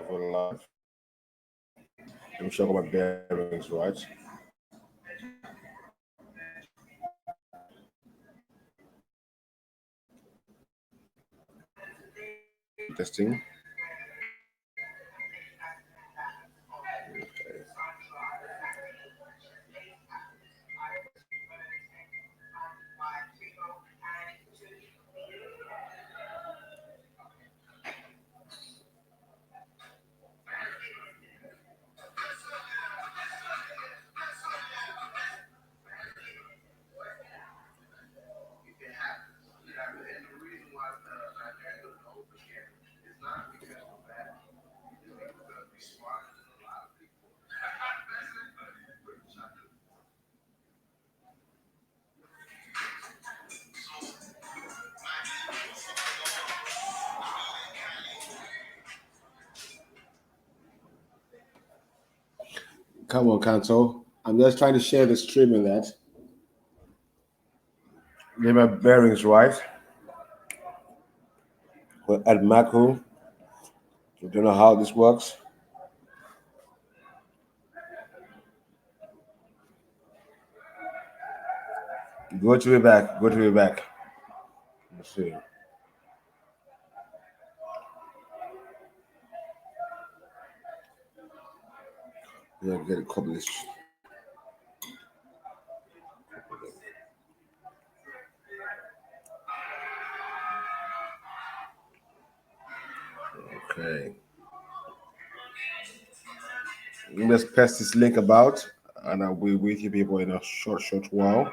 We're live. I'm sure I got my bearings right. Testing. Come on, Kanto. I'm just trying to share the stream in that. Get my bearings right. We're at Maku. I don't know how this works. Go to the back. Go to the back. Let's see. Yeah, get a couple of this. Okay. Let's pass this link about, and I'll be with you people in a short while.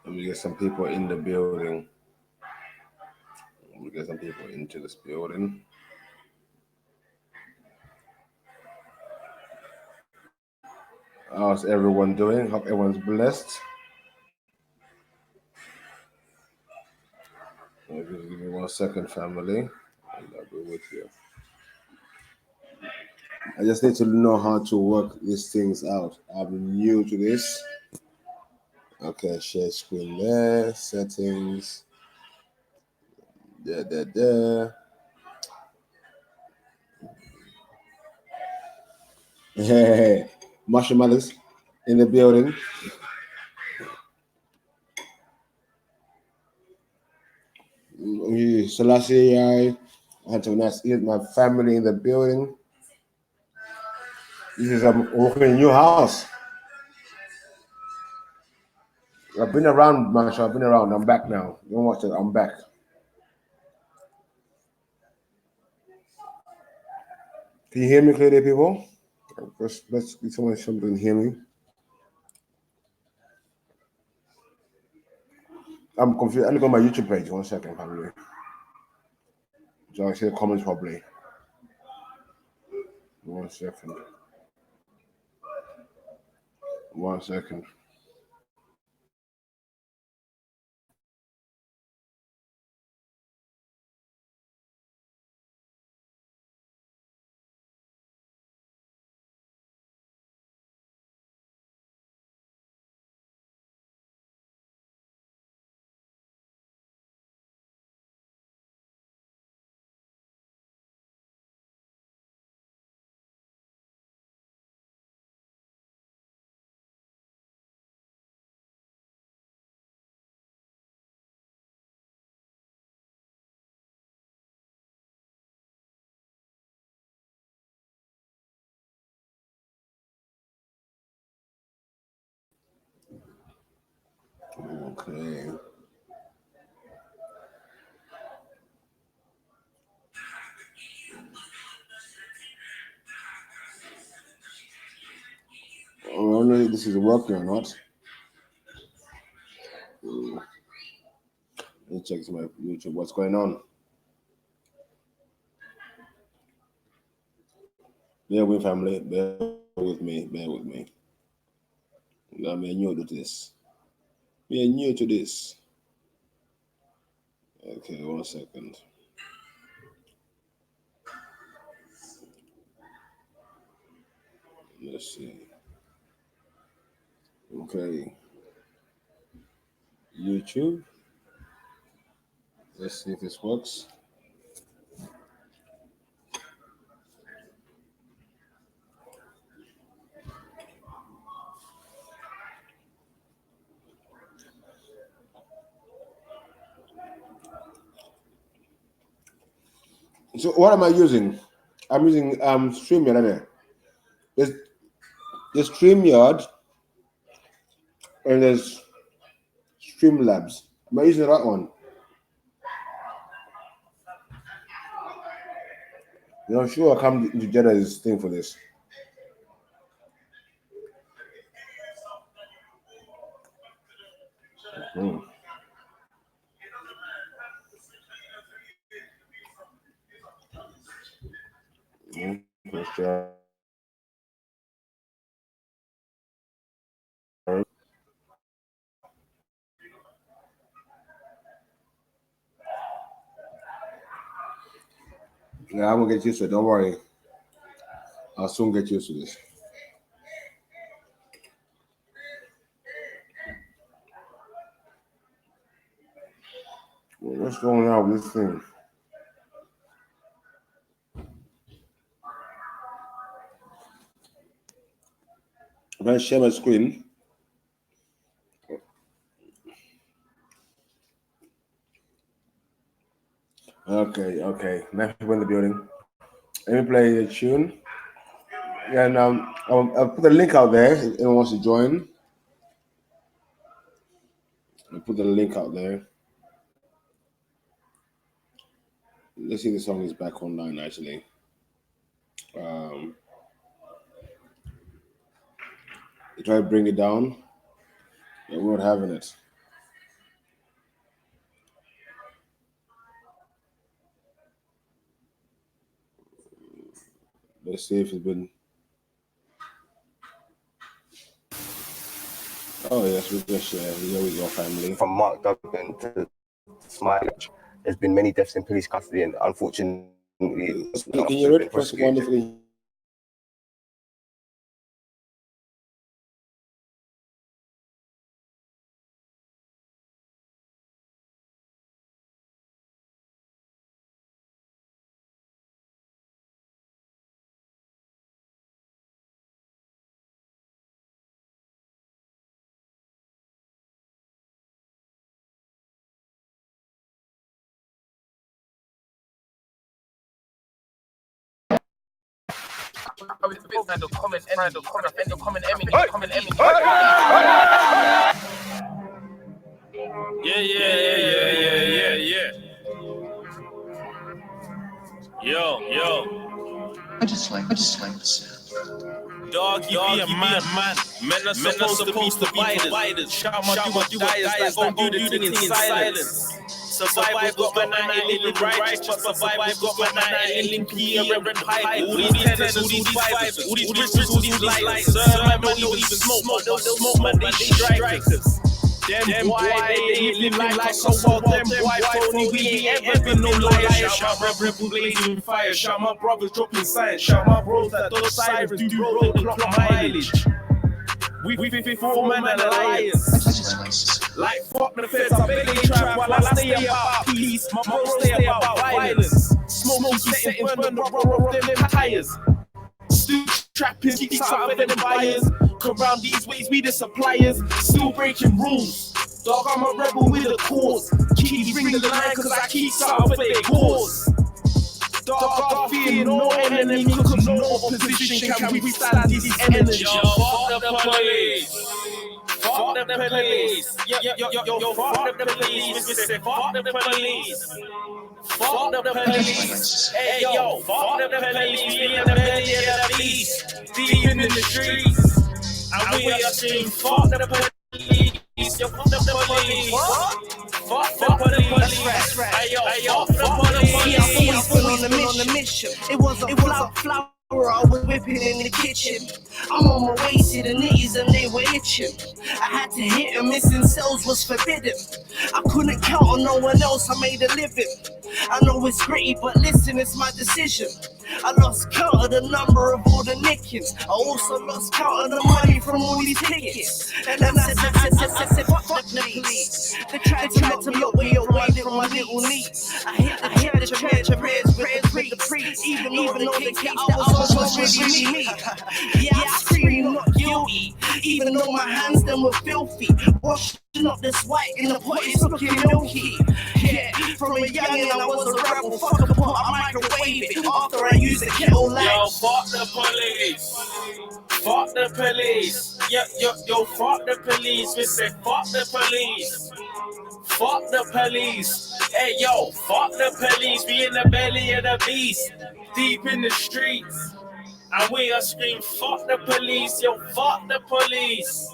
Let me get some people in the building. Let me get some people into this building. How's everyone doing? Hope everyone's blessed. Just give me 1 second, family, and I'll be with you. I just need to know how to work these things out. I'm new to this. Okay, share screen there, settings, there. Hey, marshmallows in the building. Selassie, Antonas, my family in the building. This is I'm working in a new house. I've been around, Marshall. I've been around. I'm back now. Don't watch it. I'm back. Can you hear me clearly, people? Let's get someone can hear me. I'm confused. I look on my YouTube page. 1 second, family. So I see the comments probably. 1 second. 1 second. Okay. I don't know if this is working or not. Let me check my YouTube. What's going on? Bear with family. Bear with me. Bear with me. I'm new to this. We are new to this. Okay, 1 second. Let's see. Okay. YouTube. Let's see if this works. So what am I using? I'm using StreamYard. There's StreamYard and there's Streamlabs. Am I using the right one? I'm sure I come together this thing for this. Yeah, I'm gonna get used to it. Don't worry. I'll soon get used to this. What's going on with this thing? I'm gonna share my screen. Okay. Now people in the building. Let me play a tune. Yeah, and I'll put the link out there if anyone wants to join. I'll put the link out there. Let's see if the song is back online actually. Try to bring it down. We're not having it. Let's see if it's been. Oh yes, we just share. Here we go, family. From Mark Duggan to Smiley, there's been many deaths in police custody, and unfortunately, Can you read press one if you Yeah. Yo. I just like this. Dog, you be a man. Men are supposed to be dividers. Shout my diets that gon' do the thing in silence. Survival got my 90 living righteous, but survival got my 90 living PE and pipe. All these tenors, all these fibers, all these riches, all these lights. Sir, man, don't even smoke, but they'll smoke, man, they strikers. Them boy, they live like so well. Them boy, phony, we ain't ever been no liars. Shout my rebel blazing fire. Shout my brothers dropping science. Shout my bros that those sirens do road and clock mileage. We 54 man and liars. Like fuck the feds, I beg they trap while I stay about peace. My bros stay about violence. Smoke setting, burn the rubber off them tires. Still trapping, keep out of them buyers. Come round these ways, we the suppliers. Still breaking rules. Dog, I'm a rebel with a cause. Keep bring the line, cause I keep out for their cause. Dog, I fear no enemy, cause no opposition can withstand this energy. Yo, fuck the police. Fuck the police. Yo, fuck the police. Fuck the police. Fuck the police. Hey, yo, fuck the police. We in the belly of the beast. Deep in the streets. And we are saying, fuck the police. Yo, fuck the police. Fuck the police. Hey, yo, fuck the police. I've always been on a mission. It was a flout. I was whipping in the kitchen. I'm on my way to the nitties and they were itching. I had to hit them, missing cells was forbidden. I couldn't count on no one else, I made a living. I know it's gritty, but listen, it's my decision. I lost count of the number of all the nickings. I also lost count of the money from all these tickets. And then I said, fuck the police. They tried to knock me away from my little niece. I hit the church prayers with the priest. Even though the case that I was really me. Yeah, I scream not guilty. Even though my hands then were filthy. Washing up this white in the pot, it's looking milky. Yeah, from a youngin' I was a rebel. Fuck a pot, I microwave it after I use the kettle light. Yo, fuck the police. Fuck the police. Yo, fuck the police. We say fuck the police. Fuck the police. Hey, yo, fuck the police. We in the belly of the beast. Deep in the streets. And we are scream, fuck the police. Yo, fuck the police.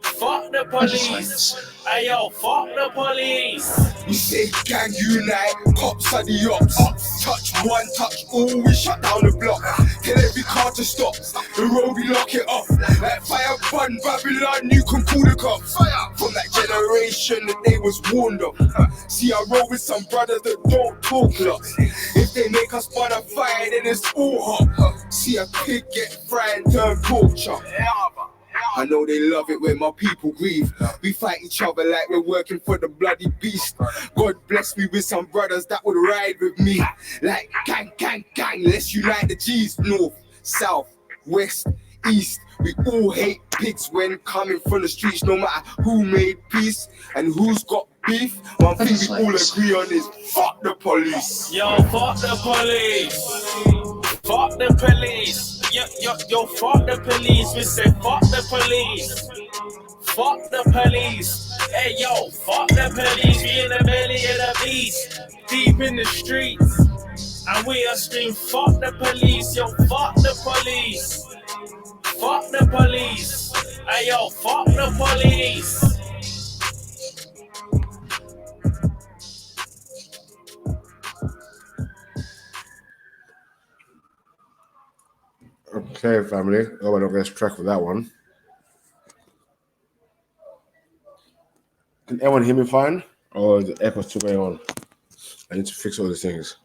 Fuck the police. Hey, yo, fuck the police. We say gang unite, cops are the ops. Touch one, touch all, we shut down the block. Tell every car to stop, the road we lock it off. Like fire bun, Babylon, you can call the cops. From that generation that they was warned of. See, I roll with some brothers that don't talk lots. If they make us burn a fire, then it's all hot. See a pig get fried and turn pork chop. I know they love it when my people grieve. We fight each other like we're working for the bloody beast. God bless me with some brothers that would ride with me. Like gang, gang, gang, let's unite the G's. North, south, west, east. We all hate pigs when coming from the streets. No matter who made peace and who's got beef. One thing we all agree on is fuck the police. Yo, fuck the police. Fuck the police. Yo, fuck the police. We say fuck the police. Fuck the police. Hey, yo, fuck the police. We in the belly of the beast. Deep in the streets. And we are scream, fuck the police. Yo, fuck the police. Fuck the police. Hey, yo, fuck the police. Okay, family. Oh, I don't get track with that one. Can everyone hear me fine? Or is the echo still going on? I need to fix all these things.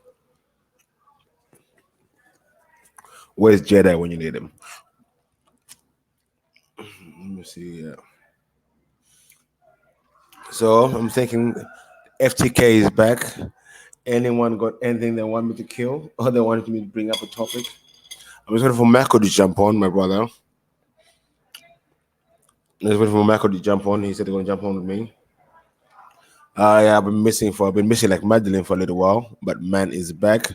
Where's Jedi when you need him? Let me see. Yeah. So I'm thinking FTK is back. Anyone got anything they want me to kill or they wanted me to bring up a topic? I'm just waiting for Marco to jump on, my brother. I'm just waiting for Marco to jump on. He said he's going to jump on with me. Yeah, I've been missing like Madeline for a little while, but man is back.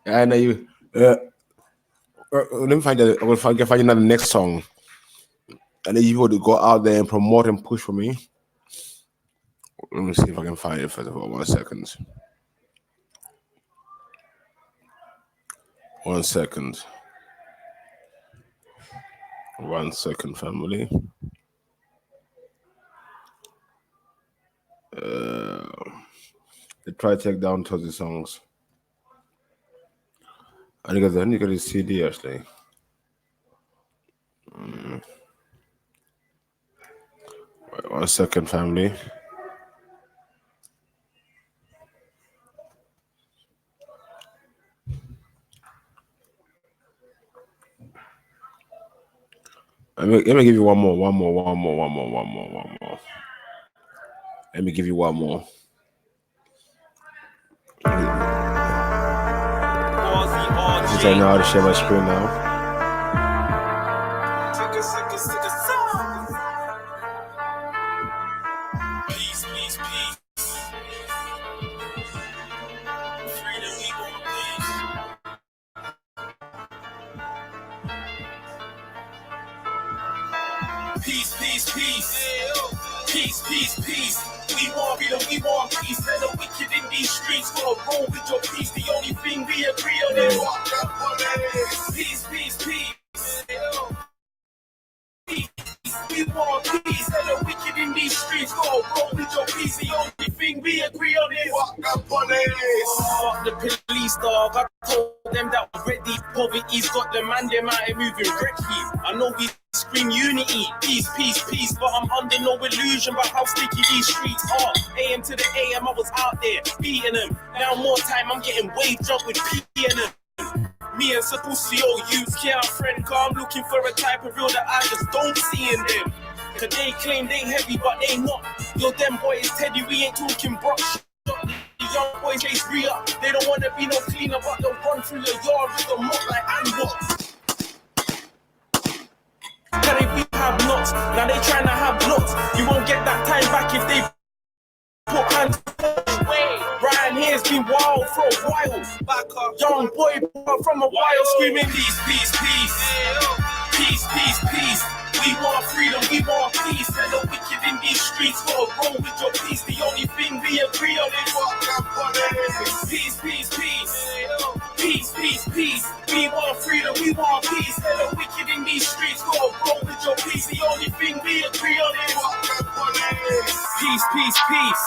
I know you. Let me find that. I will find another next song. I need you to go out there and promote and push for me. Let me see if I can find it first of all. 1 second. 1 second. 1 second, family. They try to take down Tozzy songs. I need to get his CD actually. Wait 1 second, family. Let me give you one more. Let me give you one more. This is right now to share my screen now. Peace, peace, peace. Freedom, we want peace. Peace, peace, peace. Peace, peace, peace. We want freedom, we want peace. Let the wicked in these streets go roll with your peace. The only thing we agree on is peace, peace, peace. We want peace. Let the wicked in these streets go roll with your peace. The only thing we we agree on it. Fuck the police. Fuck the police, dog. I told them that already. Poverty's got the man, them out here moving wrecky. I know we scream unity, peace, peace, peace, but I'm under no illusion about how sticky these streets are. AM to the AM, I was out there beating them. Now more time, I'm getting wave drunk with P in them. Me and some pussy old youths can't friend, cause I'm looking for a type of real that I just don't see in them. Cause they claim they heavy, but they not. Yo, them boys Teddy, we ain't talking brock. The young boys chase free up. They don't wanna be no cleaner, but they'll run through your yard with a mop like handbox. Can they be have nuts? Now they tryna have nuts. You won't get that time back if they put hands away. Ryan here's been wild for a while. Back up, young boy from a while screaming peace, peace, peace. Peace, peace, peace. We want freedom, we want peace. And the wicked in these streets gotta roll with your peace. The only thing we agree on is peace, peace, peace. Peace, peace, peace. We want freedom, we want peace. And the wicked in these streets gotta roll with your peace. The only thing we agree on is peace, peace, peace.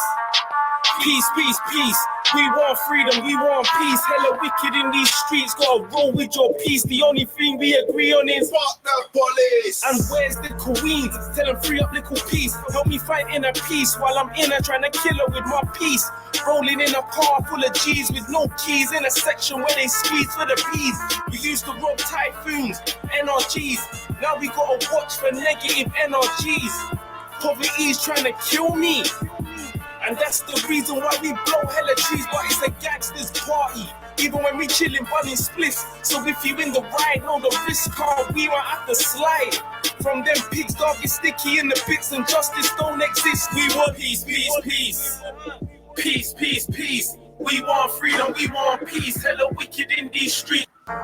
Peace, peace, peace. We want freedom, we want peace. Hella wicked in these streets, gotta roll with your peace. The only thing we agree on is fuck the police. And where's the queens? Tell them free up little peace. Help me fight inner peace while I'm in her trying to kill her with my peace. Rolling in a car full of G's with no keys in a section where they squeeze for the peas. We used to rob typhoons, NRGs. Now we gotta watch for negative NRGs. Poverty's trying to kill me. And that's the reason why we blow hella trees, but it's a gangster's party. Even when we chillin', bunning spliffs. So if you in the ride, know the risk car, we won't have to slide. From them pigs, dog is sticky in the bits and justice don't exist. We want peace, peace, peace. Peace, peace, peace. We want freedom, we want peace. Hella wicked in these streets. RG.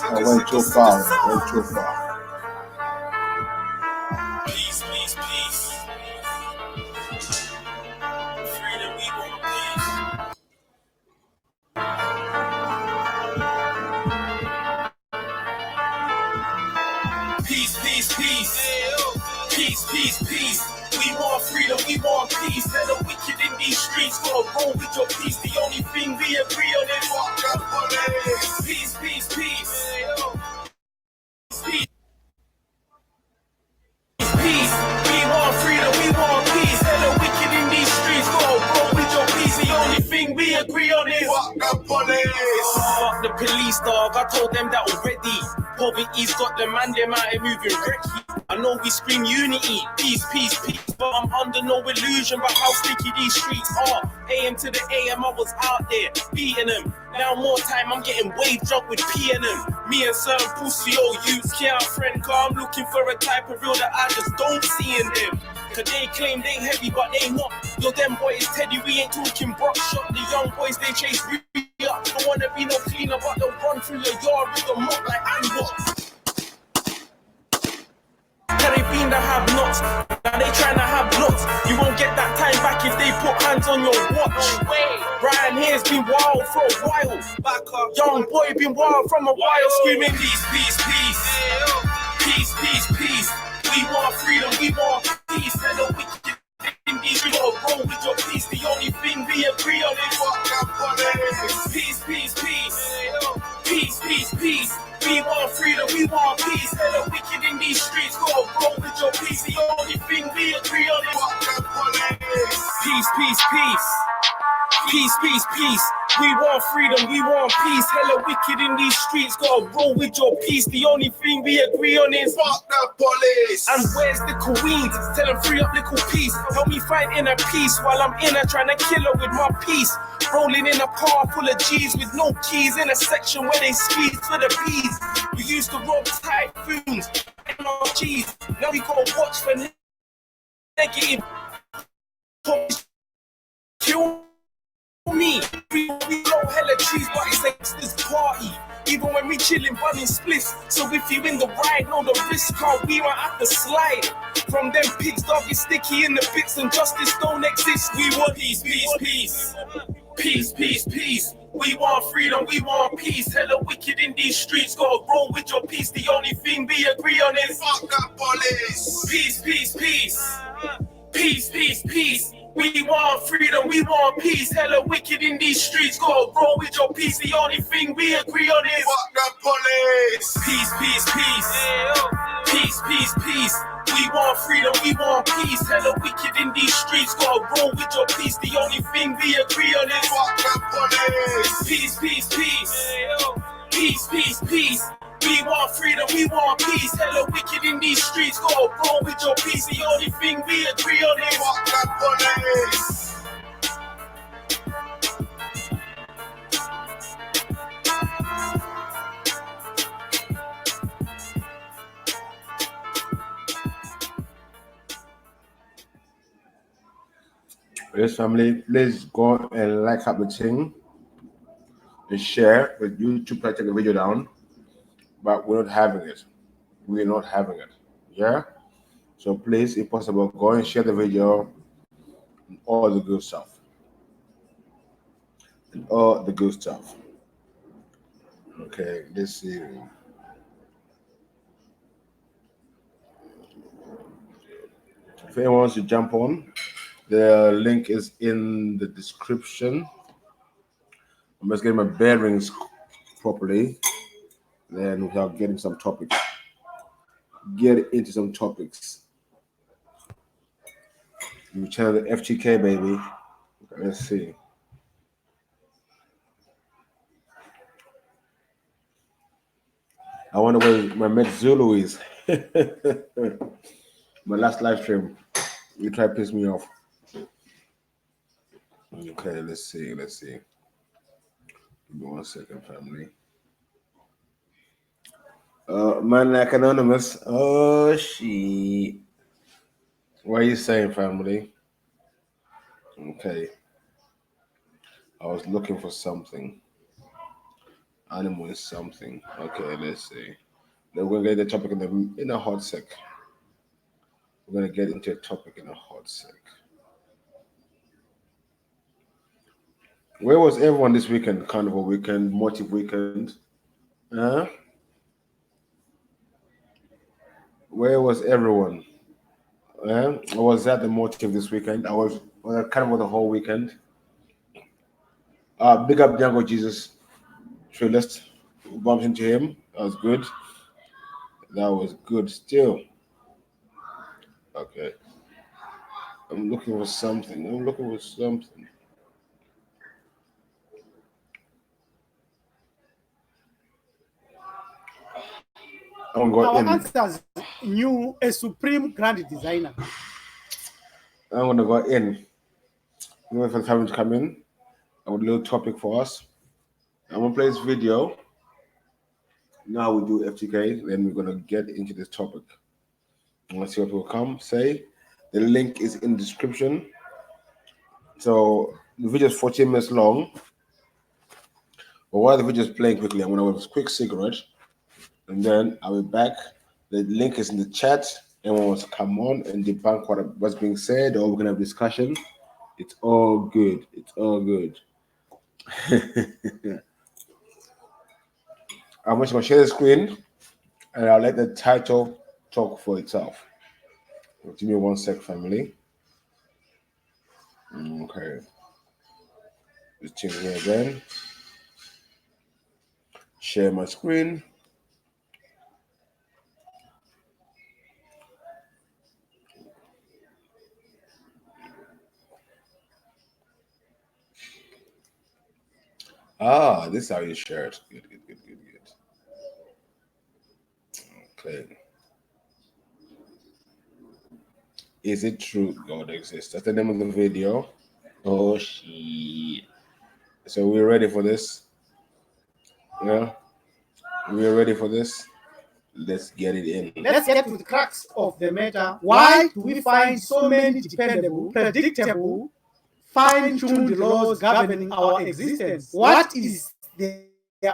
I went too far, went too far. Peace, peace, peace. Freedom, we want peace. Peace, peace, peace. Peace, peace, peace. We want freedom, we want peace. And the wicked in these streets gotta roll with your peace. The only thing we agree on is fuck the police. Peace, peace, peace. Peace. Peace. We want freedom, we want peace. And the wicked in these streets gotta roll with your peace. The only thing we agree on is fuck the police. Fuck the police, dog. I told them that already. Poverty's got the man, them out here moving wrecky. I know we scream unity, peace, peace, peace, but I'm under no illusion about how sticky these streets are. AM to the AM, I was out there beating them. Now more time, I'm getting wave drunk with P in them. Me and certain pussy old youths can't friend, cause I'm looking for a type of real that I just don't see in them. Cause they claim they heavy, but they not. Yo, them boys Teddy, we ain't talking brock shot. The young boys, they chase free up. Don't wanna be no cleaner, but they'll run through your yard with a mop like handbox. Can they fiend to have nuts? Now they tryna have nuts. You won't get that time back if they put hands on your watch. Ryan here's been wild for a while. Back up, young boy been wild from a while, screaming peace, peace, peace. Peace, peace, peace. We want freedom, we want peace. And the wicked in these streets gotta roll with your peace. The only thing we agree on is fuck the police. Peace, peace, peace. Peace, peace, peace. We want freedom, we want peace. And the wicked in these streets gotta roll with your peace. The only thing we agree on is fuck the police. Peace, peace, peace. Peace, peace, peace. We want freedom, we want peace. Hella wicked in these streets, gotta roll with your peace. The only thing we agree on is fuck the police. And where's the queens? Tell them free up little peace. Help me fight inner peace while I'm in her trying to kill her with my peace. Rolling in a car full of G's with no keys in a section where they squeeze for the bees. We used to rob typhoons, NRGs. Now we gotta watch for negative. Kill me. We blow hella trees, but it's like this party. Even when we chillin', bunning spliffs. So if you in the ride, know the risk car, we won't have to slide. From them pigs, dog is sticky in the bits and justice don't exist. We want peace, peace, peace. Peace, peace, peace. We want freedom, we want peace. Hella wicked in these streets, gotta roll with your peace. The only thing we we agree on is Fuck that police. peace, peace, peace. Peace, peace, peace. We want freedom, we want peace. Hella wicked in these streets. Go roll with your peace. The only thing we agree on is Fuck the police. peace, peace, peace. Peace, peace, peace. We want freedom, we want peace. Hella wicked in these streets. Go roll with your peace. The only thing we agree on is Fuck the police. peace, peace, peace. Peace, peace, peace. We want freedom, we want peace. Hella wicked in these streets. Go roll with your peace. The only thing we agree on is Fuck the police. Yes, family, please go and like up the thing and share. But YouTube try to take the video down, but we're not having it. We're not having it. Yeah. So please, if possible, go and share the video and all the good stuff. And all the good stuff. Okay, let's see. If anyone wants to jump on, the link is in the description. I'm just getting my bearings properly. Then we are getting some topics. Get into some topics. You channel the FTK, baby. Okay, let's see. I wonder where my mate Zulu is. My last live stream. You try to piss me off. Okay, let's see. Let's see. Give me 1 second, family. Man like Anonymous. Oh, shit. What are you saying, family? Okay. I was looking for something. Animal is something. Okay, let's see. Then we're gonna get the topic in a hot sec. We're gonna get into a topic in a hot sec. Where was everyone this weekend? Carnival weekend, motive weekend. Huh? Where was everyone? I was at the motive this weekend. I was carnival the whole weekend. Big up Django Jesus. Trillist. Bumped into him. That was good. That was good still. Okay. I'm looking for something. I'm Our going in. ancestors knew a supreme grand designer. I'm gonna go in. Wait for the family to come in. I have a little topic for us. I'm gonna play this video. Now we do FTK. Then we're gonna get into this topic. Let's see what will come. Say the link is in the description. So the video is 14 minutes long. But while the video is playing quickly, I'm gonna have a quick cigarette. And then I'll be back. The link is in the chat. Anyone wants to come on and debunk what's being said, or we can have discussion. It's all good. It's all good. I'm just gonna share the screen, and I'll let the title talk for itself. Give me 1 sec, family. Okay. Just change here again. Share my screen. This is how you share it. Good. Okay. Is it true God exists? That's the name of the video. Oh, shit. So we're ready for this? Yeah? We're ready for this? Let's get it in. Let's get to the crux of the matter. Why do we find so many dependable, predictable, fine-tuned laws governing our existence? What is their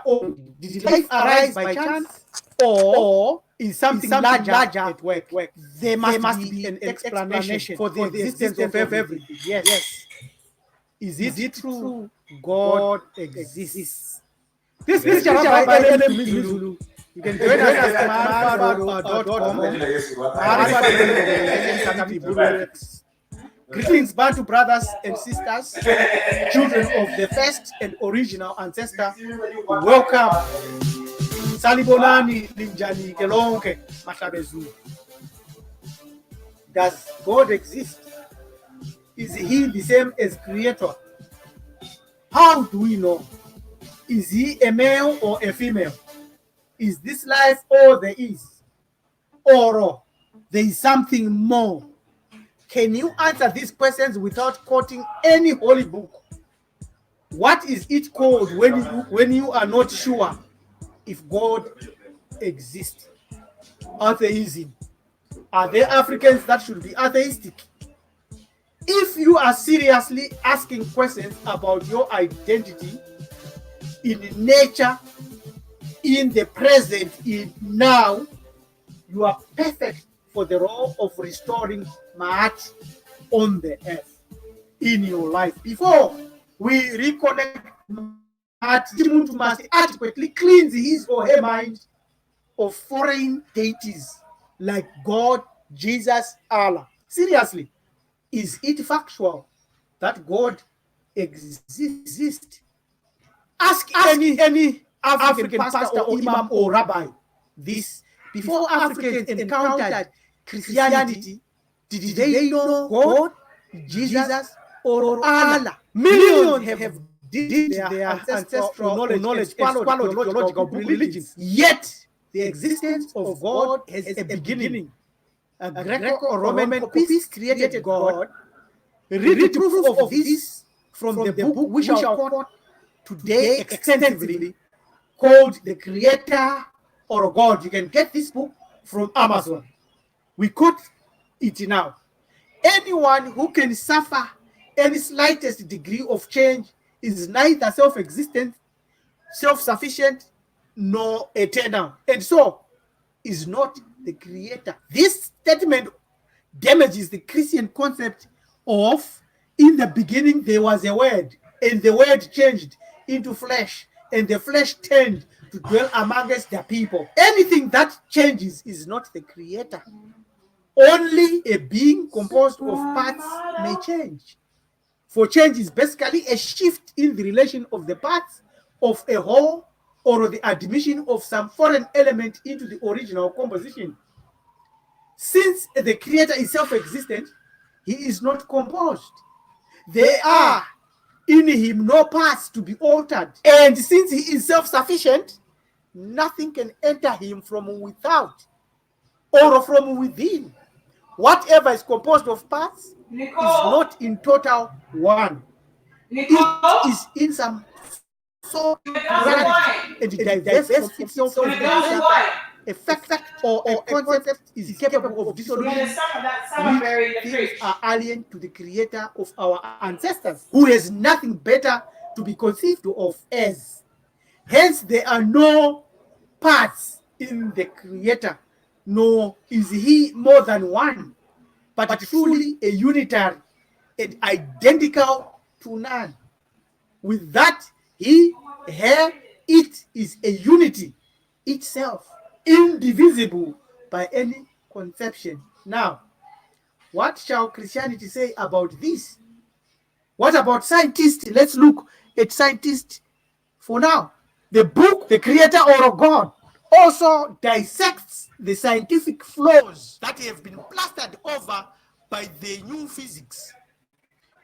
origin? Did life arise by chance? Or is something larger at work? There must be an explanation for the existence of everything. Yes. Is it true God exists? This picture by Zulu You can join us at maarifa.com. Greetings, Bantu brothers and sisters, children of the first and original ancestor. Welcome. Salibonani linjani kelonke mahlabezu. Does God exist? Is he the same as creator? How do we know? Is he a male or a female? Is this life all there is? Or there is something more? Can you answer these questions without quoting any holy book? What is it called when you are not sure if God exists? Atheism. Are there Africans that should be atheistic? If you are seriously asking questions about your identity in nature, in the present, in now, you are perfect for the role of restoring Maat on the earth in your life. Before we reconnect Maat, Timuntu must adequately cleanse his or her mind of foreign deities like God, Jesus, Allah. Seriously, is it factual that God exists? Ask any African pastor or imam or rabbi this. Before Africans encountered Christianity, did they know God, Jesus, or Allah? Millions have dipped their ancestral knowledge followed theological religions. Yet, the existence of God has a beginning. A Greco-Roman copist created God. Read proof of this from the book we shall quote today extensively, called The Creator or God. You can get this book from Amazon. We quote it now. Anyone who can suffer any slightest degree of change is neither self-existent, self-sufficient, nor eternal, and so is not the creator. This statement damages the Christian concept of, in the beginning there was a word, and the word changed into flesh, and the flesh turned to dwell amongst the people. Anything that changes is not the creator. Only a being composed of parts may change. For change is basically a shift in the relation of the parts of a whole, or the admission of some foreign element into the original composition. Since the creator is self-existent, he is not composed. There are in him no parts to be altered. And since he is self-sufficient, nothing can enter him from without or from within. Whatever is composed of parts is not in total one. It is in some so and diverse from itself. A fact or a concept is capable of dissolution, which things are alien to the creator of our ancestors, who has nothing better to be conceived of as. Hence, there are no parts in the creator, nor is he more than one, but truly a unitary and identical to none. With that, he, her, it is a unity itself, indivisible by any conception. Now, what shall Christianity say about this? What about scientists? Let's look at scientists for now. The book, The Creator or God, also dissects the scientific flaws that have been plastered over by the new physics,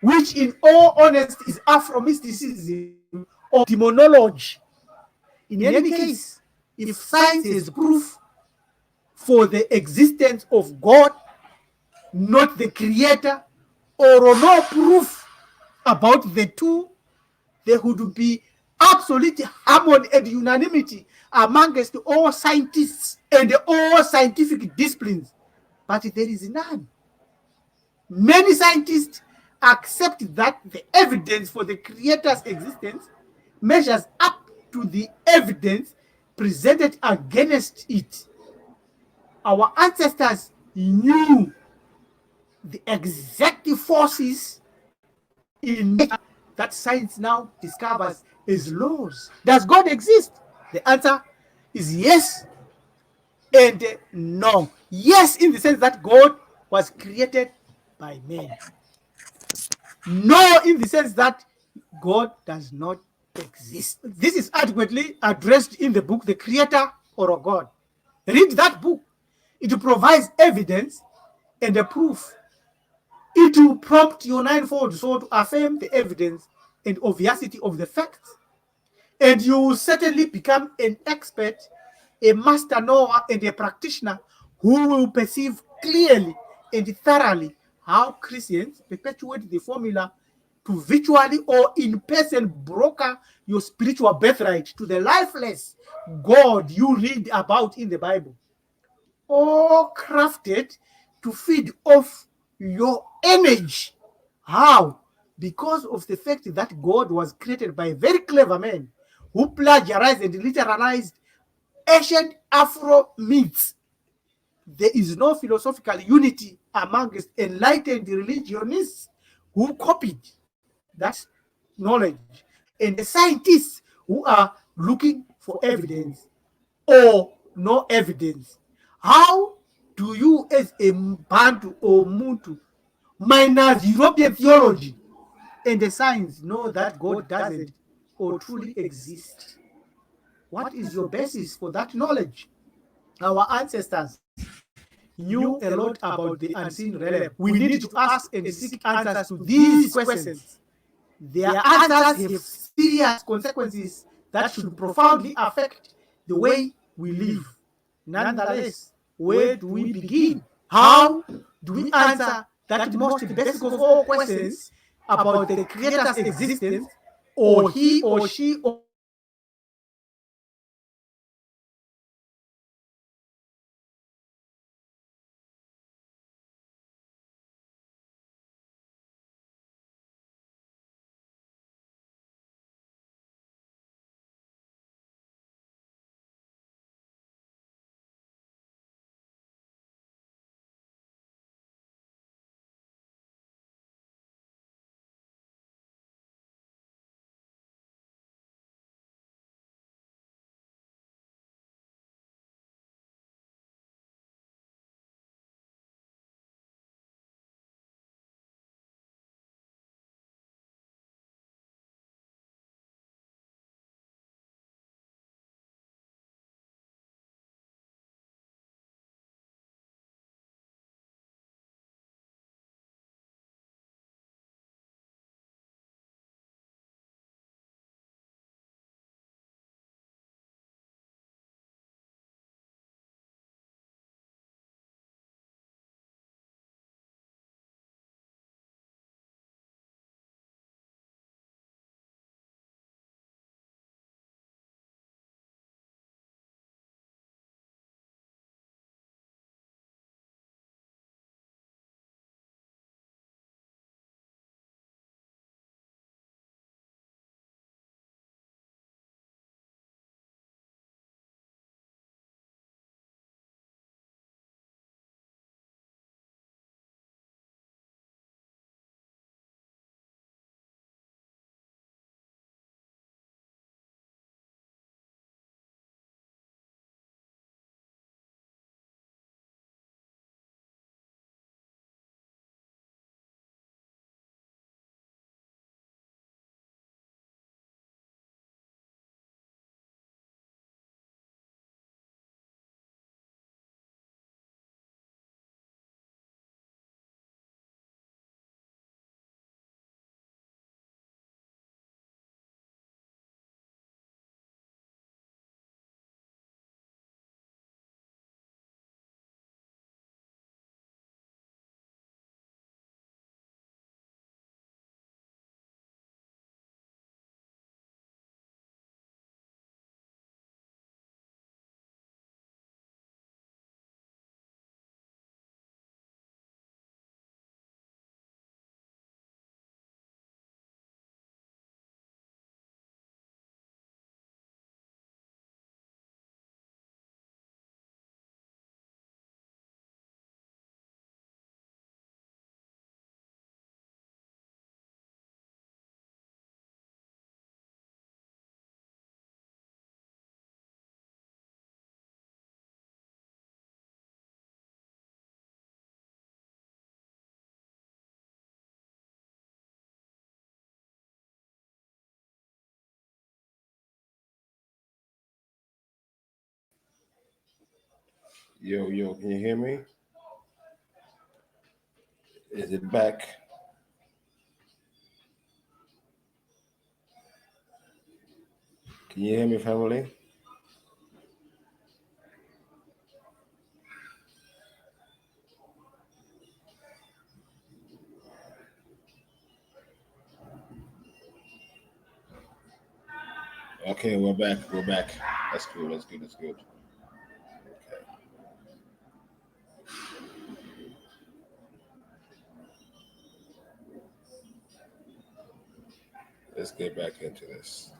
which in all honesty is Afro-mysticism or demonology. In any case, if science is proof for the existence of God, not the creator, or no proof about the two, there would be absolute harmony and unanimity amongst all scientists and all scientific disciplines. But there is none. Many scientists accept that the evidence for the creator's existence measures up to the evidence presented against it. Our ancestors knew the exact forces in nature that science now discovers as laws. Does God exist? The answer is yes, and no. Yes, in the sense that God was created by men. No, in the sense that God does not exist. This is adequately addressed in the book, The Creator or a God. Read that book. It provides evidence and a proof. It will prompt your ninefold soul to affirm the evidence and obviousity of the facts. And you will certainly become an expert, a master knower, and a practitioner who will perceive clearly and thoroughly how Christians perpetuate the formula to virtually or in person broker your spiritual birthright to the lifeless God you read about in the Bible, all crafted to feed off your energy. How? Because of the fact that God was created by very clever men who plagiarized and literalized ancient Afro myths. There is no philosophical unity amongst enlightened religionists who copied that knowledge, and the scientists who are looking for evidence or no evidence. How do you, as a Bantu or Muntu, minus European theology and the science, know that God doesn't or truly exist? What is your basis for that knowledge? Our ancestors knew a lot about the unseen realm. We need to ask and seek answers to these questions. Their answers have serious consequences that should profoundly affect the way we live. Nonetheless, where do we begin? How do we answer that most basic of all questions about the Creator's existence, or he or she or Yo, can you hear me? Is it back? Can you hear me, family? Okay, we're back. We're back. That's good. That's good. That's good. Okay. Let's get back into this.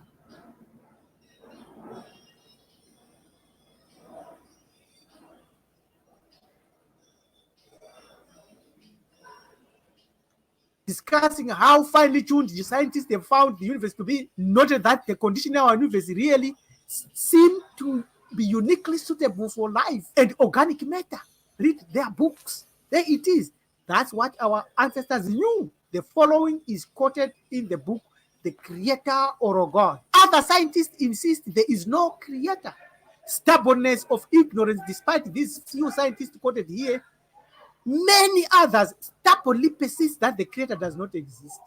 Discussing how finely tuned the scientists have found the universe to be, noted that the conditions in our universe really seem to be uniquely suitable for life and organic matter. Read their books. There it is. That's what our ancestors knew. The following is quoted in the book, The Creator or a God. Other scientists insist there is no creator. Stubbornness of ignorance, despite these few scientists quoted here, many others stubbornly persist that the creator does not exist.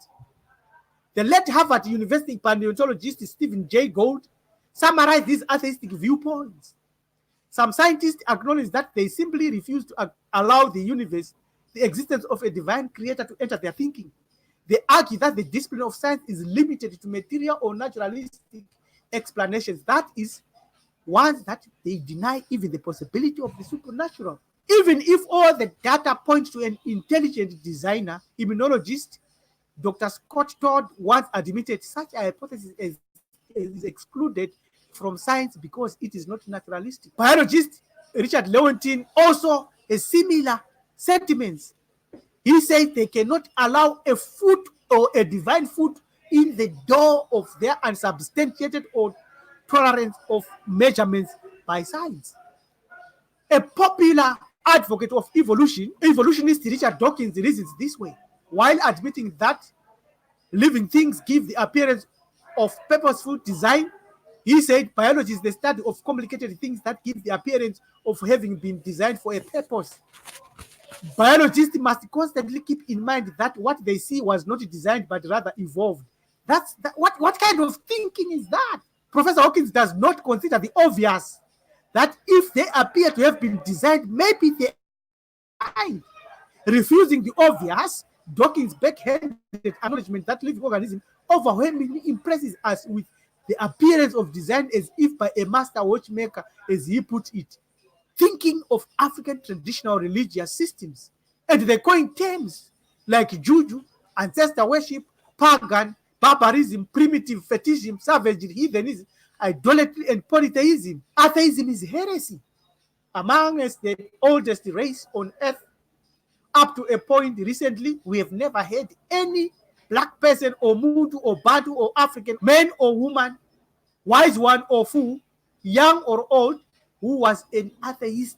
The late Harvard University paleontologist Stephen Jay Gould summarized these atheistic viewpoints. Some scientists acknowledge that they simply refuse to allow the universe, the existence of a divine creator, to enter their thinking. They argue that the discipline of science is limited to material or naturalistic explanations. That is, ones that they deny even the possibility of the supernatural. Even if all the data points to an intelligent designer, immunologist, Dr. Scott Todd once admitted such a hypothesis is excluded from science because it is not naturalistic. Biologist Richard Lewontin also has similar sentiments. He says they cannot allow a foot or a divine foot in the door of their unsubstantiated or tolerance of measurements by science. A popular advocate of evolution, evolutionist Richard Dawkins reasons this way, while admitting that living things give the appearance of purposeful design. He said biology is the study of complicated things that give the appearance of having been designed for a purpose. Biologists must constantly keep in mind that what they see was not designed but rather evolved. What kind of thinking is that? Professor Hawkins does not consider the obvious that if they appear to have been designed, maybe they are. Refusing the obvious, Dawkins' backhanded acknowledgement that living organism overwhelmingly impresses us with the appearance of design as if by a master watchmaker, as he put it. Thinking of African traditional religious systems, and they coin terms like juju, ancestor worship, pagan, barbarism, primitive fetishism, savagery, heathenism, idolatry, and polytheism. Atheism is heresy. Among us, the oldest race on earth, up to a point recently, we have never had any black person or Mudu or Badu or African, man or woman, wise one or fool, young or old, who was an atheist,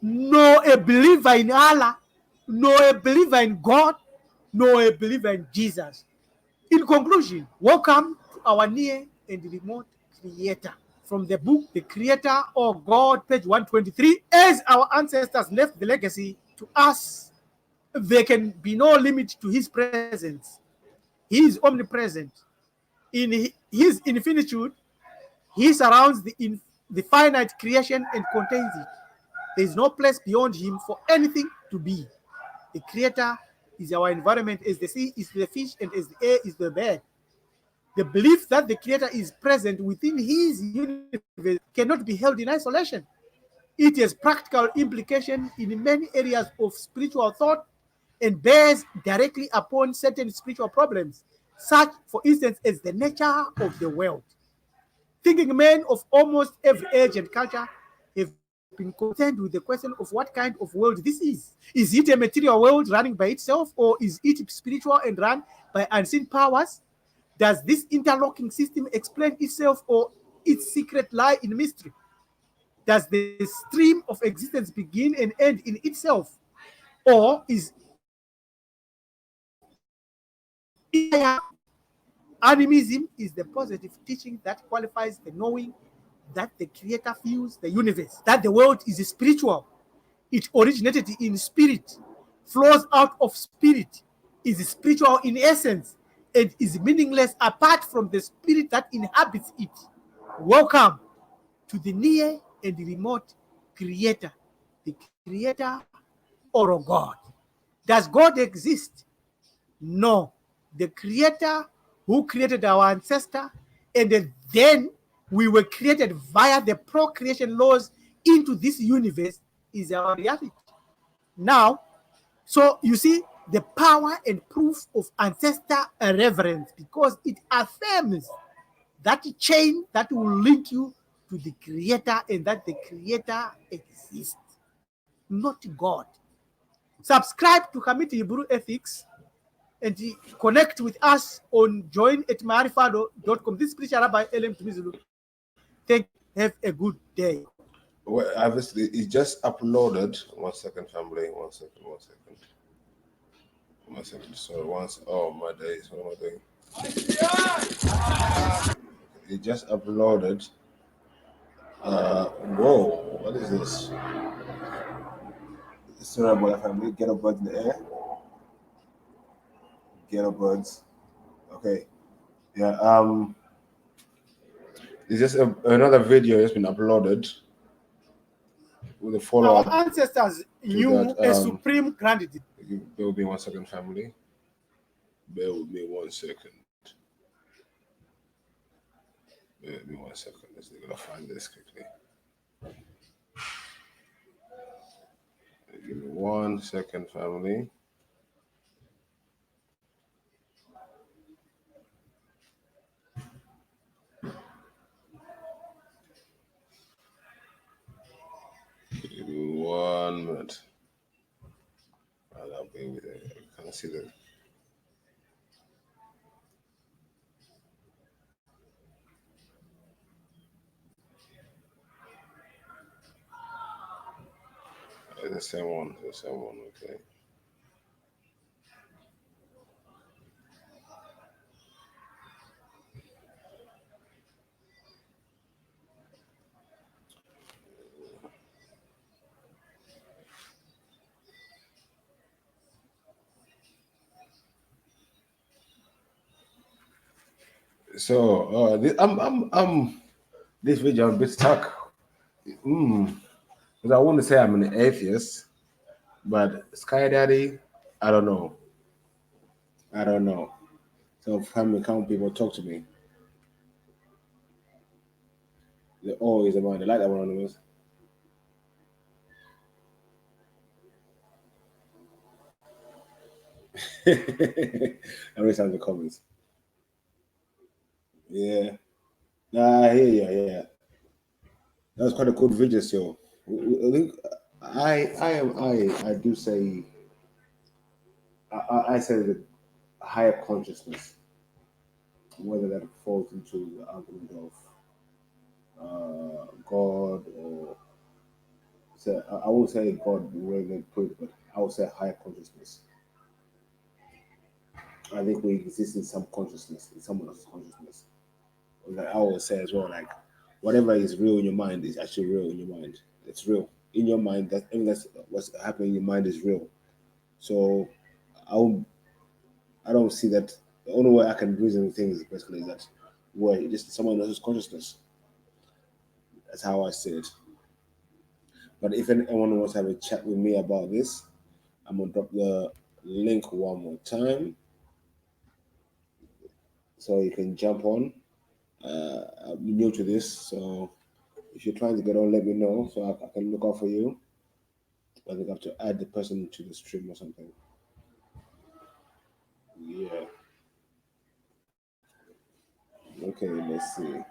nor a believer in Allah, nor a believer in God, nor a believer in Jesus. In conclusion, welcome to our near and remote creator. From the book, The Creator or God, page 123, as our ancestors left the legacy to us, there can be no limit to his presence. He is omnipresent. In his infinitude, he surrounds the finite creation and contains it. There is no place beyond him for anything to be. The creator is our environment, as the sea is the fish and as the air is the bird. The belief that the creator is present within his universe cannot be held in isolation. It has practical implication in many areas of spiritual thought and bears directly upon certain spiritual problems, such, for instance, as the nature of the world. Thinking men of almost every age and culture have been concerned with the question of what kind of world this is. Is it a material world running by itself, or is it spiritual and run by unseen powers? Does this interlocking system explain itself, or its secret lie in mystery? Does the stream of existence begin and end in itself, or is it animism is the positive teaching that qualifies the knowing that the Creator feels the universe, that the world is spiritual. It originated in spirit, flows out of spirit, is spiritual in essence, and is meaningless apart from the spirit that inhabits it. Welcome to the near and remote Creator, the Creator or a God. Does God exist? No. The Creator who created our ancestor, and then we were created via the procreation laws into this universe, is our reality. Now, so you see the power and proof of ancestor reverence, because it affirms that chain that will link you to the Creator, and that the Creator exists, not God. Subscribe to Committee Hebrew Ethics and connect with us on join@marifado.com. This is Spiritual Rabbi LM Tumizulu. Thank you. Have a good day. Well, obviously, it just uploaded. 1 second, family. 1 second. 1 second. 1 second. Sorry. Once. Oh my days. What am I doing? It just uploaded. Whoa! What is this? Sorry about that, family. Ghetto birds in the air. Ghetto birds. Okay. Yeah. It's just another video that's been uploaded with a follow-up. Our ancestors knew a supreme grandity. Bear with me 1 second, family. Bear with me 1 second. Bear with me 1 second. Let's gonna find this quickly. Give me 1 second, family. Give me 1 minute. I'll be with it. I can't see the. The same one. The same one. Okay. So this video I'm a bit stuck. Because I want to say I'm an atheist, but Sky Daddy, I don't know. I don't know. So family count people talk to me. They're always around. They like that one anonymous. I read some of the comments. Yeah. Nah, I hear you, yeah. That was quite a good video, so I think I do say I say the higher consciousness, whether that falls into the argument of God, or say I won't say God the way they put it, but I would say higher consciousness. I think we exist in some consciousness, in someone else's consciousness. Like I always say as well, like whatever is real in your mind is actually real in your mind. It's real in your mind. That's what's happening in your mind is real. So I don't see that. The only way I can reason with things basically is that way just someone else's consciousness. That's how I see it. But if anyone wants to have a chat with me about this, I'm gonna drop the link one more time so you can jump on. I'm new to this, so if you're trying to get on, let me know so I can look out for you. I think I have to add the person to the stream or something. Yeah. Okay, let's see.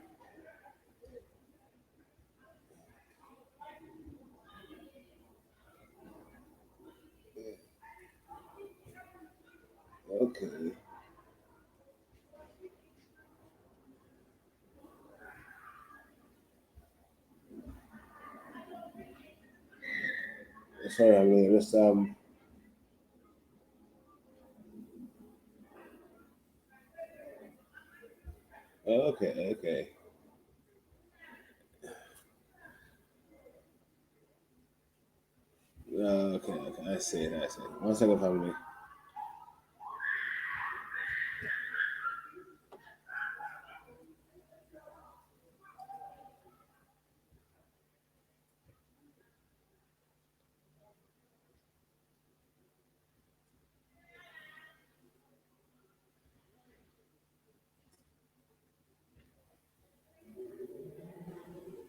Okay. Sorry, I mean, let's okay. Okay, I see it. 1 second, family.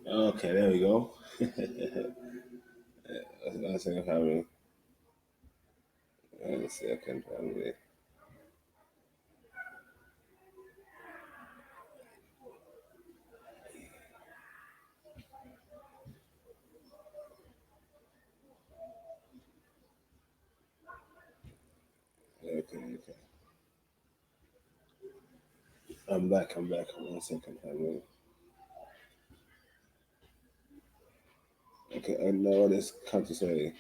Okay, there we go. 1 second, family. 1 second, family. Okay. I'm back. 1 second, family. Okay, I know what this come to say.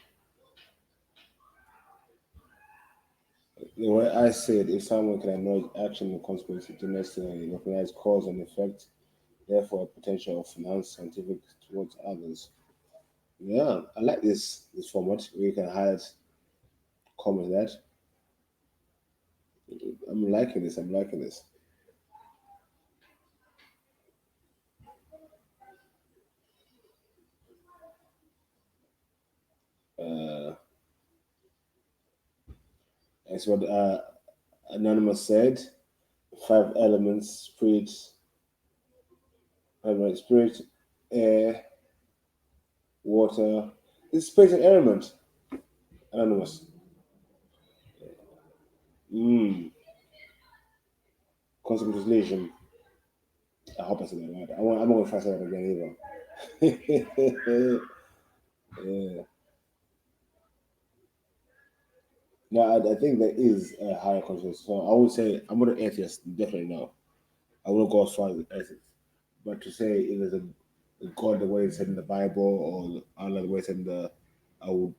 The way I say it, if someone can acknowledge action and consequence, it necessarily recognize cause and effect, therefore potential of non-scientific towards others. Yeah, I like this format where you can highlight comment that. I'm liking this. Uh, that's what Anonymous said. 5 elements: spirit, air, water. It's spirit and element. Anonymous. Mm. Concept translation. I hope I said that right. I'm not going to try to say that again either. Yeah. No, I think there is a higher consciousness. So I would say I'm not an atheist, definitely no. I wouldn't go as far as atheist. But to say it is a God the way it's said in the Bible or Allah the way it's said in the, I would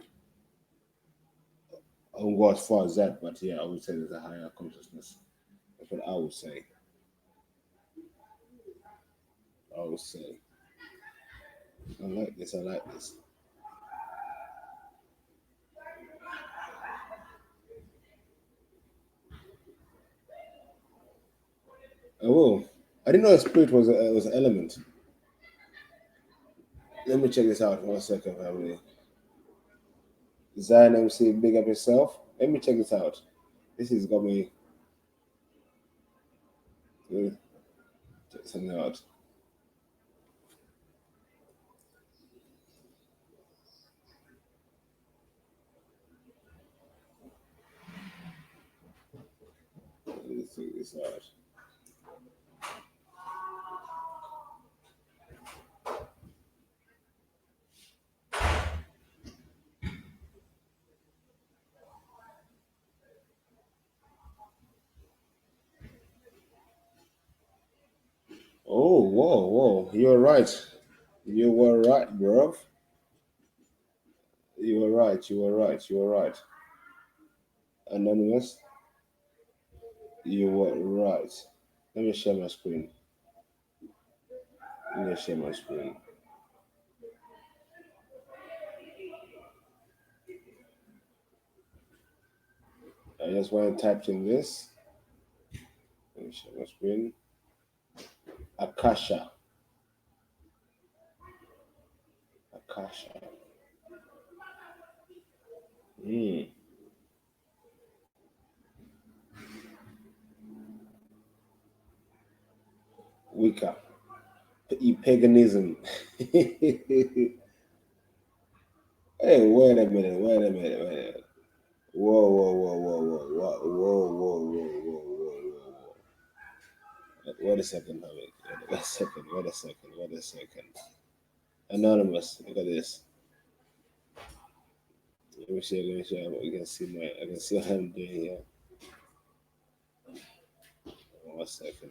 I won't go as far as that, but yeah, I would say there's a higher consciousness. That's what I would say. I would say. I like this. Oh, I didn't know a spirit was an element. Let me check this out. 1 second, family. Zion MC, big up yourself. Let me check this out. This has got me. Check something out. Let me check this out. Oh, whoa. You're right. You were right, bro. You were right. Anonymous, you were right. Let me share my screen. I just want to type in this. Let me share my screen. Akasha. Hmm. Wicca. Paganism. Hey, wait a minute. Whoa. Wait a second, Hamid. Wait a second. Anonymous, look at this. Let me see. You can see I can see what I'm doing here. 1 second.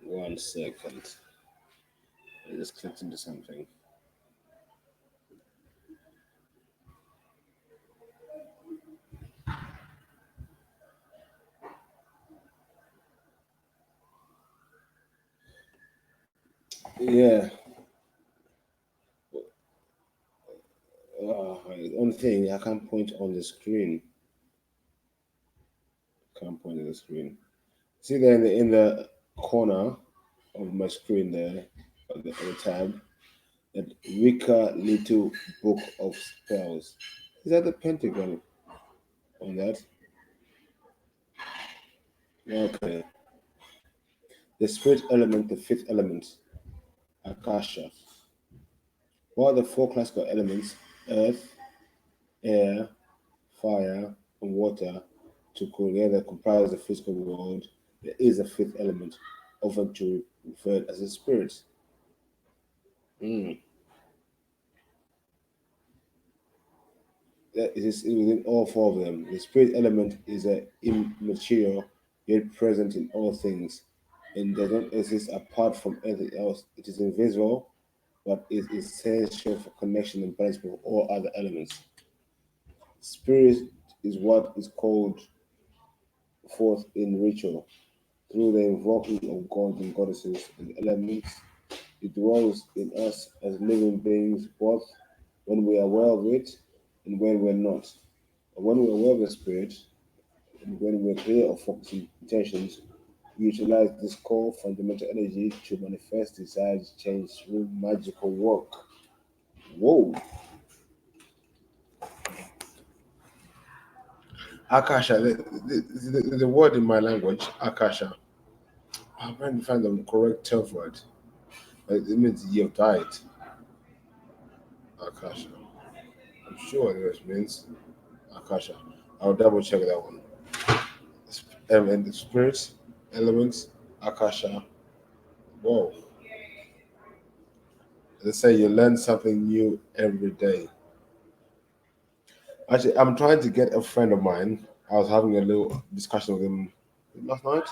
1 second. I just clicked into something. Yeah. The only thing I can't point on the screen. Can't point on the screen. See there in the corner of my screen there, on the tab, that Wicca Little Book of Spells. Is that the pentagon on that? Okay. The spirit element, the fifth element, Akasha. What are the four classical elements? Earth, air, fire, and water together comprise the physical world. There is a fifth element, often referred as a spirit. Mm. That is within all four of them. The spirit element is a immaterial yet present in all things and does not exist apart from anything else. It is invisible, but is essential for connection and balance with all other elements. Spirit is what is called forth in ritual through the invoking of gods and goddesses and elements. It dwells in us as living beings, both when we are aware of it and when we're not. And when we're aware of the spirit and when we're clear of focusing intentions, we utilize this core fundamental energy to manifest desired change through magical work. Whoa! Akasha, the word in my language, Akasha. I'm trying to find the correct term for it. It means you have died. Akasha. I'm sure it means Akasha. I'll double check that one. And the spirits, elements, Akasha. Whoa. They say you learn something new every day. Actually, I'm trying to get a friend of mine. I was having a little discussion with him last night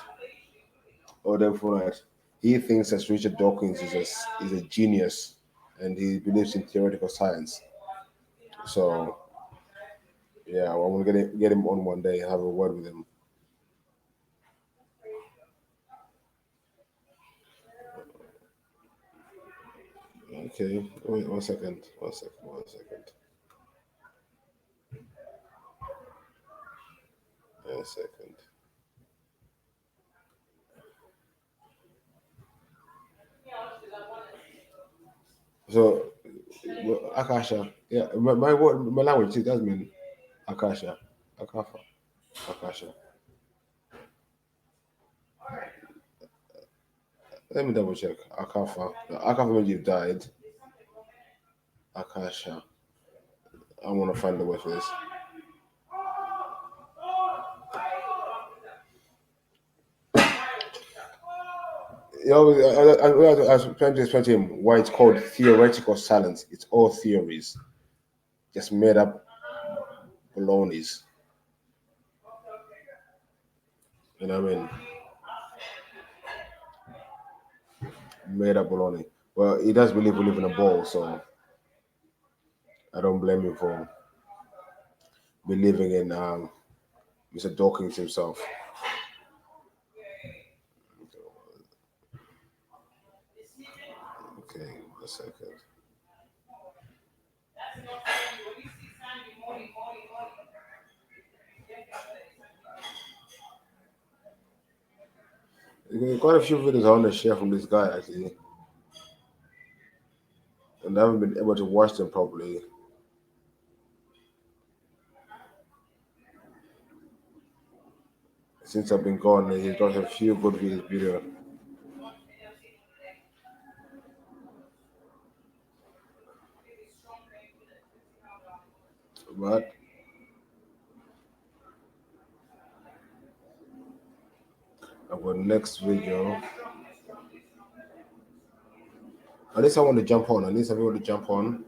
or day before night. He thinks that Richard Dawkins is a genius and he believes in theoretical science. So, yeah, I want to get him on one day and have a word with him. Okay, wait, 1 second. 1 second. 1 second. 1 second. So, Akasha, yeah, my word, my language too does mean Akasha, Akafa, Akasha. Let me double check. Akafa. Akafa means you've died. Akasha. I want to find the word for this. You know, I was trying to explain to him why it's called theoretical silence. It's all theories, just made up balonies. You know what I mean? Made up baloney. Well, he does believe we live in a ball, so I don't blame him for believing in Mr. Dawkins himself. Okay, 1 second. There's quite a few videos I want to share from this guy actually, and I haven't been able to watch them properly. Since I've been gone, he's got a few good videos. But our next video, at least I want to jump on. At least I want to jump on.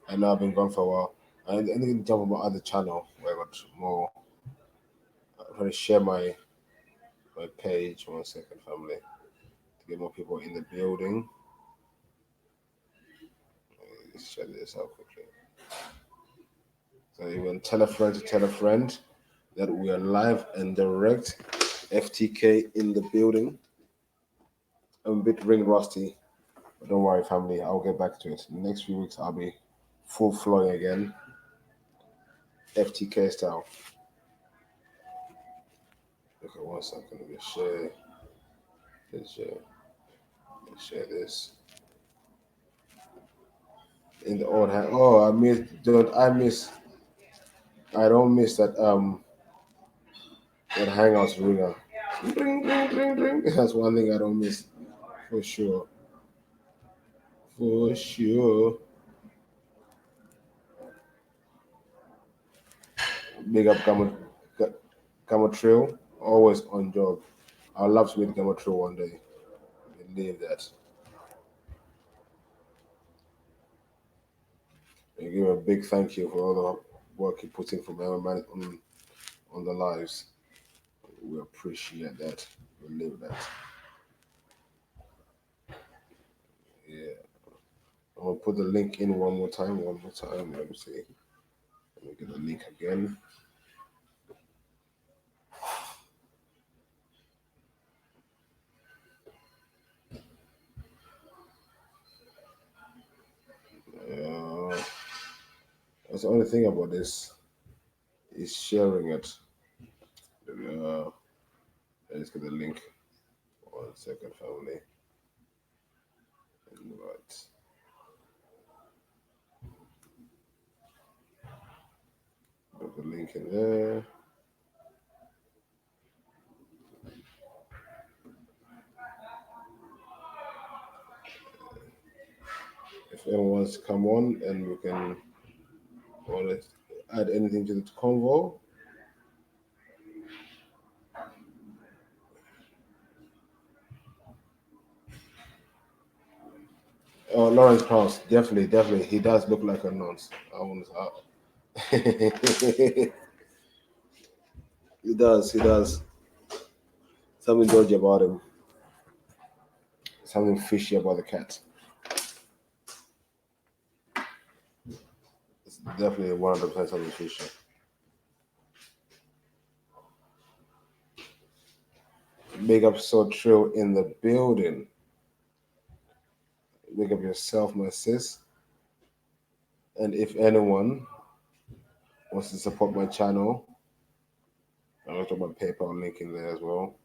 I know I've been gone for a while. I need to jump on my other channel where I got more. I'm trying to share my page. 1 second, family, to get more people in the building. Let's check this out quickly. So you can tell a friend to tell a friend that we are live and direct. FTK in the building. I'm a bit ring rusty. Don't worry, family. I'll get back to it. In the next few weeks, I'll be full flowing again, FTK style. Okay, 1 second. Let me share. Let's share. Let's share this. In the old hand. Oh, I miss. Don't I miss? I don't miss that Hangouts ringer. Ring, ring, ring, ring. That's one thing I don't miss for sure. For sure. Big up Gamma Trail. Always on job. I'd love to meet Gamma Trail one day. Believe that. And give a big thank you for all the work you put in from everyone on the lives. We appreciate that. Believe that. Yeah. I'm gonna put the link in one more time. One more time. Let me see. Let me get the link again. That's the only thing about this is sharing it. Let's get the link. 1 second, family. Right. Put the link in there. If anyone wants to come on and we can add anything to the convo. Oh, Lawrence Krauss, definitely. He does look like a nonce. I want to. He does. Something dodgy about him. Something fishy about the cat. It's definitely 100% something fishy. Big up So Trill in the building. Big up yourself, my sis. And if anyone wants to support my channel, I'll drop my PayPal link in there as well.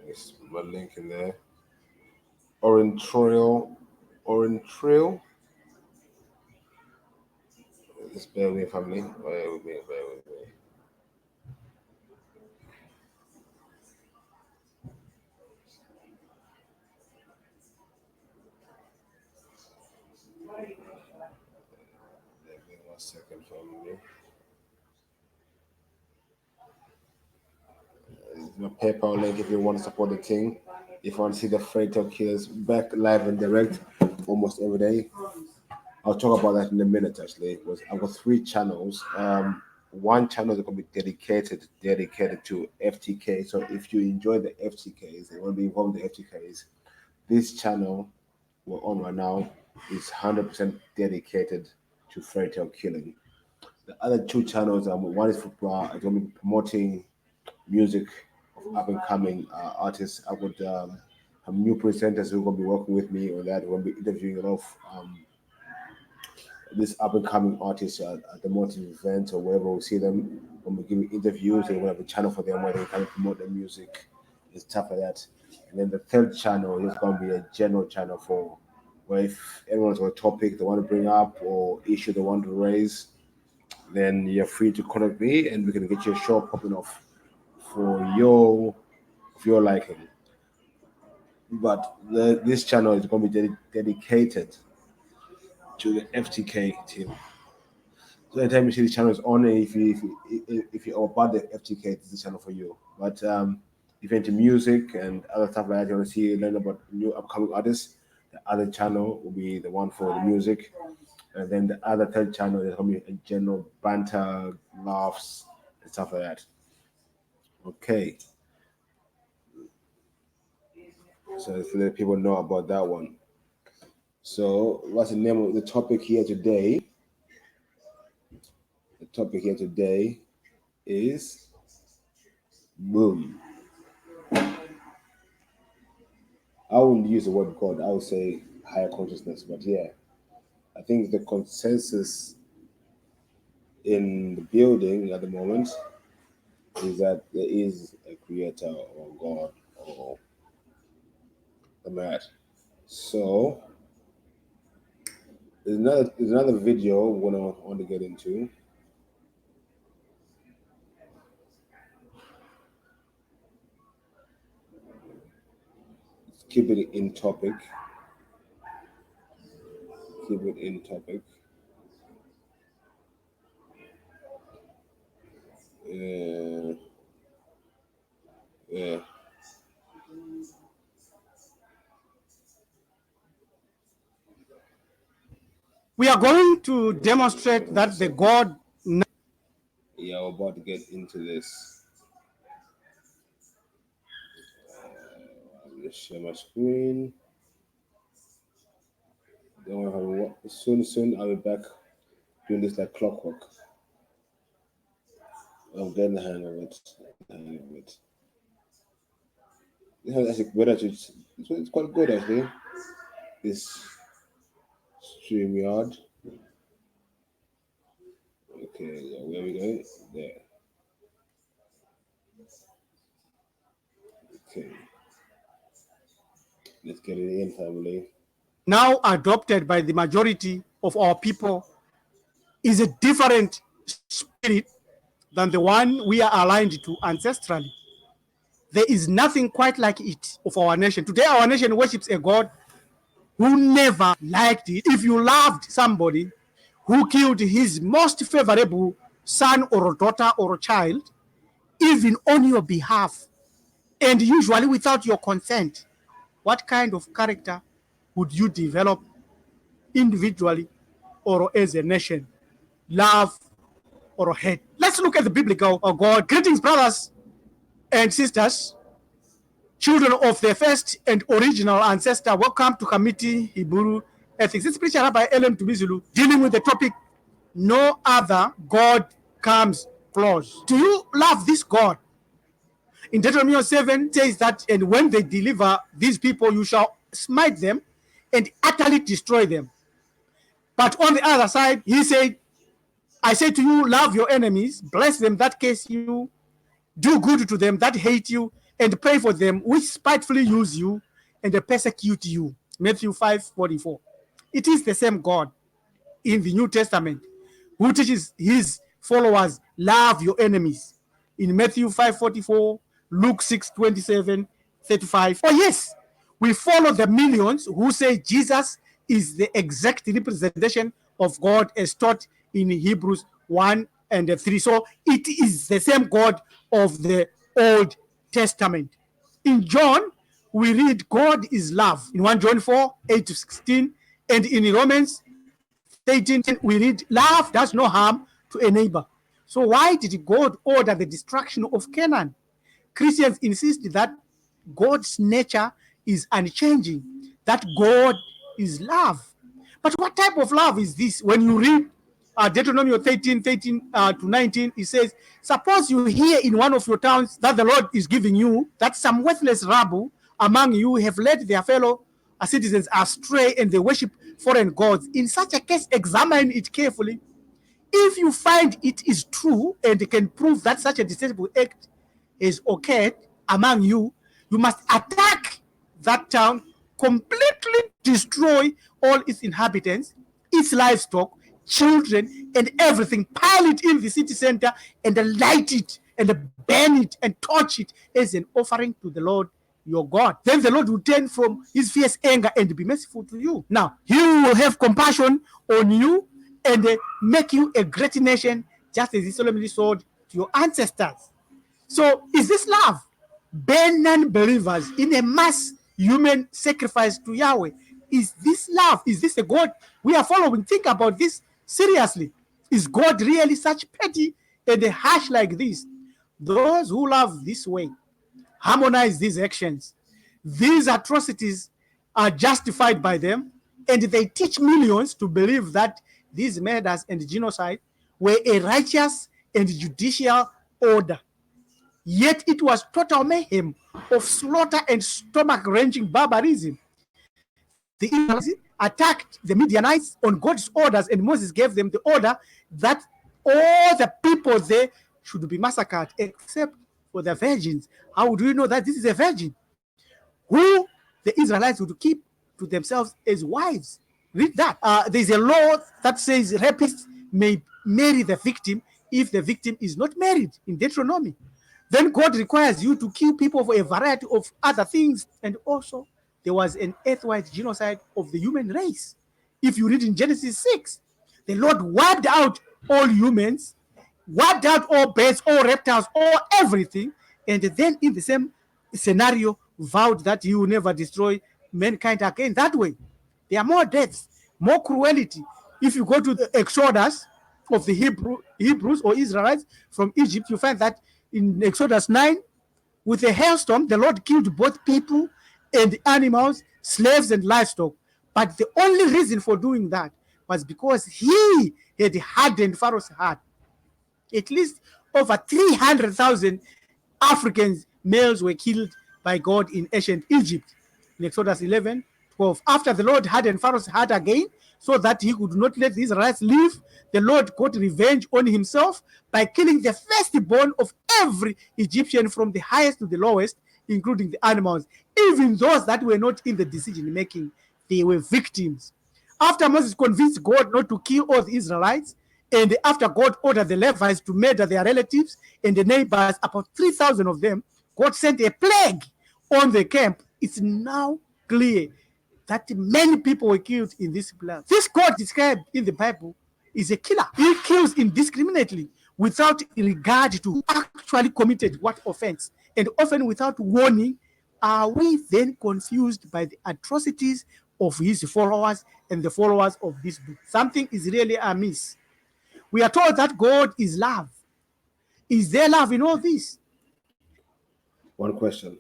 There's my link in there. Orange Trail. Just bear with me, family. Bear with me. Give me 1 second, family. My PayPal link if you want to support the team. If you want to see the Fairytale Killers back live and direct almost every day. I'll talk about that in a minute actually. Because I've got 3 channels. One channel is going to be dedicated to FTK. So if you enjoy the FTKs and want to be involved in the FTKs, this channel we're on right now is 100% dedicated to Fairytale killing. The other 2 channels, one is for going to be promoting music of up and coming artists. I've got some new presenters who are going to be working with me on that. We're going to be interviewing a lot of these up and coming artists at the motive events or wherever we see them. When we give interviews, and we have a channel for them where they can promote their music and stuff like that. And then the 3rd channel is going to be a general channel for where if anyone's got a topic they want to bring up or issue they want to raise, then you're free to contact me and we can get your show popping off for your liking. But this channel is going to be dedicated to the FTK team. So anytime you see the channel is on, if you're about the FTK, it's the channel for you. But if you're into music and other stuff like that, you want to learn about new upcoming artists, the other channel will be the one for the music. And then the other third channel is going to be a general banter, laughs, and stuff like that. Okay. So let's let people know about that one. So what's the name of the topic here today? The topic here today is boom. I wouldn't use the word God. I would say higher consciousness. But yeah, I think the consensus in the building at the moment is that there is a creator or God or the mat. So there's another video I want to get into. Let's keep it in topic. Keep it in topic. Yeah. We are going to demonstrate that the God. Yeah, we're about to get into this. Let's share my screen. Don't worry, soon I'll be back doing this like clockwork. I'm getting the hang of it. It's actually better it's quite good actually. This StreamYard. Okay, yeah, where we go? There. Okay. Let's get it in, family. Now adopted by the majority of our people is a different spirit than the one we are aligned to ancestrally. There is nothing quite like it of our nation. Today, our nation worships a God who never liked it. If you loved somebody who killed his most favorable son or daughter or child, even on your behalf, and usually without your consent, what kind of character would you develop individually or as a nation? Love or hate? Let's look at the biblical God. Greetings, brothers and sisters, children of the first and original ancestor. Welcome to Committee Hebrew Ethics. It's Preacher Rabbi Ellen Tubizulu dealing with the topic, no other God comes close. Do you love this God? In Deuteronomy 7 says that, and when they deliver these people, you shall smite them and utterly destroy them. But on the other side, he said, I say to you, love your enemies, bless them that curse you, do good to them that hate you, and pray for them which spitefully use you and persecute you. Matthew 5:44. It is the same God in the New Testament who teaches his followers, love your enemies. In Matthew 5:44, Luke 6:27, 35. Oh yes, we follow the millions who say Jesus is the exact representation of God as taught in Hebrews 1 and 3. So it is the same God of the Old Testament. In John, we read God is love. In 1 John 4, 8-16, and in Romans 13, we read love does no harm to a neighbor. So why did God order the destruction of Canaan? Christians insist that God's nature is unchanging, that God is love. But what type of love is this? When you read Deuteronomy 13 to 19, it says, suppose you hear in one of your towns that the Lord is giving you, that some worthless rabble among you have led their fellow citizens astray and they worship foreign gods. In such a case, examine it carefully. If you find it is true and can prove that such a detestable act is occurred among you, you must attack that town, completely destroy all its inhabitants, its livestock, children, and everything. Pile it in the city center and light it and burn it and torch it as an offering to the Lord your God. Then the Lord will turn from his fierce anger and be merciful to you. Now, he will have compassion on you and make you a great nation, just as he solemnly swore to your ancestors. So is this love? Burn non-believers in a mass human sacrifice to Yahweh Is this love? Is this a God we are following? Think about this seriously. Is God really such petty and harsh like this? Those who love this way harmonize these actions. These atrocities are justified by them, and they teach millions to believe that these murders and genocide were a righteous and judicial order. Yet it was total mayhem of slaughter and stomach-wrenching barbarism. The Israelites attacked the Midianites on God's orders, and Moses gave them the order that all the people there should be massacred except for the virgins. How do you know that this is a virgin? Who the Israelites would keep to themselves as wives. Read that. There's a law that says rapists may marry the victim if the victim is not married in Deuteronomy. Then God requires you to kill people for a variety of other things. And also, there was an earthwide genocide of the human race. If you read in Genesis 6, the Lord wiped out all humans, wiped out all birds, all reptiles, all everything. And then in the same scenario, vowed that he will never destroy mankind again. That way, there are more deaths, more cruelty. If you go to the Exodus of the Hebrews or Israelites from Egypt, you find that in Exodus 9, with a hailstorm, the Lord killed both people and animals, slaves and livestock. But the only reason for doing that was because he had hardened Pharaoh's heart. At least over 300,000 Africans males were killed by God in ancient Egypt. In Exodus 11:12, after the Lord hardened Pharaoh's heart again, so that he could not let the Israelites live, the Lord got revenge on himself by killing the firstborn of every Egyptian, from the highest to the lowest, including the animals. Even those that were not in the decision making, they were victims. After Moses convinced God not to kill all the Israelites, and after God ordered the Levites to murder their relatives and the neighbors, about 3,000 of them, God sent a plague on the camp. It's now clear that many people were killed in this plague. This God described in the Bible is a killer. He kills indiscriminately without regard to actually committed what offense, and often without warning. Are we then confused by the atrocities of his followers and the followers of this book? Something is really amiss. We are told that God is love. Is there love in all this? One question.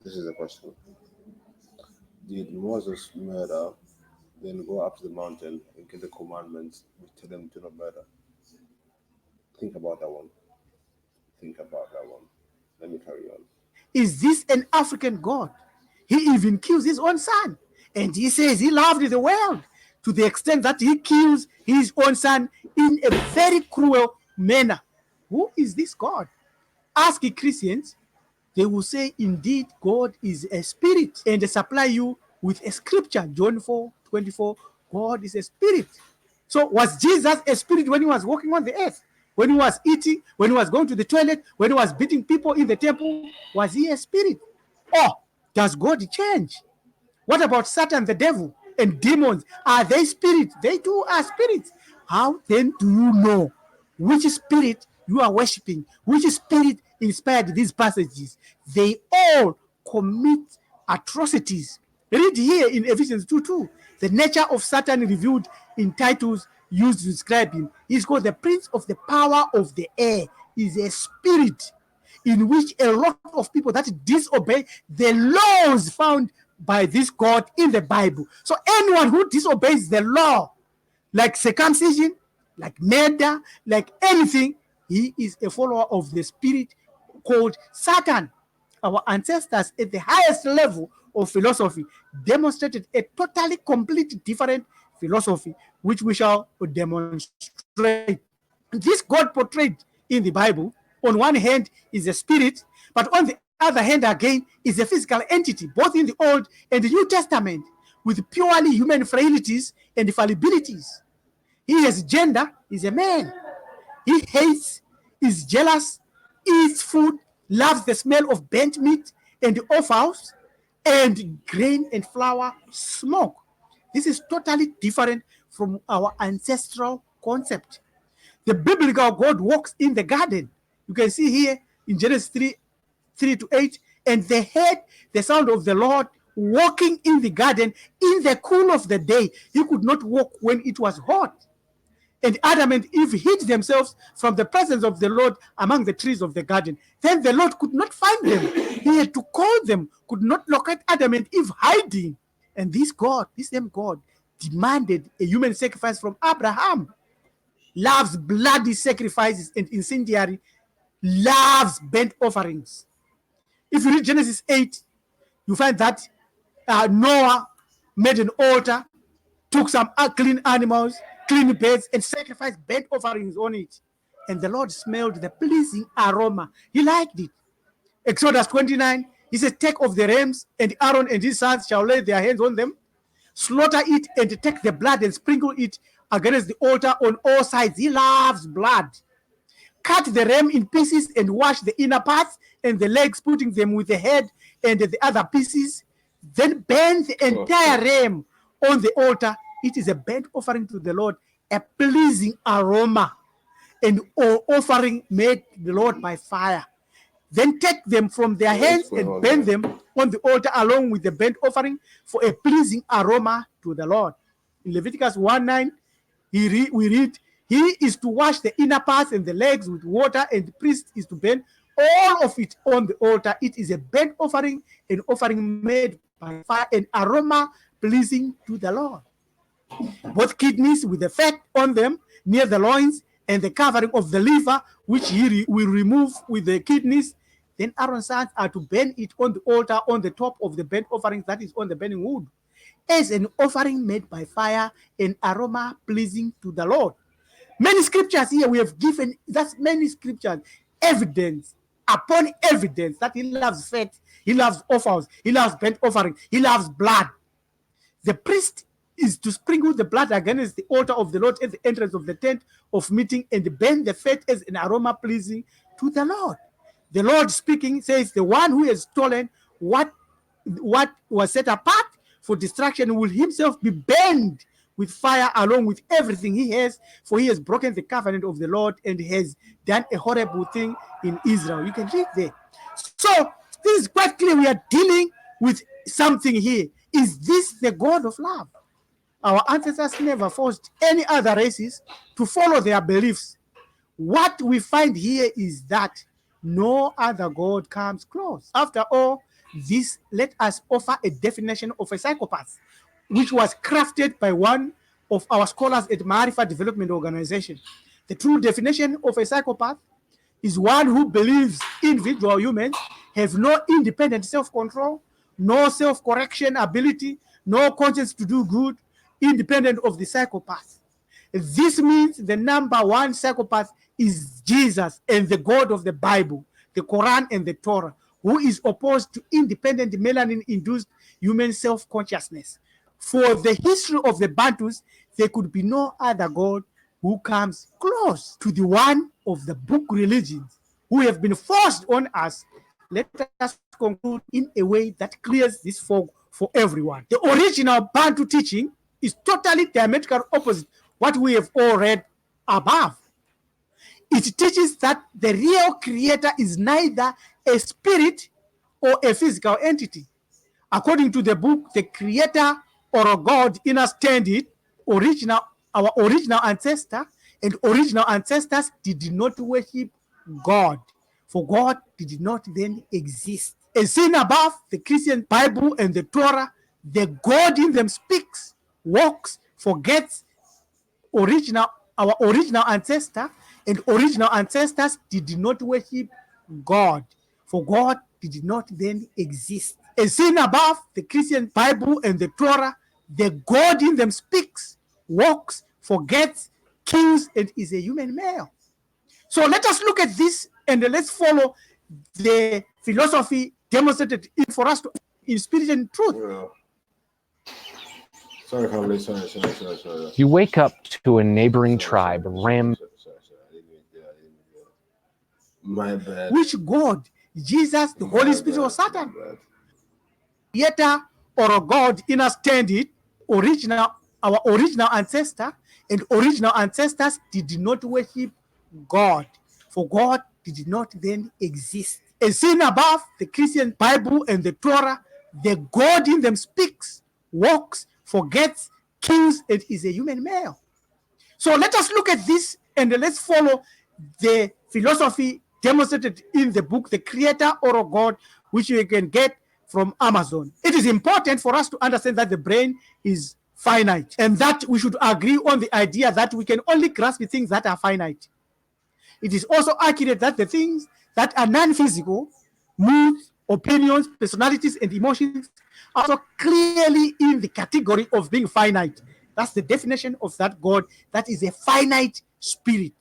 This is a question. Did Moses murder, then go up to the mountain and get the commandments which tell them to not murder? Think about that one. Let me carry on. Is this an African God? He even kills his own son. And he says he loved the world to the extent that he kills his own son in a very cruel manner. Who is this God? Ask Christians, they will say, indeed, God is a spirit, and they supply you with a scripture, John 4:24. God is a spirit. So was Jesus a spirit when he was walking on the earth? When he was eating, when he was going to the toilet, when he was beating people in the temple, was he a spirit? Or does God change? What about Satan, the devil, and demons? Are they spirits? They too are spirits. How then do you know which spirit you are worshiping? Which spirit inspired these passages? They all commit atrocities. Read here in Ephesians 2:2. The nature of Satan revealed in titles used to describe him. He's called the prince of the power of the air. He's a spirit in which a lot of people that disobey the laws found by this God in the Bible. So anyone who disobeys the law, like circumcision, like murder, like anything, he is a follower of the spirit called Satan. Our ancestors at the highest level of philosophy demonstrated a totally, completely different philosophy, which we shall demonstrate. This God portrayed in the Bible, on one hand, is a spirit, but on the other hand, again, is a physical entity, both in the Old and the New Testament, with purely human frailties and fallibilities. He has gender, he's a man. He hates, is jealous, eats food, loves the smell of burnt meat and offals, and grain and flour smoke. This is totally different from our ancestral concept. The biblical God walks in the garden. You can see here in Genesis 3:3-8, and they heard the sound of the Lord walking in the garden in the cool of the day. He could not walk when it was hot. And Adam and Eve hid themselves from the presence of the Lord among the trees of the garden. Then the Lord could not find them. He had to call them, could not locate Adam and Eve hiding. And this same God, demanded a human sacrifice from Abraham. Loves bloody sacrifices and incendiary, loves burnt offerings. If you read Genesis 8, you find that Noah made an altar, took some clean animals, clean birds, and sacrificed burnt offerings on it. And the Lord smelled the pleasing aroma. He liked it. Exodus 29, he says, take of the rams, and Aaron and his sons shall lay their hands on them, slaughter it, and take the blood and sprinkle it against the altar on all sides. He loves blood. Cut the ram in pieces and wash the inner parts and the legs, putting them with the head and the other pieces. Then burn the entire ram on the altar. It is a burnt offering to the Lord, a pleasing aroma, and offering made to the Lord by fire. Then take them from their hands and burn them on the altar along with the burnt offering for a pleasing aroma to the Lord. In Leviticus 1:9, we read, he is to wash the inner parts and the legs with water, and the priest is to burn all of it on the altar. It is a burnt offering, an offering made by fire, an aroma pleasing to the Lord. Both kidneys with the fat on them near the loins, and the covering of the liver, which he will remove with the kidneys. Then Aaron's sons are to burn it on the altar on the top of the burnt offering that is on the burning wood, as an offering made by fire, an aroma pleasing to the Lord. Many scriptures here we have given, that's many scriptures, evidence upon evidence that he loves fat, he loves offals, he loves burnt offering, he loves blood. The priest is to sprinkle the blood against the altar of the Lord at the entrance of the tent of meeting, and burn the fat as an aroma pleasing to the Lord. The Lord speaking says, the one who has stolen what was set apart for destruction will himself be burned with fire along with everything he has, for he has broken the covenant of the Lord and has done a horrible thing in Israel. You can read there. So this is quite clear. We are dealing with something here. Is this the God of love? Our ancestors never forced any other races to follow their beliefs. What we find here is that no other God comes close. After all this, let us offer a definition of a psychopath, which was crafted by one of our scholars at Marifa Development Organization. The true definition of a psychopath is one who believes individual humans have no independent self-control, no self-correction ability, no conscience to do good, independent of the psychopath. This means the number one psychopath is Jesus and the God of the Bible, the Quran and the Torah, who is opposed to independent melanin-induced human self-consciousness. For the history of the Bantus, there could be no other God who comes close to the one of the book religions who have been forced on us. Let us conclude in a way that clears this fog for everyone. The original Bantu teaching is totally diametrical opposite what we have all read above. It teaches that the real creator is neither a spirit or a physical entity. According to the book, the creator or a God understanding our original ancestor and original ancestors did not worship God, for God did not then exist. As seen above, the Christian Bible and the Torah, the God in them speaks, walks, forgets our original ancestor, and original ancestors did not worship God, for God did not then exist. As seen above, the Christian Bible and the Torah, the God in them speaks, walks, forgets, kills, and is a human male. So let us look at this and let's follow the philosophy demonstrated for us to in spirit and truth. Yeah. Sorry, family. Sorry. You wake up to a neighboring tribe ram. Sorry. My bad. Which God? Jesus, the Holy Spirit, or Satan? Creator or a God understanding our original ancestor and original ancestors did not worship God, for God did not then exist. As seen above, the Christian Bible and the Torah, The God in them speaks, walks, forgets, kills, and is a human male. So let us look at this and let's follow the philosophy demonstrated in the book, The Creator or God, which you can get from Amazon. It is important for us to understand that the brain is finite and that we should agree on the idea that we can only grasp the things that are finite. It is also accurate that the things that are non-physical, moods, opinions, personalities, and emotions are also clearly in the category of being finite. That's the definition of that God. That is a finite spirit.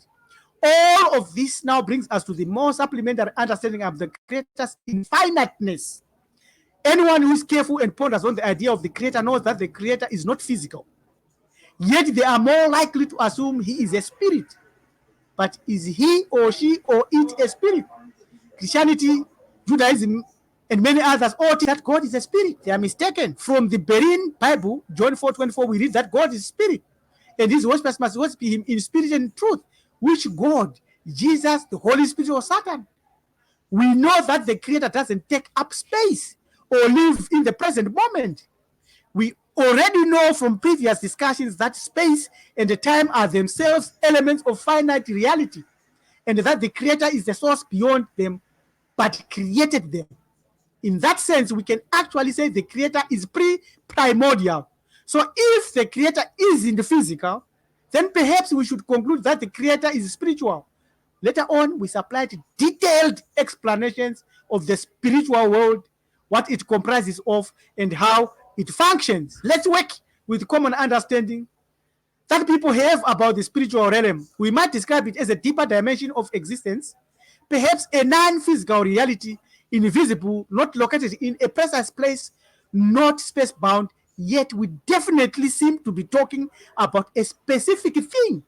All of this now brings us to the more supplementary understanding of the Creator's infiniteness. Anyone who is careful and ponders on the idea of the Creator knows that the Creator is not physical. Yet they are more likely to assume he is a spirit. But is he or she or it a spirit? Christianity, Judaism, and many others all teach that God is a spirit. They are mistaken. From the Berean Bible, John 4:24, we read that God is spirit. And his worshippers must worship him in spirit and truth. Which God? Jesus, the Holy Spirit, or Satan? We know that the Creator doesn't take up space or live in the present moment. We already know from previous discussions that space and the time are themselves elements of finite reality, and that the Creator is the source beyond them, but created them. In that sense, we can actually say the Creator is pre-primordial. So if the Creator is in the physical, then perhaps we should conclude that the Creator is spiritual. Later on, we supplied detailed explanations of the spiritual world, what it comprises of, and how it functions. Let's work with common understanding that people have about the spiritual realm. We might describe it as a deeper dimension of existence, perhaps a non-physical reality, invisible, not located in a precise place, not space-bound, yet we definitely seem to be talking about a specific thing.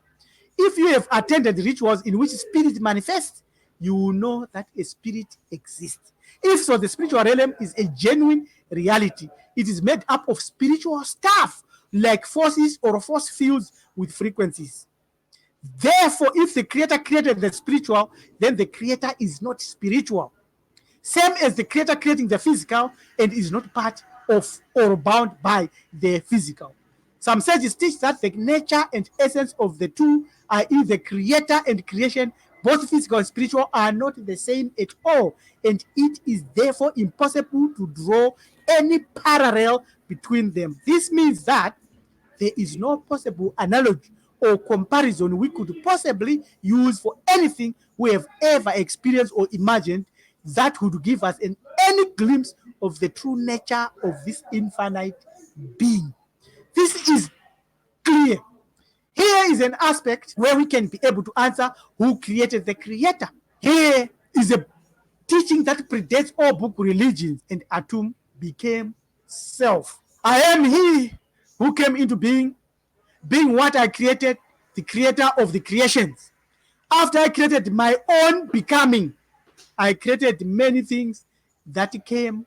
If you have attended rituals in which spirit manifests, you will know that a spirit exists. If so, the spiritual realm is a genuine reality. It is made up of spiritual stuff, like forces or force fields with frequencies. Therefore, if the Creator created the spiritual, then the Creator is not spiritual. Same as the Creator creating the physical and is not part of or bound by the physical. Some sages teach that the nature and essence of the two, i.e., the Creator and creation, both physical and spiritual, are not the same at all, and it is therefore impossible to draw any parallel between them. This means that there is no possible analogy or comparison we could possibly use for anything we have ever experienced or imagined that would give us any glimpse of the true nature of this infinite being. This is clear. Here is an aspect where we can be able to answer who created the Creator. Here is a teaching that predates all book religions, and Atum became self. I am he who came into being what I created, the creator of the creations. After I created my own becoming, I created many things that came.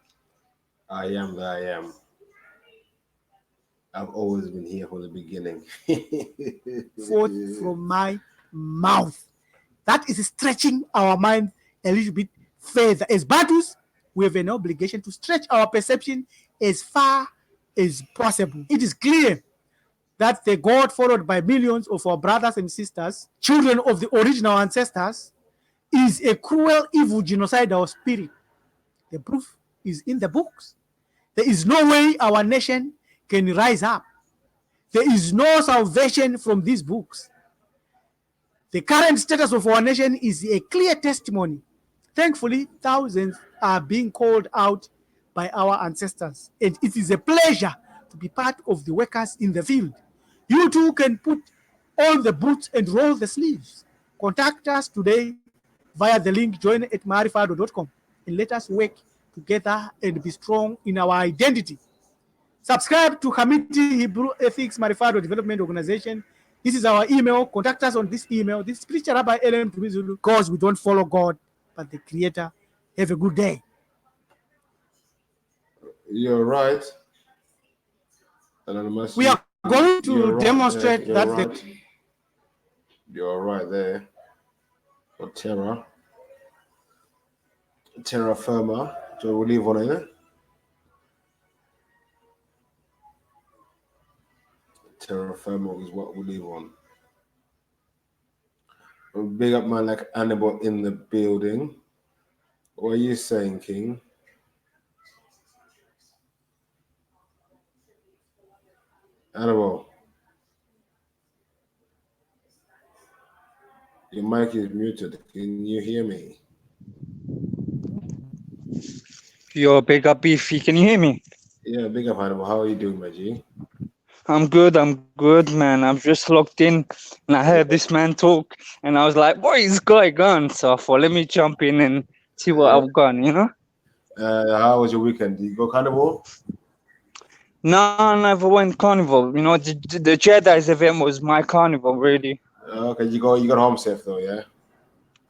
I am that I am. I've always been here from the beginning. Forth from my mouth. That is stretching our mind a little bit further. As Bantus, we have an obligation to stretch our perception as far as possible. It is clear that the God followed by millions of our brothers and sisters, children of the original ancestors, is a cruel, evil, genocidal spirit. The proof is in the books. There is no way our nation can rise up. There is no salvation from these books. The current status of our nation is a clear testimony. Thankfully, thousands are being called out by our ancestors, and it is a pleasure to be part of the workers in the field. You too can put on the boots and roll the sleeves. Contact us today via the link join@marifado.com and let us work together and be strong in our identity. Subscribe to Hamiti Hebrew Ethics Marifado Development Organization. This is our email. Contact us on this email. This is Preacher Rabbi Ellen Tumizulu, because we don't follow God, but the Creator. Have a good day. You're right. We are going to right demonstrate there. that Right. You're right there. For terra firma. So we'll leave on it. terra firma is what we live on. Big up man like Annabelle in the building. What are you saying, King? Annabelle, your mic is muted. Can you hear me? Yo, big up Beefy, can you hear me? Yeah, big up Annabelle. How are you doing, my G? I'm good, man. I'm just logged in and I heard this man talk and I was like, what is going on? So I thought, let me jump in and see what I've gone, you know? How was your weekend? Did you go carnival? No, I never went carnival. You know, the Jedi's event was my carnival, really. Okay, you got home safe though, yeah?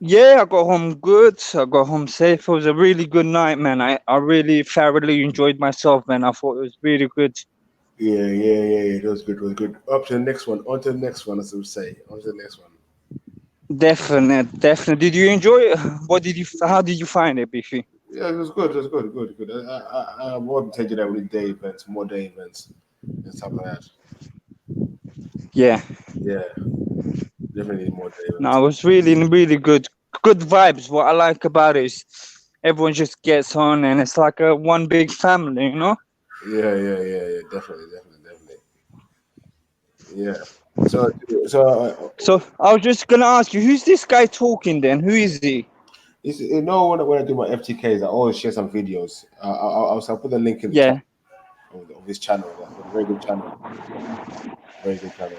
Yeah, I got home good. I got home safe. It was a really good night, man. I really thoroughly enjoyed myself, man. I thought it was really good. Yeah. It was good, it was good. Up to the next one, on to the next one, as we say. On to the next one. Definitely. Did you enjoy it? How did you find it, Beefy? Yeah, it was good, good. I want to take it every day events, more day events, and stuff like that. Yeah. Yeah, definitely more day No, events. it was really good. Good vibes. What I like about it is everyone just gets on and it's like a one big family, you know? Yeah. Definitely. Yeah. So, so So I was just gonna ask you, who's this guy talking then? Who is he? when I do my FTKs, I always share some videos. I'll put the link in the chat Yeah. of his channel. That's a very good channel. Very good channel.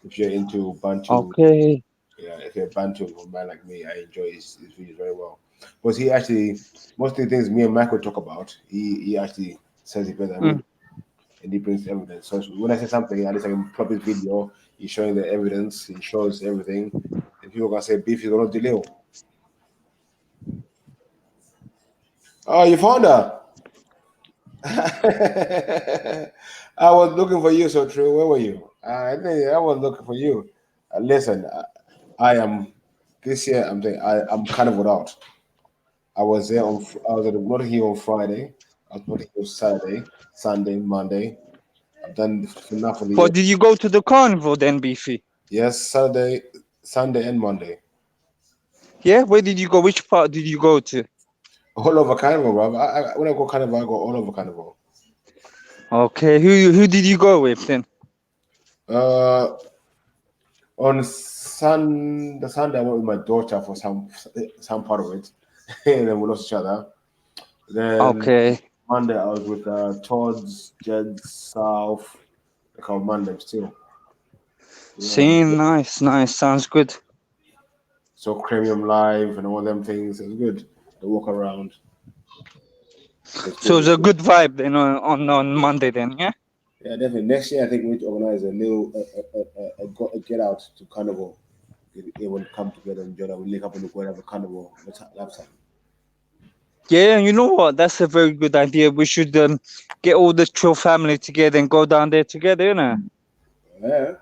If you're into Bantu, Okay. yeah, if you're Bantu, a man like me, I enjoy his videos very well. Because he actually, most of the things me and Michael talk about, he actually says it better than me. Mm. And he brings evidence. So when I say something, at least I can plug his video. He's showing the evidence. He shows everything. And people can say, beef is not delay. Oh, you found her. I was looking for you, so true. Where were you? I think I was looking for you. Listen, I am this year. I'm kind of without. I was there on. I was at not here on Friday. I was not here Saturday, Sunday, Monday. I've done enough for the year. But did you go to the carnival then, Beefy? Yes, Saturday, Sunday, and Monday. Yeah? Where did you go? Which part did you go to? All over Carnival, bro. When I go Carnival, I go all over Carnival. Okay, who did you go with then? Uh, on the Sunday, I went with my daughter for some part of it, and then we lost each other. Then Okay. Monday, I was with Todd's, Jed, South. I call Monday still. Yeah, See, nice. Sounds good. so Premium Live and all them things. It's good. The walk around. It's So good. it's It's a good. good vibe then on Monday then, yeah? Yeah, definitely. Next year, I think we need to organize a little a get out to Carnival. Everyone come together and join. We link up and go have a Carnival. Let's have some. Yeah, you know what? That's a very good idea. We should get all the Trill family together and go down there together, you know? Yeah.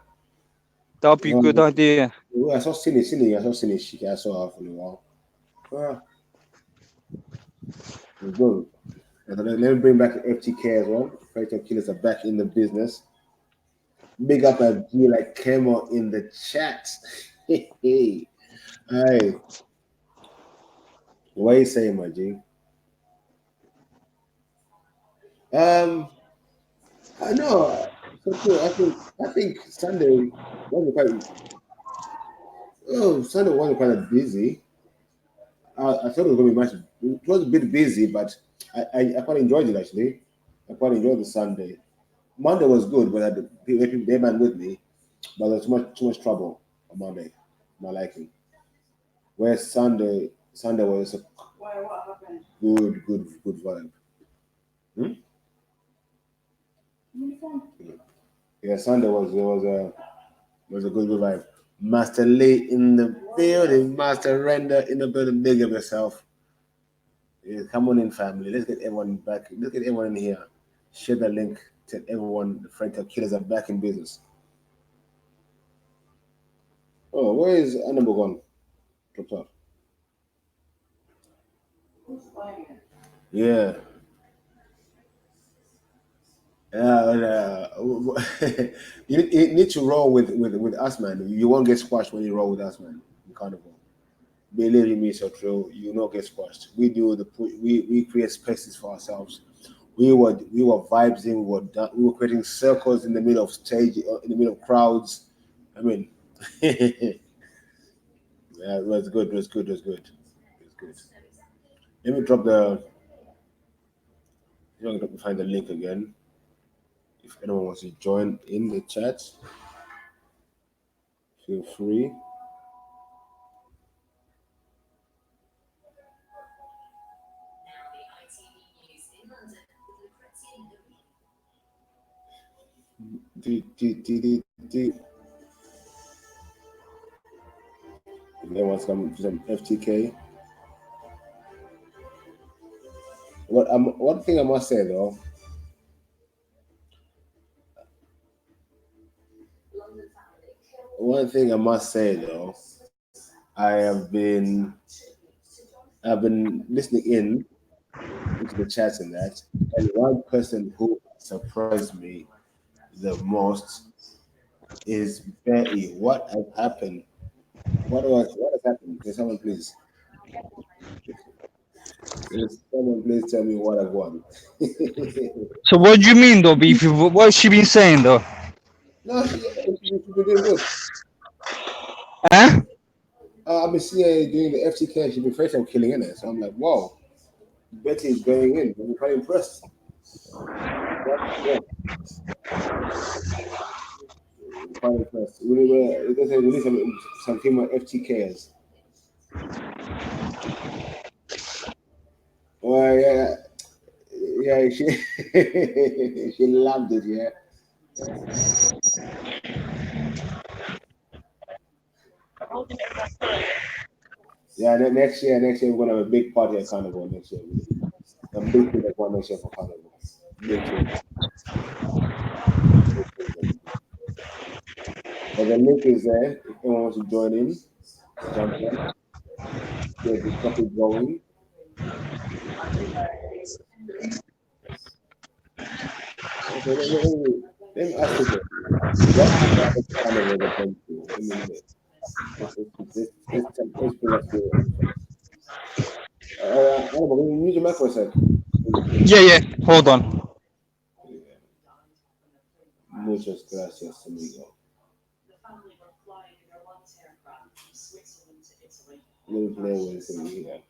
That'll be a good idea. I saw silly. I saw silly. I saw her for a while. Yeah, it's good. And then let me bring back FTK as well. Fairytale Killers are back in the business. Big up at G like Camo in the chat. Hey, what are you saying, my G? I know. So true. I think Sunday wasn't quite. Oh, Sunday wasn't quite busy. I thought it was going to be much. It was a bit busy, but I quite enjoyed it actually. I quite enjoyed the Sunday. Monday was good, but I had they man with me, but there was too much trouble on Monday, my liking. Whereas Sunday was a good vibe. Hmm? Yeah, Sunday was a good vibe. Master Lee in the building, Master Render in the building. Big of yourself. Yeah, come on in, family. Let's get everyone back. Let's get everyone in here. Share the link to everyone. The Freighter Killers are back in business. Oh, where is Annabelle gone? Dropped off. Yeah. You need to roll with us, man. You won't get squashed when you roll with us, man. In carnival. Believe me, so true. You will not get squashed. We create spaces for ourselves. We were vibing. We were creating circles in the middle of stage, in the middle of crowds. I mean, yeah, it was good. It was good. It was good. It was good. Let me drop the. I'm going to find the link again. If anyone wants to join in the chat, feel free. Then wants come to some FTK. One thing I must say though, I've been listening in into the chats and that, and one person who surprised me the most is Betty. What has happened? What has happened? Can someone please? Can someone please tell me what I want? So what do you mean though, Beefy? What's she been saying though? No, she's been doing good. Huh? I've been seeing her doing the FTK. She's been first time killing in it. So I'm like, wow, Betty is going in. I'm quite impressed. Yeah, quite impressed. We need some female FTKs. Well, yeah, she she loved it. Yeah. Yeah, next year we're gonna have a big party at Carnival next year. A big thing at one next year for Carnival. Big thing. But the link is there. If anyone wants to join in, jump in. Get the topic going. Okay, let me ask you this. What other Carnival have been to? I mean, let's bring us to it. Can you mute your mic for a sec? Yeah. Hold on. Muchas gracias, amigo. Let me play with it here.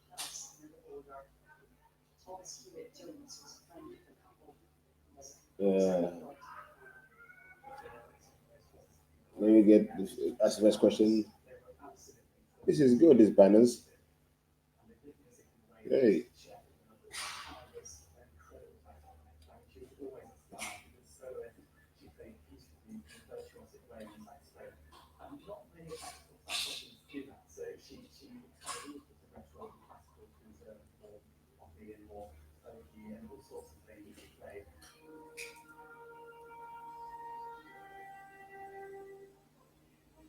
Let me ask the first question. This is good, these banners. Hey.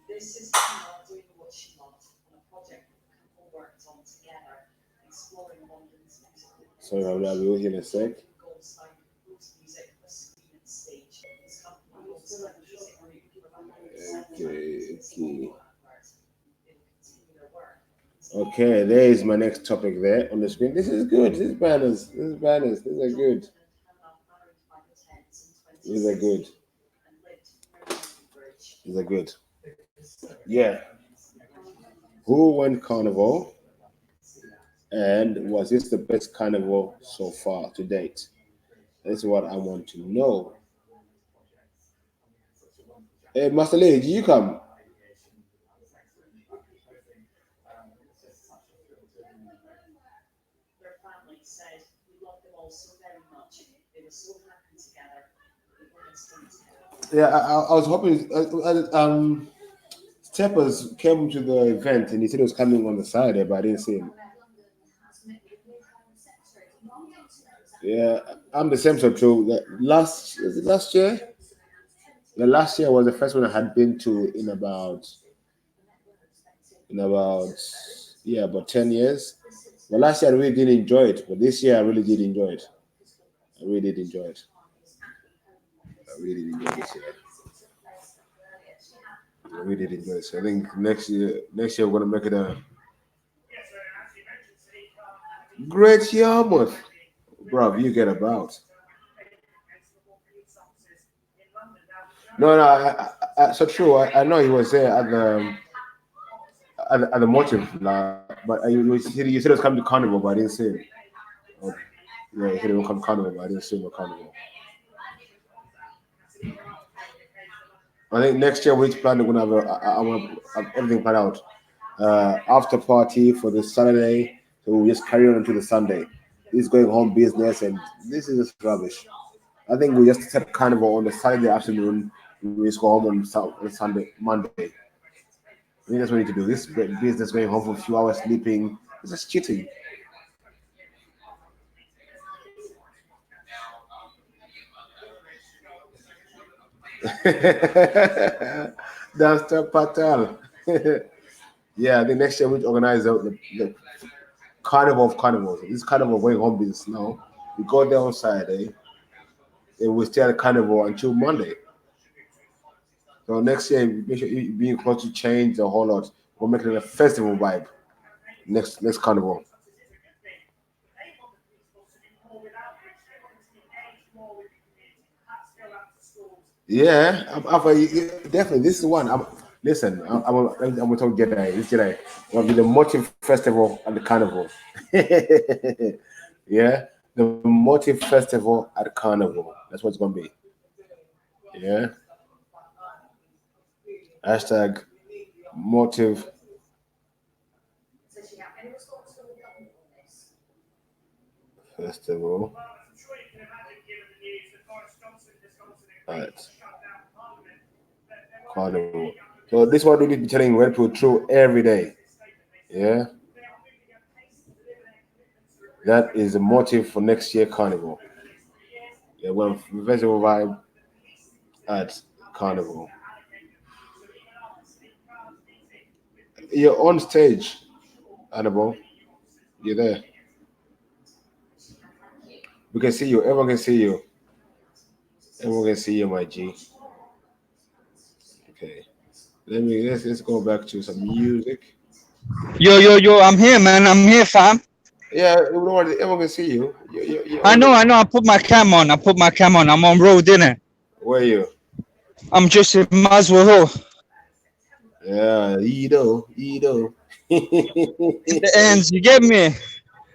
This is Hannah doing what she loves on a project the couple worked on together, exploring London's musical. Sorry, I'll be with you in a sec. Okay, there is my next topic there on the screen. This is good. These banners. These are good. These are good. These are good. Yeah. Who won Carnival? And was this the best Carnival so far to date? That's what I want to know. Hey, Master Lee, did you come? Their family said we loved them all so very much. They were so happy together. Yeah, I was hoping. Steppers came to the event and he said he was coming on the Saturday, but I didn't see him. Yeah, I'm the same so true. Last year? The last year was the first one I had been to in about 10 years. But last year I really didn't enjoy it, but this year I really did enjoy it. I really did enjoy it. I really enjoyed this year. I really did enjoy this. I think next year we're gonna make it a great year, month. Bro, you get about. No, no, so true. I know he was there at the motive, but you said it was coming to carnival, but I didn't see him. Oh, yeah, he said it would come carnival, but I didn't see him at carnival. I think next year we each plan we're gonna have I want to have everything planned out. After party for the Saturday, so we just carry on into the Sunday. This is going home business, and this is just rubbish. I think we just set carnival on the Saturday afternoon. We just go home on Sunday, Monday. I think that's what we need to do. This business going home for a few hours sleeping, it's just cheating. That's the Patel. Yeah, I think next year we organize the carnival of carnivals. This carnival going home business now. We go there on Saturday, and we stay at the carnival until Monday. So next year, make sure you being close to change the whole lot. We'll make it a festival vibe. Next carnival. Yeah, definitely. This is one. Listen. I'm gonna talk Jedi. This Jedi will be the motive festival and the carnival. Yeah, the motive festival at the carnival. That's what it's gonna be. Yeah. Hashtag motive festival at carnival. So this one we need to be telling Red Pill true every day. Yeah. That is the motive for next year carnival. Yeah, well, festival vibe at carnival. You're on stage, Annabelle. You're there. We can see you. Everyone can see you. Everyone can see you, my G. Okay. Let's go back to some music. Yo, I'm here, man. I'm here, fam. Yeah, everyone can see you. You're I on know, the, I know. I put my cam on. I put my cam on. I'm on road, innit? where are you? I'm just in Maswell Hill. Yeah, Edo. The ends, you get me?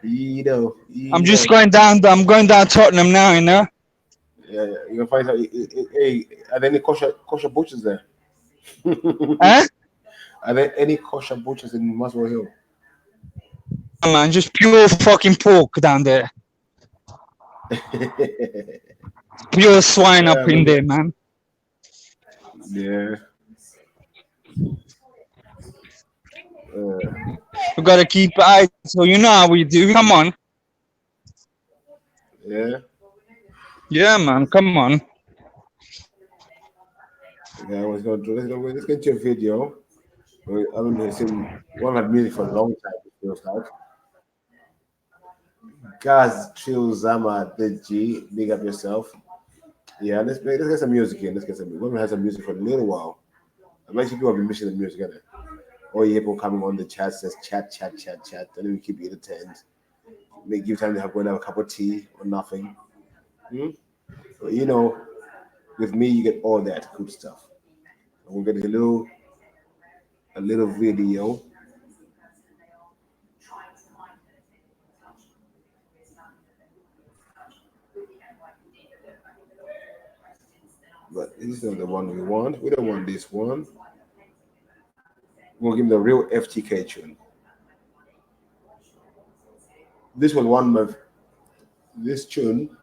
Edo. I'm just going down. I'm going down Tottenham now, you know. Yeah, you can find some. Hey, are there any kosher butchers there? Huh? Are there any kosher butchers in Muswell Hill? Yeah, man, just pure fucking pork down there. Pure swine up in there, man. Yeah. We gotta keep eyes. So you know how we do. Come on. Yeah. Yeah, man. Come on. Okay, I was going to let's get to a video. I haven't seen one had music for a long time. It feels like. Guys, Trill Zama, the G, big up yourself. Yeah, let's get some music in. Let's get some. Women had some music for a little while. I bet you people have been missing the music, innit? All you people coming on the chat says chat. Then we keep it entertained. Make you time to have go and have a cup of tea or nothing. Hmm? But you know, with me, you get all that good stuff. We'll get a little video. But this is not the one we want. We don't want this one. We'll give him the real FTK tune. This was one of this tune.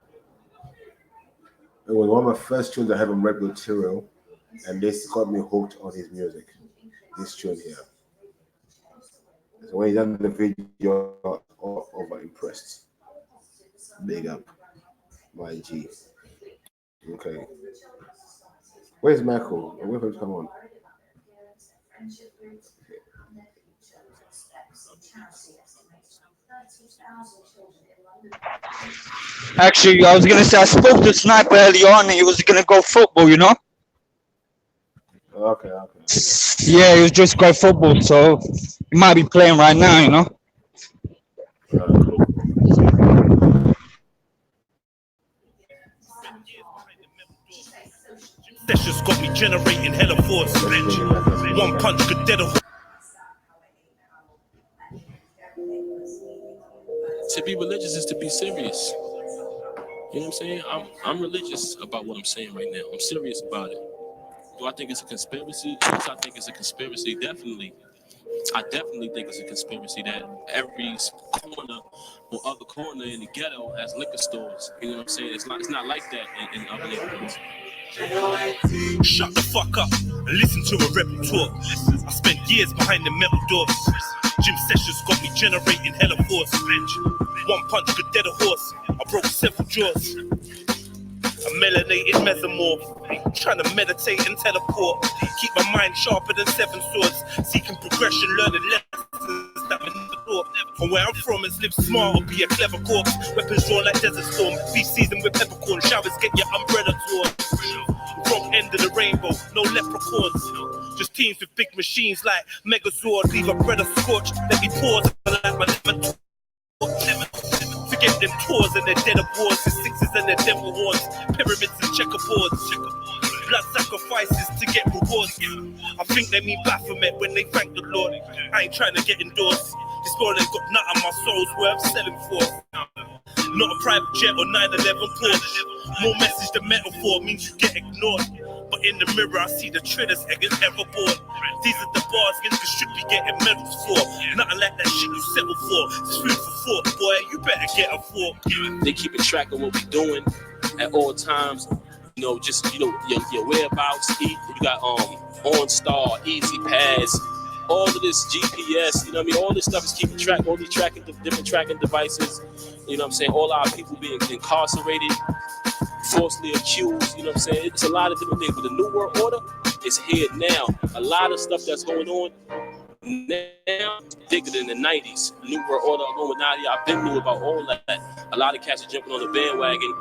It was one of my first tunes I have on Red Material, and this got me hooked on his music. This tune here. So when he done the video, all over impressed. Big up, my G. Okay. Where's Michael? Wait for him to come on. Actually, I was gonna say I spoke to Sniper earlier on, and he was gonna go football. You know? Okay. Yeah, he was just go football, so he might be playing right now. You know? Cool. Sessions got me generating hella force. One punch could dead a horse. To be religious is to be serious. You know what I'm saying? I'm religious about what I'm saying right now. I'm serious about it. Do I think it's a conspiracy? Yes, I think it's a conspiracy. Definitely. I definitely think it's a conspiracy that every corner or other corner in the ghetto has liquor stores. You know what I'm saying? It's not like that in other neighborhoods. Shut the fuck up and listen to a rebel talk. I spent years behind the metal doors. Gym sessions got me generating hella force. One punch could dead a horse. I broke several jaws. A melanated mesomorph, trying to meditate and teleport. Keep my mind sharper than seven swords. Seeking progression, learning lessons that I never thought. From where I'm from, it's live smart or be a clever corpse. Weapons drawn like desert storm. Beach season with peppercorn. Showers get your umbrella torn. Wrong end of the rainbow, no leprechauns. Just teams with big machines like Megazord. Leave a brother scorched. Let me pause like my lemon. Forget them tours and their dead awards, the sixes and their devil horns, pyramids and checkerboards, blood sacrifices to get rewards. I think they mean Baphomet when they thank the Lord. I ain't trying to get endorsed. This world ain't got nothing my soul's worth selling for. Not a private jet or 911 Porsche. More message than metaphor means you get ignored. But in the mirror I see the tritters against ever bored. These are the bars niggas should be getting medals for. Nothing like that shit you settle for. It's food for thought, boy, you better get a fork. They keeping track of what we doing at all times. You know, just your whereabouts. You got OnStar, Easy Pass, all of this GPS. You know what I mean? All this stuff is keeping track. All these different tracking devices. You know what I'm saying? All our people being incarcerated, falsely accused. You know what I'm saying? It's a lot of different things. But the New World Order is here now. A lot of stuff that's going on now bigger than the 90s. The New World Order, Illuminati. I've been knew about all that. A lot of cats are jumping on the bandwagon.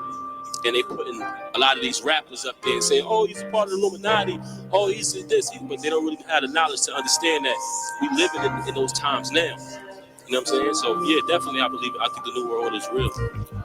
And they putting a lot of these rappers up there and saying, oh, he's a part of the Illuminati. Oh, he's this. But they don't really have the knowledge to understand that we living in those times now. You know what I'm saying? So, yeah, definitely, I think the New World Order is real.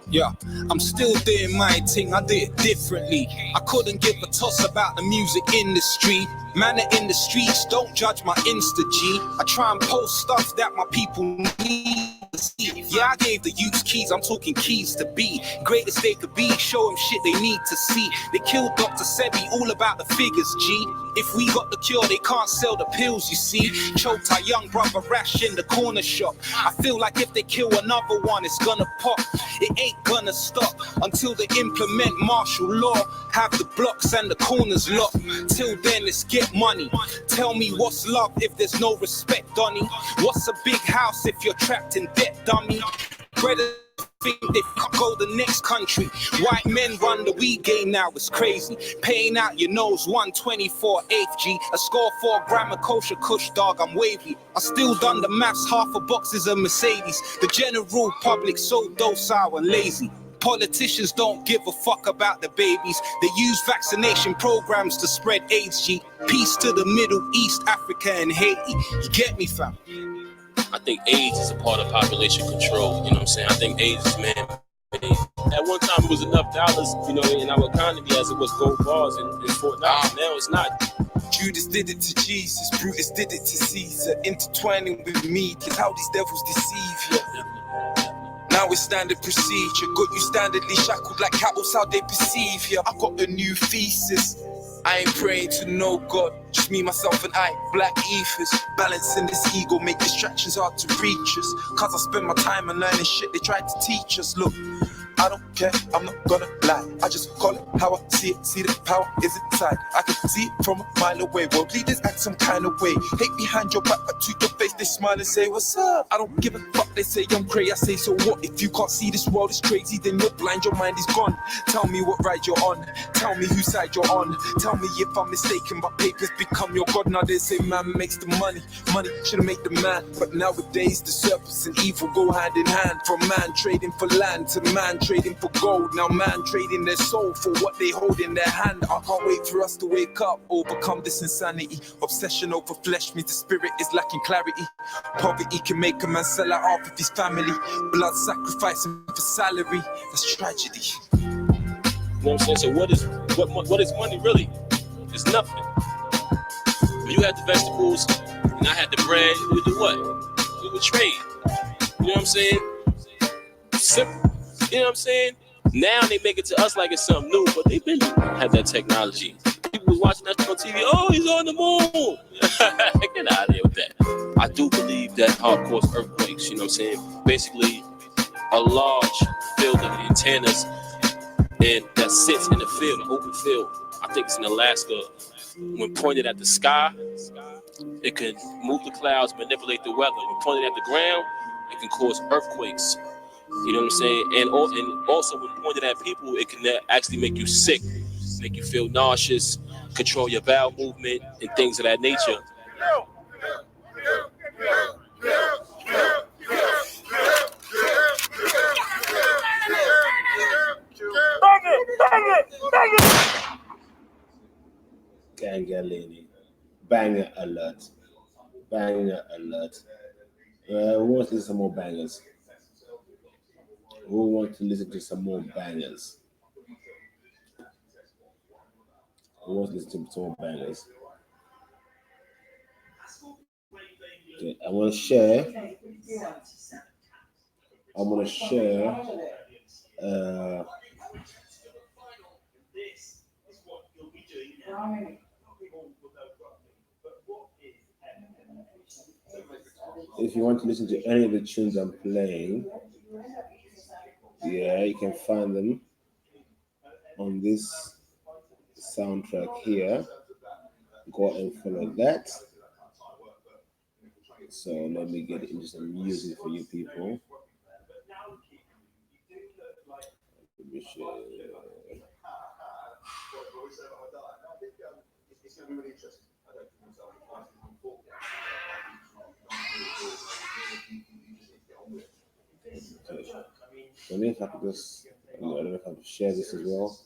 Yeah, I'm still doing my thing, I did it differently. I couldn't give a toss about the music industry. Man in the streets, don't judge my Insta G. I try and post stuff that my people need to see. Yeah, I gave the youth keys, I'm talking keys to be great as they could be, show them shit they need to see. They killed Dr. Sebi, all about the figures, G. If we got the cure, they can't sell the pills, you see. Choked our young brother Rash in the corner shop. I feel like if they kill another one, it's gonna pop. It ain't gonna stop until they implement martial law. Have the blocks and the corners locked. Till then, let's get money. Tell me what's love if there's no respect, Donny? What's a big house if you're trapped in debt, dummy? Brother, think they go the next country. White men run the weed game now, it's crazy. Paying out your nose 124 8th G. A score 4 gram of kosher kush, dog, I'm wavy. I still done the maths, half a box is a Mercedes. The general public so docile and lazy. Politicians don't give a fuck about the babies. They use vaccination programs to spread AIDS, G. Peace to the Middle East, Africa and Haiti. You get me, fam? I think AIDS is a part of population control. You know what I'm saying? I think AIDS is man-made. At one time, it was enough dollars, you know, in our economy as it was gold bars in Fort Knox. Now it's not. Judas did it to Jesus, Brutus did it to Caesar. Intertwining with me, is how these devils deceive you. Now it's standard procedure. Got you standardly shackled like cattle, how they perceive you. I got a new thesis. I ain't praying to no God, just me, myself, and I, black ethers. Balancing this ego, make distractions hard to reach us. Cause I spend my time and learning shit they tried to teach us. Look, I don't care, I'm not gonna lie. I just call it how I see it, see the power is inside. I can see it from a mile away. World leaders act some kind of way. Hate behind your back, but to your face they smile and say, what's up? I don't give a fuck, they say I'm crazy. I say, so what? If you can't see this world is crazy, then you're blind, your mind is gone. Tell me what ride you're on. Tell me whose side you're on. Tell me if I'm mistaken, but papers become your god. Now they say man makes the money. Money should've made the man. But nowadays the serpents and evil go hand in hand. From man trading for land to man trading for gold. Now man trading their soul for what they hold in their hand. I can't wait for us to wake up, overcome this insanity. Obsession over flesh means the spirit is lacking clarity. Poverty can make a man sell out half of his family. Blood sacrificing for salary, that's tragedy. You know what I'm saying? So what is money really? It's nothing. When you had the vegetables and I had the bread, we would do what? We would trade. You know what I'm saying? Simple. You know what I'm saying? Now they make it to us like it's something new, but they've been had that technology. People was watching that on TV. Oh, he's on the moon. Get out of here with that. I do believe that hardcore earthquakes. You know what I'm saying? Basically, a large field of antennas and that sits in the field, an open field. I think it's in Alaska. When pointed at the sky, it can move the clouds, manipulate the weather. When pointed at the ground, it can cause earthquakes. You know what I'm saying? And also when pointed at people, it can actually make you sick, make you feel nauseous, control your bowel movement, and things of that nature. Gangalini. Banger alert. Banger alert. Who wants to listen to some more bangers? Who wants to listen to some more bangers? Who wants to listen to some more bangers? Okay, I want to share. I'm going to share. If you want to listen to any of the tunes I'm playing, yeah, you can find them on this soundtrack here. Go and follow that. So let me get into some music for you people. Let me share. Okay. So if I could just, I don't know if I can share this as well.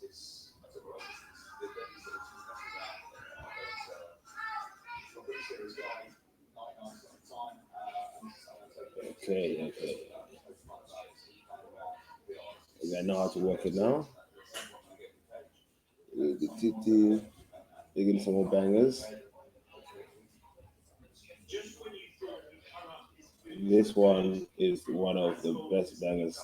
Okay. I know how to work it now. The TT, they're getting some more bangers. This one is one of the best bangers.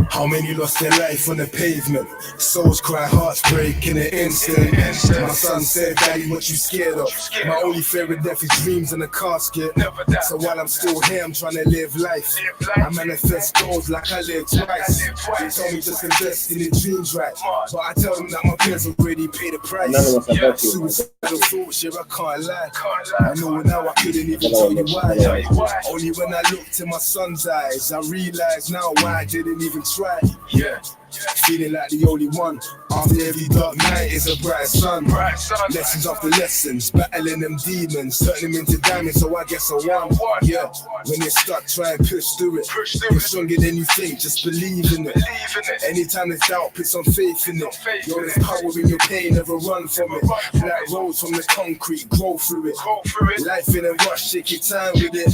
How many lost their life on the pavement? Souls cry, hearts break in an instant. My son said, Daddy, what you scared of? My only fear of death is dreams in a casket. So while I'm still here, I'm trying to live life. I manifest goals like I lived twice. They told me just invest in your dreams, right? But I tell them that my parents already paid the price. Suicidal thoughts, yeah, I can't lie. I know now I couldn't even tell you why. Only when I looked in my son's eyes, I realized now why I didn't even try. Yeah, feeling like the only one. After every dark night is a bright sun. Lessons after lessons, battling them demons, turning them into diamonds, so I guess I won. Yeah, when you're stuck, try and push through it. You're stronger than you think, just believe in it. Anytime there's doubt, put some faith in it. Yo, there's power in your pain, never run from it. Black roads from the concrete, grow through it. Life in a rush, take your time with it.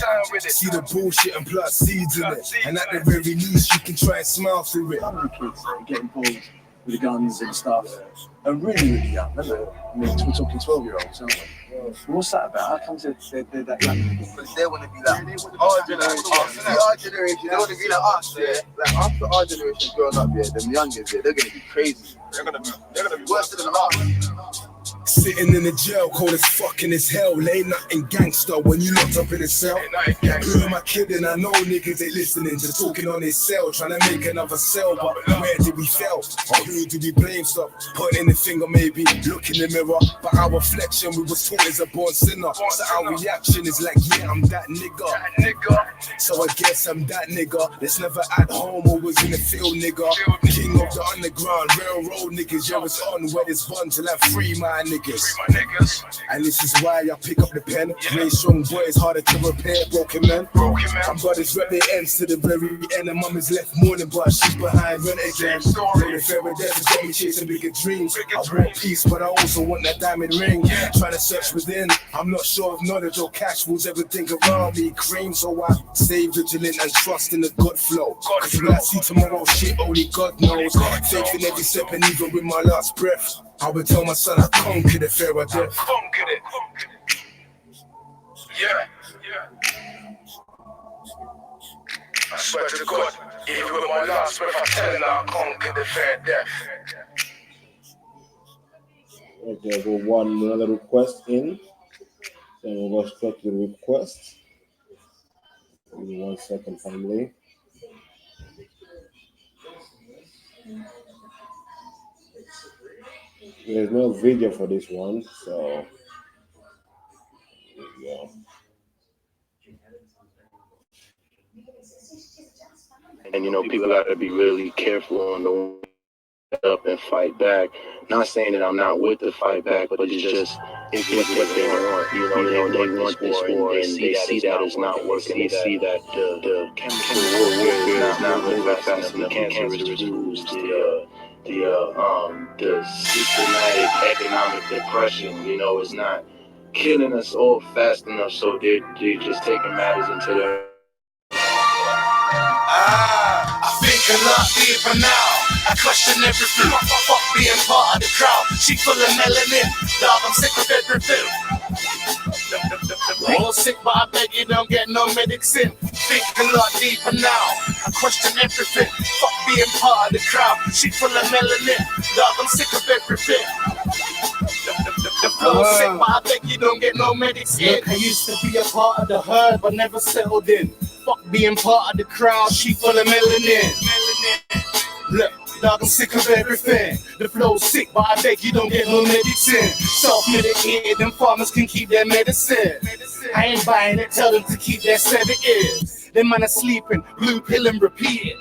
See the bullshit and plant seeds in it. And at the very least, you can try and smile through it. Kids get involved with the guns and stuff, and really young. Remember, we're talking 12-year-olds, aren't we? What's that about? How comes they're that young? Because they want to be like our generation. They want to be like us. Yeah, like after our generation growing up, yeah, them youngers, yeah, they're gonna be crazy. They're gonna be worse than us. Sitting in the jail, cold as fucking as hell. Ain't nothing gangster when you locked up in a cell. Who am I kidding? I know niggas ain't listening, just talking on his cell, trying to make another cell. But where did we fail? Or who do we blame? Stop pointing the finger, maybe look in the mirror. But our reflection, we was taught as a born sinner. So our reaction is like, yeah, I'm that nigga. So I guess I'm that nigga that's never at home, always in the field, nigga. King of the underground, railroad niggas. Yeah, it's on where this bun till I free my niggas. And this is why I pick up the pen. Raise strong boys, harder to repair broken men. My brothers rep their ends to the very end. And mum is left mourning, but she's behind rent again. The fairy death has got me chasing bigger dreams. I want peace, but I also want that diamond ring. Trying to search within. I'm not sure if knowledge or cash rules everything around me. Cream, so I stay vigilant and trust in the God flow. Cause when I see tomorrow, shit only God knows. Faith in every step and even with my last breath, I would tell my son I conquered the fear of death. Conquered it. Yeah. I swear to God, even with my last breath, I tell him I conquered the fear of death. Okay, we'll another request in. Then we'll go straight to the request. Give me 1 second, family. There's no video for this one, so there we go. And you know, people got to be really careful on the way up and fight back. Not saying that I'm not with the fight back, but it's just it's what they want. You know, they want this war, and they see that it's not working. They see that the chemical warfare is not moving fast enough. Cancerous foods, the systematic economic depression, you know, is not killing us all fast enough. So they're just taking matters into their. I think a lot deeper now. I question everything. Fuck being part of the crowd. She full of melanin. Dog, I'm sick of everything. All sick, but I beg you don't get no medicine. Think a lot deeper now. I question everything. Fuck being part of the crowd. She full of melanin. Dog, I'm sick of everything. The flow sick, but I beg you don't get no medicine. Look, I used to be a part of the herd, but never settled in. Fuck being part of the crowd. She full of melanin. Look, dog, I'm sick of everything. The flow's sick, but I beg you don't get no medicine. Self-medicated, them farmers can keep their medicine. I ain't buying it, tell them to keep their sedatives. Them man are sleeping, blue pill and repeat it.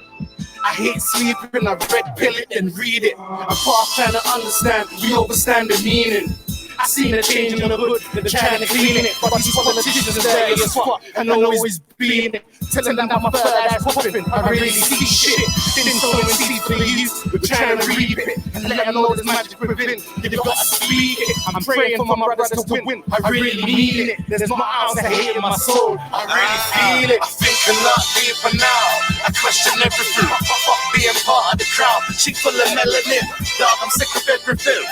I hate sleeping, I red pill it and read it. I'm past trying to understand, we overstand the meaning. I seen a change in the hood, they're trying to clean it. But these politicians are dirty as fuck, and I always bleeding it. Telling them that my third eye's popping, I really see shit. Didn't sow in seeds for the youth, we're trying to reap it. And let them know there's magic within, you've got to speak it. I'm praying for my brothers to win, I really mean it. There's more ounce of hate in my soul, I really feel it. I think a lot deeper now, I question everything. Fuck being part of the crowd, she full of melanin. Dog, I'm sick of everything.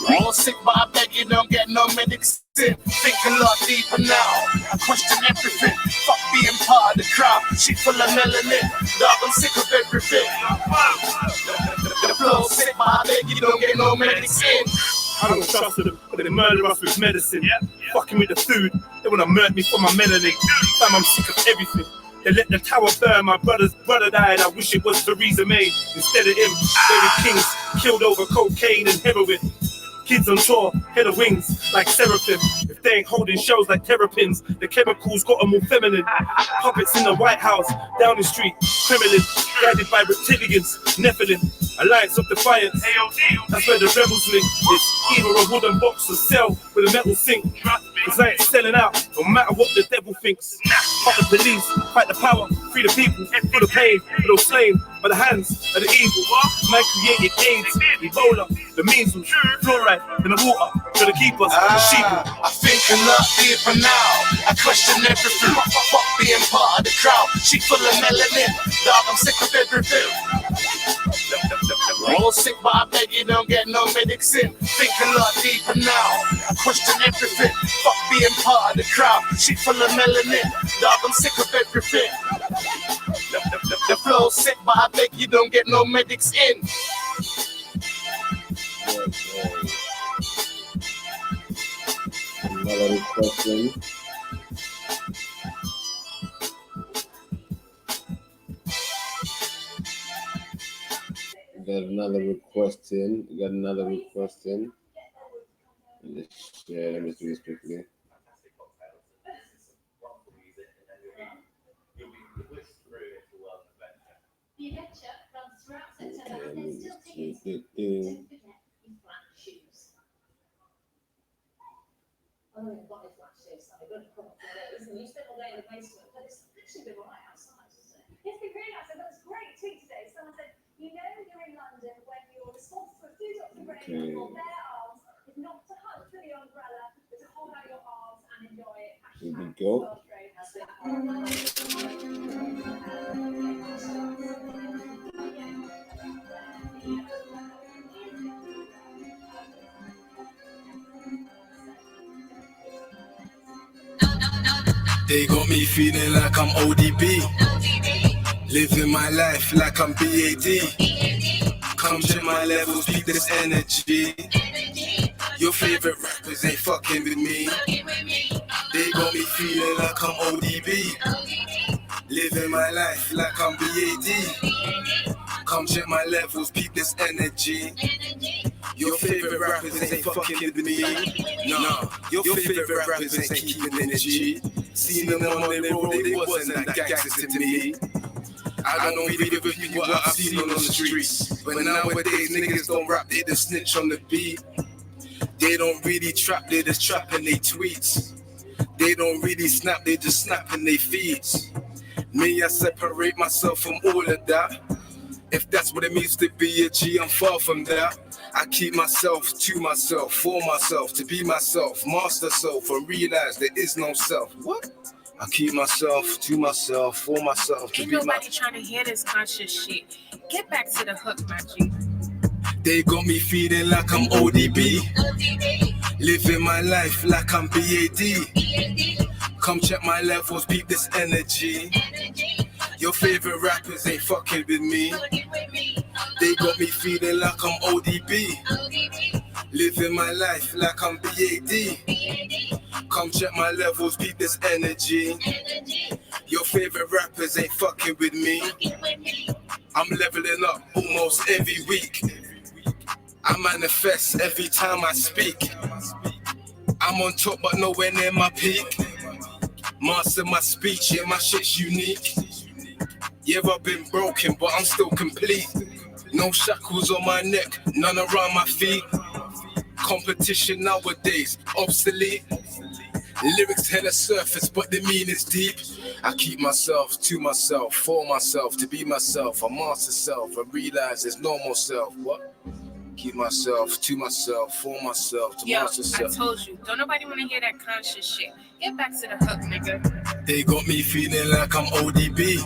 All sick, but I beg you don't get no medicine. Think a lot deeper now. I question everything. Fuck being part of the crowd. She full of melanin. Dog, I'm sick of everything. The flow sick, but I beg you don't get no medicine. I don't trust them, but they murder us with medicine. Fucking with the food, they wanna murder me for my melanin. Fam, I'm sick of everything. They let the tower burn, my brother's brother died. I wish it was Theresa May instead of him. Baby Kings killed over cocaine and heroin. Kids on tour, head of wings like seraphim. If they ain't holding shells like terrapins, the chemicals got them all feminine. Puppets in the White House, Downing Street, Kremlin, guided by reptilians, Nephilim, Alliance of Defiance. That's where the rebels live. It's either a wooden box or cell with a metal sink. Cause I ain't selling out, no matter what the devil thinks. Fuck the police, fight the power, free the people, for the pain, for those slain by the hands of the evil. Man created AIDS, Ebola, the measles, fluoride in the water, trying to keep us sheep. I think a lot deeper now. I question everything. Fuck being part of the crowd. She full of melanin. Dog, I'm sick of everything. All sick, but I beg you don't get no medicine. Think a lot deeper now. I question everything. Fuck being part of the crowd. She full of melanin. Dog, I'm sick of everything. The flow's sick, but I beg you don't get no medics in. question. Got another request in. Let's share. Let me do this quickly. Here we go. They got me feeling like I'm ODB. Living my life like I'm BAD. Come check my levels, peep this energy. Your favorite rappers ain't fucking with me. They got me feeling like I'm ODB. Living my life like I'm BAD. Come check my levels, peep this energy. Your favorite rappers ain't fucking with me. Nah, your favorite rappers ain't keeping energy. Seen them on the road, they wasn't that gangster to me. I don't really repeat what I've seen on the streets. But nowadays niggas don't rap, they just snitch on the beat. They don't really trap, they just trapping they tweets. They don't really snap, they just snapping they feeds. Me, I separate myself from all of that. If that's what it means to be a G, I'm far from that. I keep myself to myself, for myself, to be myself, master self, and realize there is no self. What? I keep myself to myself, for myself, to Ain't be nobody trying to hear this conscious shit. Get back to the hook, my G. They got me feeling like I'm ODB. Living my life like I'm BAD. Come check my levels, peep this energy. Your favorite rappers ain't fucking with me. They got me feeling like I'm ODB. Living my life like I'm BAD. Come check my levels, peep this energy. Your favorite rappers ain't fucking with me. I'm leveling up almost every week. I manifest every time I speak. I'm on top but nowhere near my peak. Master my speech, yeah, my shit's unique. Yeah, I've been broken, but I'm still complete. No shackles on my neck, none around my feet. Competition nowadays, obsolete. Lyrics hella surface, but the meaning's deep. I keep myself to myself, for myself, to be myself. I master self, I realize there's no more self. What? Keep myself to myself, for myself, to Yo, master I self. told you, don't nobody want to hear that conscious shit. Get back to the hook, nigga. They got me feeling like I'm ODB.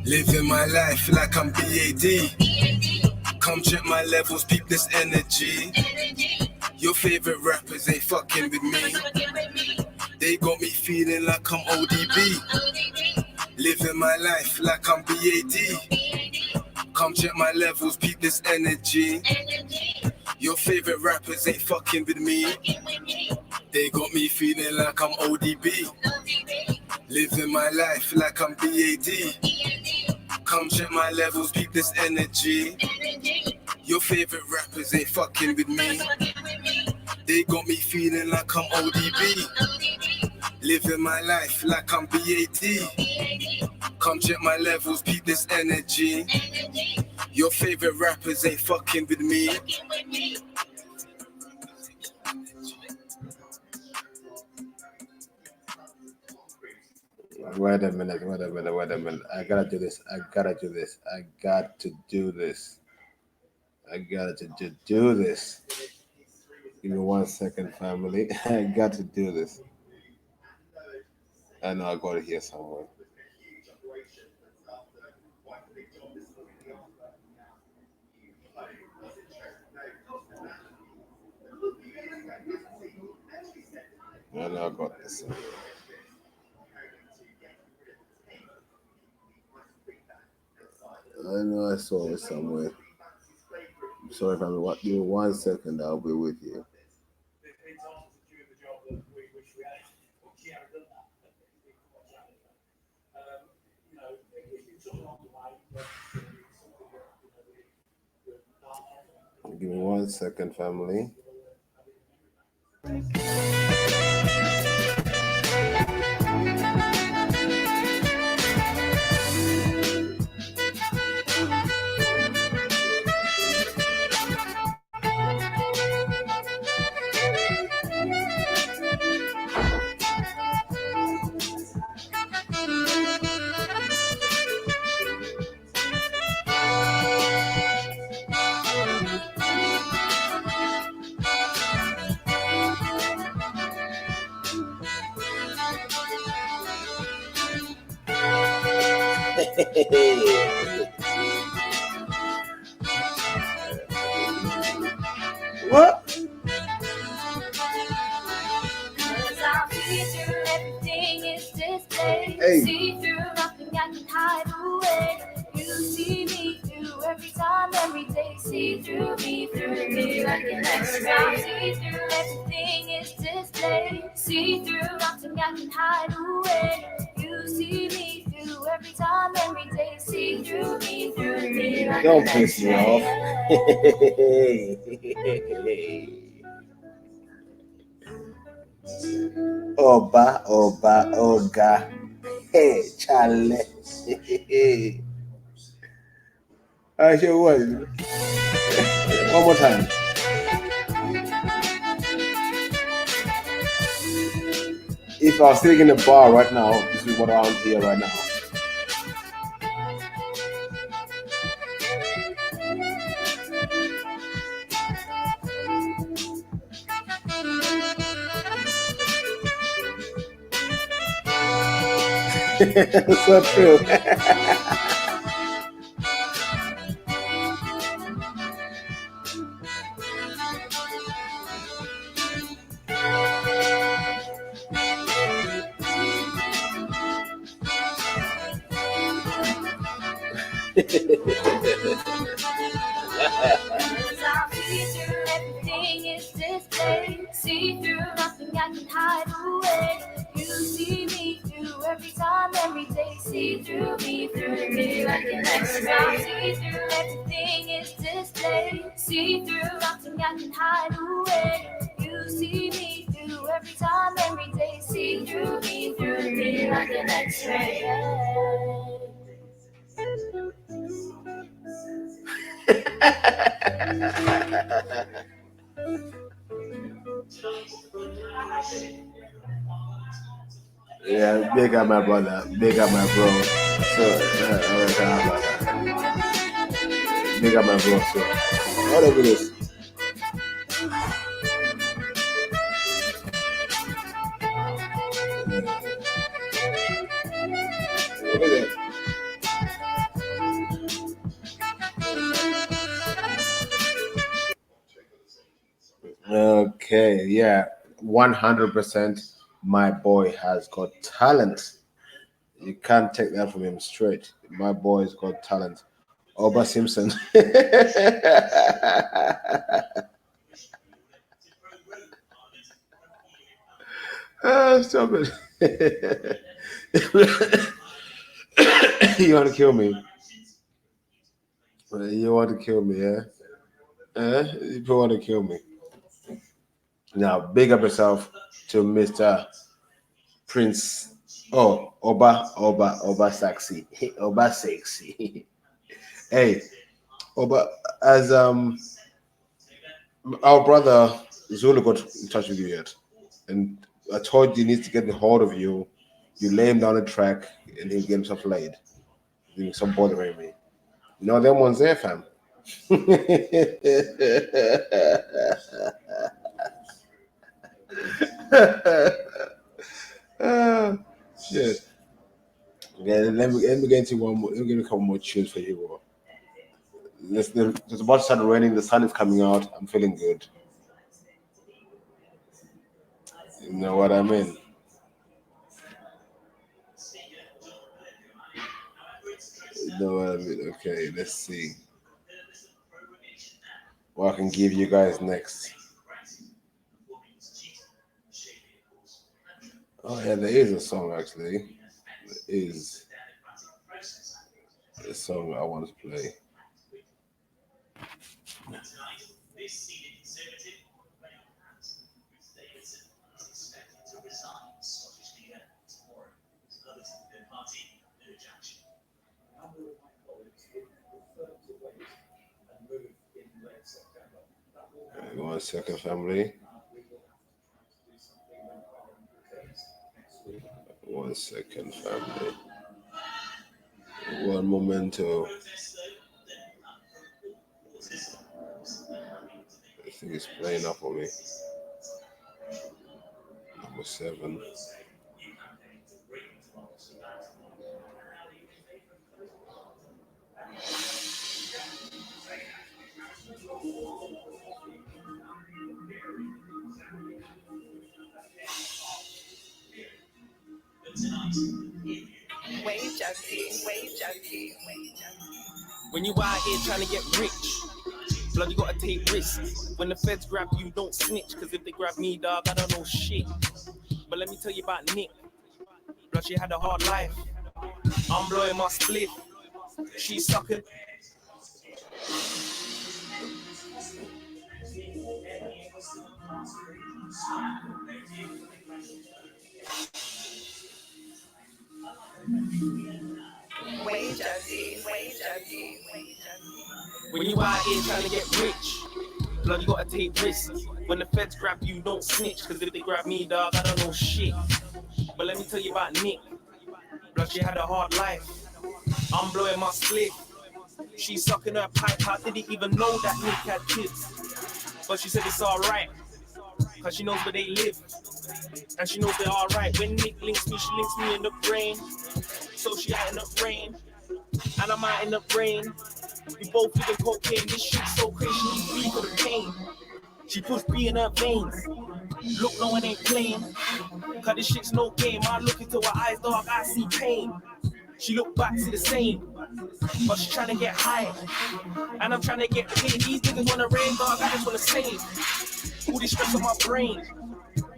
Living my life like I'm BAD. Come check my levels, peep this energy. Your favorite rappers ain't fucking with me. They got me feeling like I'm ODB. Living my life like I'm BAD. Come check my levels, peep this energy. Your favorite rappers ain't fucking with me. They got me feeling like I'm ODB. Living my life like I'm BAD. Come check my levels, peep this energy. Your favorite rappers ain't fucking with me. They got me feeling like I'm ODB. Living my life like I'm BAD. Come check my levels, peep this energy. Your favorite rappers ain't fucking with me. Wait a minute. I gotta do this. I got to do this. Give me 1 second, family. I got to do this. I know I got it here somewhere. I know I got this. I know I saw it somewhere. Sorry, family. Give me 1 second. I'll be with you. Give me 1 second, family. What? Everything is displayed. Hey. See through nothing I can hide away. You see me through every time, every day. See through me like an X-ray. See through everything is displayed. See through nothing I can hide away. You see me through every time, every day. See through me like Don't an piss me X-ray. off. Oga. Hey, Charlie. I show what? One more time. If I was sitting in a bar right now, this is what I'm here right now. So true. Everything is displayed. See through nothing I can hide away. You see me through every time, every day. See through me like an X-ray. See through everything is displayed. See through nothing I can hide away. You see me through every time, every day. See through me like an X-ray. Yeah, big up my brother, big up my bro. So, big up my bro. So, whatever it is. What is it? Okay, yeah, 100%. My boy has got talent. You can't take that from him straight. My boy's got talent. Oba Simpson. Stop it. You want to kill me? You want to kill me, yeah? You want to kill me. Now, big up yourself to Mr. Prince. Oh, Oba Sexy. Oba Sexy. Hey, Oba, as our brother Zulu got in touch with you yet, and I told you he needs to get a hold of you. You lay him down the track, and he'll get himself laid. He's some bothering me. You know them ones there, fam. Shit. Okay, let me get into one more. Let me give a couple more tunes for you. It's about to start raining. The sun is coming out. I'm feeling good. You know what I mean? You know what I mean? Okay, let's see what I can give you guys next. Oh yeah, there is a song actually. There is a song I want to play. 1 second, family. 1 second, family. One momento. I think it's playing up for me. Number 7. When you out here trying to get rich, blood, you gotta take risks. When the feds grab you, don't snitch, cause if they grab me, dog, I don't know shit. But let me tell you about Nick. Blood, she had a hard life. I'm blowing my split. She sucking. When you out here trying to get rich, blood, you gotta take risks. When the feds grab you, don't snitch, cause if they grab me, dog, I don't know shit. But let me tell you about Nick. Blood, she had a hard life. I'm blowing my split. She sucking her pipe. I didn't even know that Nick had kids. But she said it's alright, cause she knows where they live. And she knows they're alright. When Nick links me, she links me in the brain. So she out in the brain, and I'm out in the brain. We both living cocaine. This shit's so crazy. She needs B for the pain. She puts B in her veins. Look, no one ain't playing, cause this shit's no game. I look into her eyes, dog, I see pain. She look back, see the same, but she's trying to get high, and I'm trying to get paid. These niggas wanna rain, dog, I just wanna save all this stress on my brain.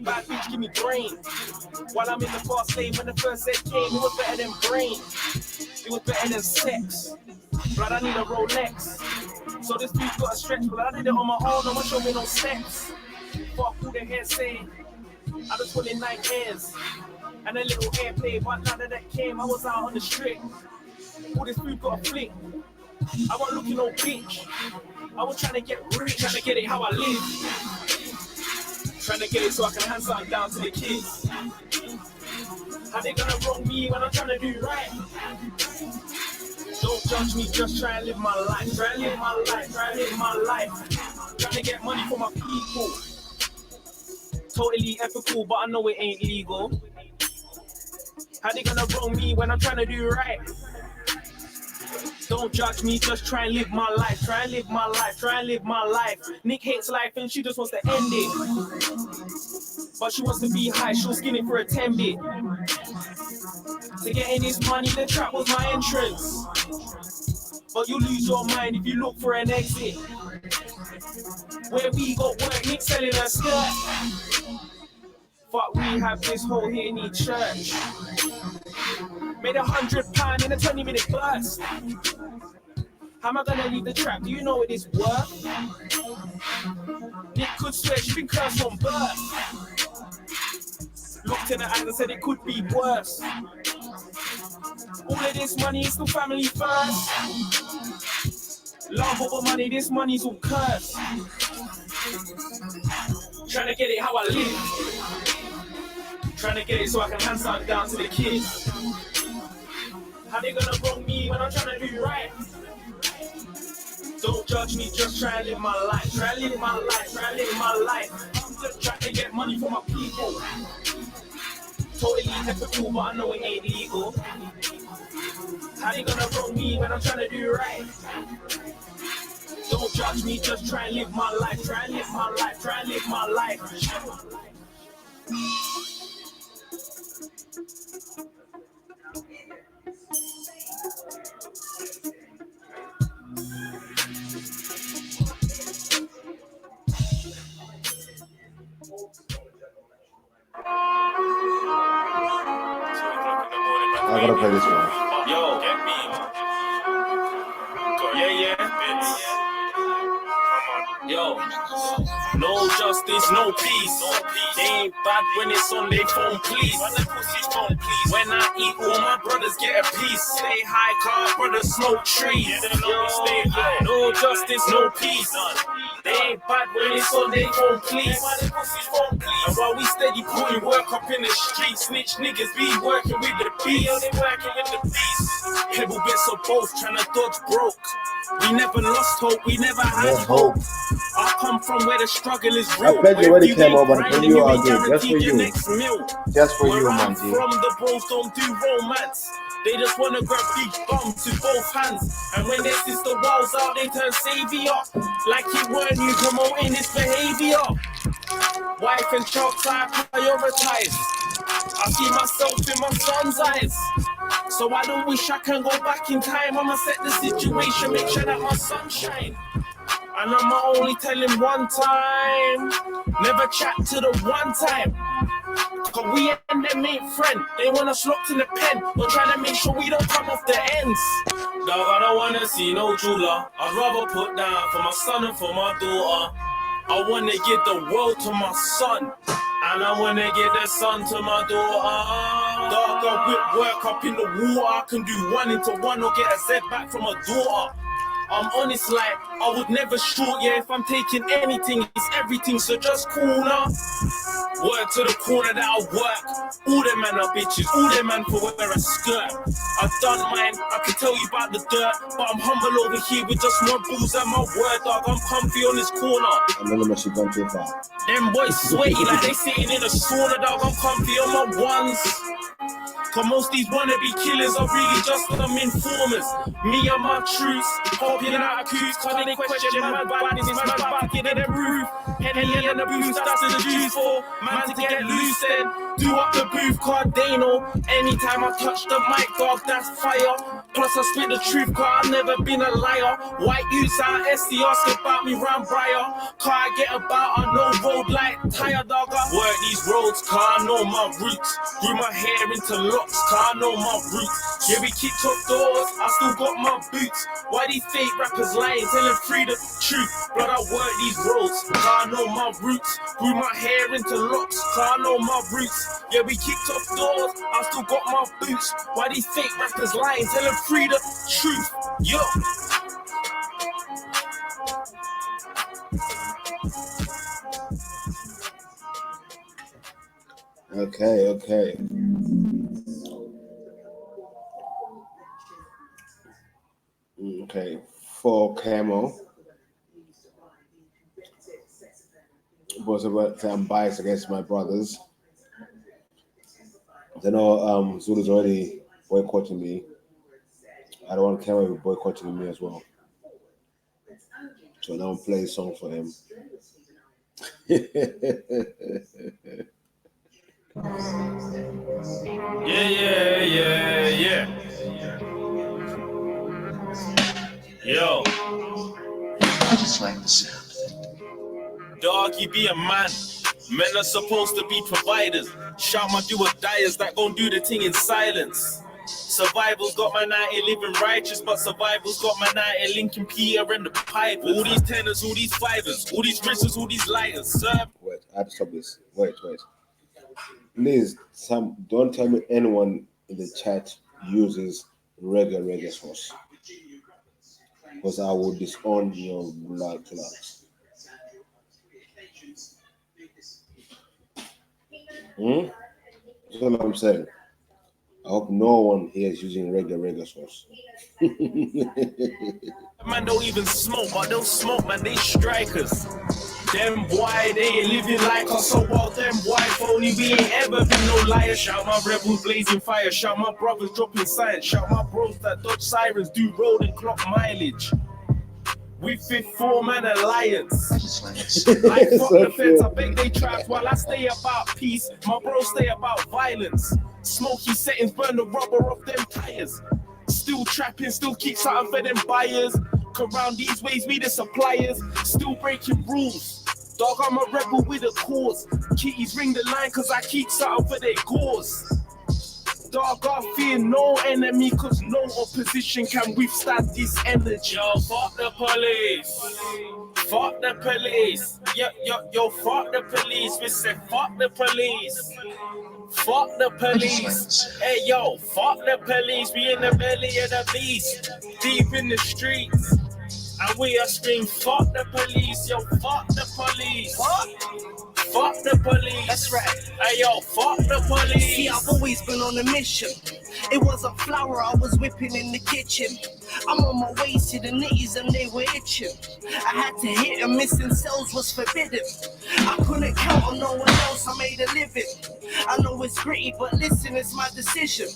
Bad bitch, give me brain, while I'm in the fast lane. When the first set came, it was better than brain. It was better than sex. Blood, I need a Rolex, so this dude's got a stretch. But I did it on my own, no one showed me no steps. Fuck who the hair say, I just wanted 9 hairs and a little airplay, but none of that came. I was out on the strip. All this food got a flick. I wasn't looking no bitch. I was trying to get rich, trying to get it how I live. Trying to get it so I can hand something down to the kids. How they gonna wrong me when I'm trying to do right? Don't judge me, just try and live my life. Try and live my life, try and live my life. Trying to get money for my people. Totally ethical, but I know it ain't legal. How they gonna wrong me when I'm trying to do right? Don't judge me, just try and live my life. Try and live my life, try and live my life. Nick hates life and she just wants to end it. But she wants to be high, she'll skin it for a 10 bit. To getting this money, the trap was my entrance. But you lose your mind if you look for an exit. Where we got work, Nick selling a skirt. But we have this whole here need church. Made £100 in a 20-minute burst. How am I gonna leave the trap? Do you know what it's worth? Nick could swear she's been cursed from birth. Looked in her eyes and said it could be worse. All of this money is still family first. Love over money, this money's all cursed. Trying to get it how I live. Trying to get it so I can hand something down to the kids. How they gonna wrong me when I'm trying to do right? Don't judge me, just try and live my life. Try and live my life, try and live my life. I'm just trying to get money for my people. Totally ethical, but I know it ain't legal. How they gonna wrong me when I'm trying to do right? Don't judge me, just try and live my life. Try and live my life, try and live my life. I gotta play this one. Yo, get me. Yeah, bitch. Yo, No justice, no peace. They ain't bad when it's on their phone, please. When I eat, all my brothers get a piece. Stay high, car brothers smoke trees. No justice, no peace. They ain't bad when it's on their phone, please. And while we steady putting work up in the street, snitch niggas be working with the beast. Pebble bits of both, trying to dodge broke. We never lost hope, we never had hope. I come from where the struggle is real. I bet you already came over grinding, for you you all ain't day, just for guaranteed your you. next meal. Just for Where you, I'm man, G. from, the bros don't do romance. They just wanna grab big bums with both hands. And when their sister walls out, they turn savior. Like it weren't you promoting this behavior. Wife and child I prioritize. I see myself in my son's eyes. So I don't wish I can go back in time. I'ma set the situation, make sure that my son shine. And I'ma only tell him one time. Never chat to the one time. Cause we and them ain't friend. They want us locked in the pen. We're trying to make sure we don't come off the ends. Dog, I don't wanna see no jeweler. I'd rather put down for my son and for my daughter. I wanna give the world to my son. And I wanna give the son to my daughter. Dog, I whip work up in the water. I can do 1 into 1 or get a Z back from a daughter. I'm honest, like, I would never shoot, yeah, if I'm taking anything, it's everything, so just cool now. Word to the corner that I work. All them man are bitches, all them man for wear a skirt. I've done mine, I can tell you about the dirt, but I'm humble over here with just more balls and my word, dog. I'm comfy on this corner. I'm not gonna shoot too far. Them boys sweaty like they sitting in a sauna, dog. I'm comfy on my ones. Cause most these wannabe killers are really just some informers. Me and my troops, hopping out of coups, cause they question my bodies, man back in the roof. Henny and the boost, that's the juice for man to get loose then. Do up the booth, cause they know anytime I touch the mic, dog, that's fire. Plus I spit the truth, cause I've never been a liar. White youths out SC ask about me round Briar. Cause I get about, I know road like tire, dog. I work these roads, cause I know my roots. Grew my hair into locks, cause I know my roots. Yeah, we kicked off doors, I still got my boots. Why these fake rappers lying, telling free the truth? Blood, I work these roads, cause I know my roots. Grew my hair into locks, cause I know my roots. Yeah, we kicked off doors, I still got my boots. Why these fake rappers lying, telling free the truth? Yo. Okay. Okay, for Camo. But I'm biased against my brothers. I know Zulu's already boycotting me. I don't want Camo boycotting me as well. So now I'm playing a song for him. Yeah. Yo. I just like the sound. Dog, you be a man. Men are supposed to be providers. Shout my do or diers that gon' do the thing in silence. Survival's got my 90 living righteous, but survival's got my 90 Lincoln Peter and the pipe. All these tenors, all these fivers, all these riches, all these liars. Sir. Wait, I have to stop this. Wait. Please, don't tell me anyone in the chat uses reggae sauce. Because I will disown your blood clots. That's what I'm saying. I hope no one here is using reggae sauce. Man don't even smoke, but they'll smoke, man, they strikers. Them boy, they ain't living like us, so while them wife only we ain't ever been no liar. Shout my rebels blazing fire, shout my brothers dropping science, shout my bros that dodge sirens, do road and clock mileage. We fit 4-man alliance. I fuck the feds, I beg they trap while I stay about peace. My bros stay about violence. Smoky settings burn the rubber off them tires. Still trapping, still keep something for them buyers. Around these ways, we the suppliers. Still breaking rules. Dog, I'm a rebel with a cause. Kitties ring the line cause I keep something for their cause. dog, I fear no enemy, cause no opposition can withstand this energy. Yo, fuck the police. Fuck the police. Yo, fuck the police. We say fuck the police. Fuck the police. Hey, yo, fuck the police. We in the belly of the beast. Deep in the streets. And we are screaming, fuck the police. Yo, fuck the police. Fuck the police. That's right. Hey, yo, fuck the police. See, I've always been on a mission. It wasn't flour I was whipping in the kitchen. I'm on my way to the nitties and they were itching. I had to hit and missing cells was forbidden. I couldn't count on no one else, I made a living. I know it's gritty, but listen, it's my decision.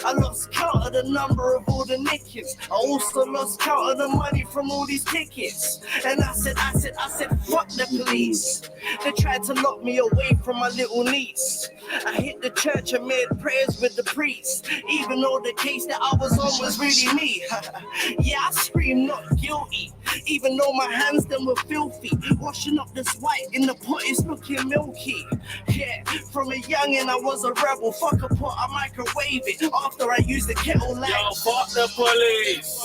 I lost count of the number of all the nickets. I also lost count of the money from all these tickets. And I said, fuck the police. They tried to lock me away from my little niece. I hit the church and made prayers with the priest. Even though the case that I was on was really me. Yeah, I scream not guilty. Even though my hands then were filthy. Washing up this white in the pot is looking milky. Yeah, from a youngin' I was a rebel. Fuck a pot, I microwave it. After I use the kettle like. Yo, fuck the police.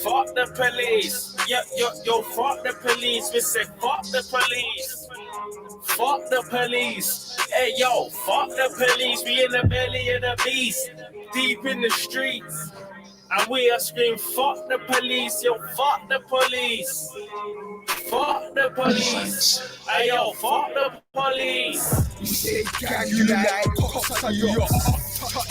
Fuck the police. Yo, fuck the police. We say fuck the police. Fuck the police. Hey, yo, fuck the police. We in the belly of the beast. Deep in the streets. And we are screaming, fuck the police. Yo, fuck the police. Fuck the police. Hey, yo, fuck the police. We say gang unite, cops are yours.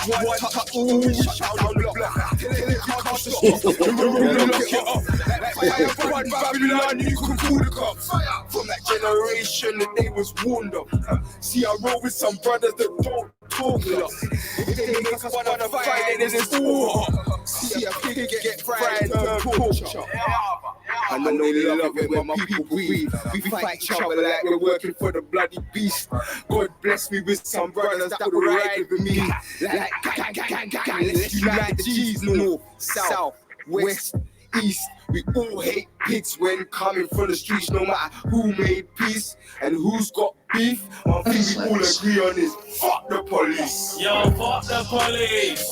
One touch, we shout down the block. Tell it you can't stop. The road lock it up. Like fire, one Babylon, you can call the cops. From that generation that they was warned of. See, I roll with some brothers that don't talk a lot. If they make us wanna fight, then it's war. See, a pig get fried and pork chop. I know they love it when my people breathe. We fight each other like we're working for the bloody beast. God bless me with some brothers that would ride with me. Like gang, let's unite the G's. North, south, west, east. We all hate pigs when coming from the streets. No matter who made peace and who's got beef, one thing we all agree on is fuck the police. Yo, fuck the police.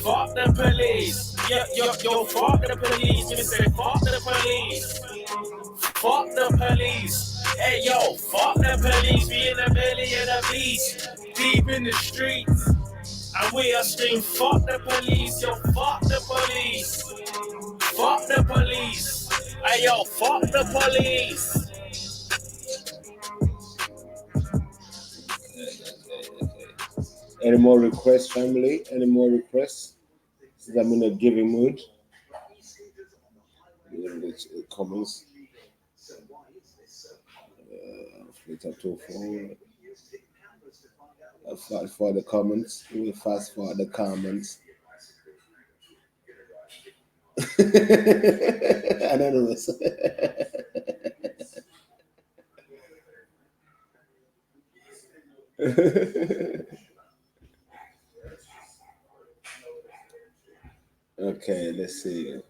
Fuck the police. Yo, fuck the police. You say fuck the police. Fuck the police. Hey, yo, fuck the police. We in the belly of the beast. Deep in the streets. And we are screaming, fuck the police. Yo, fuck the police. Fuck the police. Hey, yo, fuck the police. Any more requests, family? Any more requests? Since I'm in a giving mood. Comments. Flitter 2 fast for the comments. We fast for the comments. Anonymous. Okay, let's see.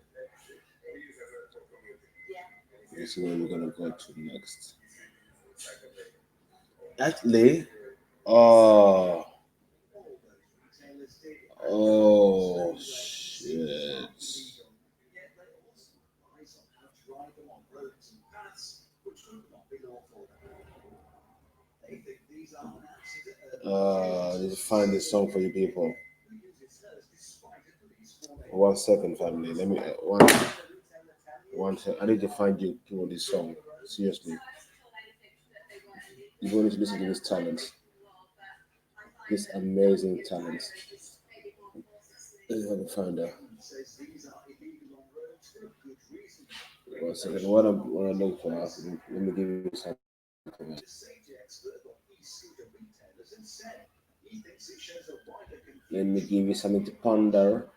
Let's see where we're gonna go to next. Actually, oh shit. Need to find this song for you people. 1 second, family. Let me one second. I need to find you people this song. Seriously. You need to listen to this talent. This amazing talent. Let me have a find her. 1 second. What I'm looking for, let me give you something. Let me give you something to ponder.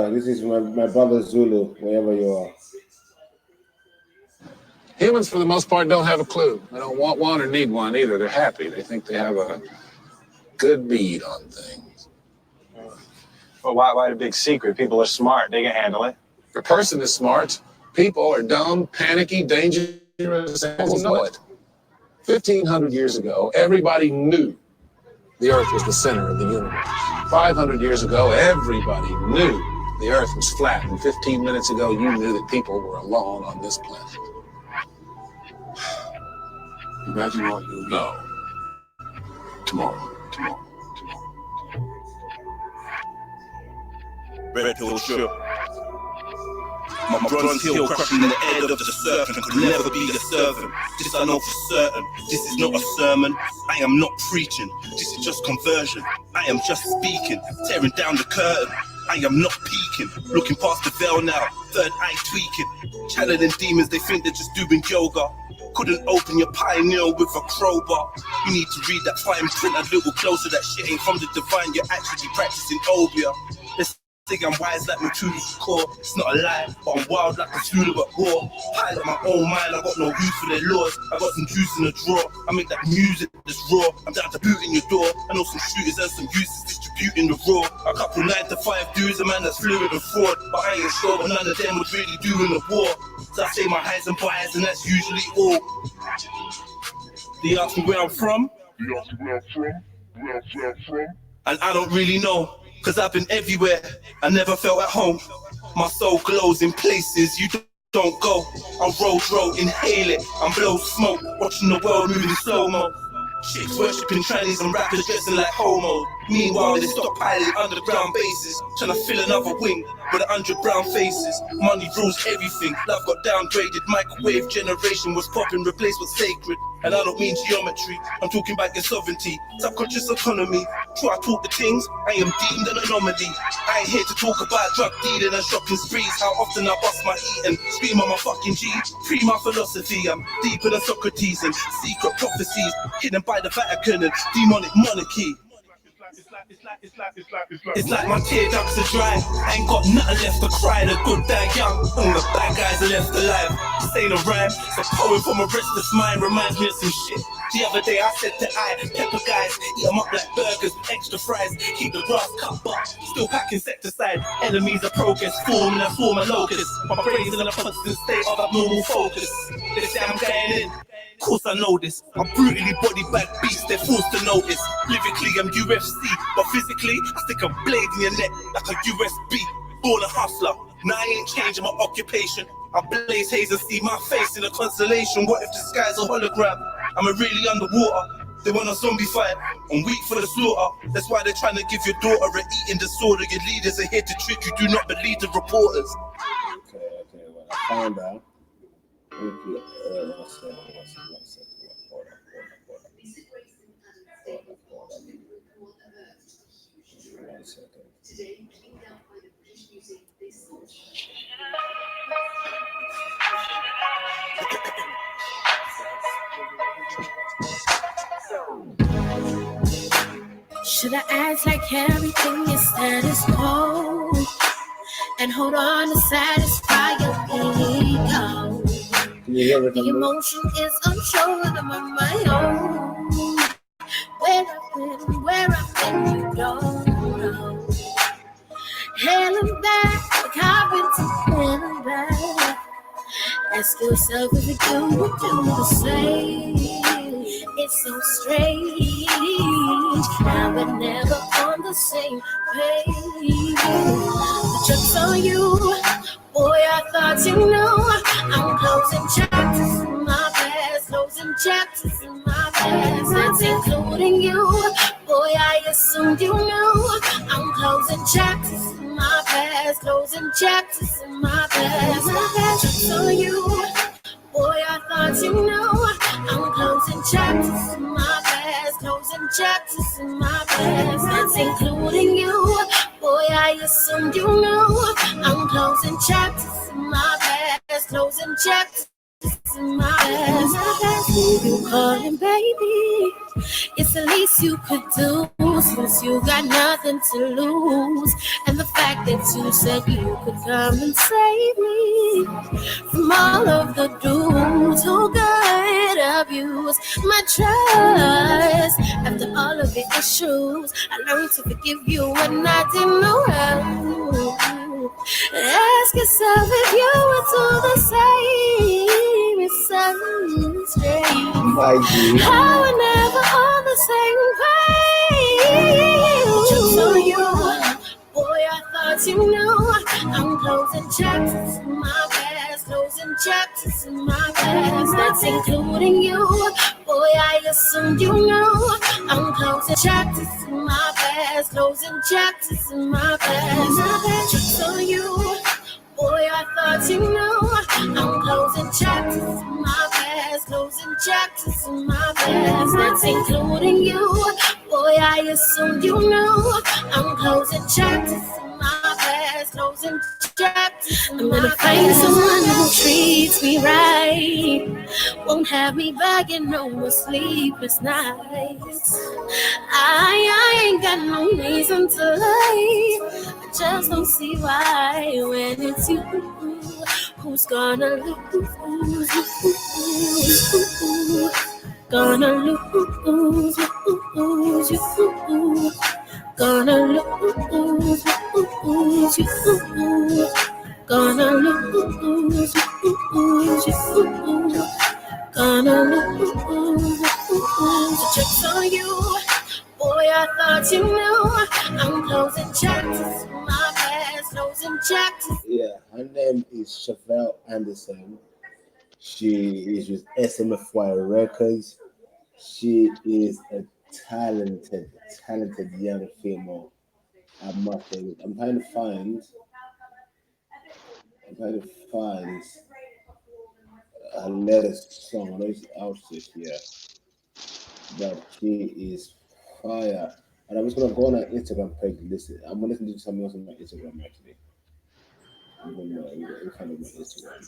This is my brother Zulu, wherever you are. Humans, for the most part, don't have a clue. They don't want one or need one either. They're happy. They think they have a good bead on things. Well, why the big secret? People are smart. They can handle it. The person is smart. People are dumb, panicky, dangerous. People know it. 1,500 years ago, everybody knew the Earth was the center of the universe. 500 years ago, everybody knew the Earth was flat. And 15 minutes ago, you knew that people were alone on this planet. Imagine what you'll know tomorrow. Red Hill Trip. My bronze heel crushing the head of the serpent could never be the servant. This I know for certain. This is not a sermon. I am not preaching. This is just conversion. I am just speaking, tearing down the curtain. I am not peeking, looking past the veil now, third eye tweaking. Channeling demons, they think they're just doing yoga. Couldn't open your pioneer with a crowbar. You need to read that fine print a little closer. That shit ain't from the divine, you're actually practicing obia. Think I'm wise like Methuselah's core. It's not a lie, but I'm wild like Cthulhu but raw. High like my own mind, I got no use for their laws. I got some juice in the drawer. I make that music that's raw. I'm down to boot in your door. I know some shooters and some uses distributing the raw. A couple 9 to 5 dudes, a man that's fluid and fraud. But I ain't sure what none of them would really do in the war. So I say my highs and buys, and that's usually all. They ask me where I'm from. And I don't really know. Cause I've been everywhere, I never felt at home. My soul glows in places you don't go. I roll, inhale it, I'm blow smoke. Watching the world moving in slow-mo. Chicks worshipping trannies and rappers dressing like homos. Meanwhile, they stockpiling underground bases, trying to fill another wing with 100 brown faces. Money rules everything, love got downgraded. Microwave generation was popping, replaced with sacred. And I don't mean geometry, I'm talking about your sovereignty. Subconscious autonomy, true I talk the things, I am deemed an anomaly. I ain't here to talk about drug dealing and shopping sprees. How often I bust my eating, scream on my fucking G. Free my philosophy, I'm deeper than Socrates and secret prophecies hidden by the Vatican and demonic monarchy. It's like my tear ducts are dry. I ain't got nothing left to cry. The good die young, and the bad guys are left alive. This ain't a rhyme, it's a poem from a restless mind. Reminds me of some shit. The other day I said to pepper guys, eat them up like burgers, extra fries. Keep the grass cut, but still pack insecticide. Enemies of progress, forming and form a locust. My brain's in a constant state of abnormal focus. They say I'm going in. Of course I know this, I'm brutally body bag beast, they're forced to notice. Lyrically I'm UFC, but physically I stick a blade in your neck like a USB. Born a hustler, now I ain't changing my occupation. I blaze haze and see my face in a constellation. What if the sky's a hologram? I'm really underwater. They want a zombie fight, I'm weak for the slaughter. That's why they're trying to give your daughter an eating disorder. Your leaders are here to trick you, do not believe the reporters. Okay, well I found out. Should I act like everything is status quo and hold on to satisfy your ego? The emotion is unsure, I'm on my own. Where I've been, you don't know. Hell and back, like I've been to hell and back. Ask yourself if you would do the same. It's so strange, now we're never on the same page. The joke's on you, boy, I thought you knew. I'm closing chapters in my past, closing chapters in my past. That's including you, boy, I assumed you knew. I'm closing chapters in my past, closing chapters in my past. The joke's on you, boy, I thought you knew. I'm closing chapters in my past, closing chapters in my past. That's including you, boy, I assumed you knew. I'm closing chapters in my past, closing chapters in my past. Who you calling, baby? It's the least you could do, since you got nothing to lose. And the fact that you said you could come and save me from all of the dudes who could abuse my trust. After all of the issues, I learned to forgive you when I didn't know how. Ask yourself if you would do the same. It sounds strange. My G. How we're never on the same page. Just on you, boy, I thought you knew. I'm closing chapters in my past, closing chapters in my past. That's including you, boy, I assumed you knew. I'm closing chapters in my past, closing chapters in my past. Just on you. Boy, I thought you knew. I'm closing chapters in my past, closing chapters in my past. That's including you. Boy, I assumed you knew. I'm closing chapters in my past, closing chapters. I'm gonna find someone who treats me right. Won't have me begging no more sleepless nights. I ain't got no reason to lie. I just don't see why when it's you who's gonna lose. Gonna lose. You gonna lose. You gonna lose. You gonna lose. The joke's on you. Boy, I thought you knew. I'm closing chapters in my past, closing chapters. Yeah, her name is Chevelle Anderson. She is with SMFY Records. She is a talented young female. I must say, I'm trying to find her latest song. It's out here, but she is fire. And I'm just gonna go on her Instagram page and listen. I'm gonna listen to something else on my Instagram actually. I'm gonna find my Instagram.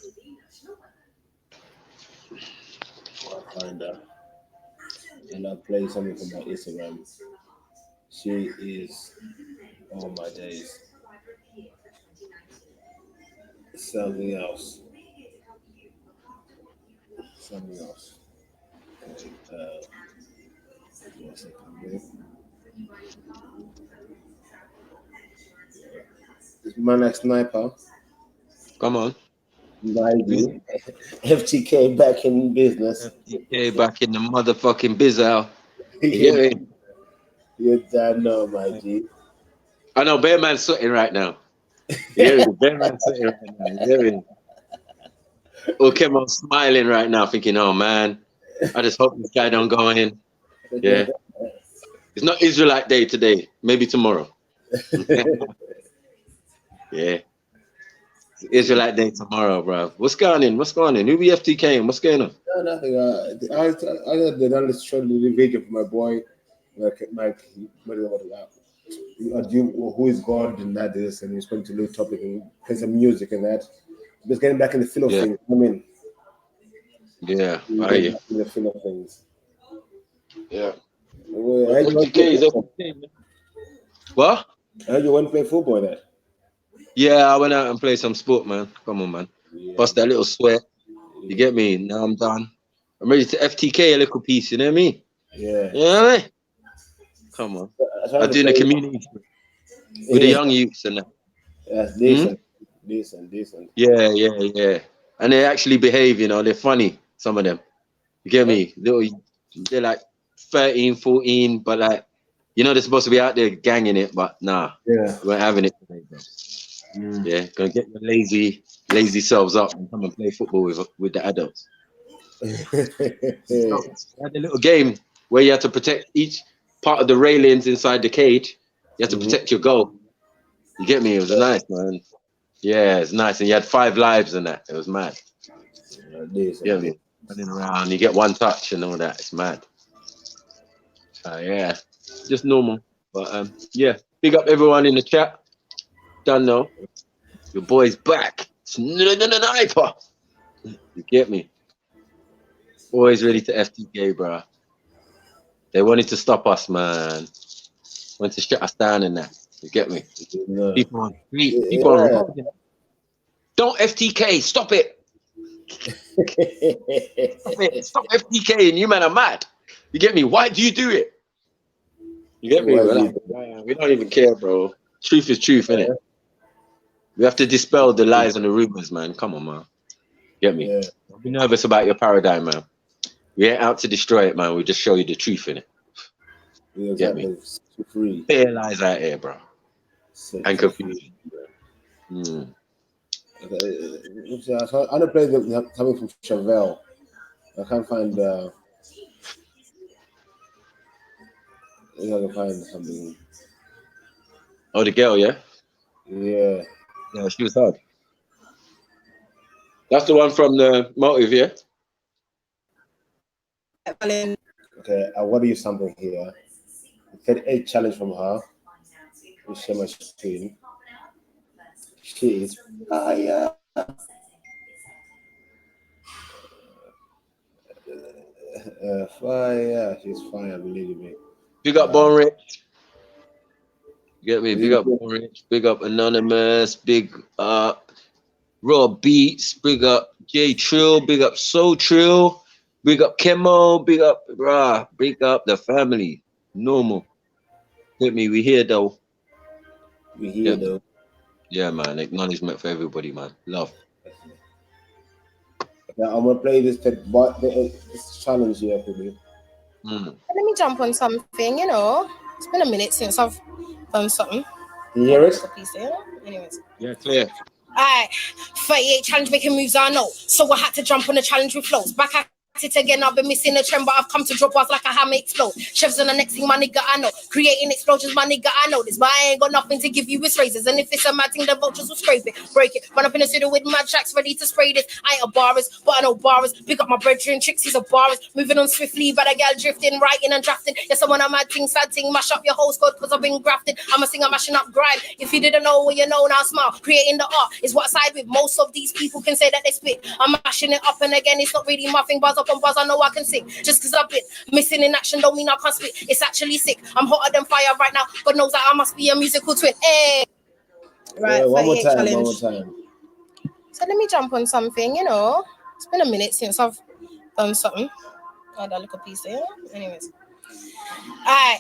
I'll find her and I'll play something from my Instagram. She is, oh my days, something else. Something else. Okay, one second. This man like Sniper. Come on. Nigel. FTK back in business. FTK back in the motherfucking biz out. You get me? You damn know, my G. I know Bear Man's sweating right now. Yeah, Bear Man's sweating right now. You get me? Okay, I'm smiling right now, thinking, oh man, I just hope this guy don't go in. Yeah. It's not Israelite Day today. Maybe tomorrow. Yeah. It's Israelite Day tomorrow, bro. What's going on? What's going on? Who be FTK? What's going on? No, nothing. I had done this short little video for my boy, like who is God and that is, and he's going to little topic and play some music and that. Just getting back in the feel of things. I mean, yeah, I hear you. In the feel of things. Yeah. Well, what? How you want to play football then? Yeah, I went out and played some sport, man. Come on, man. Yeah. Bust that little sweat. You get me? Now I'm done. I'm ready to FTK a little piece, you know what I mean? Yeah. You know what I mean? Come on. I'm doing the community with the young youths and that. That's decent. Decent. Yeah. And they actually behave, you know, they're funny, some of them. You get me? They're like 13, 14, but like, you know, they're supposed to be out there ganging it, but nah. Yeah. We weren't having it today, bro. Yeah, gonna get your lazy selves up and come and play football with the adults. So, I had a little game where you had to protect each part of the railings inside the cage. You had to protect your goal. You get me? It was nice, man. Yeah, it's nice. And you had 5 lives and that. It was mad. You get me? Running around, you get 1 touch and all that. It's mad. Yeah, just normal. But yeah, big up everyone in the chat. Done know. Your boy's back. Sniper. You get me? Always ready to FTK, bro. They wanted to stop us, man. Wanted to shut us down in that. You get me? No. People on street. People on road. Don't FTK. Stop it. Stop FTK. And you man are mad. You get me? Why do you do it? You get me? We don't even care, bro. Truth is truth, innit? We have to dispel the lies and the rumors, man. Come on, man. Get me? Yeah. Don't be nervous about your paradigm, man. We ain't out to destroy it, man. We just show you the truth in it. Yeah, Get me? exactly. Free. Bare lies out here, bro. And confusion. Mm. Okay, I'm gonna play something from Chevelle. I can't find. I can find something. Oh, the girl, yeah? Yeah. Yeah, she was hard. That's the one from the Motive, yeah? Okay, I want to use something here. 38 challenge from her. Let me share my screen. She is fire. Fire. She's fire, believe me. Big up Bone Rich. Get me? Big up Bone Rich. Big up Anonymous. Big up Raw Beats. Big up J Trill. Big up Soul Trill. Big up Chemo. Big up Rah. Big up the family. Normal. Get me? We here though. We here Get me? though. Yeah, man. Acknowledgement for everybody, man. Love. Now I'm gonna play this challenge here for you. Mm. Let me jump on something, you know. It's been a minute since I've done something. Can you hear it? Anyways. Yeah, clear. Alright, 38 challenge making moves, I know. So I had to jump on the challenge with flows. Back at it again, I've been missing a trend, but I've come to drop bars like a hammer explode. Chefs on the next thing, my nigga, I know. Creating explosions, my nigga, I know this. But I ain't got nothing to give you, it's razors. And if it's a mad thing, the vultures will scrape it, break it. Run up in the studio with mad tracks ready to spray this. I ain't a barist, but I know barers. Pick up my brethren, chicks, he's a barist. Moving on swiftly, but I gal drifting, writing and drafting. Yes, I want a mad thing, sad thing. Mash up your whole squad, cause I've been grafted. I'm a singer, mashing up grind. If you didn't know, well, you know now, smile. Creating the art is what I side with. Most of these people can say that they spit. I'm mashing it up, and again, it's not really my thing. Buzz up on buzz, I know I can sing. Just cause I've been missing in action don't mean I can't spit. It's actually sick. I'm hotter than fire right now. God knows that I must be a musical twin. Hey. Right, one more 38 time, challenge. one more time. So let me jump on something, you know. It's been a minute since I've done something. Oh, that little piece there. Anyways. Alright,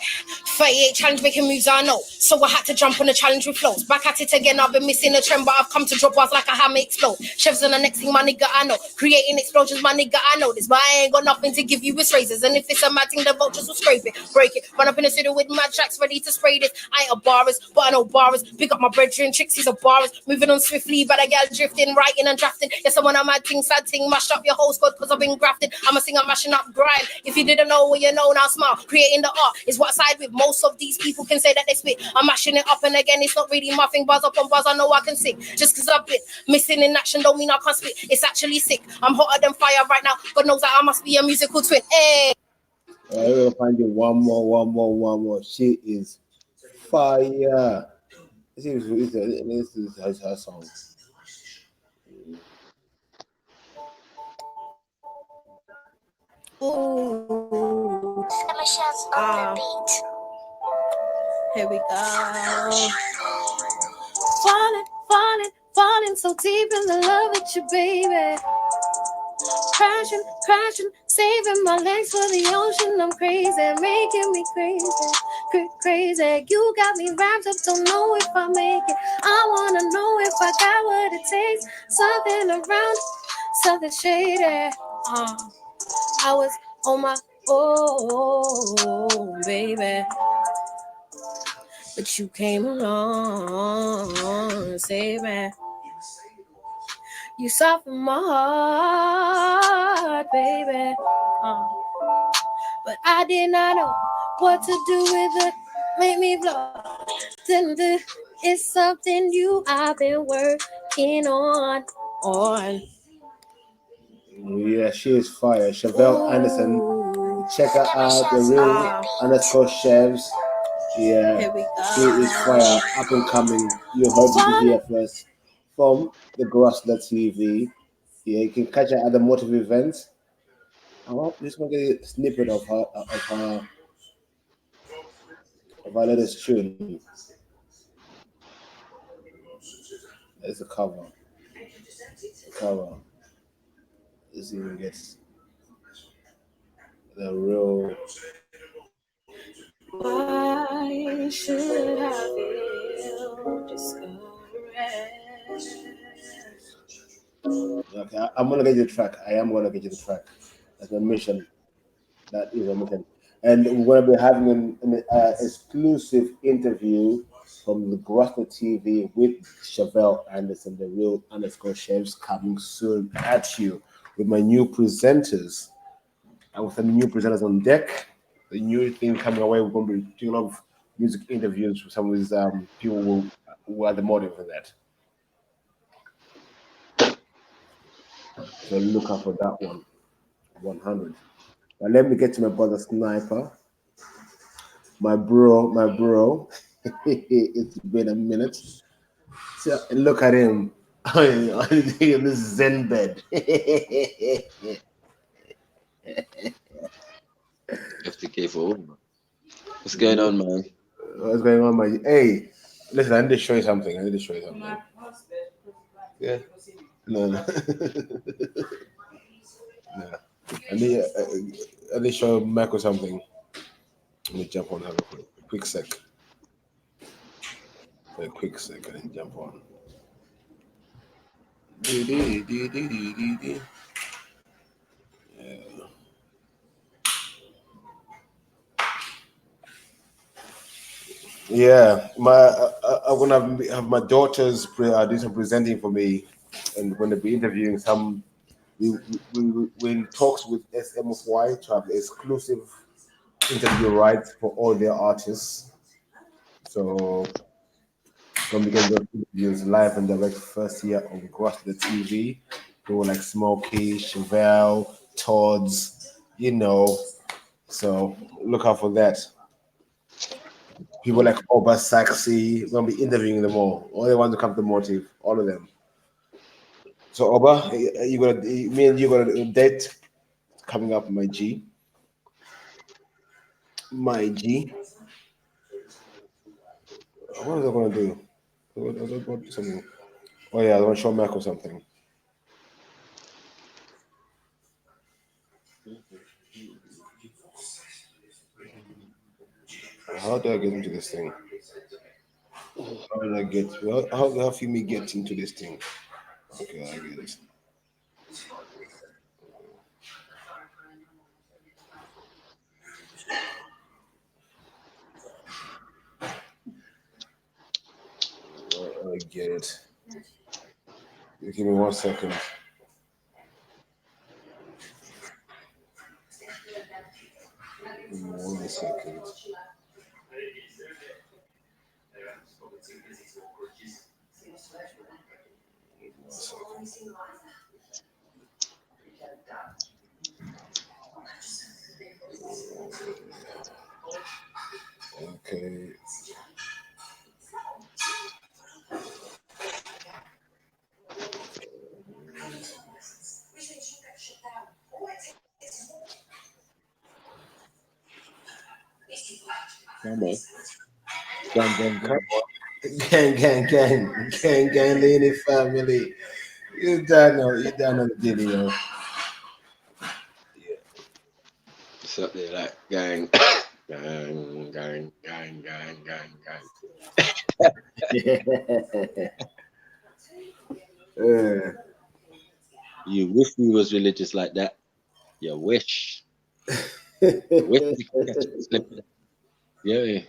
38 challenge making moves, I know. So I had to jump on the challenge with flows. Back at it again, I've been missing a trend, but I've come to drop bars like a hammer explode. Chefs on the next thing, my nigga, I know. Creating explosions, my nigga, I know this. But I ain't got nothing to give you, it's razors. And if it's a mad thing, the vultures will scrape it, break it. Run up in the studio with mad tracks ready to spray this. I ain't a barist, but I know barers. Pick up my brethren, chicks, he's a barist. Moving on swiftly, but I got drifting, writing and drafting. Yes, I want a mad thing, sad thing. Mash up your whole squad, cause I've been grafted. I'm a singer, mashing up grind. If you didn't know, well, you know now, smile. Creating the art is what I side with. Most of these people can say that they spit. I'm mashing it up, and again, it's not really my thing. Buzz up on buzz, I know I can sing. Just cause I've been missing in action don't mean I can't spit. It's actually sick. I'm hotter than fire right now. God knows that I must be a musical twin. Hey. I will find you one more. She is fire. This is her song. Ooh. Here we go. Falling so deep in the love with you, baby. Crashing, saving my legs for the ocean. I'm crazy, making me crazy. You got me wrapped up, don't know if I make it. I wanna know if I got what it takes. Something around, something shady. I was on my own, baby. But you came along, save me. You softened my heart, baby. But I did not know what to do with it. Make me blow. It's something I've been working on. Yeah, she is fire. Chevelle Anderson. Check her out, the real _chefs. Yeah, she is fire, up and coming. You heard it here first from the Grassler TV. Yeah, you can catch her at the Motive events. I'm just gonna get a snippet of her latest tune. It's a cover. This even gets the real. Why should I feel discouraged? Okay, I'm gonna get you the track. I am gonna get you the track. That's my mission. That is amazing. And we're going to be having an exclusive interview from the Grotto TV with Chevelle Anderson, the real underscore chefs, coming soon at you with my new presenters. And with the new presenters on deck, the new thing coming away, we're going to be doing a lot of music interviews with some of these people who are the motive for that. So look out for that one. 100. But let me get to my brother Sniper. My bro. It's been a minute. So look at him in this Zen bed. FTK for all. What's going on, man? What's going on, my? Hey, listen, I need to show you something. Yeah. No. No. I need to show Michael something. Let me jump on. Have a quick sec. A quick sec. I can jump on. Yeah, I'm gonna have my daughters do some presenting for me, and we're gonna be interviewing some. We're in talks with SMFY to have exclusive interview rights for all their artists. So gonna be getting those interviews live and direct first year of across the TV. People like Smokey, Chevelle, Todd's, So look out for that. People like Oba Saxy, we're gonna be interviewing them all the ones who come to Motive, all of them. So Oba, me and you got a date coming up, my G. My G. What was I gonna do? I was gonna do something. Oh yeah, I want to show Michael something. How do I get into this thing? How did I get? How the hell you me get into this thing? Okay, I get it. I get it. Give me 1 second. Give me 1 second. Okay. Come on. Gang. Gangalini family. You done on the video. What's up there, like gang, gang. You wish we was religious like that. You wish. Wish we could catch a slip. Yeah.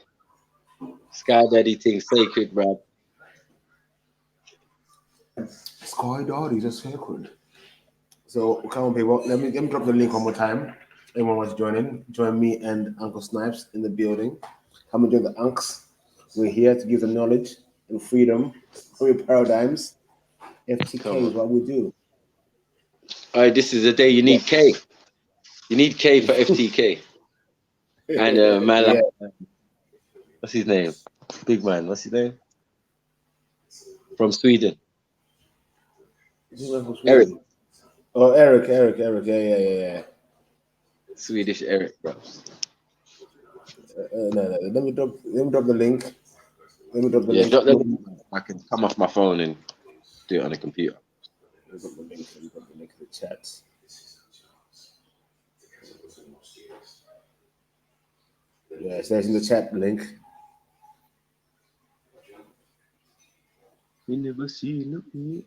Sky Daddy thing sacred, bro. Sky Daddy, that's sacred. So come on, people. Let me drop the link one more time. Anyone wants to join in? Join me and Uncle Snipes in the building. Come and join the Unks. We're here to give them knowledge and freedom from your paradigms. FTK is what we do. All right, this is the day you need K. You need K for FTK. And man, like, what's his name? Big man. What's his name? From Sweden. Eric. Oh, Eric. Yeah. Swedish Eric, bro. No. Let me drop the link. Drop the link. I can come off my phone and do it on the computer. Let me drop the link in the chat. Yeah, it says in the chat link. You never see me.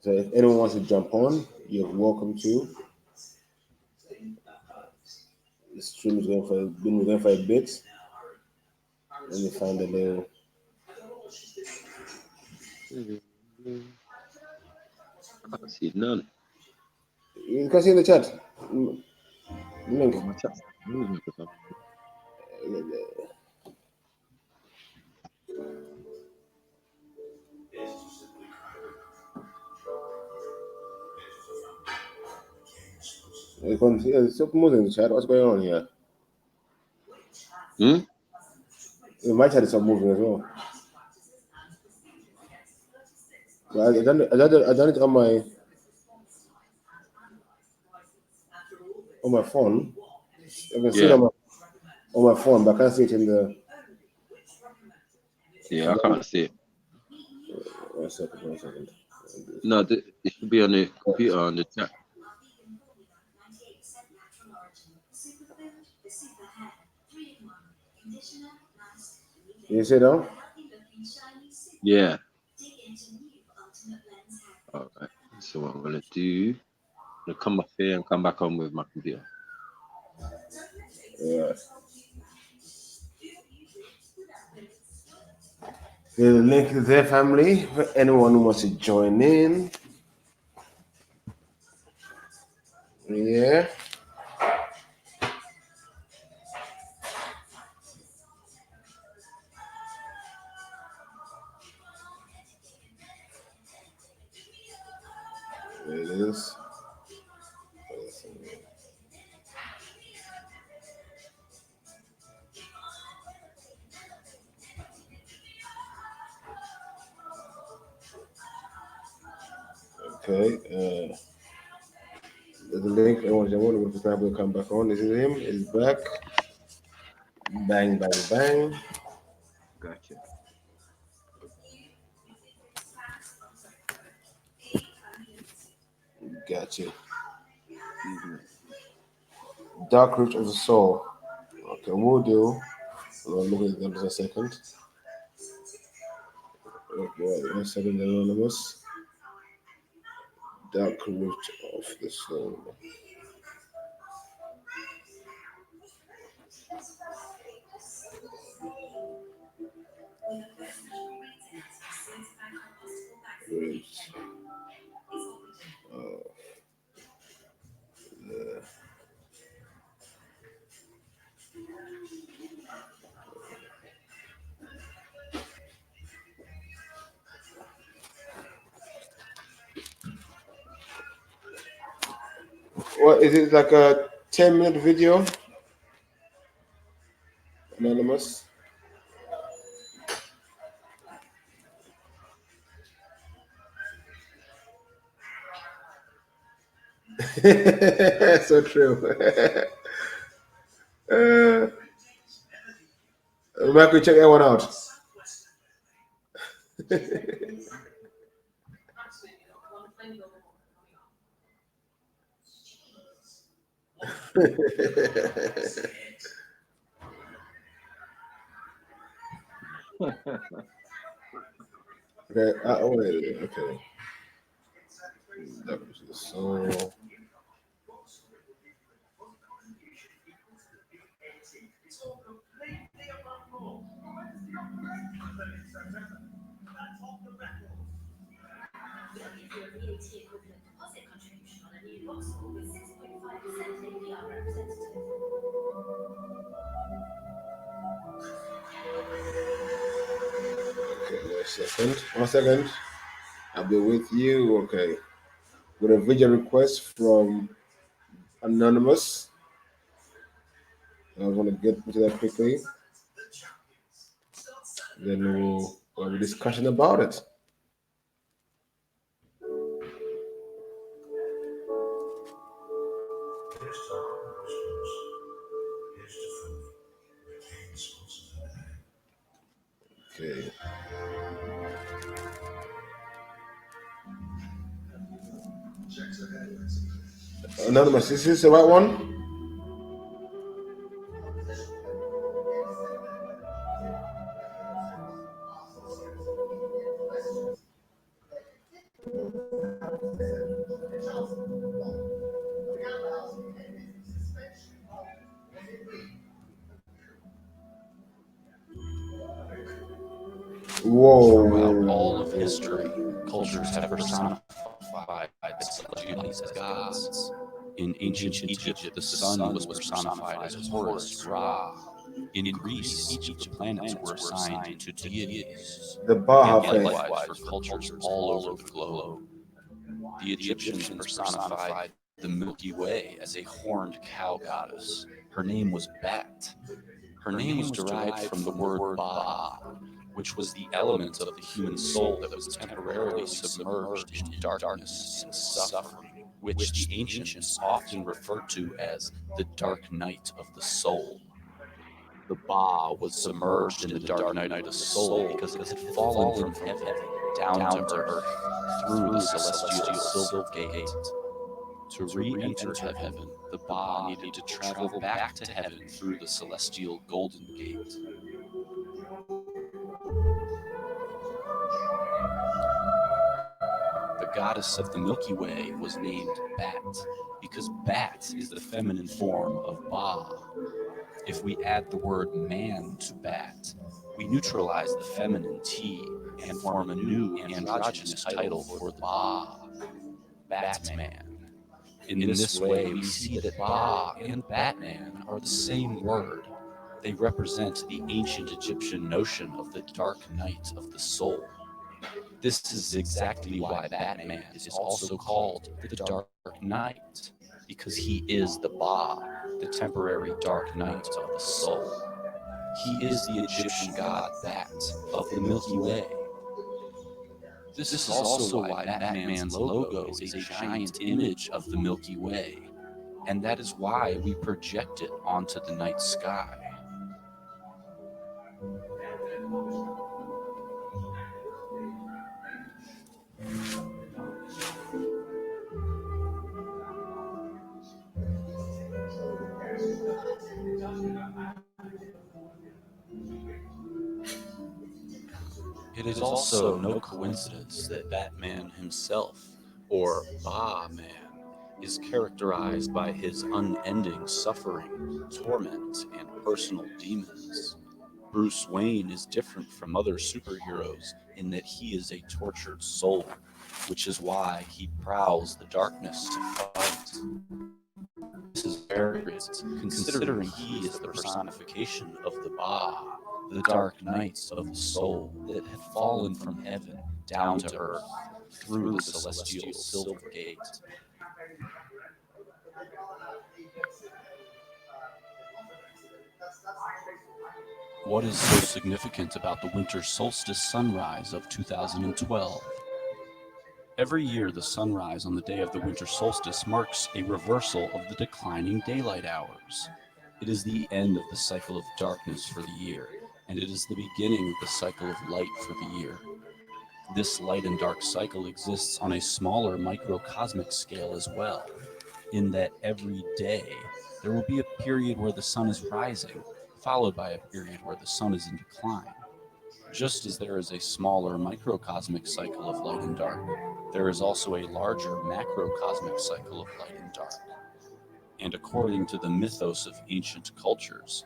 So if anyone wants to jump on, you're welcome to. The stream is been going for a bit. Let me find a little. Can't see none. You can see in the chat. Link. Oh, my chat's moving for some You can see it's so moving in the chat. What's going on here? My chat is moving as well. But I done it on my phone. I can see it on my phone, but I can't see it in the. Yeah, I can't see it. 1 second. No, it should be on the computer on the chat. You see now? Yeah. All right. So what I'm gonna do? I'm gonna come off here and come back on with my computer. Yeah. The link is there, family. For anyone who wants to join in. Yeah. There it is. Okay. There's a link. Everyone's wondering if will come back on. This is him. He's back. Bang, bang, bang. Gotcha. Gotcha. Dark root of the soul. Okay, we'll do. I'll look at them in a second. Okay, 1 second, Anonymous. Dark root of the soul. Root of the What is it, like a 10-minute video? Anonymous. So true. Michael, check that one out. Okay. Okay. That was the soul. Okay, 1 second. I'll be with you. Okay. With a video request from Anonymous. I want to get into that quickly. Then we'll have a discussion about it. Okay. Anonymous, is this the right one? Whoa. All of history, cultures have personified celestial bodies as gods. In ancient Egypt, the sun was personified as Horus, Ra. In Greece, each of the planets were assigned to deities. The Baha And faith. likewise for cultures all over the globe. The Egyptians personified the Milky Way as a horned cow goddess. Her name was Bat. Her name was derived from the word Ba, which was the element of the human soul that was temporarily submerged in darkness and suffering, which the ancients often referred to as the dark night of the soul. The Ba was submerged in the dark night of the soul because it had fallen from heaven down to earth through the celestial silver gate. To re-enter heaven, the Ba needed to travel back to heaven through the celestial golden gate. The goddess of the Milky Way was named Bat because Bat is the feminine form of Ba. If we add the word man to Bat, we neutralize the feminine T and form a new androgynous title for the Ba, Batman. In this way, we see that Ba and Batman are the same word. They represent the ancient Egyptian notion of the dark night of the soul. This is exactly why Batman is also called the Dark Knight, because he is the Ba, the temporary dark night of the soul. He is the Egyptian god Bat of the Milky Way. This is also why Batman's logo is a giant image of the Milky Way, and that is why we project it onto the night sky. It is also no coincidence that Batman himself, or Ba-Man, is characterized by his unending suffering, torment, and personal demons. Bruce Wayne is different from other superheroes in that he is a tortured soul, which is why he prowls the darkness to fight. This is very great, considering he is the personification of the Ba, the dark nights of the soul that have fallen from heaven down to earth through the celestial silver gate. What is so significant about the winter solstice sunrise of 2012? Every year, the sunrise on the day of the winter solstice marks a reversal of the declining daylight hours. It is the end of the cycle of darkness for the year, and it is the beginning of the cycle of light for the year. This light and dark cycle exists on a smaller microcosmic scale as well, in that every day there will be a period where the sun is rising, followed by a period where the sun is in decline. Just as there is a smaller microcosmic cycle of light and dark, there is also a larger macrocosmic cycle of light and dark. And according to the mythos of ancient cultures,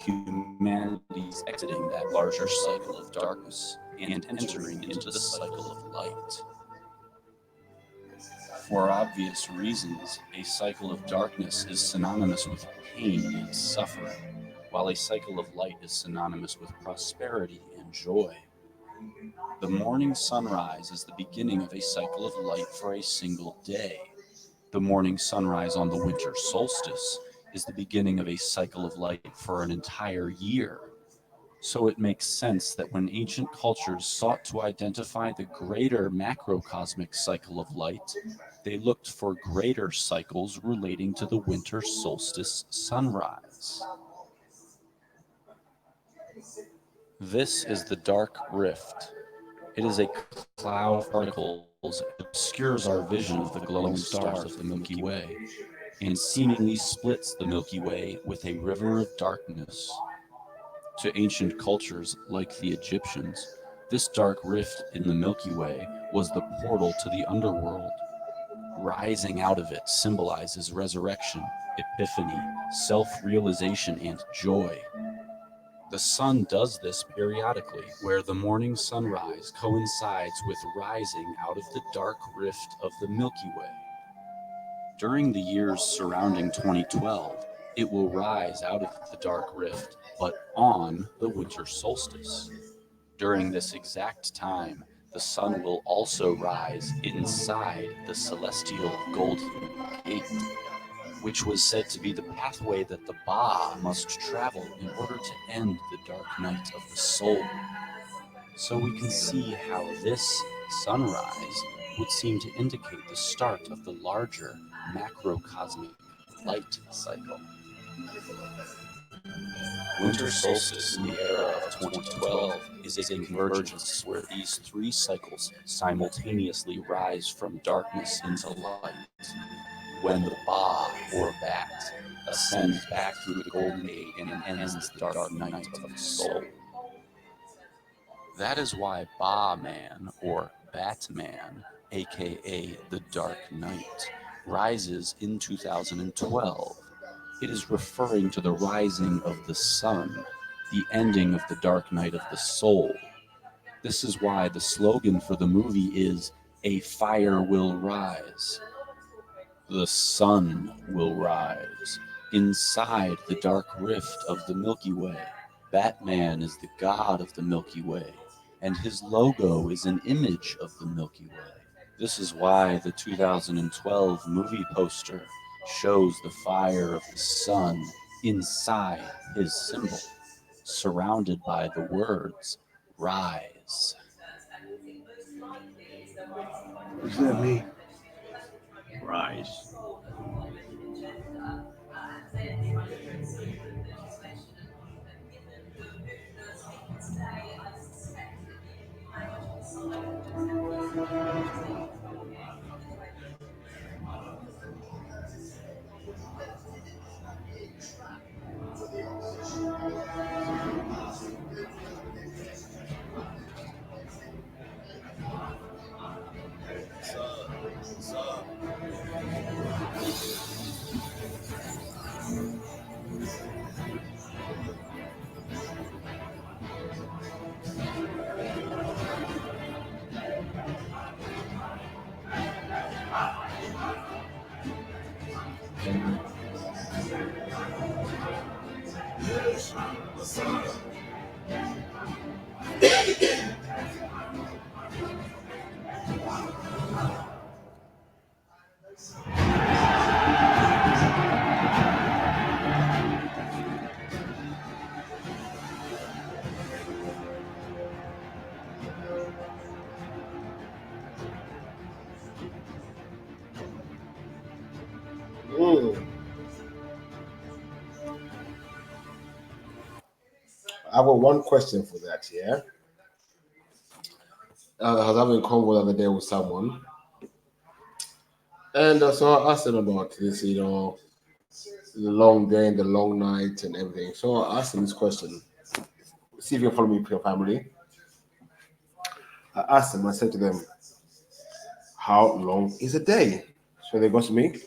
humanity is exiting that larger cycle of darkness and entering into the cycle of light. For obvious reasons, a cycle of darkness is synonymous with pain and suffering, while a cycle of light is synonymous with prosperity and joy. The morning sunrise is the beginning of a cycle of light for a single day. The morning sunrise on the winter solstice is the beginning of a cycle of light for an entire year. So it makes sense that when ancient cultures sought to identify the greater macrocosmic cycle of light, they looked for greater cycles relating to the winter solstice sunrise. This is the dark rift. It is a cloud of particles that obscures our vision of the glowing stars of the Milky Way, and seemingly splits the Milky Way with a river of darkness. To ancient cultures like the Egyptians, this dark rift in the Milky Way was the portal to the underworld. Rising out of it symbolizes resurrection, epiphany, self-realization, and joy. The sun does this periodically, where the morning sunrise coincides with rising out of the dark rift of the Milky Way. During the years surrounding 2012, it will rise out of the dark rift, but on the winter solstice. During this exact time, the sun will also rise inside the celestial golden gate, which was said to be the pathway that the Ba must travel in order to end the dark night of the soul. So we can see how this sunrise would seem to indicate the start of the larger macrocosmic light cycle. Winter solstice in the era of 2012 is a convergence where these three cycles simultaneously rise from darkness into light, when the Ba, or Bat, ascends back through the Golden Gate and ends the dark night of the soul. That is why Ba Man, or Batman, aka the Dark Knight, rises in 2012. It is referring to the rising of the sun, the ending of the dark night of the soul. This is why the slogan for the movie is, "A fire will rise." The sun will rise inside the dark rift of the Milky Way. Batman is the god of the Milky Way, and his logo is an image of the Milky Way. This is why the 2012 movie poster shows the fire of the sun inside his symbol, surrounded by the words, "Rise." What does that mean? Rise. I've got one question for that, yeah? I was having a convo the other day with someone, and so I asked them about this, the long day and the long night and everything. So I asked them this question. See if you can follow me with your family. I asked them, I said to them, how long is a day? So they got to me,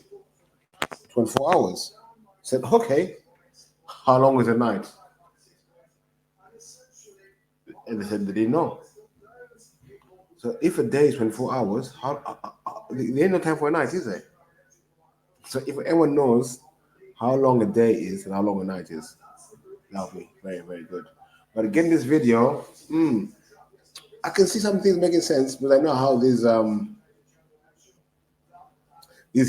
24 hours. I said, okay, how long is a night? And they said they didn't know. So if a day is 24 hours, there ain't no time for a night, is there? So if anyone knows how long a day is and how long a night is, that would be very, very good. But again, this video, I can see some things making sense, but I know how these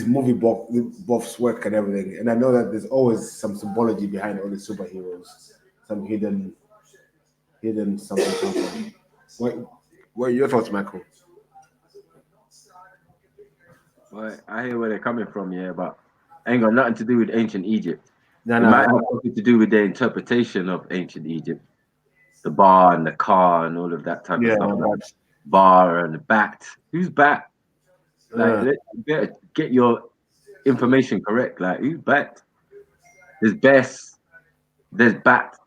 movie buffs work and everything, and I know that there's always some symbology behind all the superheroes, some hidden something. What are your thoughts, Michael? Well, I hear where they're coming from, yeah, but ain't got nothing to do with ancient Egypt. No, It no. might have something to do with their interpretation of ancient Egypt, the bar and the car and all of that type of Yeah, stuff. Like bar and the bat. Who's bat? Like, you better get your information correct. Like, who's bat? There's best. There's bat.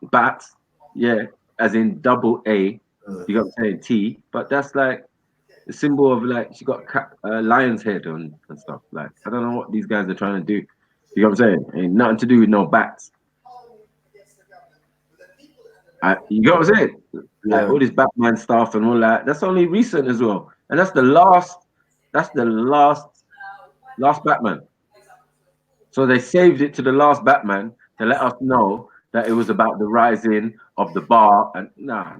Yeah, as in double A. You got to say T, but that's like the symbol of like she got a lion's head on and stuff. Like, I don't know what these guys are trying to do. You know what I'm saying? Ain't nothing to do with no bats. You get what I'm saying? Like all this Batman stuff and all that. That's only recent as well, and that's the last. That's the last Batman. So they saved it to the last Batman to let us know that it was about the rising of the bar. And nah.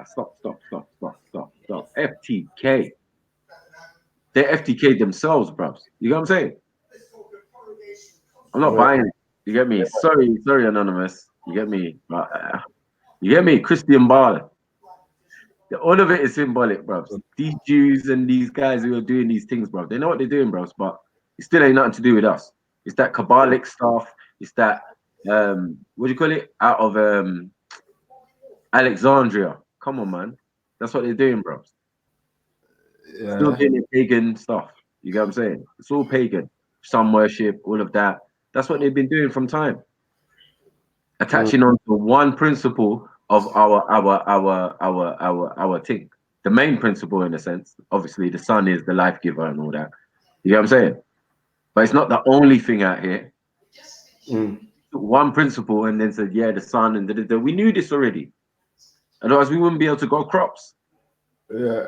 Stop. FTK. They're FTK themselves, bros. You know what I'm saying? I'm not buying it. You get me? Sorry, Anonymous. You get me? You get me? Christian Bale. All of it is symbolic, bros. These Jews and these guys who are doing these things, bro, they know what they're doing, bros, but it still ain't nothing to do with us. It's that Kabbalic stuff. It's that, what do you call it? Out of Alexandria. Come on, man. That's what they're doing, bros. Still doing the pagan stuff. You get what I'm saying? It's all pagan. Sun worship, all of that. That's what they've been doing from time. Attaching on to one principle of our thing. The main principle, in a sense. Obviously, the sun is the life giver and all that. You get what I'm saying? But it's not the only thing out here. One principle and then said, yeah, the sun and we knew this already. Otherwise, we wouldn't be able to grow crops. Yeah.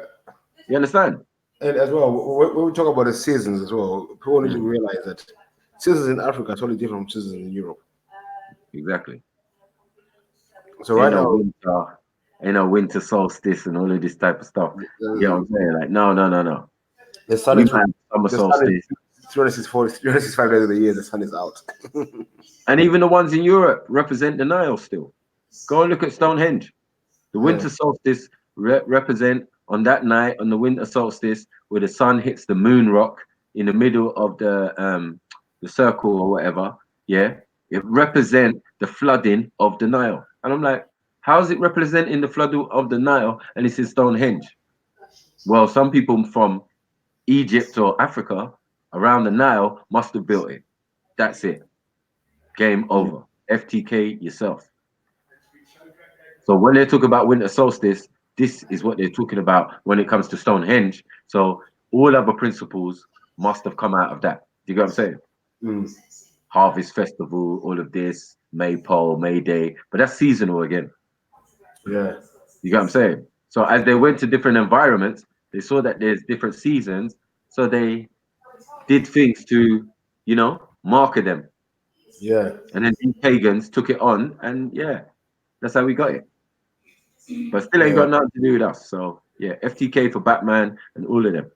You understand? And as well, when we talk about the seasons as well, people need to realize that seasons in Africa are totally different from seasons in Europe. Exactly. So right now, winter solstice and all of this type of stuff. You know what I'm saying? Like, no. The sun is summer solstice. 365 days of the year, the sun is out. And even the ones in Europe represent the Nile still. Go and look at Stonehenge. The winter solstice represent on that night, on the winter solstice, where the sun hits the moon rock in the middle of the circle or whatever. Yeah, it represent the flooding of the Nile. And I'm like, how is it representing the flood of the Nile and it's in Stonehenge? Well, some people from Egypt or Africa around the Nile must have built it. That's it. Game over. FTK yourself. So when they talk about winter solstice, this is what they're talking about when it comes to Stonehenge. So all other principles must have come out of that. Do you get what I'm saying? Harvest festival, all of this, Maypole, May Day, but that's seasonal again. Yeah. You get what I'm saying? So as they went to different environments, they saw that there's different seasons. So they did things to, market them. Yeah. And then these pagans took it on, and yeah, that's how we got it. But still ain't got nothing to do with us. So yeah, FTK for Batman and all of them.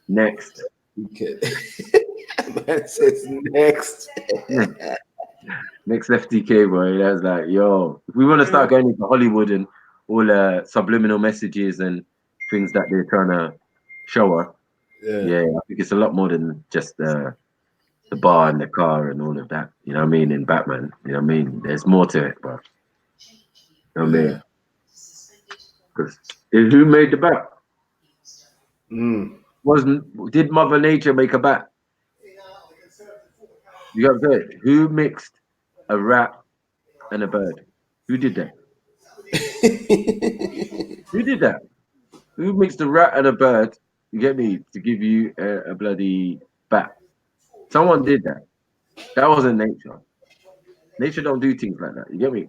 Next. Okay. Man says next. Next FTK, boy. That's like, yo, if we want to start going into Hollywood and all subliminal messages and things that they're trying to show us, yeah, I think it's a lot more than just the bar and the car and all of that. You know what I mean? In Batman, you know what I mean? There's more to it, bro. You know what I mean? Because who made the bat? Did Mother Nature make a bat? You got to say, who mixed a rat and a bird? Who did that? Who did that? Who mixed a rat and a bird? You get me? To give you a bloody bat. Someone did that. That wasn't nature. Nature don't do things like that. You get me?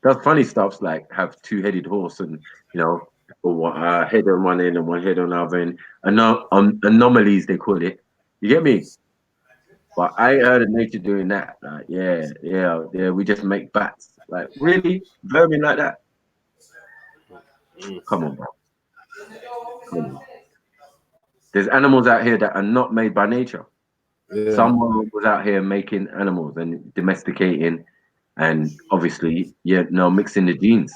That's funny stuff like have two-headed horse and head on one end and one head on the other end. Anomalies they call it. You get me? But I heard of nature doing that. Like, yeah. We just make bats. Like, really? Vermin like that? Come on, bro. Come on. There's animals out here that are not made by nature. Yeah. Someone was out here making animals and domesticating, and obviously, mixing the genes.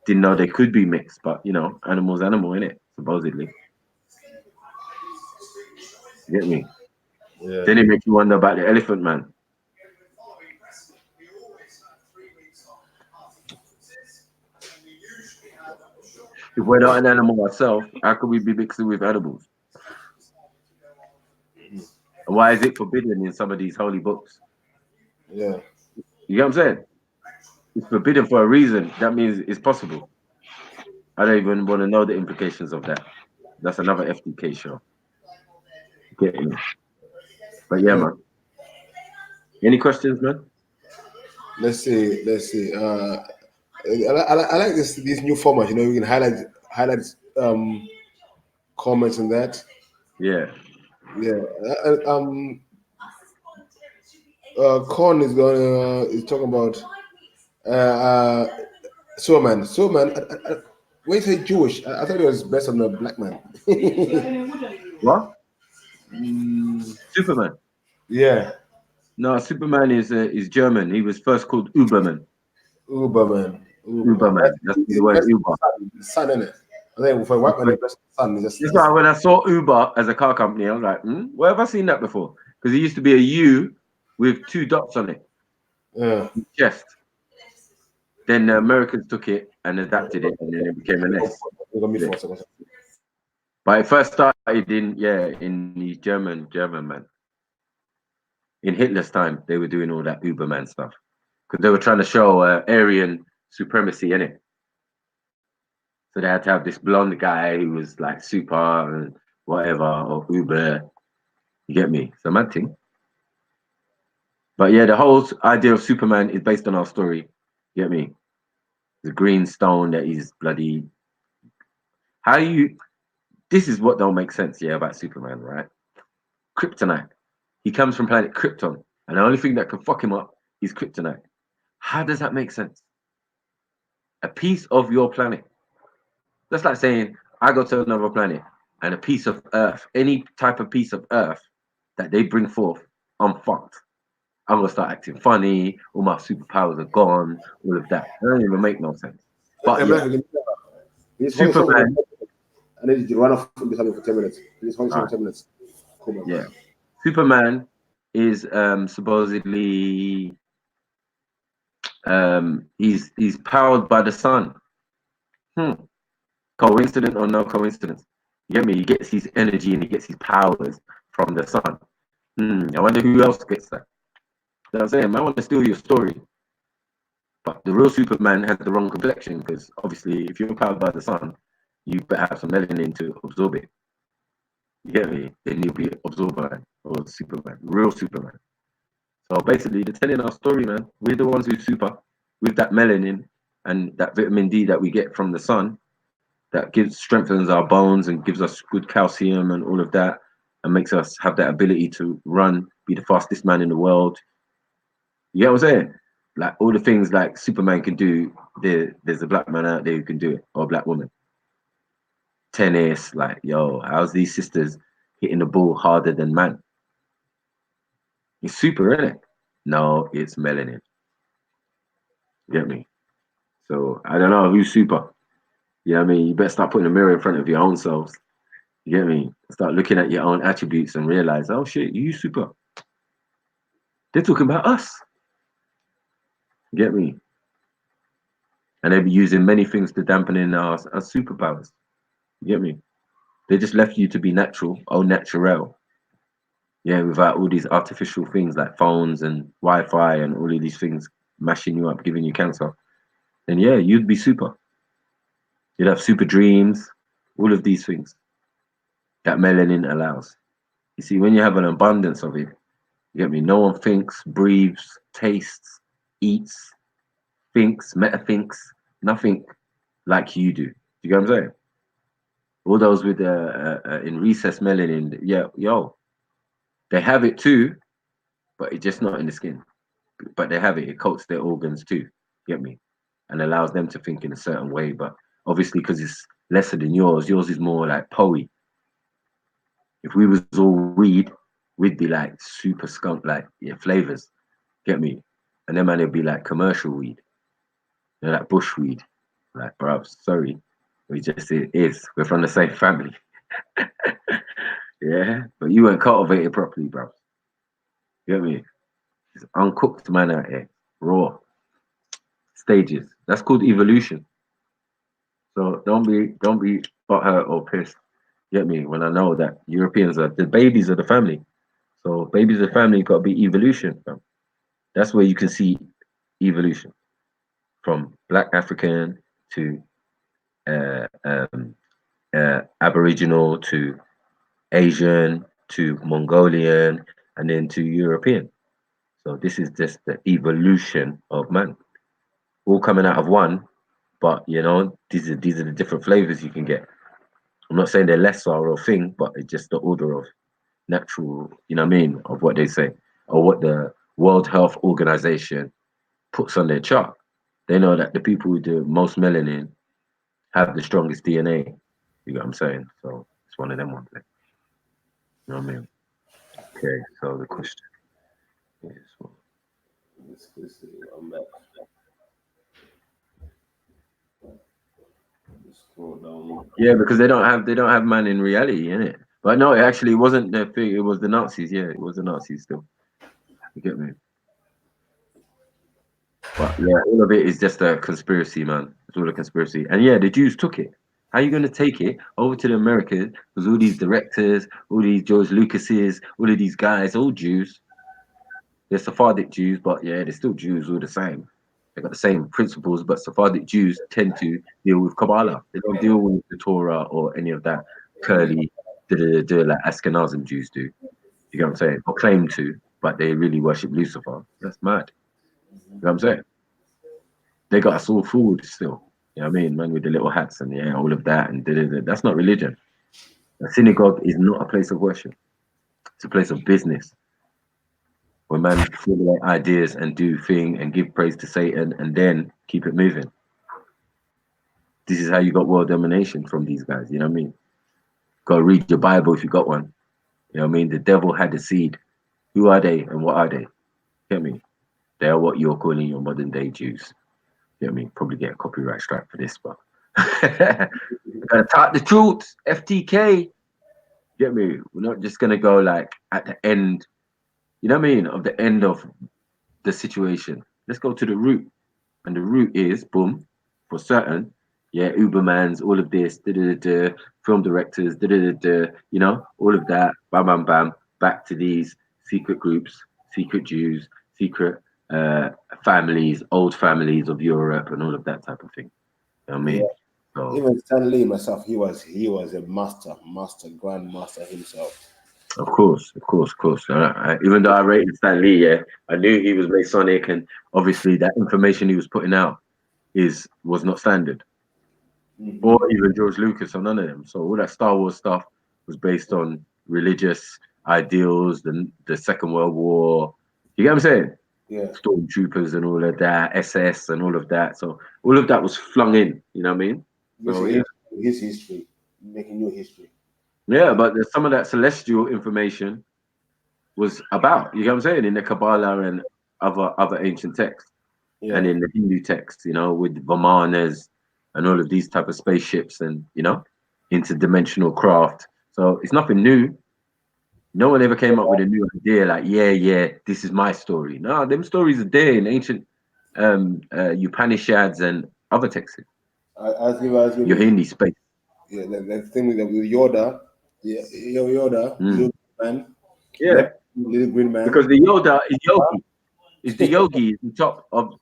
Didn't know they could be mixed, but animal, innit? Supposedly. You get me? Yeah. Then it makes you wonder about the elephant man. If we're not an animal ourselves, how could we be mixing with animals? And why is it forbidden in some of these holy books? Yeah. You get what I'm saying? It's forbidden for a reason. That means it's possible. I don't even want to know the implications of that. That's another FTK show. Getting it. But yeah, man. Any questions, man? Let's see. Let's see. I like this these new formats. You know, you can highlight comments and that. Yeah. Yeah. Con is talking about uh, uh Superman. Superman. When you say Jewish, I thought it was based on a black man. What? Mm, Superman. yeah. No, Superman is German. He was first called Uberman. Uberman. Uberman. Uberman. That's the word That's Uber. the sun, isn't it? I think for a white man, But it's just the sun. It's just that's why when I saw Uber as a car company, I was like, where have I seen that before? Because it used to be a U with two dots on it, yeah. chest. Then the Americans took it and adapted it, and then it became an S. You got me Yeah. for a second. But it first started in the German man. In Hitler's time, they were doing all that Uberman stuff because they were trying to show Aryan supremacy in it. So they had to have this blonde guy who was like super and whatever or Uber. You get me? It's a mad thing. But yeah, the whole idea of Superman is based on our story. You get me? The green stone that he's bloody. How you? This is what don't make sense, yeah, about Superman, right? Kryptonite. He comes from planet Krypton, and the only thing that can fuck him up is kryptonite. How does that make sense? A piece of your planet. That's like saying I go to another planet and a piece of Earth, any type of piece of Earth that they bring forth, I'm fucked. I'm gonna start acting funny. All my superpowers are gone. All of that. That don't even make no sense. But yeah, He's holding something. Superman. I need you to run off from this for 10 minutes. He's holding All something right, for 10 minutes. Cool, man. yeah. Superman is supposedly he's powered by the sun. Hmm. Coincidence or no coincidence? You get me? He gets his energy and he gets his powers from the sun. I wonder who else gets that. You know what I'm saying? I want to steal your story. But the real Superman has the wrong complexion because obviously, if you're powered by the sun, you better have some melanin to absorb it. You get me? Then you'll be absorbed by or Superman, real Superman. So basically, they're telling our story, man. We're the ones who super with that melanin and that vitamin D that we get from the sun that gives strengthens our bones and gives us good calcium and all of that and makes us have that ability to run, be the fastest man in the world. You get what I'm saying? Like all the things like Superman can do, there's a black man out there who can do it, or a black woman. Tennis, like, yo, how's these sisters hitting the ball harder than man? It's super, isn't it? No, it's melanin. You get me? So I don't know who's super. You know what I mean? You better start putting a mirror in front of your own selves. You get me? Start looking at your own attributes and realize, oh shit, you super. They're talking about us. You get me? And they'll be using many things to dampen in our superpowers. You get me? They just left you to be natural, au naturel. Yeah, without all these artificial things like phones and Wi-Fi and all of these things mashing you up, giving you cancer. Then yeah, you'd be super. You'd have super dreams, all of these things that melanin allows. You see, when you have an abundance of it, you get me? No one thinks, breathes, tastes, eats, thinks, metathinks, nothing like you do. You get what I'm saying? All those with in recess melanin, yeah, yo, they have it too, but it's just not in the skin. But they have it. It coats their organs too. Get me? And allows them to think in a certain way. But obviously, because it's lesser than yours is more like poey. If we was all weed, we'd be like super skunk, like yeah, flavors. Get me? And then man, it'd be like commercial weed, like bush weed. Like, bro, sorry, we just it is. We're from the same family. Yeah, but you weren't cultivated properly, bro. Get me? It's uncooked man out here, raw stages. That's called evolution. So don't be butthurt or pissed. Get me? When I know that Europeans are the babies of the family. So babies of the family got to be evolution. Bro. That's where you can see evolution from Black African to uh, um, Aboriginal to Asian to Mongolian and then to European. So this is just the evolution of man, all coming out of one. But you know, these are the different flavors you can get. I'm not saying they're lesser or a thing, but it's just the order of natural, you know what I mean, of what they say or what the World Health Organization puts on their chart. They know that the people who do most melanin have the strongest DNA. You get what I'm saying? So it's one of them ones. You know what I mean? Okay, so the question is, Let's see, I'm back. Scroll down. yeah, because they don't have man in reality, innit? But no, it actually wasn't the thing. It was the Nazis. Yeah, it was the Nazis still. You get me? But yeah, all of it is just a conspiracy, man. It's all a conspiracy. And yeah, the Jews took it. How you going to take it over to the Americas? Because all these directors, all these George Lucases, all of these guys, all Jews. They're Sephardic Jews, but yeah, they're still Jews all the same. They got the same principles, but Sephardic Jews tend to deal with Kabbalah. They don't deal with the Torah or any of that curly, like Ashkenazim Jews do. You get what I'm saying? Or claim to, but they really worship Lucifer. That's mad. You know what I'm saying? They got us all fooled still. You know what I mean? Man with the little hats and yeah, all of that and that's not religion. A synagogue is not a place of worship. It's a place of business. Where man formulate ideas and do thing and give praise to Satan and then keep it moving. This is how you got world domination from these guys, you know what I mean? Go read your Bible if you got one. You know what I mean? The devil had the seed. Who are they and what are they? Get me? They are what you're calling your modern day Jews. You know what I mean? Probably get a copyright strike for this, but gotta talk the truth. FTK. Get me? We're not just gonna go like at the end, you know what I mean, of the end of the situation. Let's go to the root. And the root is boom, for certain. Yeah, Ubermans, all of this, film directors, you know, all of that, bam, bam, bam, back to these secret groups, secret Jews, secret families, old families of Europe, and all of that type of thing. You know what I mean? Yeah. So, Even Stan Lee myself, he was a grandmaster himself. of course. Even though I rated Stan Lee, yeah, I knew he was Masonic, and obviously that information he was putting out was not standard. Or even George Lucas or none of them. So all that Star Wars stuff was based on religious ideals, the Second World War. You get what I'm saying? Yeah. Stormtroopers and all of that, SS and all of that. So all of that was flung in. You know what I mean? So, yeah. His history, making new history. Yeah, but there's some of that celestial information was about. You know what I'm saying? In the Kabbalah and other ancient texts, and in the Hindu texts. You know, with Vimanas and all of these type of spaceships and, you know, interdimensional craft. So it's nothing new. No one ever came up with a new idea like, yeah, this is my story. No, them stories are there in ancient Upanishads and other texts. As Your Hindi space. Yeah, the thing with Yoda, Yoda, little man. Yeah. Little green man. Because the Yoda is Yogi. It's the Yogi is the top of.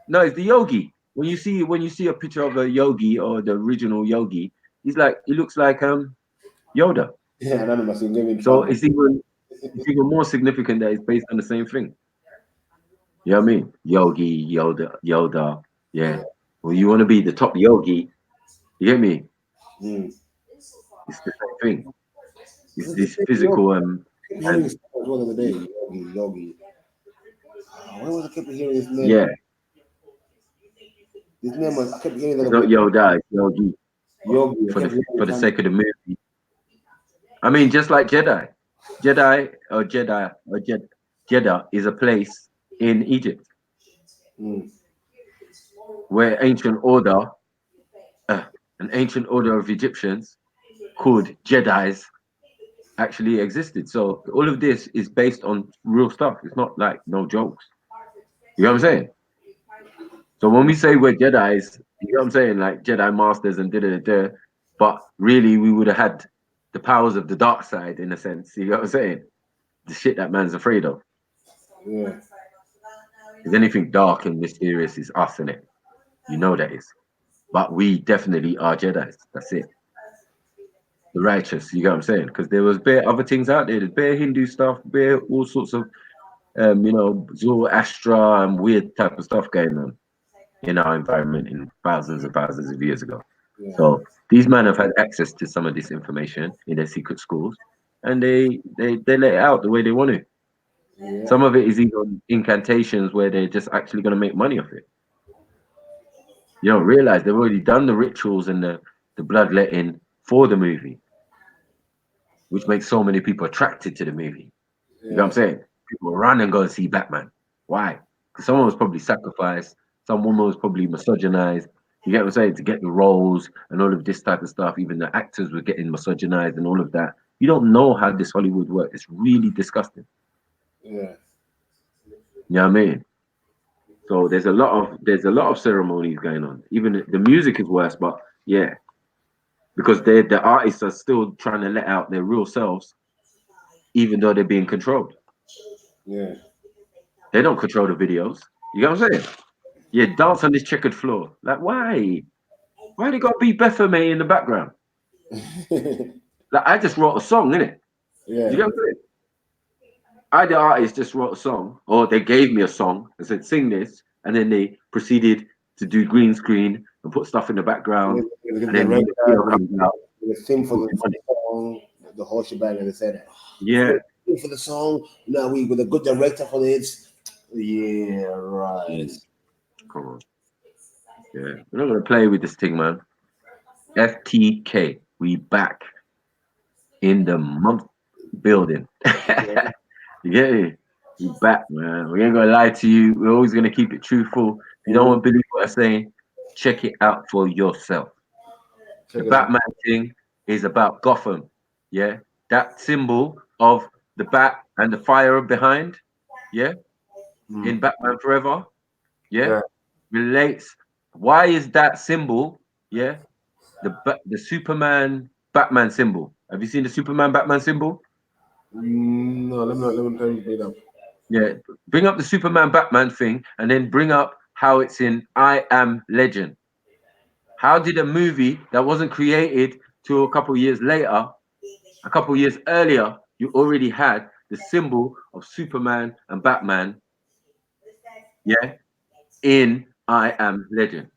No, it's the Yogi. When you see a picture of a Yogi or the original Yogi, he looks like Yoda. Yeah, none of us will give him So trouble. it's even more significant that it's based on the same thing. You know what I mean? Yogi, Yoda. Yeah. Well, you want to be the top Yogi, you get me? It's the same thing. It's this physical One of the day, Yogi. When was I kept hearing his name? Yeah. His name was, I kept hearing It's not Yoda, it's Yogi. Yogi. For the sake of the movie. I mean, just like Jeddah is a place in Egypt where an ancient order of Egyptians called Jedis actually existed. So all of this is based on real stuff. It's not like no jokes. You know what I'm saying? So when we say we're Jedis, you know what I'm saying? Like Jedi masters and but really we would have had the powers of the dark side in a sense. You know what I'm saying? The shit that man's afraid of. Yeah. If anything dark and mysterious is us in it. You know that is. But we definitely are Jedis. That's it. The righteous, you get what I'm saying? Because there was bare other things out there. There's bare Hindu stuff, bare all sorts of Zoroastra and weird type of stuff going on in our environment in thousands of years ago. So these men have had access to some of this information in their secret schools, and they let it out the way they want to. Some of it is even incantations where they're just actually going to make money off it. You don't realize they've already done the rituals and the bloodletting for the movie, which makes so many people attracted to the movie. You know what I'm saying? People run and go and see Batman. Why? Because someone was probably sacrificed, some woman was probably misogynized. You get what I'm saying? To get the roles and all of this type of stuff. Even the actors were getting misogynized and all of that. You don't know how this Hollywood works. It's really disgusting. Yeah. You know what I mean? So there's a lot of ceremonies going on. Even the music is worse, but yeah, because the artists are still trying to let out their real selves, even though they're being controlled. Yeah. They don't control the videos. You get what I'm saying? Yeah, dance on this checkered floor. Like, why? Why they got to be Bethany in the background? Like, I just wrote a song, innit? Yeah. You get what I'm saying? I, the artist, just wrote a song, or they gave me a song and said, sing this, and then they proceeded to do green screen and put stuff in the background, and then when the video comes out, the theme for put the money. song, the whole shebang, and they said, Yeah. For the song, now we with a good director for this. Yeah, right. Come on. Yeah. We're not gonna play with this thing, man. FTK, we back in the month building. You get it? We back, man. We ain't gonna lie to you. We're always gonna keep it truthful. If you don't want to believe what I'm saying, check it out for yourself. The Batman thing is about Gotham. Yeah. That symbol of the bat and the fire behind, yeah, in Batman Forever, yeah, relates. Why is that symbol, yeah, the Superman Batman symbol? Have you seen the Superman Batman symbol? No, let me bring it up. Yeah, bring up the Superman Batman thing and then bring up how it's in I Am Legend. How did a movie that wasn't created till a couple years later, a couple years earlier, you already had the symbol of Superman and Batman, yeah, in I Am Legend.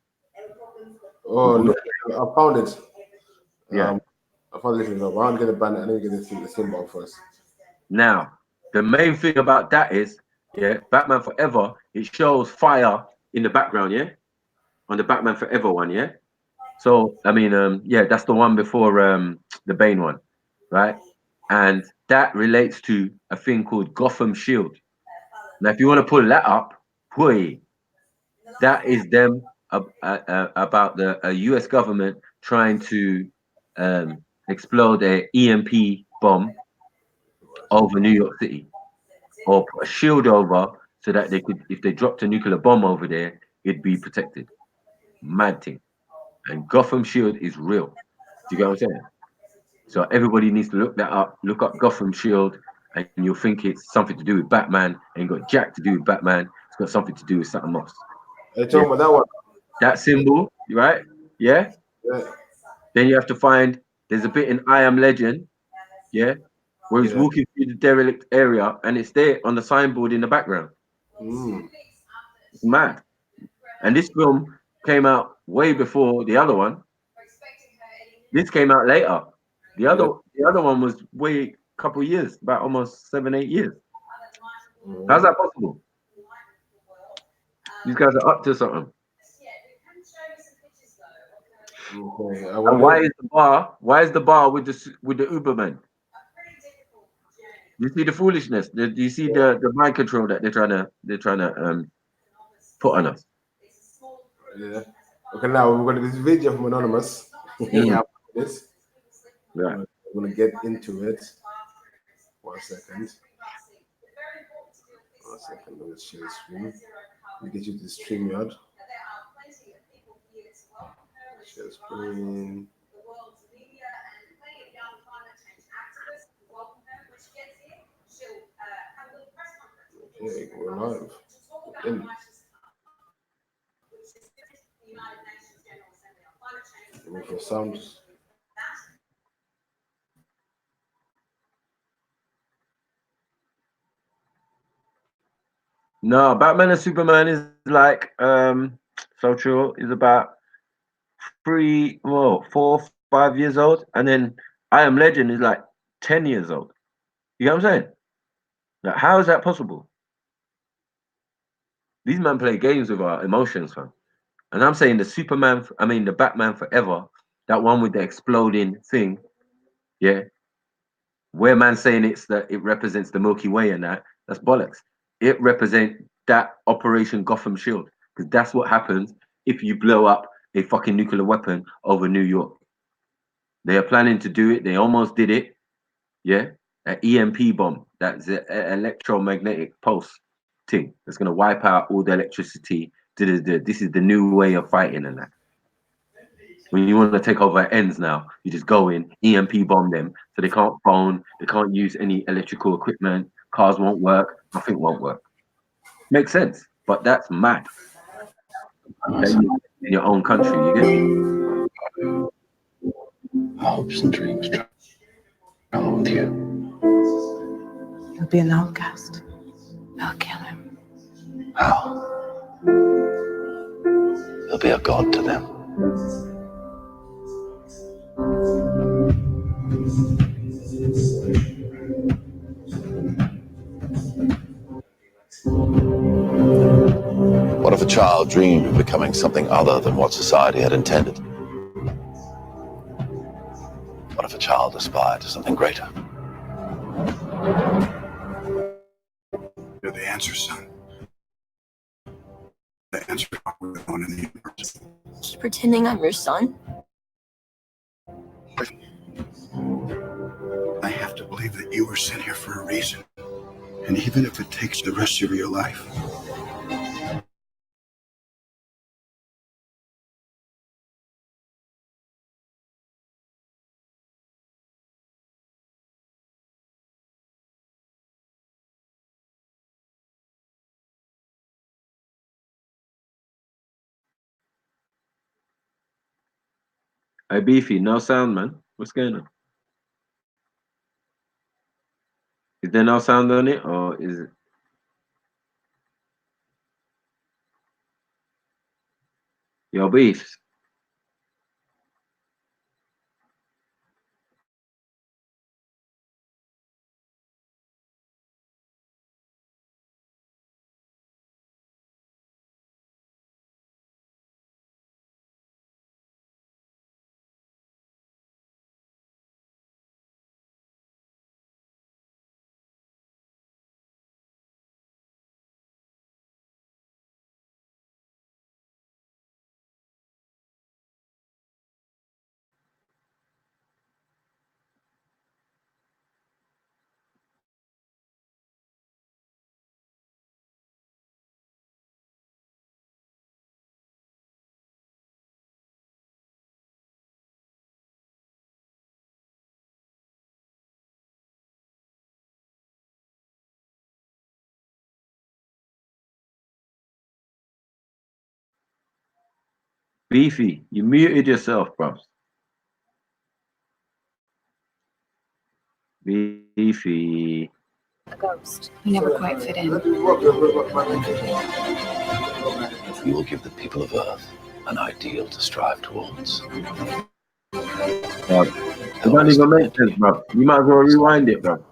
Oh, no, I found it. Yeah. I found it. I want to get the banner. I need to get the symbol first. Now, the main thing about that is, yeah, Batman Forever, it shows fire in the background, yeah, on the Batman Forever one, yeah. So I mean, yeah, that's the one before the Bane one, right? And that relates to a thing called Gotham Shield. Now, if you want to pull that up, boy, that is them about the U.S. government trying to explode a EMP bomb over New York City, or put a shield over so that they could, if they dropped a nuclear bomb over there, it'd be protected. Mad thing. And Gotham Shield is real. Do you get what I'm saying? So everybody needs to look that up. Look up Gotham Shield, and you'll think it's something to do with Batman. Ain't got jack to do with Batman. It's got something to do with something else. Are you talking about that one? That symbol, right? Yeah. Yeah. Then you have to find. There's a bit in I Am Legend, yeah, where he's walking through the derelict area, and it's there on the signboard in the background. It's mad. And this film came out way before the other one. This came out later. The other one was way couple years, about almost 7-8 years. How's that possible? These guys are up to something. Okay. And why is the bar? Why is the bar with the Uberman? You see the foolishness. Do you see the mind control that they're trying to put on us? Yeah. Okay, now we're going to this video from Anonymous. Yeah, this. Right. We're going to get into it. 1 second. 1 second. Let me share the screen. Let me get you to the StreamYard. Share the screen. Okay, we're live. In. Wait for sounds. No, Batman and Superman is like so true. Is about 4, 5 years old, and then I Am Legend is like 10 years old. You know what I'm saying? Like, how is that possible? These men play games with our emotions, fam. And I'm saying the Batman Forever, that one with the exploding thing, yeah. Where man saying it represents the Milky Way and that's bollocks. It represents that Operation Gotham Shield because that's what happens if you blow up a fucking nuclear weapon over New York. They are planning to do it. They almost did it. Yeah, an EMP bomb. That's an electromagnetic pulse thing that's gonna wipe out all the electricity. This is the new way of fighting and that. When you want to take over ends now, you just go in, EMP bomb them, so they can't phone, they can't use any electrical equipment, cars won't work, nothing won't work. Makes sense, but that's mad. That you in your own country, you get Hopes and dreams travel with you. He'll be an outcast. I'll kill him. How? He'll be a god to them. What if a child dreamed of becoming something other than what society had intended? What if a child aspired to something greater? You're the answer, son. The answer we're going in the universe. Keep pretending I'm your son? I have to believe that you were sent here for a reason. And even if it takes the rest of your life. Hey Beefy, no sound, man. What's going on? Is there no sound on it, or is it? Yo, Beefs. Beefy, you muted yourself, bro. Beefy. A ghost. You never quite fit in. You will give the people of Earth an ideal to strive towards. It don't even make sense, bro. You might as well rewind it, bro.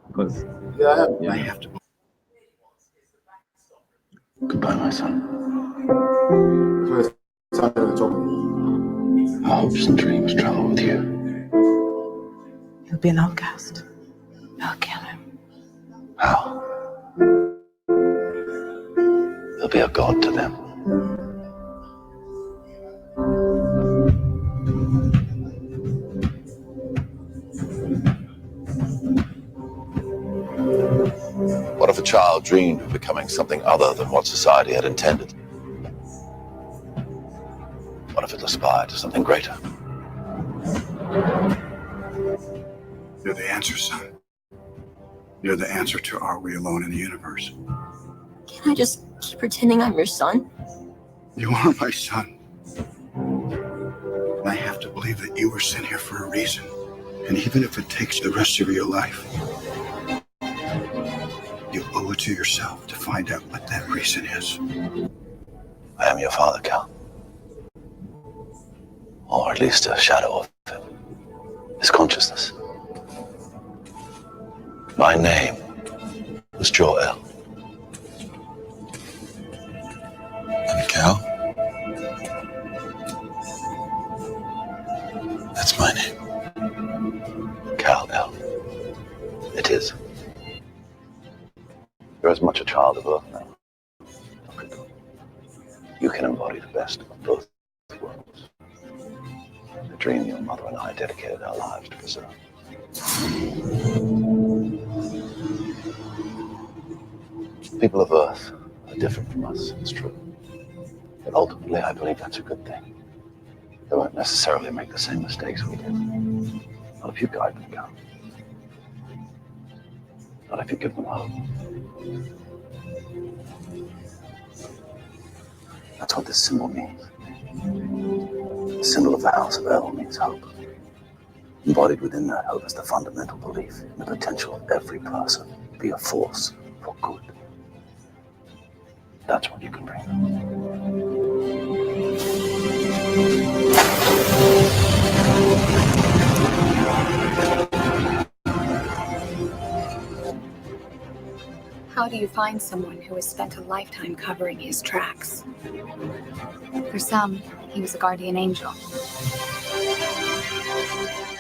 Because I have to. Goodbye, my son. Hopes and dreams travel with you. He'll be an outcast. I'll kill him. How? He'll be a god to them. What if a child dreamed of becoming something other than what society had intended? What if it aspired to something greater? You're the answer, son. You're the answer to Are We Alone in the Universe? Can I just keep pretending I'm your son? You are my son. And I have to believe that you were sent here for a reason. And even if it takes the rest of your life, you You owe it to yourself to find out what that reason is. I am your father, Cal. Or at least a shadow of him. His consciousness. My name was Jor-El. And Cal? That's my name. Kal-El. It is. You're as much a child of Earth now. You can embody the best of both worlds. The dream your mother and I dedicated our lives to preserve. People of Earth are different from us, it's true. But ultimately, I believe that's a good thing. They won't necessarily make the same mistakes we did. Not if you guide them, Cal. Not if you give them hope. That's what this symbol means. The symbol of the House of El means hope. Embodied within that hope is the fundamental belief in the potential of every person to be a force for good. That's what you can bring them. How do you find someone who has spent a lifetime covering his tracks? For some, he was a guardian angel.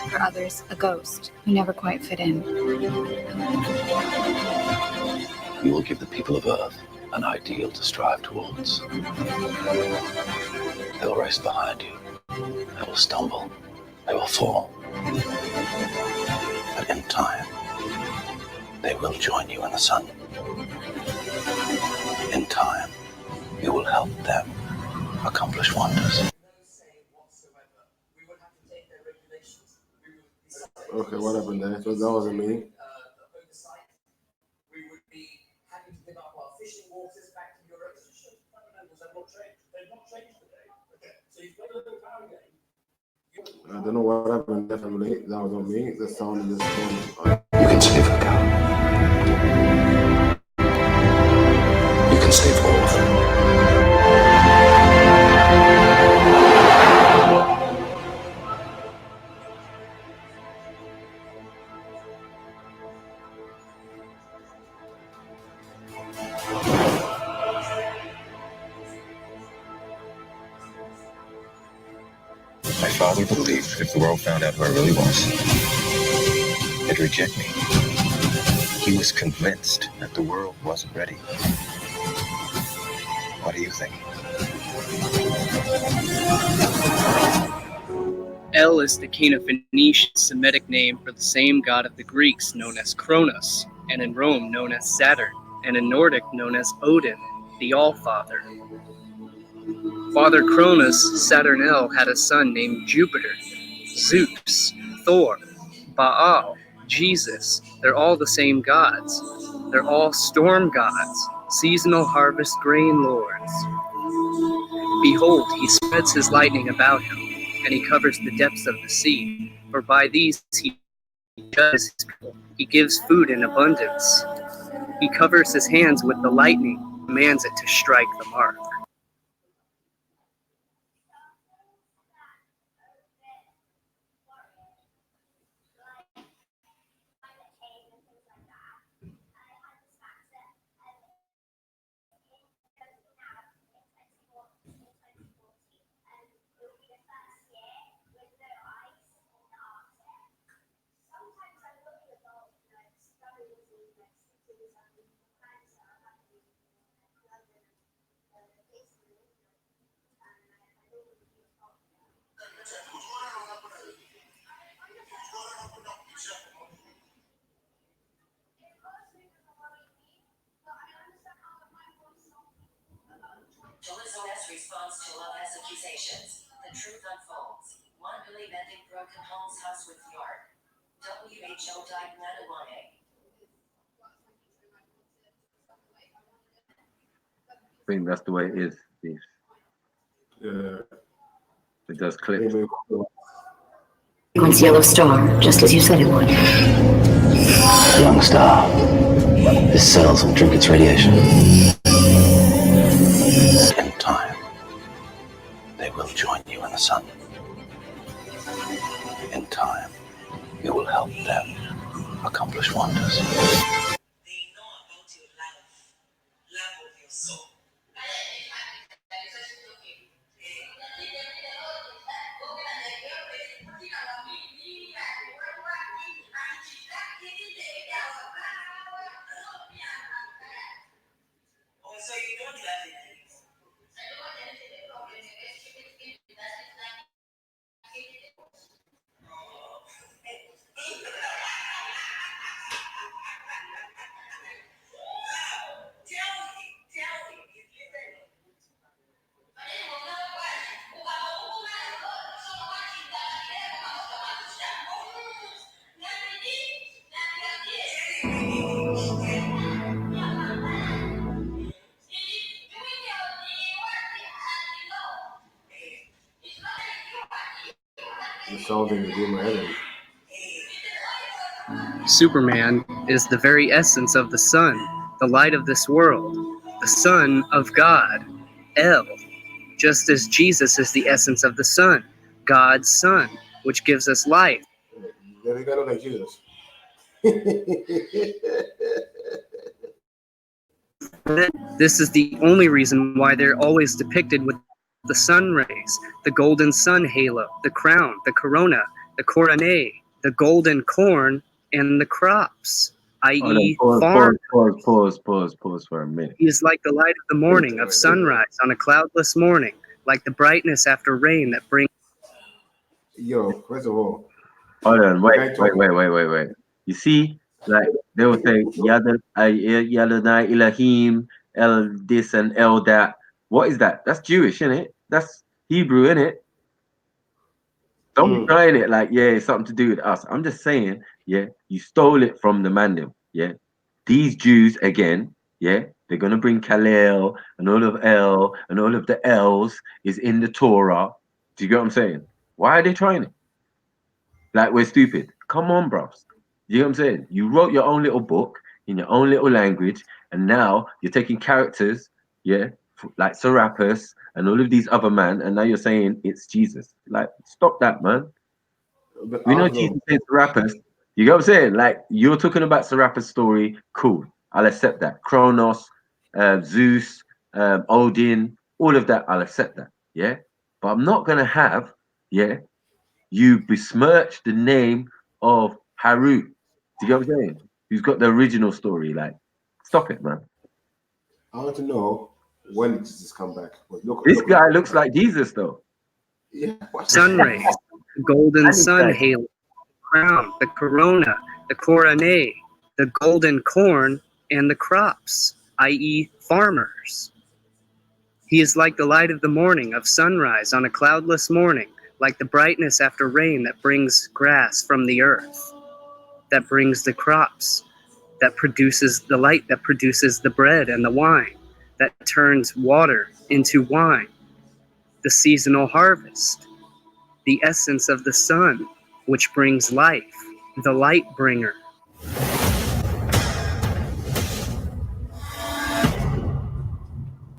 For others, a ghost who never quite fit in. You will give the people of Earth an ideal to strive towards. They will race behind you. They will stumble. They will fall. But in time, they will join you in the sun. In time, you will help them accomplish wonders. Okay, what happened there? So that wasn't me. I don't know what happened there, family. That was on me. The sound in this phone. You can save her, Cal. You can save all of them. My father believed if the world found out who I really was, it'd reject me. He was convinced that the world wasn't ready. What do you think? El is the Cana-Phoenician Semitic name for the same god of the Greeks known as Kronos, and in Rome known as Saturn, and in Nordic known as Odin, the All-Father. Father Cronus, Saturn El, had a son named Jupiter, Zeus, Thor, Baal, Jesus. They're all the same gods. They're all storm gods, seasonal harvest grain lords. Behold, he spreads his lightning about him, and he covers the depths of the sea. For by these he judges his people. He gives food in abundance. He covers his hands with the lightning, commands it to strike the mark. SOS responds to Love's accusations. The truth unfolds. One Billy Mending broke in Holmes' house with York. WHO died Manawane. I think that's the way it is. Yeah. It does clip. Sequence yellow star, just as you said it would. Young star, His cells will drink its radiation. In time, they will join you in the sun. In time, you will help them accomplish wonders. Superman is the very essence of the sun, the light of this world, the Son of God, El. Just as Jesus is the essence of the sun, God's Son, which gives us life. There we go, like Jesus. This is the only reason why they're always depicted with the sun rays, the golden sun halo, the crown, the corona, the coronae, the golden corn, and the crops, i.e. farm. Pause for a minute. He is like the light of the morning of sunrise on a cloudless morning, like the brightness after rain that brings... Yo, first of all... Hold on, wait. You see, like, they will say, Yadonai Elohim, El this and El that. What is that? That's Jewish, isn't it? That's Hebrew, isn't it? Don't be trying it like, yeah, it's something to do with us. I'm just saying, yeah, you stole it from the Mandim, yeah. These Jews, again, yeah, they're going to bring Kalel and all of El and all of the L's is in the Torah. Do you get what I'm saying? Why are they trying it? Like, we're stupid. Come on, bros. You know what I'm saying? You wrote your own little book in your own little language, and now you're taking characters, yeah, like Serapis and all of these other men, and now you're saying it's Jesus. Like, stop that, man. But We know Jesus is Serapis. You know what I'm saying? Like, you're talking about Serapis' story, cool. I'll accept that. Kronos, Zeus, Odin, all of that, I'll accept that, yeah? But I'm not going to have, yeah, you besmirch the name of Haru. Do you get what I'm saying? Who's got the original story? Like, stop it, man. I want to know when did Jesus come back. This guy looks like Jesus, though. Yeah. Sun rays, the golden sun halo, the crown, the corona, the coronae, the golden corn, and the crops, i.e. farmers. He is like the light of the morning of sunrise on a cloudless morning, like the brightness after rain that brings grass from the earth, that brings the crops, that produces the light, that produces the bread and the wine, that turns water into wine, the seasonal harvest, the essence of the sun, which brings life, the light bringer.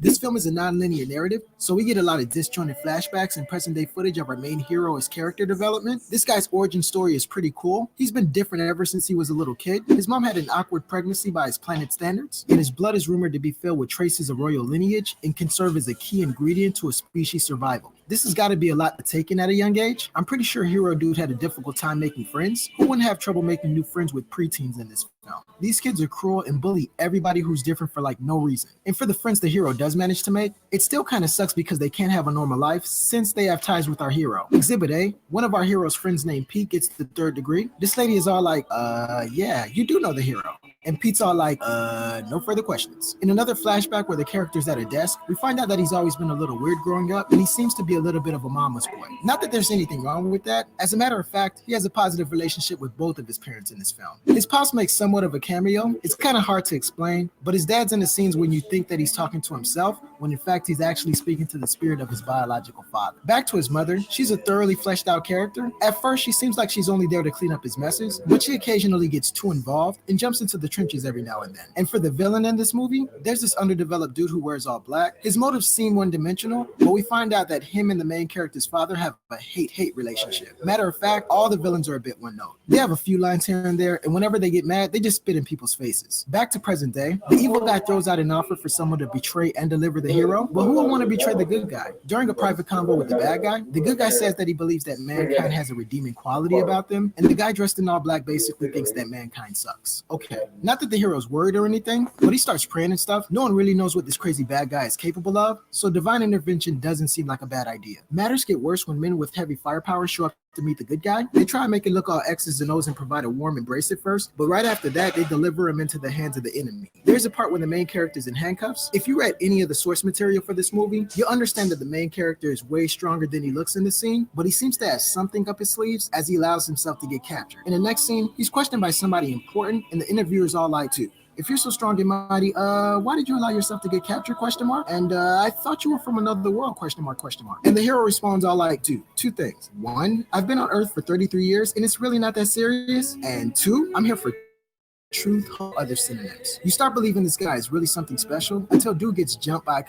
This film is a non-linear narrative, so we get a lot of disjointed flashbacks and present-day footage of our main hero's character development. This guy's origin story is pretty cool. He's been different ever since he was a little kid. His mom had an awkward pregnancy by his planet standards, and his blood is rumored to be filled with traces of royal lineage and can serve as a key ingredient to a species' survival. This has got to be a lot to take in at a young age. I'm pretty sure Hero Dude had a difficult time making friends. Who wouldn't have trouble making new friends with preteens in this film? These kids are cruel and bully everybody who's different for like no reason. And for the friends the hero does manage to make, it still kind of sucks because they can't have a normal life since they have ties with our hero. Exhibit A, one of our hero's friends named Pete gets the 3rd degree. This lady is all like, yeah, you do know the hero. And Pete's all like, no further questions. In another flashback where the character's at a desk, we find out that he's always been a little weird growing up, and he seems to be a little bit of a mama's boy. Not that there's anything wrong with that. As a matter of fact, he has a positive relationship with both of his parents in this film. His pops makes somewhat of a cameo. It's kind of hard to explain, but his dad's in the scenes when you think that he's talking to himself, when in fact he's actually speaking to the spirit of his biological father. Back to his mother, she's a thoroughly fleshed out character. At first, she seems like she's only there to clean up his messes, but she occasionally gets too involved and jumps into the trenches every now and then. And for the villain in this movie, there's this underdeveloped dude who wears all black. His motives seem one-dimensional, but we find out that him and the main character's father have a hate-hate relationship. Matter of fact, all the villains are a bit one-note. They have a few lines here and there, and whenever they get mad, they just spit in people's faces. Back to present day, the evil guy throws out an offer for someone to betray and deliver the hero, but who will want to betray the good guy? During a private convo with the bad guy, the good guy says that he believes that mankind has a redeeming quality about them, and the guy dressed in all black basically thinks that mankind sucks. Okay, not that the hero's worried or anything, but he starts praying and stuff. No one really knows what this crazy bad guy is capable of, so divine intervention doesn't seem like a bad idea. Matters get worse when men with heavy firepower show up to meet the good guy. They try and make it look all X's and O's and provide a warm embrace at first, but right after that, they deliver him into the hands of the enemy. There's a part when the main character is in handcuffs. If you read any of the source material for this movie, you'll understand that the main character is way stronger than he looks in the scene, but he seems to have something up his sleeves as he allows himself to get captured. In the next scene, he's questioned by somebody important, and the interviewer's all like, too. If you're so strong and mighty, why did you allow yourself to get captured, question mark? And I thought you were from another world, question mark, question mark. And the hero responds all like, two things. One, I've been on Earth for 33 years, and it's really not that serious. And two, I'm here for truth, other synonyms. You start believing this guy is really something special until dude gets jumped by a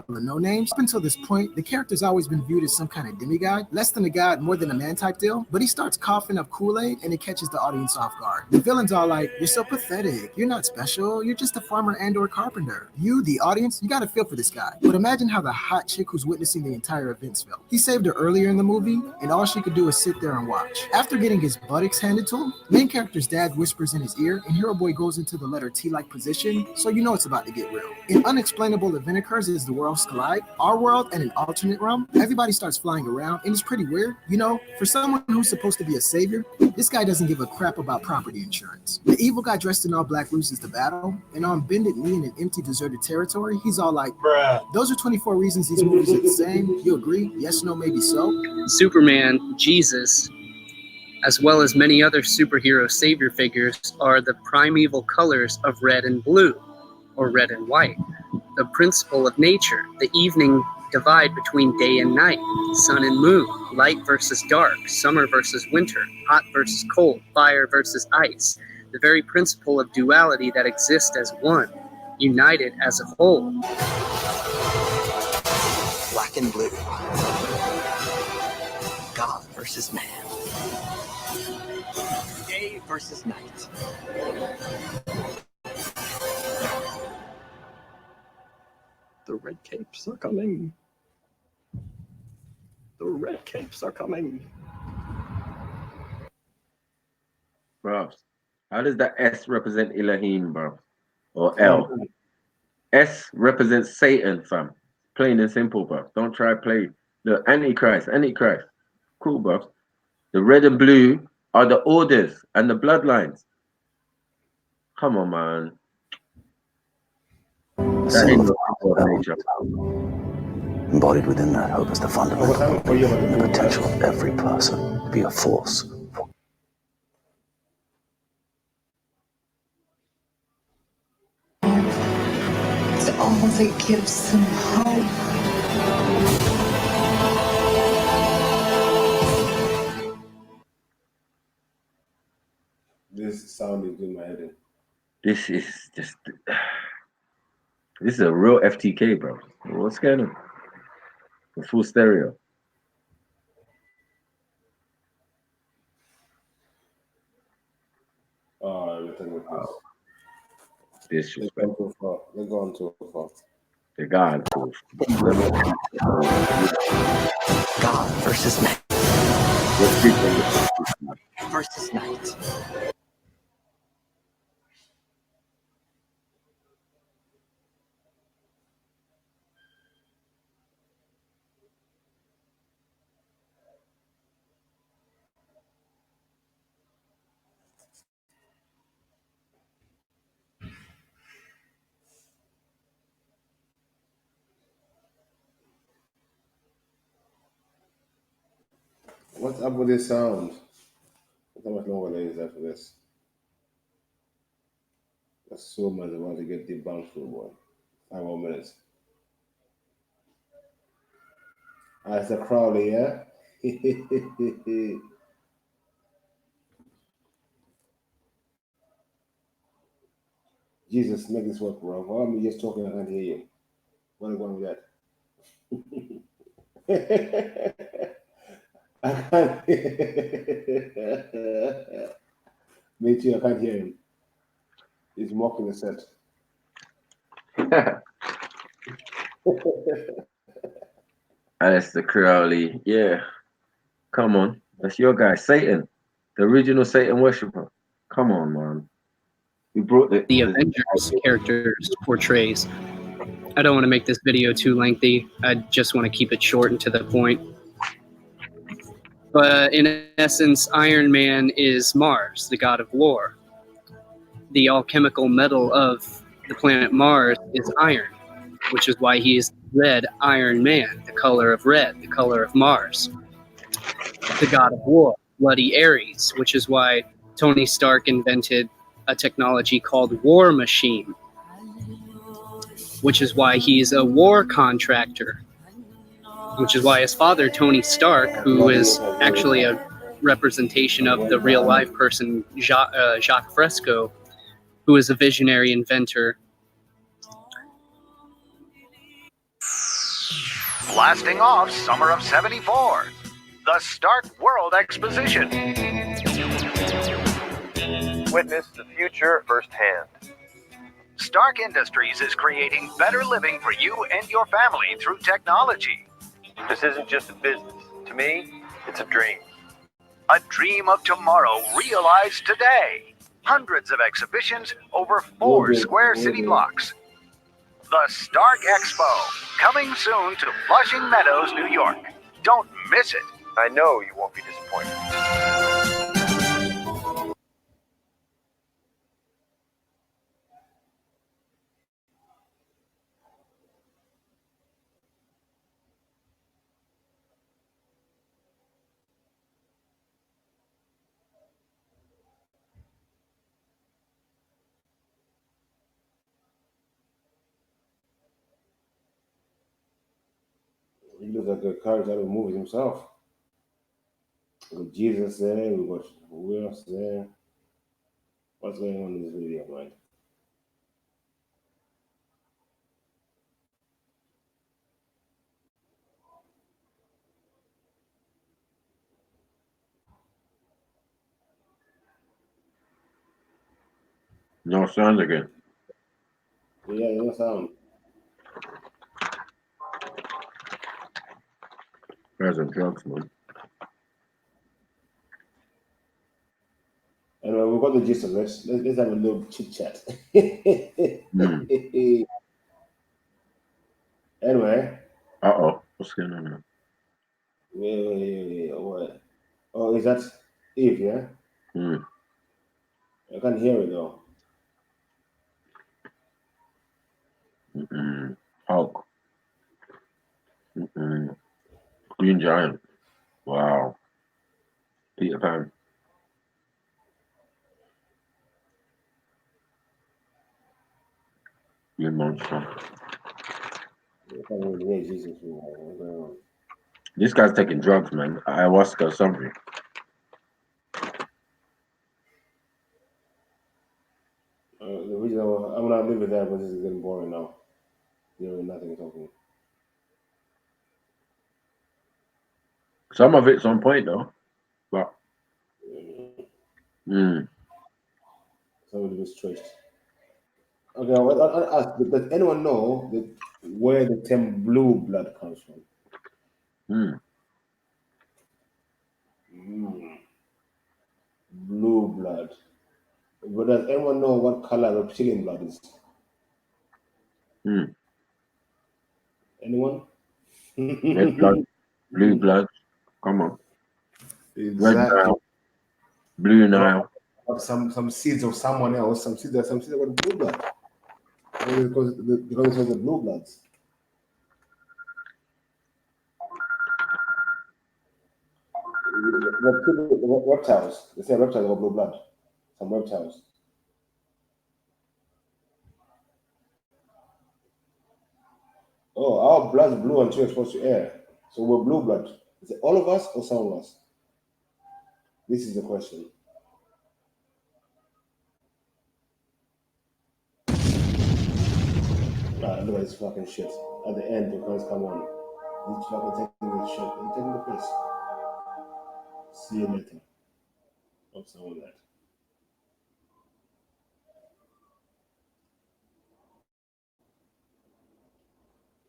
couple of no names. Up until this point, the character's always been viewed as some kind of demigod, less than a god, more than a man type deal, but he starts coughing up Kool-Aid and it catches the audience off guard. The villain's all like, you're so pathetic, you're not special, you're just a farmer and or carpenter. You, the audience, you gotta feel for this guy. But imagine how the hot chick who's witnessing the entire events felt. He saved her earlier in the movie, and all she could do is sit there and watch. After getting his buttocks handed to him, main character's dad whispers in his ear, and Hero Boy goes into the letter T-like position, so you know it's about to get real. An unexplainable event occurs as the worlds collide. Our world and an alternate realm, everybody starts flying around, and it's pretty weird. You know, for someone who's supposed to be a savior, this guy doesn't give a crap about property insurance. The evil guy dressed in all black loses the battle, and on bended knee in an empty, deserted territory, he's all like, bruh. Those are 24 reasons these movies are the same. You agree? Yes, no, maybe so? Superman, Jesus, as well as many other superhero savior figures, are the primeval colors of red and blue, or red and white. The principle of nature, the evening divide between day and night, sun and moon, light versus dark, summer versus winter, hot versus cold, fire versus ice, the very principle of duality that exists as one, united as a whole. Black and blue. God versus man. Day versus night. The red capes are coming. The red capes are coming. Bro, how does that S represent Elohim, bro? Or L? S represents Satan, fam. Plain and simple, bro. Don't try to play the Antichrist. Cool, bro. The red and blue are the orders and the bloodlines. Come on, man. That ain't no of nature. Embodied within that hope is the fundamental belief in the potential of every person to be a force. It's all that gives them hope. This sound is in my head. This is just... This is a real FTK, bro. What's going on? The full stereo. Everything with this. Disrespect. They're going too far. They're gone too far. God versus man. Versus night. What's up with this sound? How much longer there is after this? That's so much about to get debunked for boy. 5 more minutes. It's a Crowley, yeah? Jesus, make this work, bro. Why am I just talking? I can't hear you. What are you going with that? I can't. Me too. I can't hear him. He's mocking the set. Aleister Crowley, yeah. Come on. That's your guy. Satan. The original Satan worshipper. Come on, man. We brought the Avengers characters portrays. I don't want to make this video too lengthy. I just want to keep it short and to the point. But in essence, Iron Man is Mars, the god of war. The alchemical metal of the planet Mars is iron, which is why he is Red Iron Man, the color of red, the color of Mars. The god of war, Bloody Ares, which is why Tony Stark invented a technology called War Machine, which is why he's a war contractor, which is why his father, Tony Stark, who is actually a representation of the real-life person, Jacques Fresco, who is a visionary inventor. Blasting off summer of '74, the Stark World Exposition. Witness the future firsthand. Stark Industries is creating better living for you and your family through technology. This isn't just a business. To me, it's a dream. A dream of tomorrow realized today. Hundreds of exhibitions over 4 square city blocks. The Stark Expo, coming soon to Flushing Meadows, New York. Don't miss it. I know you won't be disappointed. He looks like a character out of movies himself. We got Jesus there. We got who else there? What's going on in this video, man? No sound again. Yeah, no sound. Guys on drugs, man. Anyway, we've got the gist of it. Let's have a little chit chat. Anyway. Uh-oh. What's going on now? Yeah. What? Oh, is that Eve, yeah? I can't hear it though. Hulk. Green Giant. Wow. Peter Pan. Green Monster. I can't really hear Jesus. This guy's taking drugs, man. Ayahuasca or something. The reason I'm gonna leave it there because this is getting boring now. Hearing nothing talking. Some of it's on point though. But some of it is stretched. Okay, I'll ask, does anyone know where the term blue blood comes from? Blue blood. But does anyone know what color reptilian blood is? Anyone? Red blood, blue blood. Come on. Exactly. Red Nile, blue Nile. Some seeds of someone else. Some seeds of blue blood. Because of the blue bloods. Reptiles. They say reptiles have blue blood. Some reptiles. Oh, our blood is blue until exposed to air. So we're blue blood. Is it all of us or some of us? This is the question. look at this fucking shit. At the end, the guys come on. He's fucking taking the shit. He's taking the piss. See you later. What's wrong with that?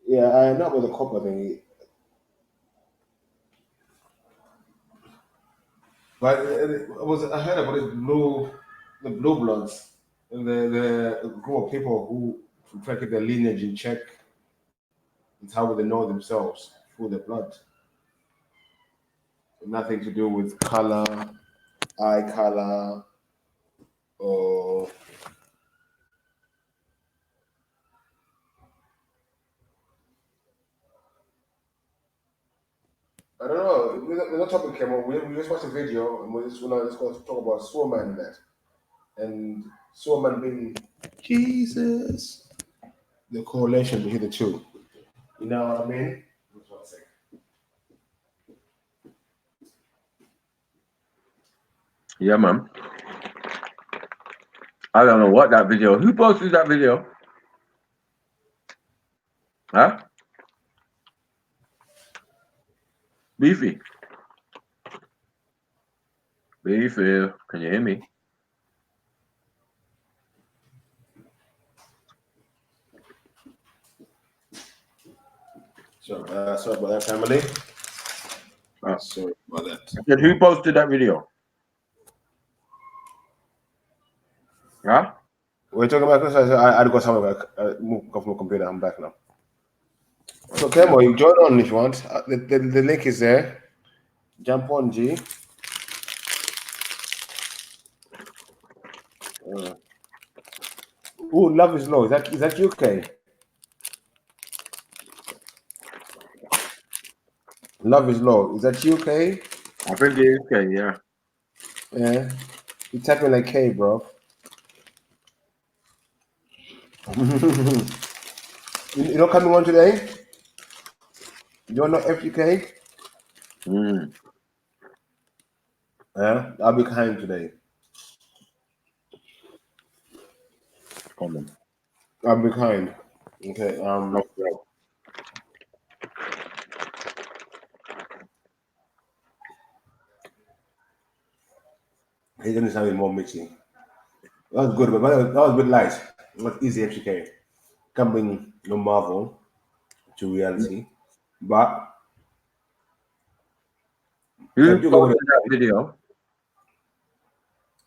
Yeah, I know about the copper thing. But it was I heard about the blue bloods, the group of people who try to keep their lineage in check. It's how they know themselves through the blood. Nothing to do with color, eye color, or I don't know. When the topic came up, we just watched a video and we just want to talk about Superman and that. And Superman being Jesus. The correlation between the two. You know what I mean? Just one second. Yeah, man. I don't know what that video. Who posted that video? Huh? Beefy. Beefy. Can you hear me? Sorry about that, family. Sorry about that. I said, who posted that video? Huh? We're talking about this. I got somewhere. Move off my computer. I'm back now. So, Kemo, you join on if you want. The link is there. Jump on, G. Oh, Love is Low. Is that UK? Love is Low. Is that UK? I think it is UK, yeah. Yeah. You type in like K, bro. you know coming on today? You don't know FUK? Yeah, I'll be kind today. Come on. I'll be kind. Okay. He's gonna sound more mixing. That was good, but that was a bit light. Not easy FUK. Can bring no Marvel to reality. But who posted that video?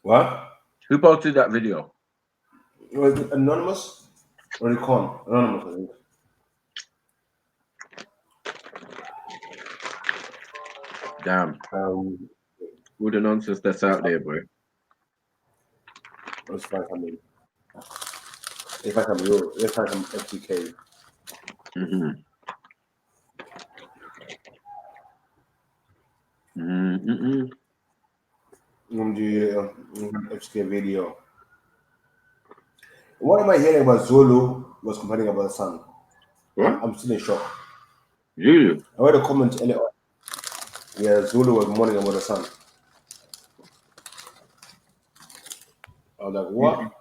What? Who posted that video? Was it anonymous or Recon? Anonymous, I think. Damn. Who the nonsense that's out there, bro? Let's find something. If I come real, let's find some FTK. FTK video. What am I hearing about Zulu was complaining about the sun? What? I'm still in shock. Zulu? I read a comment earlier. Yeah, Zulu was mourning about the sun. I was like, what?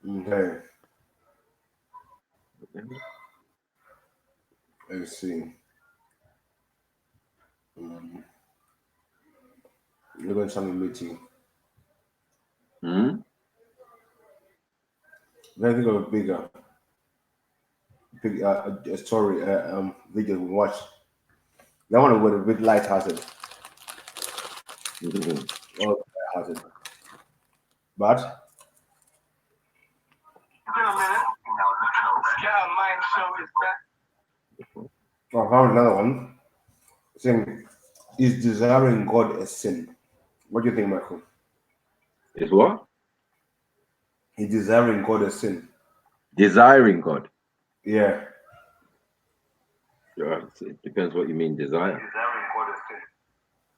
Okay. Let's see. You're going to something meeting. Then I think of a bigger a story video we watched. That one was a bit light-hearted. Light-hearted. But I found another one saying, "Is desiring God a sin?" What do you think, Michael? Is what? Is desiring God a sin? Desiring God? Yeah. Yeah, it depends what you mean, desire.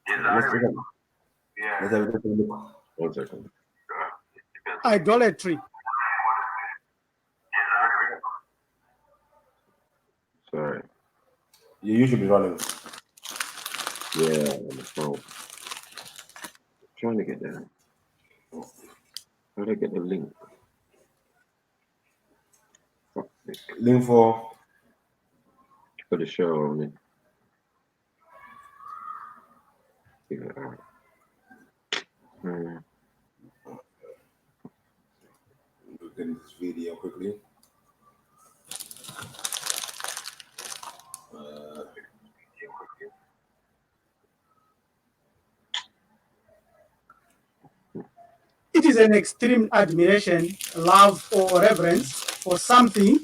Let's have a look. 1 second. Idolatry. Sorry. You should be running. Yeah, on the phone. Trying to get there. How do I get the link? Link for the show on it. Figure it out. Look at this video quickly. It is an extreme admiration, love, or reverence for something.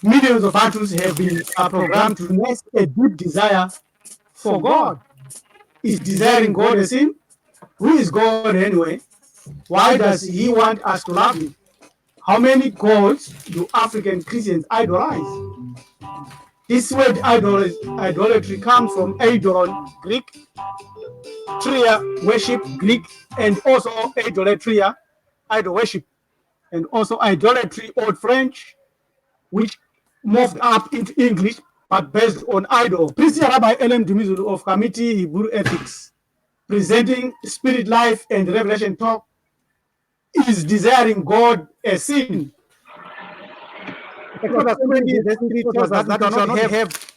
Millions of Bantus have been programmed to nest a deep desire for God. Is desiring God a sin? Who is God anyway? Why does he want us to love him? How many gods do African Christians idolize? This word idolatry comes from eidolon, Greek, tria, worship, Greek, and also idolatria, idol worship, and also idolatry, Old French, which moved up into English, but based on idol. Christian Rabbi Ellen Dumizulu of Committee Hebrew Ethics, presenting Spirit Life and Revelation Talk, is desiring God a sin. Exodus 20, verse 3 tells us that we cannot have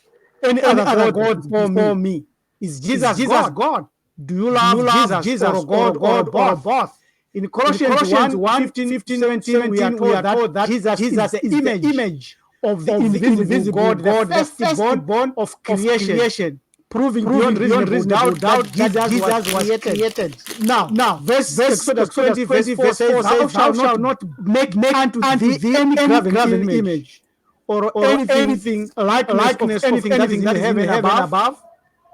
any other God before me. Is Jesus God? Do you love Jesus or God or both? In Colossians 1, 15, 17, we are told that Jesus is the image of the invisible God, the firstborn of creation, proving beyond reasonable doubt that Jesus was created. Now, Exodus 20, verse 4 says, thou shalt not make unto thee any graven image, or anything likeness of anything that is in the heaven above,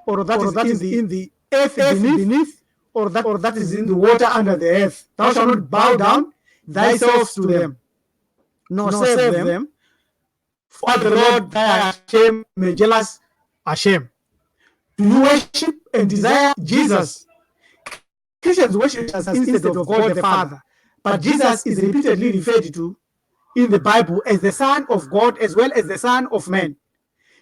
or that is in the earth beneath, or that is in the water under the earth. Thou shalt not bow down thyself to them, nor serve them. For the Lord thy Hashem may jealous Hashem. Do you worship and desire Jesus? Christians worship Jesus instead of God the Father, but Jesus is repeatedly referred to in the Bible as the Son of God as well as the Son of Man.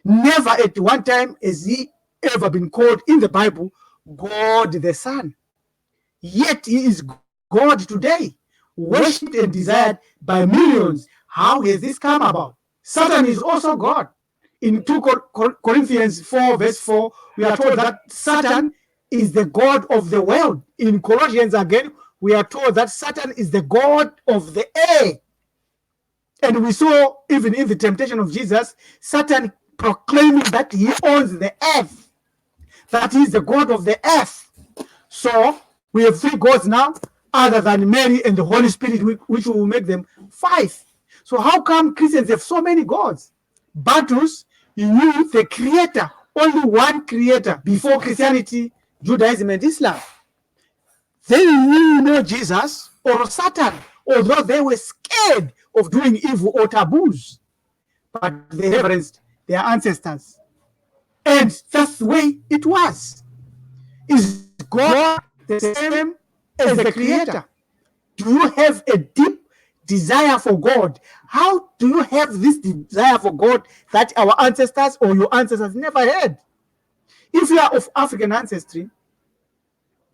Never at one time has he ever been called in the Bible God the Son. Yet he is God today, worshipped and desired by millions. How has this come about? Satan is also God. In 2 Corinthians 4, verse 4, we are told that Satan is the God of the world. In Colossians again, we are told that Satan is the God of the air. And we saw even in the temptation of Jesus, Satan proclaiming that he owns the earth, that he is the God of the earth. So we have 3 gods now, other than Mary and the Holy Spirit, which will make them 5. So how come Christians have so many gods? Bantus knew the creator, only one creator before Christianity, Judaism, and Islam. They knew no Jesus or Satan, although they were scared of doing evil or taboos, but they reverenced their ancestors. And that's the way it was. Is God the same as the creator? Do you have a deep desire for God? How do you have this desire for God that our ancestors or your ancestors never had? If you are of African ancestry,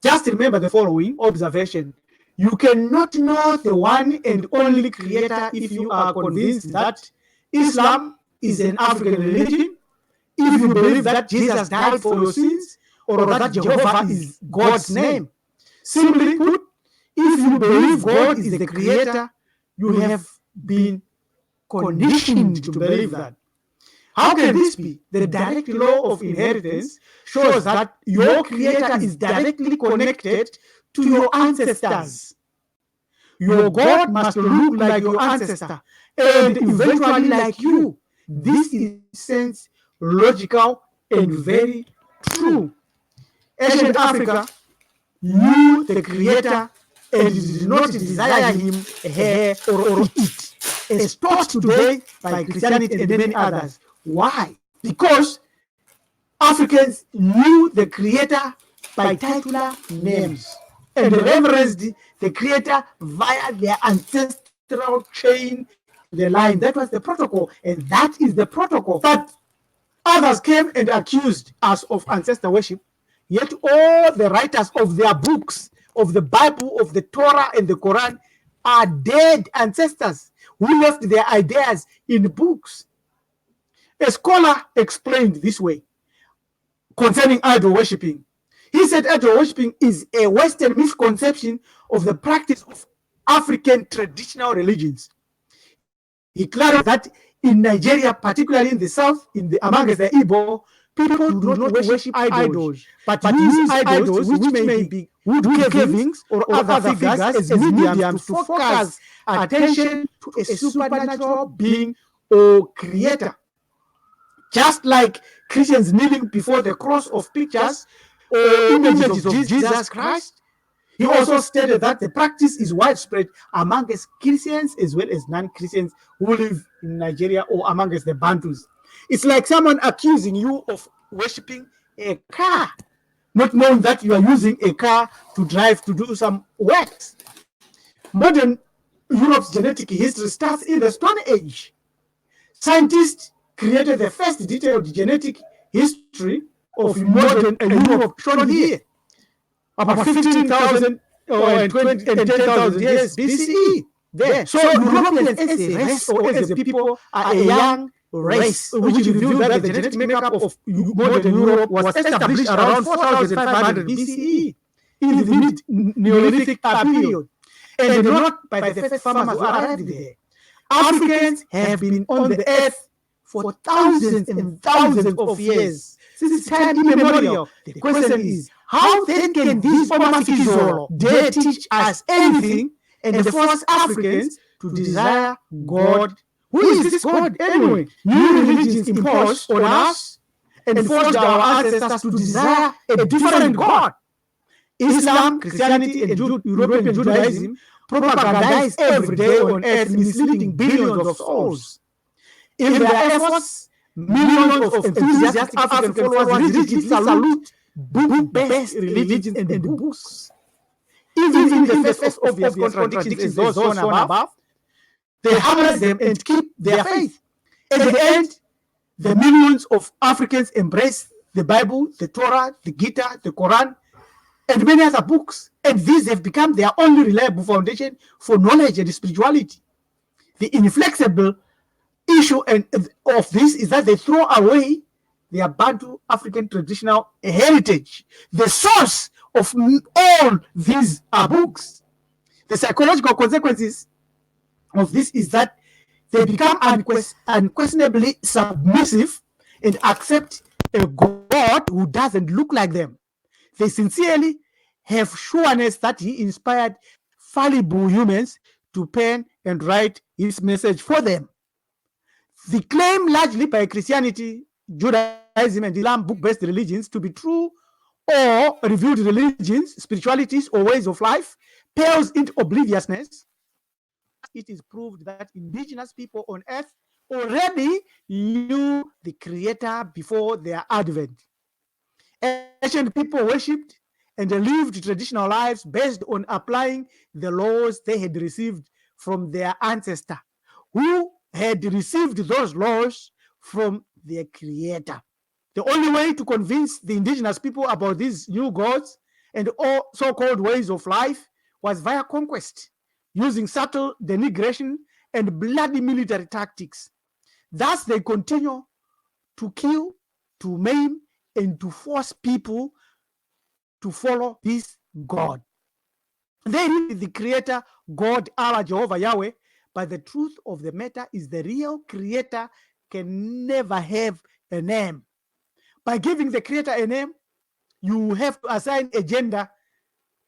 just remember the following observation. You cannot know the one and only creator if you are convinced that Islam is an African religion, if you believe that Jesus died for your sins, or that Jehovah is God's name. Simply put, if you believe God is the creator, you have been conditioned to believe that. How can this be? The direct law of inheritance shows that your creator is directly connected to your ancestors. Your God must look like your ancestor and eventually like you. This is sense logical and very true. Ancient Africa knew the creator and did not desire him, her, or it, as taught today by Christianity and many others. Why? Because Africans knew the creator by titular names and reverenced the creator via their ancestral chain, the line. That was the protocol, and that is the protocol that Others came and accused us of ancestor worship, yet all the writers of their books, of the Bible, of the Torah and the Quran, are dead ancestors who left their ideas in books. A scholar explained this way concerning idol worshipping. He said idol worshipping is a Western misconception of the practice of African traditional religions. He clarified that in Nigeria, particularly in the south, amongst the Igbo, people do not worship idols, but use idols which may be wood carvings or other figures as mediums to focus attention to a supernatural being or creator. Just like Christians kneeling before the cross of pictures or images of Jesus Christ, he also stated that the practice is widespread amongst Christians as well as non-Christians who live in Nigeria or amongst the Bantus. It's like someone accusing you of worshipping a car, not knowing that you are using a car to drive to do some works. Modern Europe's genetic history starts in the Stone Age. Scientists created the first detailed genetic history of modern Europe shown here, about 15,000 and 10,000 years BCE. There. So Europeans as a race or as a people are a young race, which revealed that the genetic makeup of modern Europe was established around 4,500 BCE in the mid-Neolithic period, and not by the first farmers who arrived there. Africans have been on the earth for thousands and thousands of years, since time immemorial. The question is, how then can these Omafikizolo dare teach us anything and force Africans to desire God? Who is this God anyway? New religions imposed on us and forced our ancestors to desire a different God. Islam, Christianity, and European Judaism propagandize every day on earth, misleading billions of souls. In their efforts, millions of enthusiastic African followers rigidly salute book-based religions and books. Even in the face of obvious contradictions those shown above, they harness them and keep their faith. At the end, the millions of Africans embrace the Bible, the Torah, the Gita, the Quran, and many other books. And these have become their only reliable foundation for knowledge and spirituality. The inflexible issue of this is that they throw away their Bantu African traditional heritage, the source of all these books. The psychological consequences of this is that they become unquestionably submissive and accept a God who doesn't look like them. They sincerely have sureness that he inspired fallible humans to pen and write his message for them. The claim largely by Christianity, Judaism, and Islam book-based religions to be true or revealed religions, spiritualities, or ways of life pales into obliviousness. It is proved that indigenous people on earth already knew the Creator before their advent. Ancient people worshipped and lived traditional lives based on applying the laws they had received from their ancestor, who had received those laws from their Creator. The only way to convince the indigenous people about these new gods and all so-called ways of life was via conquest, using subtle denigration and bloody military tactics. Thus, they continue to kill, to maim, and to force people to follow this God. They read the Creator, God, Allah, Jehovah, Yahweh, but the truth of the matter is the real Creator can never have a name. By giving the Creator a name, you have to assign a gender,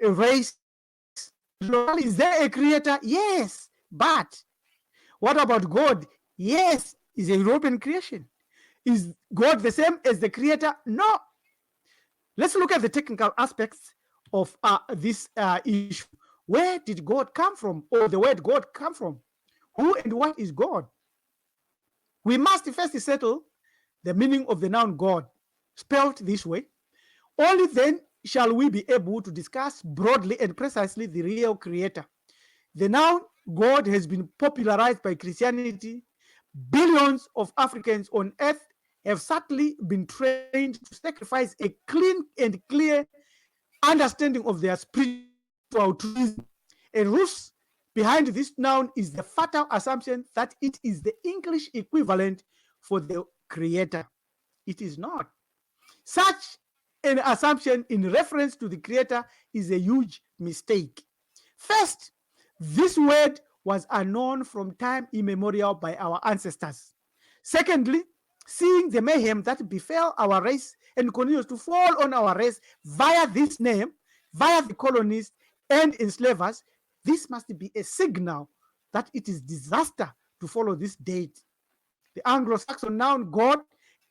a race. Is there a Creator? Yes. But what about God? Yes, is a European creation. Is God the same as the Creator? No. Let's look at the technical aspects of this issue. Where did God come from, or the word God come from? Who and what is God? We must first settle the meaning of the noun God, spelled this way. Only then shall we be able to discuss broadly and precisely the real Creator. The noun God has been popularized by Christianity. Billions of Africans on earth have subtly been trained to sacrifice a clean and clear understanding of their spiritual truth. A ruse behind this noun is the fatal assumption that it is the English equivalent for the creator. It is not. Such an assumption in reference to the creator is a huge mistake. First, this word was unknown from time immemorial by our ancestors. Secondly, seeing the mayhem that befell our race and continues to fall on our race via this name, via the colonists and enslavers, this must be a signal that it is disaster to follow this date. The Anglo-Saxon noun God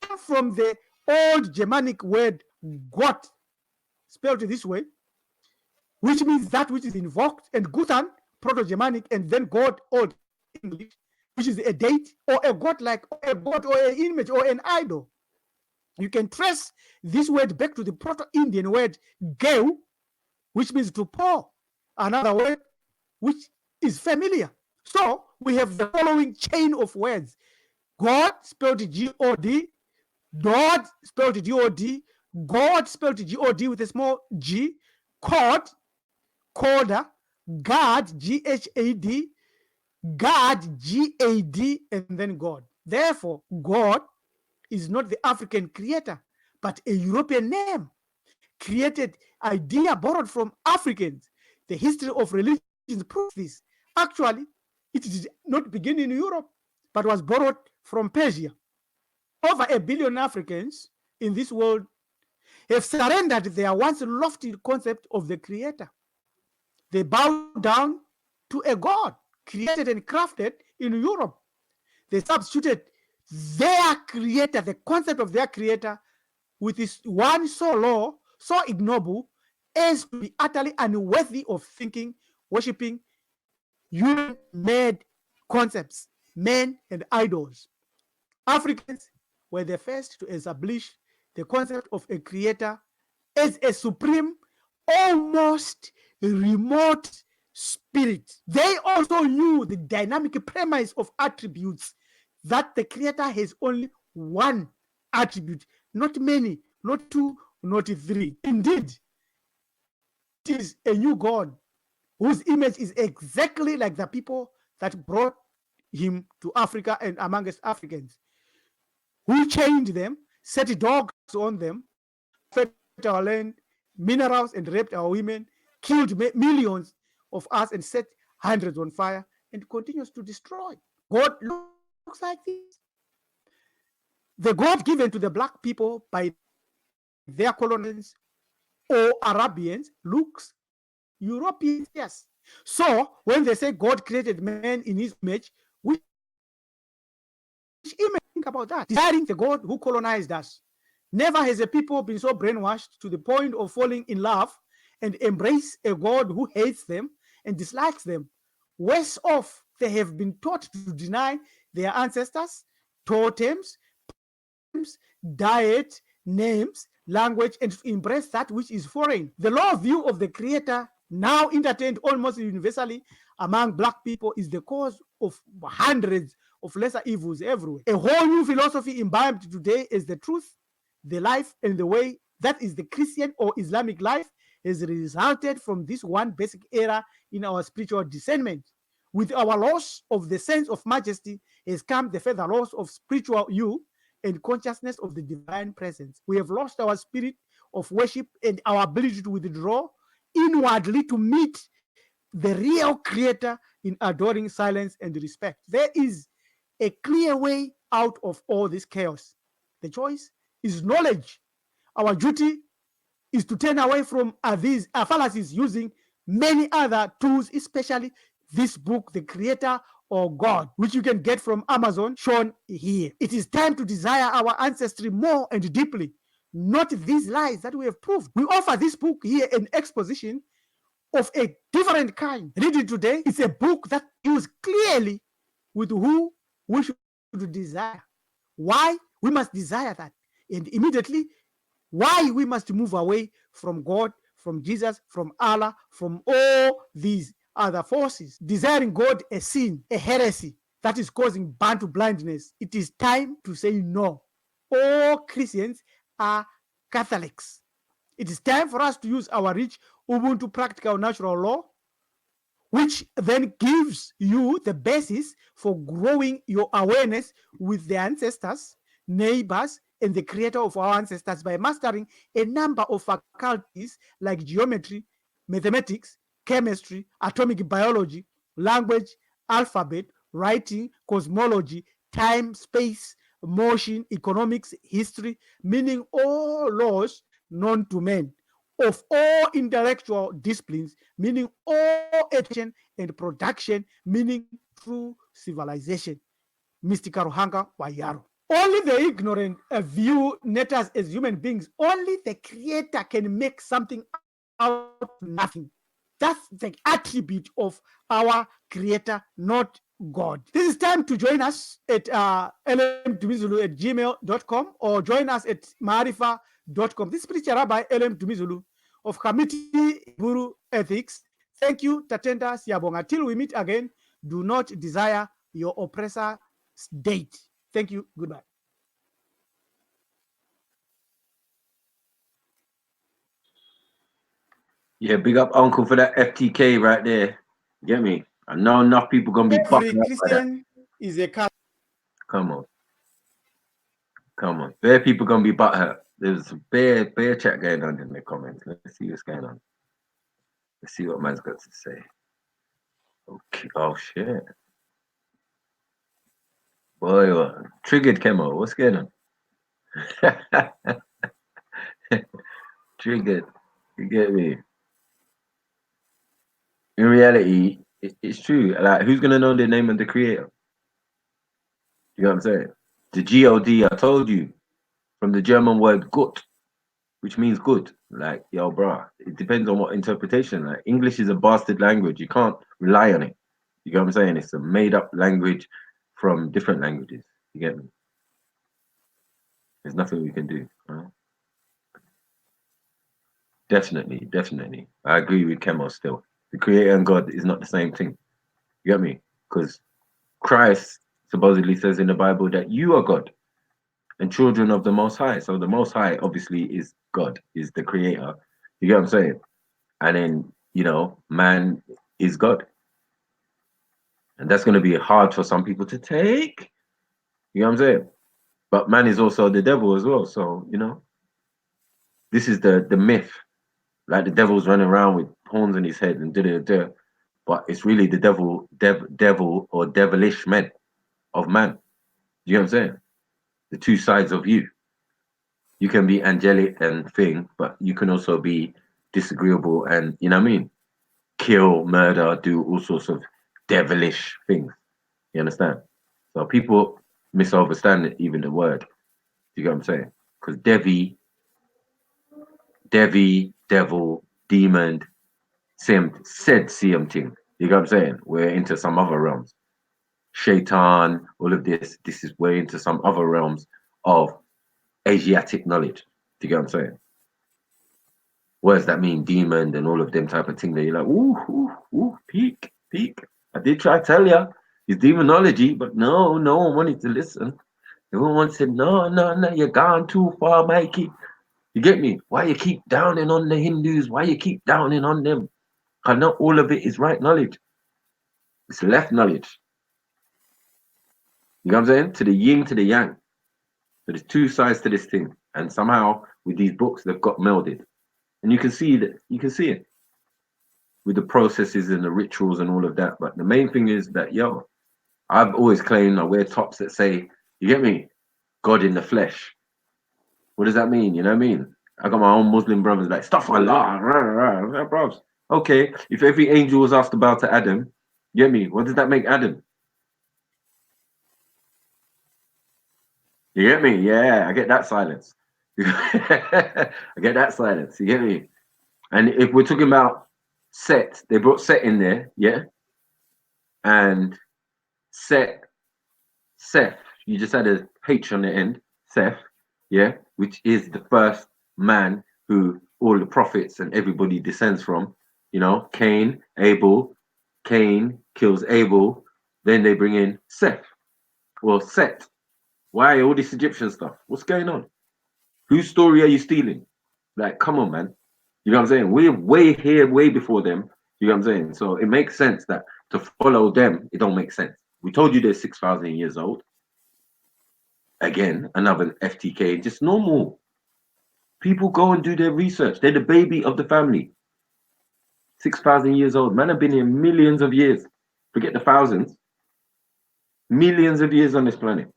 came from the old Germanic word Gott, spelled this way, which means that which is invoked, and Gutan, Proto-Germanic, and then God, Old English, which is a date or a god-like, or a god or an image or an idol. You can trace this word back to the Proto-Indian word geu, which means to pour, another word which is familiar. So we have the following chain of words: God spelled G-O-D, God spelled G-O-D, God spelled G-O-D with a small g, cord, corder, God, G-H-A-D, God, G-A-D, and then God. Therefore, God is not the African creator, but a European name, created idea borrowed from Africans. The history of religions proves this. Actually, it did not begin in Europe, but was borrowed from Persia. Over 1 billion Africans in this world have surrendered their once lofty concept of the creator. They bow down to a god created and crafted in Europe. They substituted their creator, the concept of their creator, with this one so low, so ignoble, as to be utterly unworthy of thinking, worshipping human-made concepts, men and idols. Africans were the first to establish the concept of a creator as a supreme, almost remote spirit. They also knew the dynamic premise of attributes, that the creator has only one attribute, not many, not two, not three. Indeed, it is a new God whose image is exactly like the people that brought him to Africa and amongst Africans, who chained them, set dogs on them, fed our land, minerals, and raped our women, killed millions of us, and set hundreds on fire, and continues to destroy. God looks like this. The God given to the black people by their colonists or Arabians looks European, yes. So when they say God created man in his image, which image? Think about that. Desiring the God who colonized us. Never has a people been so brainwashed to the point of falling in love and embrace a God who hates them and dislikes them. Worse off, they have been taught to deny their ancestors, totems, diet, names, language, and to embrace that which is foreign. The low view of the creator, now entertained almost universally among black people, is the cause of hundreds of lesser evils everywhere. A whole new philosophy imbibed today is the truth, the life, and the way, that is the Christian or Islamic life, has resulted from this one basic error in our spiritual discernment. With our loss of the sense of majesty has come the further loss of spiritual you and consciousness of the divine presence. We have lost our spirit of worship and our ability to withdraw inwardly to meet the real creator in adoring silence and respect. There is a clear way out of all this chaos. The choice is knowledge. Our duty is to turn away from these fallacies using many other tools, especially this book, The Creator or God, which you can get from Amazon, shown here. It is time to desire our ancestry more and deeply, not these lies that we have proved. We offer this book here an exposition of a different kind. Read it today. It's a book that deals clearly with who we should desire, why we must desire that, and immediately why we must move away from God, from Jesus, from Allah, from all these other forces. Desiring God a sin, a heresy that is causing Bantu blindness. It is time to say no. all Christians are Catholics. It is time for us to use our rich Ubuntu practical natural law, which then gives you the basis for growing your awareness with the ancestors, neighbors, and the creator of our ancestors by mastering a number of faculties like geometry, mathematics, chemistry, atomic biology, language, alphabet, writing, cosmology, time, space, motion, economics, history, meaning all laws known to men of all intellectual disciplines, meaning all education and production, meaning true civilization. Mr. Karuhanga Wayaro. Only the ignorant view natures as human beings. Only the creator can make something out of nothing. That's the attribute of our creator, not God. This is time to join us at lmtumizulu@gmail.com or join us at marifa.com. This is Preacher Rabbi L.M. Tumizulu of Committee Guru Ethics. Thank you, Tatenda Siabonga. Till we meet again, do not desire your oppressor's date. Thank you. Goodbye. Yeah, big up Uncle for that FTK right there. You get me? I know enough people gonna be Every bucking up by that. Christian is a Catholic. Come on. Come on. Bare people gonna be butthurt. There's some bare chat going on in the comments. Let's see what's going on. Let's see what man's got to say. Okay. Oh shit. Boy, triggered Kemo. What's going on? Triggered. You get me? In reality, it's true. Like, who's gonna know the name of the creator? You know what I'm saying? The G-O-D, I told you, from the German word gut, which means good. Like, yo, bro, it depends on what interpretation. Like, English is a bastard language. You can't rely on it. You get what I'm saying? It's a made-up language from different languages. You get me? There's nothing we can do. Right? Definitely. I agree with Kemo still. The creator and God is not the same thing. You get me? Because Christ supposedly says in the Bible that you are God and children of the Most High. So the Most High obviously is God, is the creator. You get what I'm saying? And then, you know, man is God. And that's going to be hard for some people to take. You know what I'm saying? But man is also the devil as well. So, you know, this is the myth. Like the devil's running around with horns in his head and da-da-da. But it's really the devil or devilish men of man. You know what I'm saying? The two sides of you. You can be angelic and thing, but you can also be disagreeable and, you know what I mean? Kill, murder, do all sorts of devilish things. You understand? So people misunderstand even the word. You get what I'm saying? Because Devi, devil, demon, same thing. You get what I'm saying? We're into some other realms. Shaitan, all of this is way into some other realms of Asiatic knowledge. Do you get what I'm saying? What does that mean? Demon and all of them type of thing that you're like, ooh, peak. I did try to tell you it's demonology, but no one wanted to listen. Everyone said, no, you're gone too far, Mikey. You get me? Why you keep downing on the Hindus? Why you keep downing on them? Because not all of it is right knowledge. It's left knowledge. You know what I'm saying? To the yin, to the yang. So there's two sides to this thing. And somehow with these books, they've got melded. And you can see it with the processes and the rituals and all of that. But the main thing is that, yo, I've always claimed I wear tops that say, you get me? God in the flesh. What does that mean? You know what I mean? I got my own Muslim brothers like, stuff Allah, bros. Okay, if every angel was asked about to Adam, you get me? What does that make Adam? You get me? Yeah, I get that silence. I get that silence. You get me? And if we're talking about Set, they brought Set in there, yeah? And Seth, you just had a H on the end, Seth, yeah? Which is the first man who all the prophets and everybody descends from, you know? Cain, Abel, Cain kills Abel, then they bring in Seth, or Set, Why all this Egyptian stuff? What's going on? Whose story are you stealing? Like, come on, man. You know what I'm saying? We're way here, way before them. You know what I'm saying? So it makes sense that to follow them, it don't make sense. We told you they're 6,000 years old. Again, another FTK, just normal. People go and do their research. They're the baby of the family. 6,000 years old. Man have been here millions of years. Forget the thousands. Millions of years on this planet.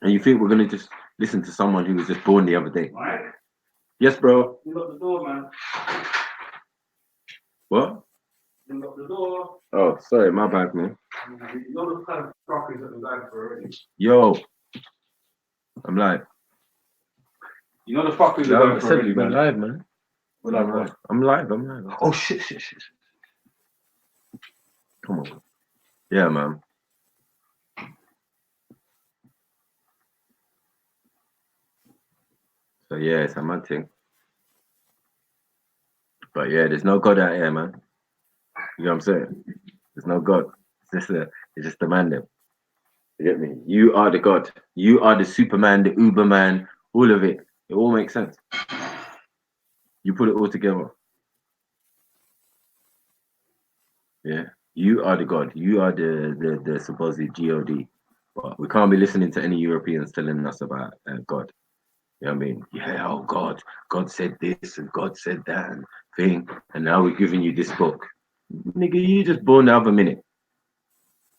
And you think we're going to just listen to someone who was just born the other day? Right. Yes, bro. You lock the door, man. What? You lock the door. Oh, sorry, my bad, man. You know the kind of crockeries that the guy for already. Yo, I'm live. You know the fuckers Yeah, are I going for said already, we're man. live, man. We're live, bro. I'm live. Oh shit. Come on. Yeah, man. So yeah, it's a mad thing. But yeah, there's no God out here, man. You know what I'm saying? There's no God. It's just the man there. You get me? You are the God. You are the Superman, the Uberman, all of it. It all makes sense. You put it all together. Yeah. You are the God. You are the supposed God. But we can't be listening to any Europeans telling us about God. You know what I mean? Yeah, oh God said this and God said that and thing. And now we're giving you this book. Nigga, you just born the other minute.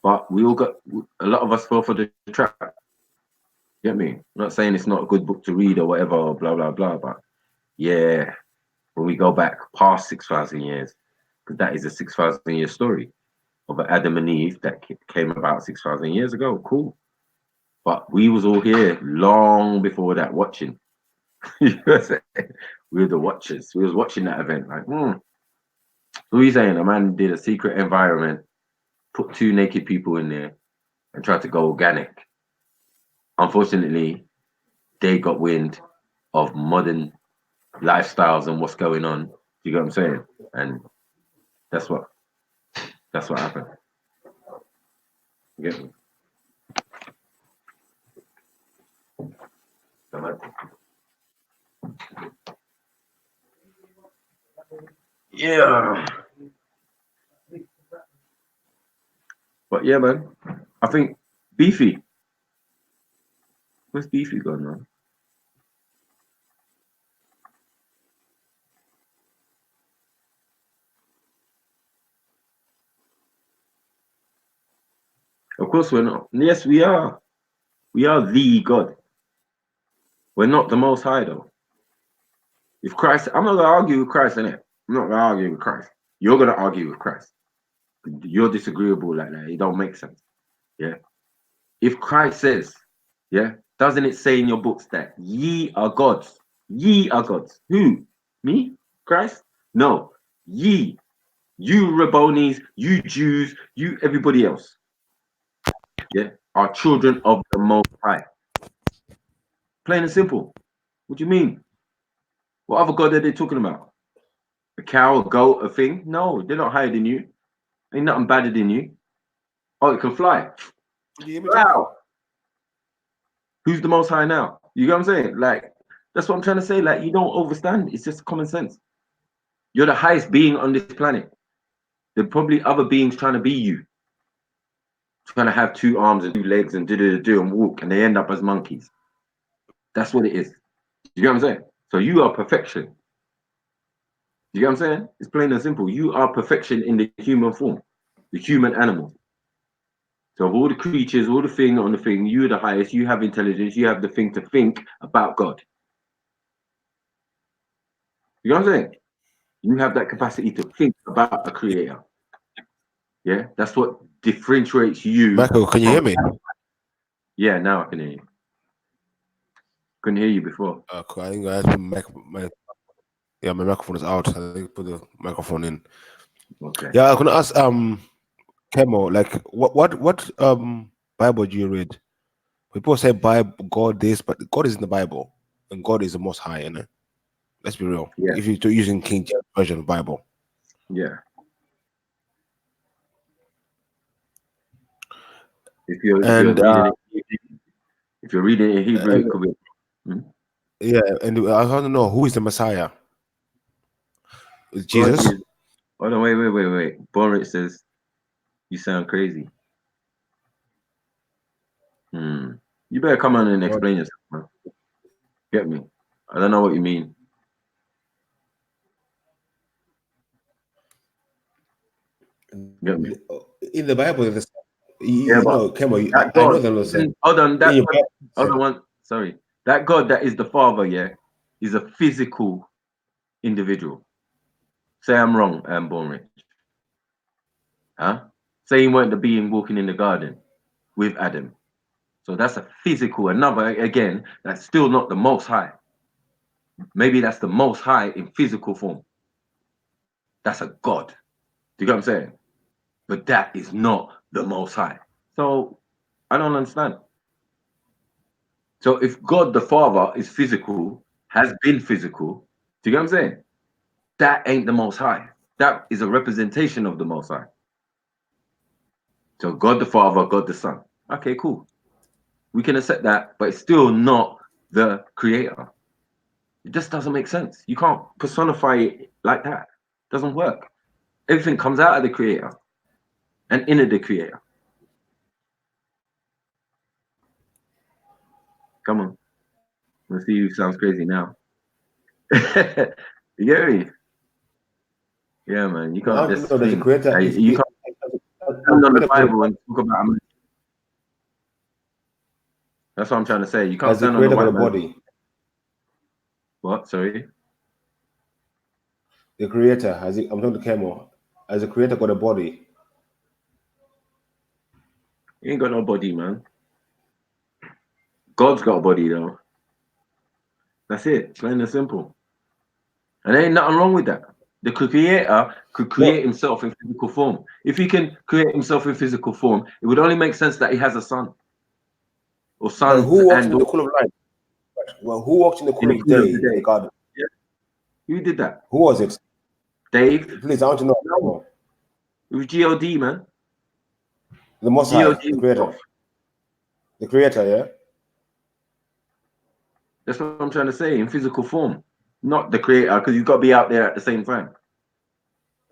But we all got, a lot of us fell for the trap. You get me? I'm not saying it's not a good book to read or whatever, or blah, blah, blah. But yeah, when we go back past 6,000 years, because that is a 6,000 year story of Adam and Eve that came about 6,000 years ago. Cool. But we was all here long before that watching. You know what I'm saying? We were the watchers. We was watching that event like, What are you saying? A man did a secret environment, put 2 naked people in there and tried to go organic. Unfortunately, they got wind of modern lifestyles and what's going on. You get what I'm saying? And that's what happened. You get me? Yeah. But yeah, man. I think Beefy. Where's Beefy gone, man? Of course we're not. Yes, we are. We are the God. We're not the Most High, though. If Christ, I'm not going to argue with Christ, innit? I'm not going to argue with Christ. You're going to argue with Christ. You're disagreeable like that. It don't make sense. Yeah. If Christ says, yeah, doesn't it say in your books that ye are gods? Ye are gods. Who? Me? Christ? No. Ye. You Rabbonis, you Jews, you everybody else. Yeah. Are children of the Most High. Plain and simple. What do you mean? What other God are they talking about? A cow, a goat, a thing? No, they're not higher than you. Ain't nothing badder than you. Oh, it can fly. Wow. Who's the Most High now? You know what I'm saying? Like, that's what I'm trying to say. Like, you don't overstand. It's just common sense. You're the highest being on this planet. There are probably other beings trying to be you. Trying to have 2 arms and 2 legs and do and walk, and they end up as monkeys. That's what it is. You know what I'm saying? So you are perfection. You know what I'm saying? It's plain and simple. You are perfection in the human form, the human animal. So of all the creatures, all the thing on the thing, you are the highest, you have intelligence, you have the thing to think about God. You know what I'm saying? You have that capacity to think about a creator. Yeah, that's what differentiates you. Michael, can you hear me? Yeah, now I can hear you. Couldn't hear you before. Cool. I think I have my microphone is out. I think put the microphone in. Okay. Yeah, I'm gonna ask Kemo, like what Bible do you read? People say Bible God this, but God is in the Bible, and God is the Most High, innit? Let's be real. Yeah. If you're using King James version of Bible. Yeah. If you're If you're reading it in Hebrew, it could be. Yeah, and I want to know who is the Messiah. Is God Jesus? is- Hold on, wait. Borich says, you sound crazy. You better come on and explain yourself, man. Get me? I don't know what you mean. Get me? In the Bible, Yeah, but Kemo, that I know God, that. Listen, hold on, that in your God, hold Bible, on one, sorry. That God that is the Father, yeah, is a physical individual. Say I'm wrong, Borich. Huh? Say he weren't the being walking in the garden with Adam. So that's a physical, another, again, that's still not the most high. Maybe that's the most high in physical form. That's a God. Do you get what I'm saying? But that is not the most high. So I don't understand. So if God the Father is physical, has been physical, do you get what I'm saying? That ain't the most high. That is a representation of the most high. So God the Father, God the Son. Okay, cool. We can accept that, but it's still not the creator. It just doesn't make sense. You can't personify it like that. It doesn't work. Everything comes out of the creator and into the creator. Come on. Let's see who sounds crazy now. You get me? Yeah, man. You can't just there's a think. creator. You can't stand on the Bible and talk about. That's what I'm trying to say. You can't Has the stand on the creator got a white man. body? What? Sorry. The creator has it. I'm talking to Kemo. Has the creator got a body? He ain't got no body, man. God's got a body though. That's it. Plain and simple. And there ain't nothing wrong with that. The creator could create himself in physical form. If he can create himself in physical form, it would only make sense that he has a son. Or But sons who walks and in the cool of light? Well, who walked in the cool of day in the garden? Yeah. Who did that? Who was it? Dave. Please, I want to know. No. It was God, man. The Most High, God the creator. The creator, yeah? That's what I'm trying to say, in physical form. Not the creator, because you've got to be out there at the same time.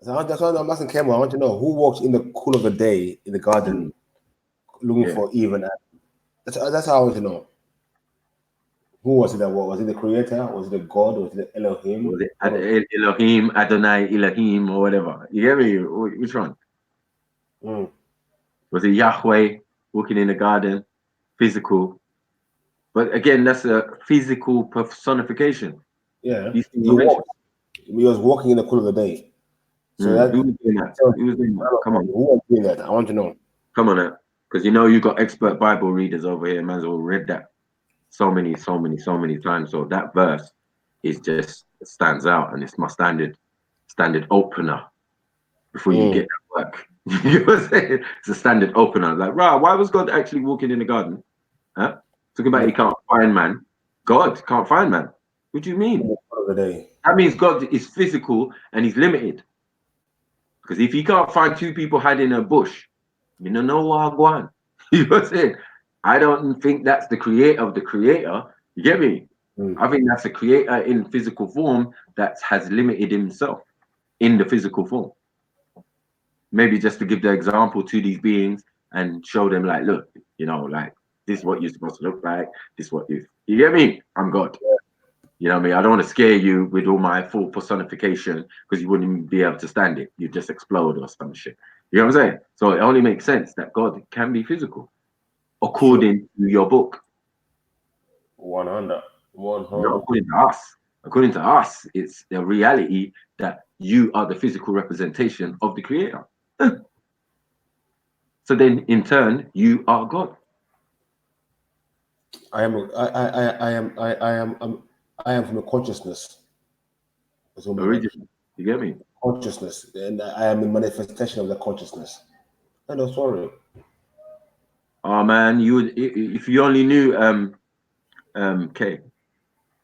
So that's why I'm asking Kemo. I want to know who walks in the cool of the day in the garden looking for Eve and Adam. That's how I want to know. Who was it that was? Was it the creator? Was it the God? Was it the Elohim? Was it Elohim, Adonai, Elohim, or whatever? You get me? Which one? Was it Yahweh walking in the garden? Physical. But again, that's a physical personification. Yeah. He was walking in the cool of the day. So that, who was doing that? Who was doing that? Come on. Who was doing that? I want to know. Come on now. Because you know you got expert Bible readers over here, man's all read that so many times. So that verse is just stands out, and it's my standard opener before you get that work. You know what I'm saying? It's a standard opener. Like, why was God actually walking in the garden? Huh? Talking about he can't find man. God can't find man. What do you mean? That means God is physical and he's limited. Because if he can't find two people hiding in a bush, you don't know what I'm going. You know what I'm saying? I don't think that's the creator of the creator. You get me? I think that's a creator in physical form that has limited himself in the physical form. Maybe just to give the example to these beings and show them, like, look, you know, like, this is what you're supposed to look like. This is what you get me? I'm God. You know what I mean? I don't want to scare you with all my full personification because you wouldn't even be able to stand it. You'd just explode or some shit. You know what I'm saying? So it only makes sense that God can be physical according to your book. 100. Not according to us. According to us, it's the reality that you are the physical representation of the creator. So then in turn, you are God. I am from a consciousness. Originally, you get me? Consciousness, and I am a manifestation of the consciousness. End of story. Oh man, you would if you only knew K.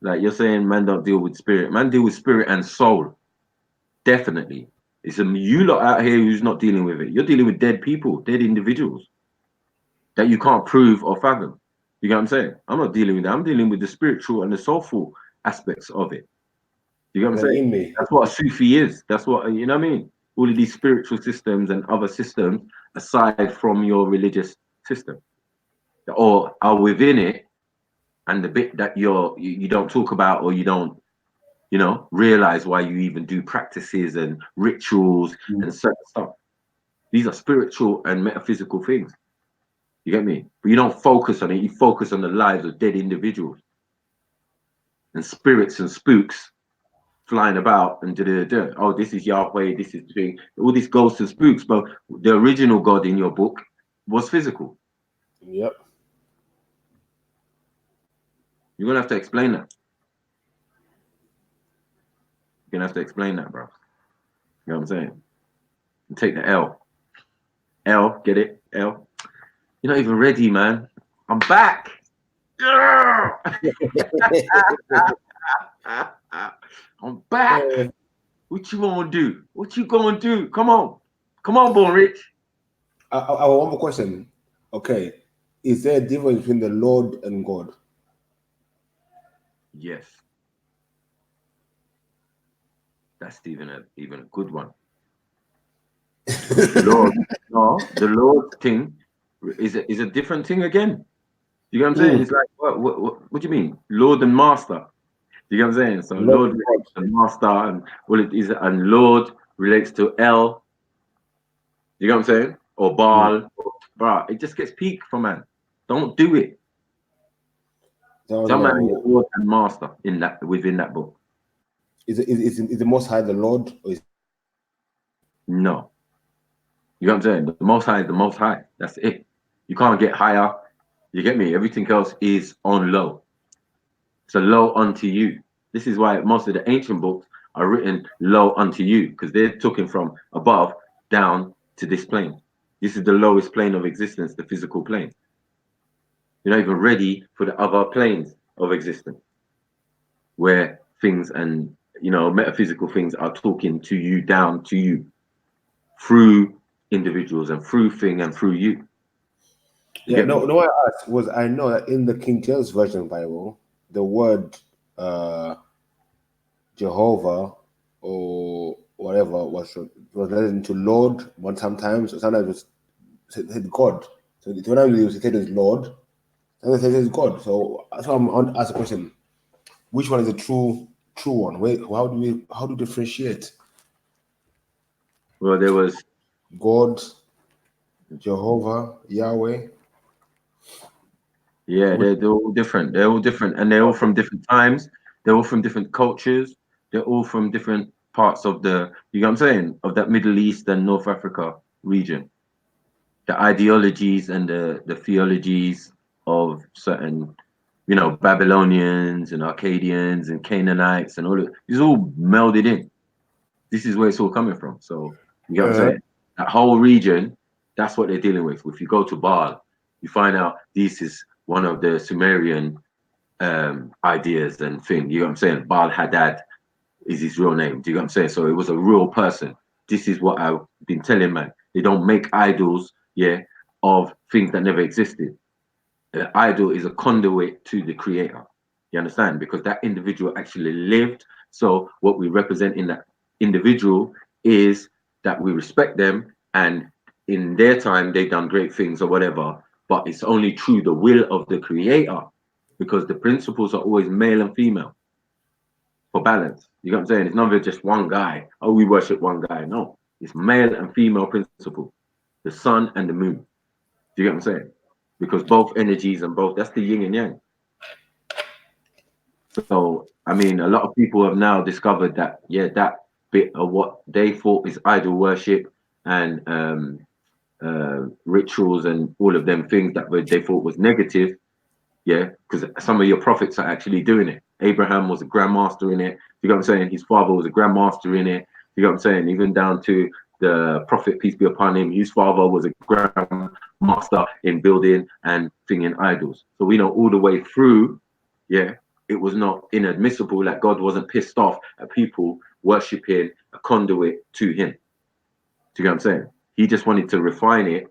Like you're saying, man don't deal with spirit. Man deal with spirit and soul. Definitely. It's you lot out here who's not dealing with it. You're dealing with dead people, dead individuals that you can't prove or fathom. You get what I'm saying? I'm not dealing with that. I'm dealing with the spiritual and the soulful aspects of it. You get what I'm They're saying? in me. That's what a Sufi is. That's what, you know what I mean? All of these spiritual systems and other systems aside from your religious system, or are within it, and the bit that you don't talk about, or you don't, you know, realize why you even do practices and rituals and certain stuff. These are spiritual and metaphysical things. You get me? But you don't focus on it. You focus on the lives of dead individuals and spirits and spooks flying about and da. Oh, this is Yahweh. This is the thing. All these ghosts and spooks. But the original God in your book was physical. Yep. You're gonna have to explain that. You're gonna have to explain that, bro. You know what I'm saying? And take the L. L, get it? L. You're not even ready, man. I'm back. I'm back. What you gonna do? What you gonna do? Come on, Born Rich. I have one more question. Okay, is there a difference between the Lord and God? Yes, that's even a good one. The Lord, no, the Lord thing is a different thing again. You get what I'm saying? It's like what do you mean, Lord and Master? You get what I'm saying? So Lord relates to Master, and what it is, and Lord relates to L. You get what I'm saying? Or Baal, bro. It just gets peak for man. Don't do it. Some man is Lord and Master in that within that book. Is the Most High the Lord? Or is... No. You know what I'm saying? The Most High is the Most High. That's it. You can't get higher. You get me? Everything else is on low. So low unto you. This is why most of the ancient books are written low unto you, because they're taken from above down to this plane. This is the lowest plane of existence, the physical plane. You're not even ready for the other planes of existence, where things and, you know, metaphysical things are talking to you, down to you, through individuals and through thing and through you. Yeah, no, what I asked was, I know that in the King James Version Bible, the word Jehovah or whatever was related into Lord one sometimes, or sometimes it was said God. So whenever you say it is Lord, sometimes it is God. So I'm on to ask a question: which one is the true one? Wait, how do you differentiate? Well, there was God, Jehovah, Yahweh. Yeah, they're all different. They're all different, and they're all from different times. They're all from different cultures. They're all from different parts of the, you know what I'm saying, of that Middle East and North Africa region. The ideologies and the theologies of certain, you know, Babylonians and Akkadians and Canaanites and all of it's all melded in. This is where it's all coming from. So you know what I'm saying? That whole region, that's what they're dealing with. If you go to Baal, you find out this is one of the Sumerian ideas and thing. You know what I'm saying? Baal Hadad is his real name. Do you know what I'm saying? So it was a real person. This is what I've been telling, man. They don't make idols, yeah, of things that never existed. An idol is a conduit to the creator. You understand? Because that individual actually lived. So what we represent in that individual is that we respect them, and in their time they've done great things or whatever, but it's only through the will of the creator, because the principles are always male and female for balance. You know what I'm saying? It's never just one guy. Oh, we worship one guy. No, it's male and female principle, the sun and the moon. Do you get what I'm saying? Because both energies and both, that's the yin and yang. So, I mean, a lot of people have now discovered that, yeah, that bit of what they thought is idol worship and rituals and all of them things that they thought was negative, yeah, because some of your prophets are actually doing it. Abraham was a grandmaster in it. You know what I'm saying? His father was a grandmaster in it. You know what I'm saying? Even down to the prophet, peace be upon him, his father was a grandmaster in building and singing idols. So we know all the way through, yeah, it was not inadmissible, that God wasn't pissed off at people worshipping a conduit to him. Do you know what I'm saying? He just wanted to refine it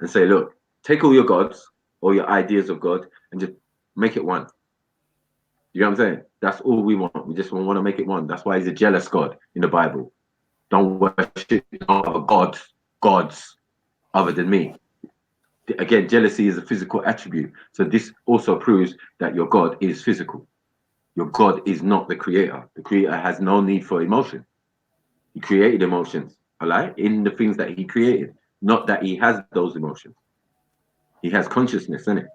and say, look, take all your gods, or your ideas of God and just make it one. You know what I'm saying? That's all we want. We just want to make it one. That's why he's a jealous God in the Bible. Don't worship no other gods other than me. Again, jealousy is a physical attribute. So this also proves that your God is physical. Your God is not the creator. The creator has no need for emotion. He created emotions, all right, in the things that he created. Not that he has those emotions. He has consciousness, innit?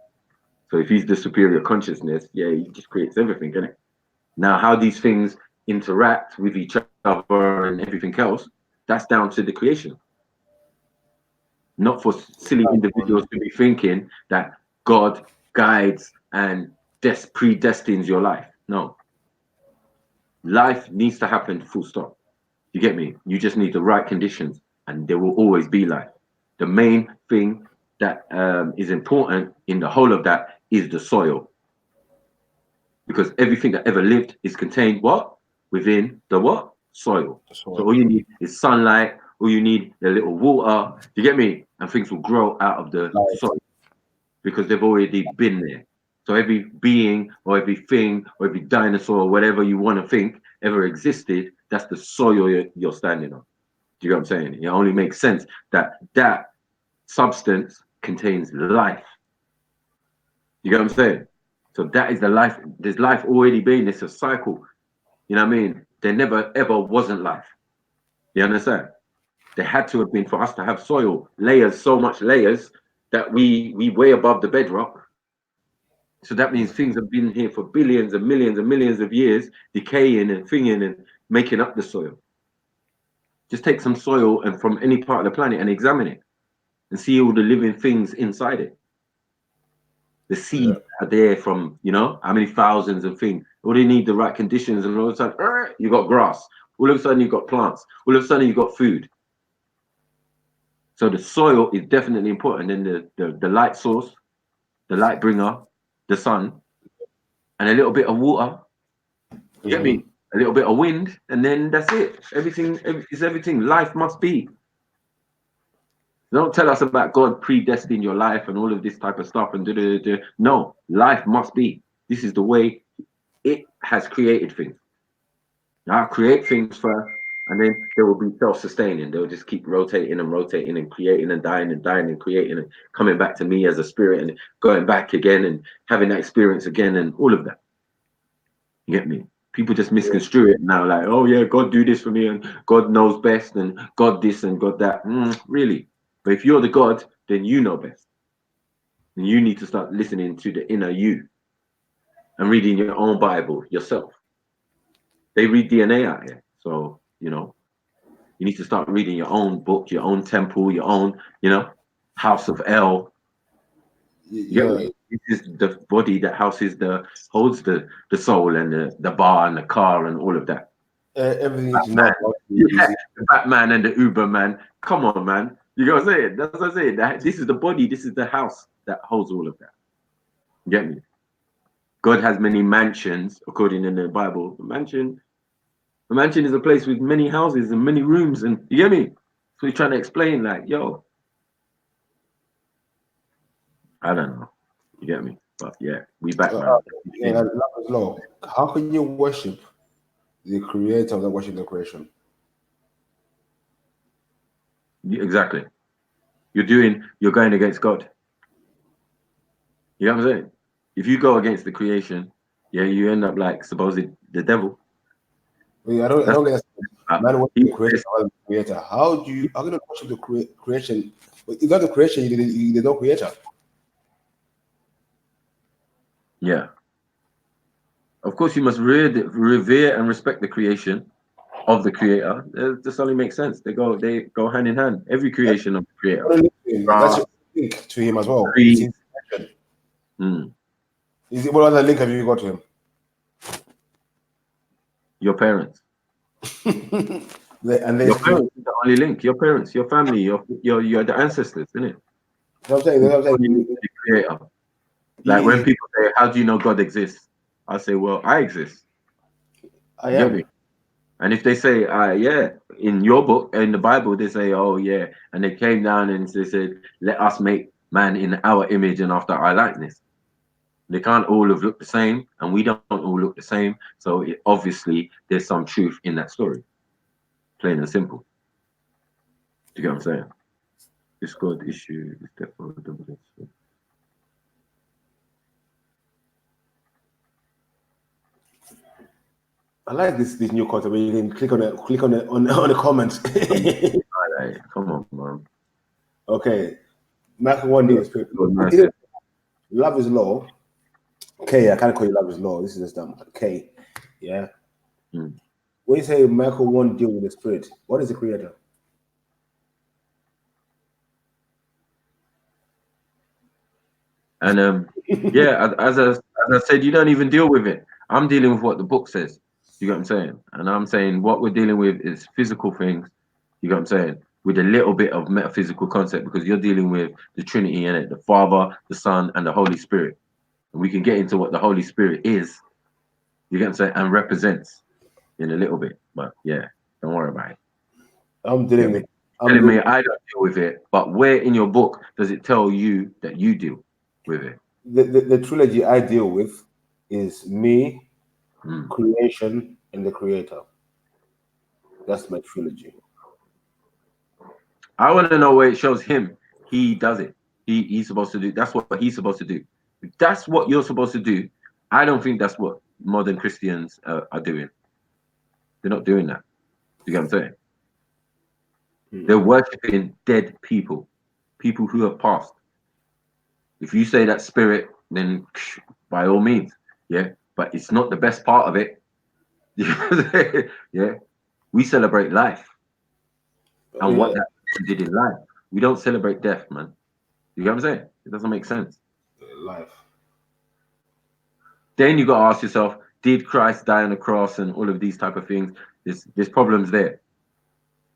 So if he's the superior consciousness, yeah, he just creates everything, innit? Now, how these things interact with each other and everything else, that's down to the creation. Not for silly individuals to be thinking that God guides and predestines your life. No. Life needs to happen, full stop. You get me? You just need the right conditions and there will always be life. The main thing that is important in the whole of that is the soil. Because everything that ever lived is contained what? Within the what? Soil. So all you need is sunlight, all you need a little water, you get me? And things will grow out of the soil because they've already been there. So every being or everything or every dinosaur or whatever you want to think ever existed, that's the soil you're standing on. Do you know what I'm saying? It only makes sense that that substance contains life. You get what I'm saying? So that is the life. There's life already been. It's a cycle. You know what I mean? There never ever wasn't life. You understand? There had to have been for us to have soil layers, so much layers that we way above the bedrock. So that means things have been here for billions and millions of years, decaying and thinging and making up the soil. Just take some soil and from any part of the planet and examine it and see all the living things inside it. The seeds are there from, you know, how many thousands of things. All they need the right conditions, and all of a sudden, you got grass. All of a sudden, you got plants. All of a sudden, you got food. So the soil is definitely important. And the light source, the light bringer, the sun, and a little bit of water. You get me? A little bit of wind, and then that's it. Everything is everything. Life must be. Don't tell us about God predestined your life and all of this type of stuff and no, life must be. This is the way it has created things. Now create things first, and then they will be self-sustaining. They'll just keep rotating and creating and dying and creating and coming back to me as a spirit and going back again and having that experience again and all of that. You get me? People just misconstrue it now, like, oh yeah, God do this for me and God knows best and God this and God that. Really? But if you're the God, then you know best. And you need to start listening to the inner you and reading your own Bible yourself. They read DNA out here. So, you know, you need to start reading your own book, your own temple, your own, you know, House of El. Yeah. This is the body that holds the soul and the bar and the car and all of that. Everything is Batman. not Yeah, the Batman and the Uber man. Come on, man. You know what I'm saying? That's what I'm saying. This is the body, this is the house that holds all of that. You get me? God has many mansions, according to the Bible. A mansion is a place with many houses and many rooms, and you get me? So he's trying to explain, like, yo, I don't know. You get me? But yeah, we back, man. Yeah, love is law. How can you worship the creator without worship the creation? Exactly. You're going against God. You know what I'm saying? If you go against the creation, yeah, you end up like supposedly the devil. I don't get man worship the creation without the creator. How can you worship the creation? Without the creation, there's no creator. Yeah. Of course, you must revere and respect the creation of the creator. This only makes sense. They go hand in hand. Every creation of the creator. That's your link to him as well. What other link have you got to him? Your parents. Your parents is the only link. Your parents, your family, you're the ancestors, isn't it? I'm saying, the creator. Like when people say, "How do you know God exists?" I say, "Well, I exist." I am. And if they say, "Yeah," in your book, in the Bible, they say, "Oh, yeah," and they came down and they said, "Let us make man in our image and after our likeness. They can't all have looked the same, and we don't all look the same. So obviously, there's some truth in that story. Plain and simple. Do you get what I'm saying? Discord issue is definitely. I like this new content where you can click on the comments. Right, come on, man. Okay, Michael one day was Love is Law. K, I can't call you Love is Law. This is just K. Yeah. When you say Michael won't deal with the spirit, what is the creator? And yeah, as I said, you don't even deal with it. I'm dealing with what the book says. You get what I'm saying? And I'm saying what we're dealing with is physical things. You get what I'm saying? With a little bit of metaphysical concept, because you're dealing with the Trinity in it, the Father, the Son, and the Holy Spirit. And we can get into what the Holy Spirit is. You get what I'm saying? And represents in a little bit. But yeah, don't worry about it. I'm dealing with. Telling me I don't deal with it, but where in your book does it tell you that you deal with it? The trilogy I deal with is me, creation, and the creator. That's my trilogy. I want to know where it shows him. He does it. He's supposed to do. That's what he's supposed to do. If that's what you're supposed to do, I don't think that's what modern Christians are doing. They're not doing that. You get what I'm saying? They're worshiping dead people, people who have passed. If you say that spirit, then by all means, yeah. But it's not the best part of it. Yeah. We celebrate life and what that person did in life. We don't celebrate death, man. You get what I'm saying? It doesn't make sense. Life. Then you got to ask yourself, did Christ die on the cross and all of these type of things? There's problems there.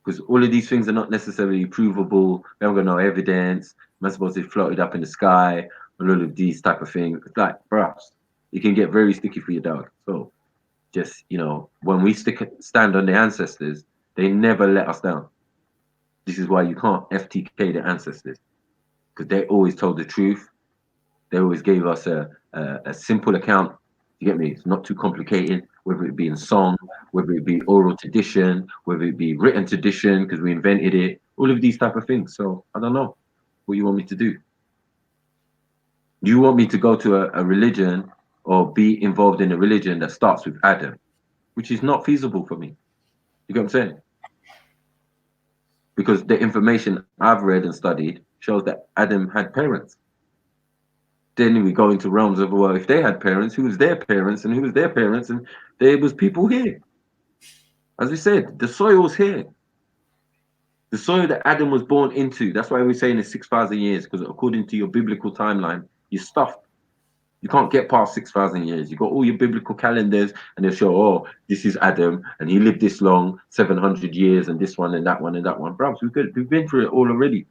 Because all of these things are not necessarily provable. We haven't got no evidence. Man supposed to floated up in the sky, and all of these type of things. It's like, perhaps it can get very sticky for your dog. So just, when we stand on the ancestors, they never let us down. This is why you can't FTK the ancestors, because they always told the truth. They always gave us a simple account. You get me? It's not too complicated, whether it be in song, whether it be oral tradition, whether it be written tradition, because we invented it, all of these type of things. So I don't know what you want me to do. You want me to go to a religion or be involved in a religion that starts with Adam, which is not feasible for me. You get what I'm saying? Because the information I've read and studied shows that Adam had parents. Then we go into realms of, well, if they had parents, who was their parents and who was their parents? And there was people here. As we said, the soil's here. The soil that Adam was born into. That's why we're saying it's 6,000 years, because according to your biblical timeline, you're stuffed. You can't get past 6,000 years. You got all your biblical calendars and they'll show, oh, this is Adam and he lived this long, 700 years, and this one and that one and that one. Bro, we've been through it all already.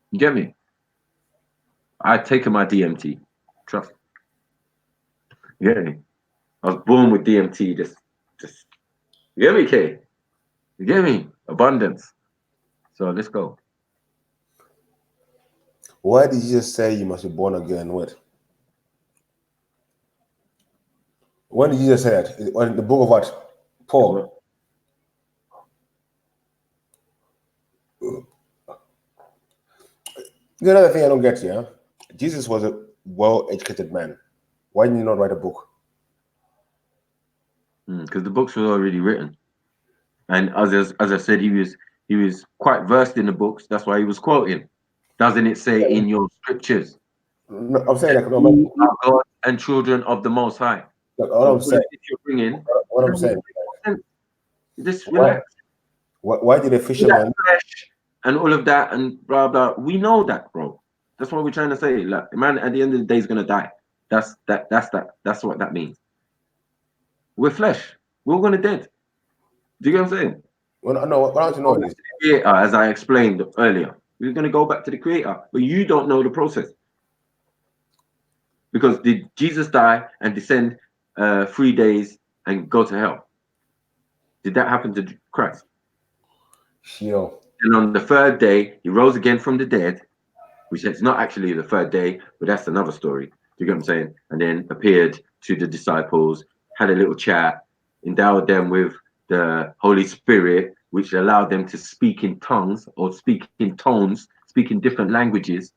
You get me? I've taken my DMT. Trust. You get me? I was born with DMT. Just you get me, K? You get me? Abundance. So let's go. Why did you just say you must be born again? What? When did you just say that? In the book of what? Paul. The other thing I don't get here, Jesus was a well-educated man. Why didn't he not write a book? Because the books were already written, and as I said, he was quite versed in the books. That's why he was quoting. Doesn't it say in your scriptures? No, I'm saying like, we are God and children of the Most High. All I'm saying, you're bringing, what I'm saying, just relax. Why did a fisherman and all of that and blah blah? We know that, bro. That's what we're trying to say. Like, the man at the end of the day is gonna die. That's what that means. We're flesh. We're all gonna dead. Do you get what I'm saying? Well, no, what I want to know is, as I explained earlier, we're gonna go back to the Creator, but you don't know the process. Because did Jesus die and descend 3 days and go to hell? Did that happen to Christ? Sure. And on the third day, he rose again from the dead. which is not actually the third day, but that's another story. Do you get what I'm saying? And then appeared to the disciples, had a little chat, endowed them with the Holy Spirit, which allowed them to speak in tongues or speak in tones, speak in different languages,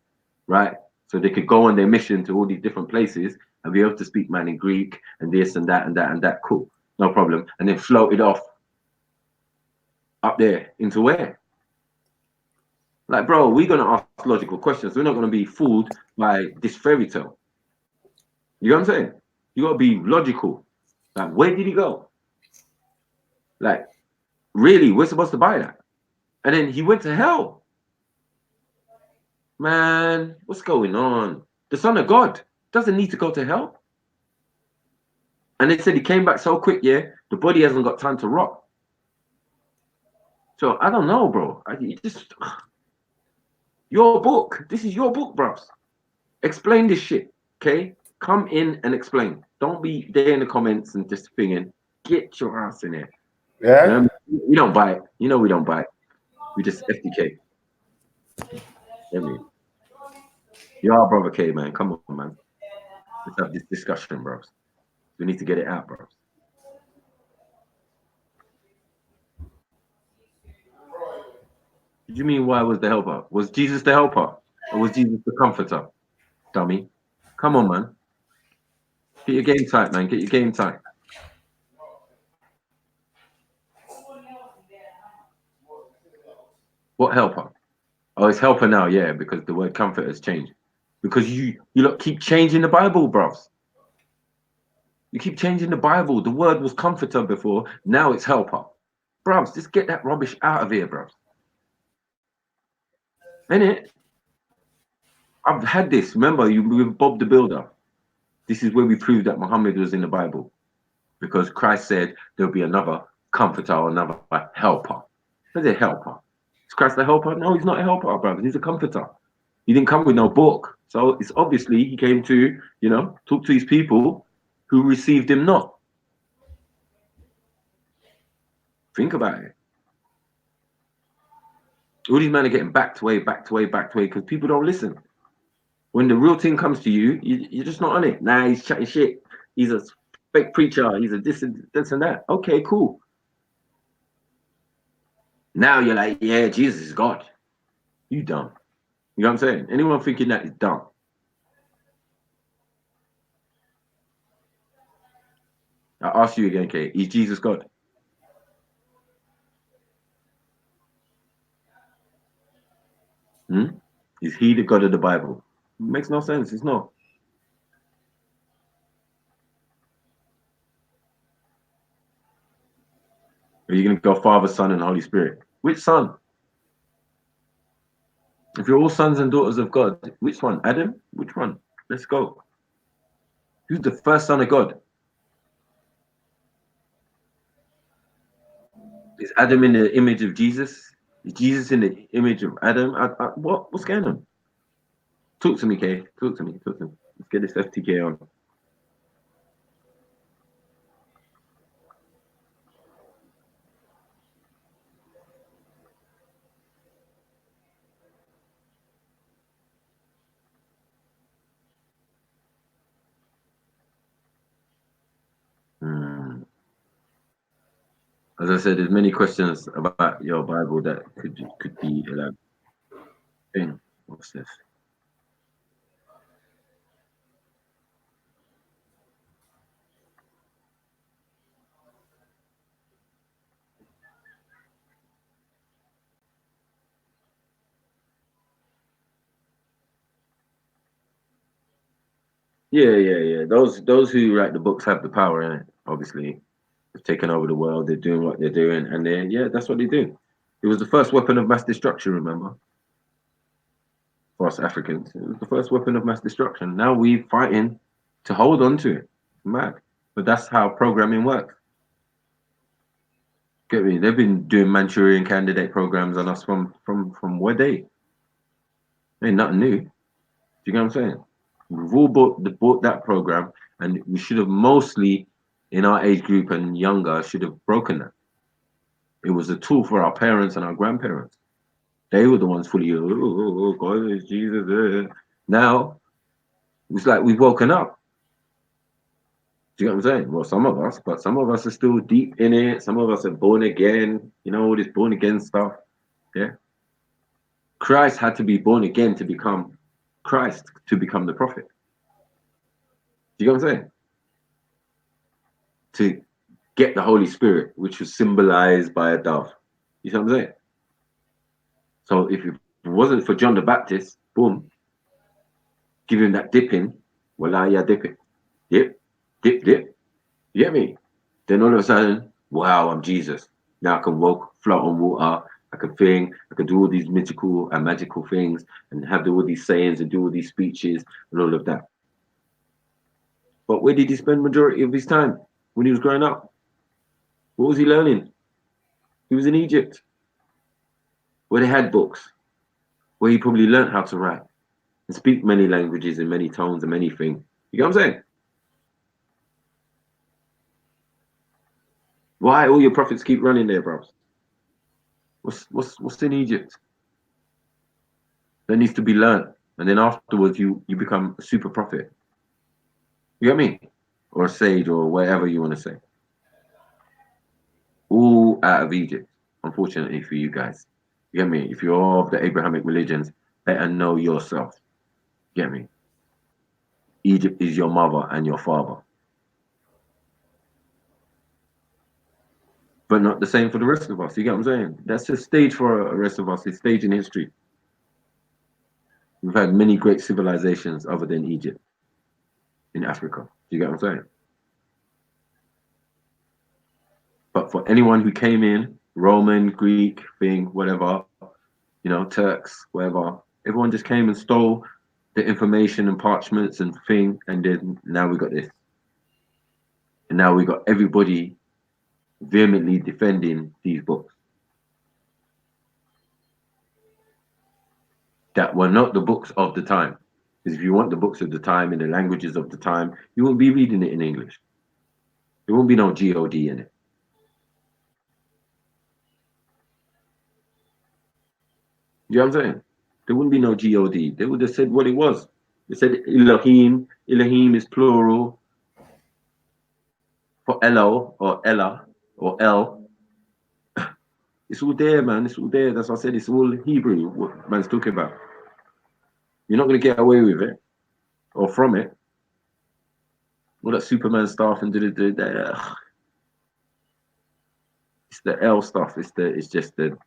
right? So they could go on their mission to all these different places and be able to speak, man, in Greek and this and that and that and that. Cool, no problem. And then floated off up there into where? Like, bro, we're gonna ask logical questions. We're not gonna be fooled by this fairy tale. You know what I'm saying? You gotta be logical. Like, where did he go? Like, really, we're supposed to buy that? And then he went to hell. Man, what's going on? The Son of God doesn't need to go to hell. And they said he came back so quick, yeah, the body hasn't got time to rot. So I don't know, bro. Your book. This is your book, bros. Explain this shit, okay? Come in and explain. Don't be there in the comments and just thinking. Get your ass in there. Yeah. We don't buy it. You know we don't buy it. We just FDK. I mean, you are brother K, man. Come on, man. Let's have this discussion, bros. We need to get it out, bros. What do you mean, why was the helper? Was Jesus the helper? Or was Jesus the comforter? Dummy. Come on, man. Get your game tight, man. Get your game tight. What helper? Oh, it's helper now, yeah, because the word comfort has changed. Because you lot keep changing the Bible, bros. You keep changing the Bible. The word was comforter before. Now it's helper. Bros, just get that rubbish out of here, bros. Innit? I've had this. Remember, with Bob the Builder. This is where we prove that Muhammad was in the Bible. Because Christ said there'll be another comforter or another helper. Who's a helper? Is Christ a helper? No, he's not a helper, brother. He's a comforter. He didn't come with no book. So it's obviously he came to, talk to his people who received him not. Think about it. All these men are getting backed away, because people don't listen. When the real thing comes to you, you're just not on it. Nah, he's chatting shit. He's a fake preacher. He's a this and that. Okay, cool. Now you're like, yeah, Jesus is God. You dumb. You know what I'm saying? Anyone thinking that is dumb. I ask you again, Kate, is Jesus God? Is he the God of the Bible? It makes no sense. It's not. Are you going to go Father, Son, and Holy Spirit? Which son? If you're all sons and daughters of God, which one? Adam? Which one? Let's go. Who's the first son of God? Is Adam in the image of Jesus? Is Jesus in the image of Adam? What's going on? Talk to me, Kay. Talk to me. Let's get this FTK on. As I said, there's many questions about your Bible that could be thing. What's this? Yeah. Those who write the books have the power in it. Obviously, they've taken over the world. They're doing what they're doing, and that's what they do. It was the first weapon of mass destruction. Remember, for us Africans, it was the first weapon of mass destruction. Now we're fighting to hold on to it. Mad, but that's how programming works. Get me? They've been doing Manchurian candidate programs on us from where they? Ain't nothing new. Do you get what I'm saying? We've all bought that program, and we should have mostly, in our age group and younger, should have broken that. It was a tool for our parents and our grandparents. They were the ones fully, oh, God is Jesus. Now, it's like we've woken up. Do you get what I'm saying? Well, some of us, but some of us are still deep in it. Some of us are born again, all this born again stuff. Yeah. Christ had to be born again to become Christ, to become the prophet. Do you get what I'm saying? To get the Holy Spirit, which was symbolized by a dove. You see what I'm saying? So if it wasn't for John the Baptist, boom, give him that dipping, well, yeah, dip it. Dip, dip, dip. You get me? Then all of a sudden, wow, I'm Jesus. Now I can walk, float on water. I can think. I can do all these mythical and magical things and have all these sayings and do all these speeches and all of that. But where did he spend majority of his time when he was growing up? What was he learning? He was in Egypt, where they had books, where he probably learned how to write and speak many languages and many tones and many things. You get what I'm saying? Why all your prophets keep running there, bros? What's in Egypt? That needs to be learned, and then afterwards you become a super prophet. You get me? Or a sage or whatever you want to say. All out of Egypt, unfortunately for you guys. You get me? If you're of the Abrahamic religions, better know yourself. Get me? Egypt is your mother and your father. But not the same for the rest of us. You get what I'm saying? That's a stage for the rest of us. It's stage in history. We've had many great civilizations other than Egypt in Africa. Do you get what I'm saying? But for anyone who came in, Roman, Greek, thing, whatever, Turks, whatever, everyone just came and stole the information and parchments and thing, and then now we got this. And now we got everybody vehemently defending these books that were not the books of the time. Because if you want the books of the time in the languages of the time, you won't be reading it in English. There won't be no God in it. You know what I'm saying? There wouldn't be no God. They would have said what it was. They said Elohim. Elohim is plural for Elo or Ella or El. It's all there, man. It's all there. That's what I said. It's all Hebrew, what man's talking about. You're not going to get away with it or from it. All that Superman stuff and it's the L stuff. It's just the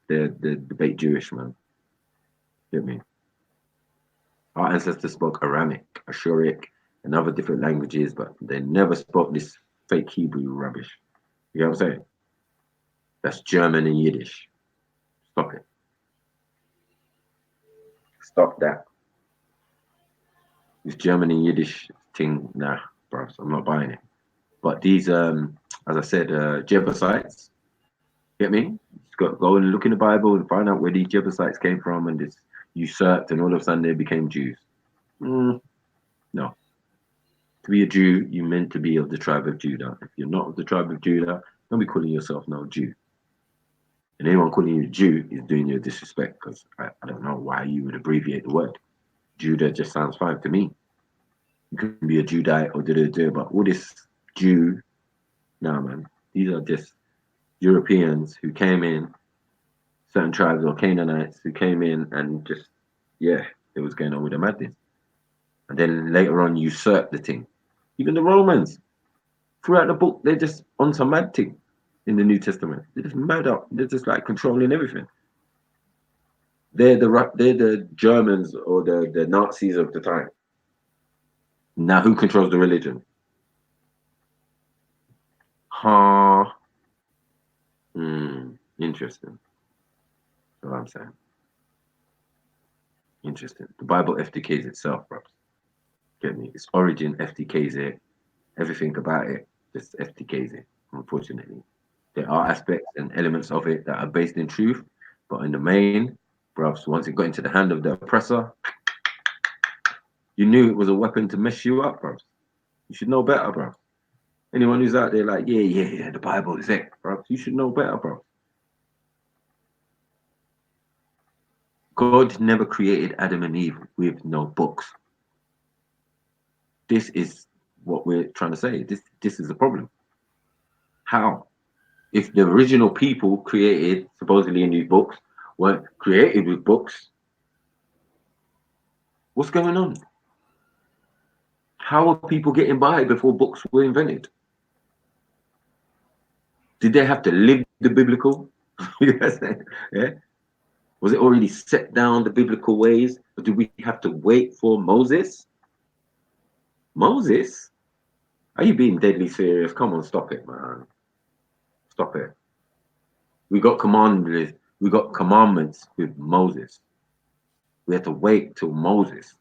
debate Jewish, man. Get me? Our ancestors spoke Aramic, Ashuric, and other different languages, but they never spoke this fake Hebrew rubbish. You know what I'm saying? That's German and Yiddish. Stop it. Stop that. This German and Yiddish thing, nah, bro, I'm not buying it. But these, as I said, Jebusites, get me? Go and look in the Bible and find out where these Jebusites came from and it's usurped and all of a sudden they became Jews. No. To be a Jew, you're meant to be of the tribe of Judah. If you're not of the tribe of Judah, don't be calling yourself no Jew. And anyone calling you a Jew is doing you a disrespect because I don't know why you would abbreviate the word. Judah just sounds fine to me. You can be a Judite or but all this Jew, no, man. These are just Europeans who came in, certain tribes or Canaanites who came in and just, it was going on with the madness. And then later on usurped the thing. Even the Romans, throughout the book, they're just on some mad thing in the New Testament. They're just mad up. They're just like controlling everything. They're the Germans or the Nazis of the time. Now who controls the religion? Interesting. That's what I'm saying. Interesting. The Bible FTKs itself, bro. Get me? Its origin FTKs it. Everything about it just FTKs it, unfortunately. There are aspects and elements of it that are based in truth, but in the main, bro, once it got into the hand of the oppressor, you knew it was a weapon to mess you up, bro. You should know better, bro. Anyone who's out there like, yeah, the Bible is it, bro. You should know better, bro. God never created Adam and Eve with no books. This is what we're trying to say. This is the problem. How? If the original people created supposedly in these books weren't created with books, what's going on? How are people getting by before books were invented? Did they have to live the biblical? Yeah. Was it already set down the biblical ways? Or did we have to wait for Moses? Moses? Are you being deadly serious? Come on, stop it, man. Stop it. We got commandments with Moses. We had to wait till Moses.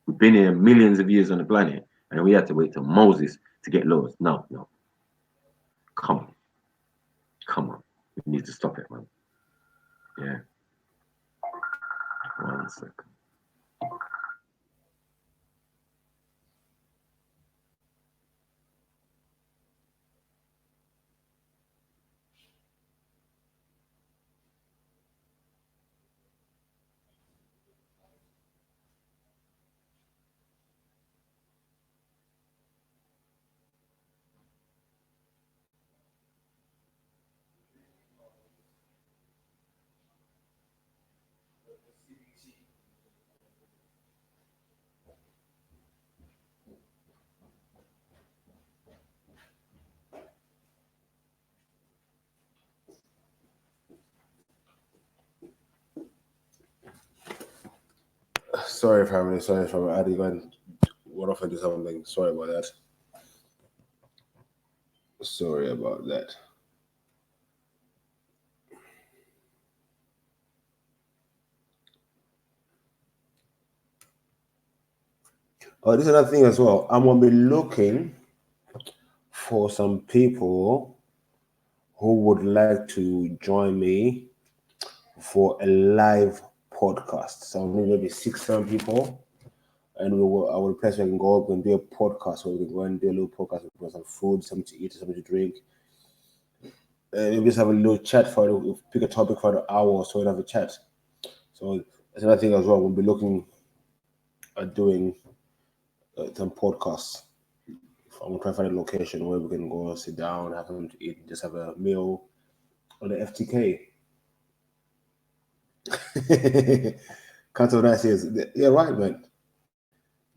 We've been here millions of years on the planet, and we had to wait till Moses to get laws. No. Come on. Come on. We need to stop it, man. Yeah. 1 second. Sorry, family. Sorry, family. I had to go and went off into something. Sorry about that. Sorry about that. Oh, this is another thing as well. I'm gonna be looking for some people who would like to join me for a live podcast. So maybe 6-7 people, and I will place where we can go up and do a podcast. Where we can go and do a little podcast with some food, something to eat, something to drink. Maybe just have a little chat pick a topic for an hour or so and have a chat. So that's another thing as well. We'll be looking at doing some podcasts. I'm gonna try to find a location where we can go sit down, have something to eat, just have a meal on the FTK. Can't that says, yeah, right, man.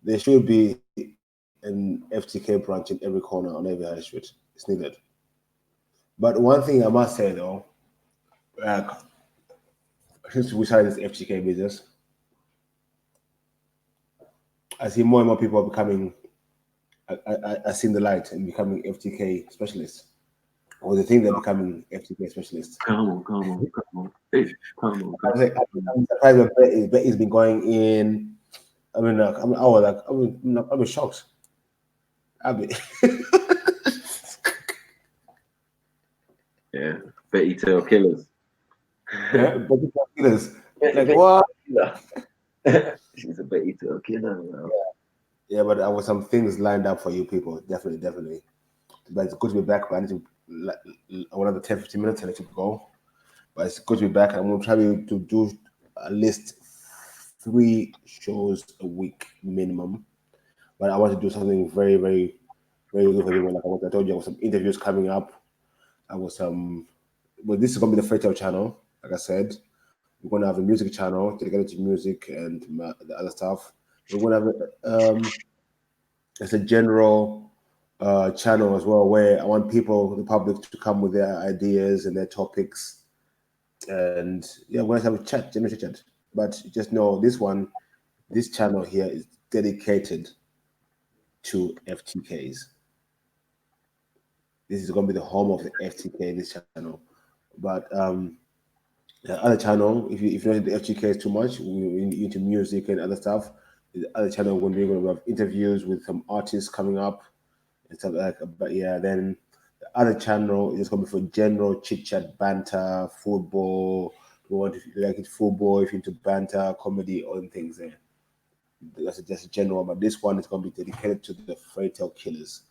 There should be an FTK branch in every corner on every high street. It's needed. But one thing I must say though, since we started this FTK business, I see more and more people are becoming. I seen the light and becoming FTK specialists, or they think they're becoming FTK specialists. Come on. Hey, come on. I'm surprised that Betty's been going in. I mean, I'm shocked. Yeah, Fairytale killers. Yeah, Fairytale killers. Like what? She's a Fairytale killer. Yeah, but I was some things lined up for you people. Definitely. But it's good to be back. But I need to another 10-15 minutes and let you go. But it's good to be back. I'm gonna try to do at least 3 shows a week minimum. But I want to do something very, very, very good for everyone. Like I told you, I have some interviews coming up. But this is gonna be the Fairytale channel. Like I said, we're gonna have a music channel dedicated to music and the other stuff. We're gonna have it's a general channel as well, where I want the public, to come with their ideas and their topics. And yeah, we're gonna have a chat, general chat. But just know this channel here is dedicated to FTKs. This is going to be the home of the FTK, this channel. But the other channel, if you know the FTK is too much, into music and other stuff, the other channel we're going to have interviews with some artists coming up and stuff like that. But yeah, then the other channel is going to be for general chit chat, banter, football. If you like it, football, if you're into banter, comedy, all the things there. That's just a general, but this one is going to be dedicated to the Fairytale killers.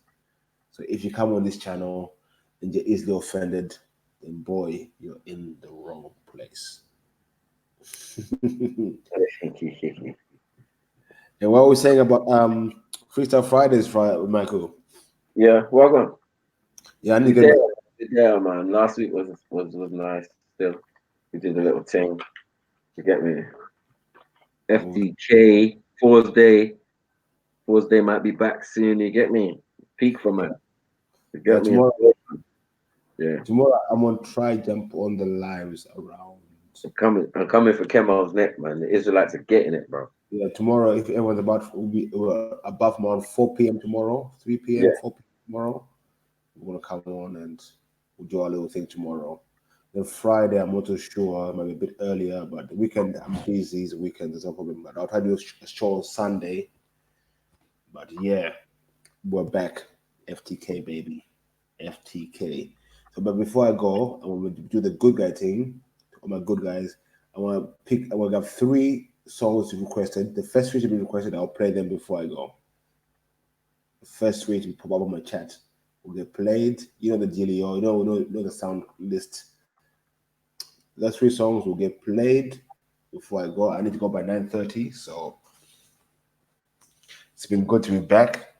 So if you come on this channel and you're easily offended, then boy, you're in the wrong place. And what were we saying about Freestyle Fridays, Michael? Yeah, welcome. Yeah, I need to get Yeah, man. Last week was nice. Still, we did a little thing. You get me? FDK Four's Day might be back soon. You get me? Peak for man. You get me? Tomorrow. Yeah. Tomorrow I'm gonna try jump on the lives around. I'm coming for Kemal's neck, man. The Israelites are getting it, bro. Yeah, tomorrow if everyone's will be above around 4 p.m. tomorrow, 3 p.m., Yeah. 4 p.m. tomorrow. We're gonna come on and we'll do our little thing tomorrow. Then Friday, I'm not too sure, maybe a bit earlier, but the weekend I'm busy. It's a weekend, there's no problem. But I'll try to do a show on Sunday. But yeah, we're back. FTK, baby. FTK. So, but before I go, I want to do the good guy thing. All my good guys, I want to have 3 songs requested. The first 3 to be requested, I'll play them before I go. The first 3 to pop up on my chat will get played. You know the dealio, you know the sound list. Those 3 songs will get played before I go. I need to go by 9:30, so it's been good to be back.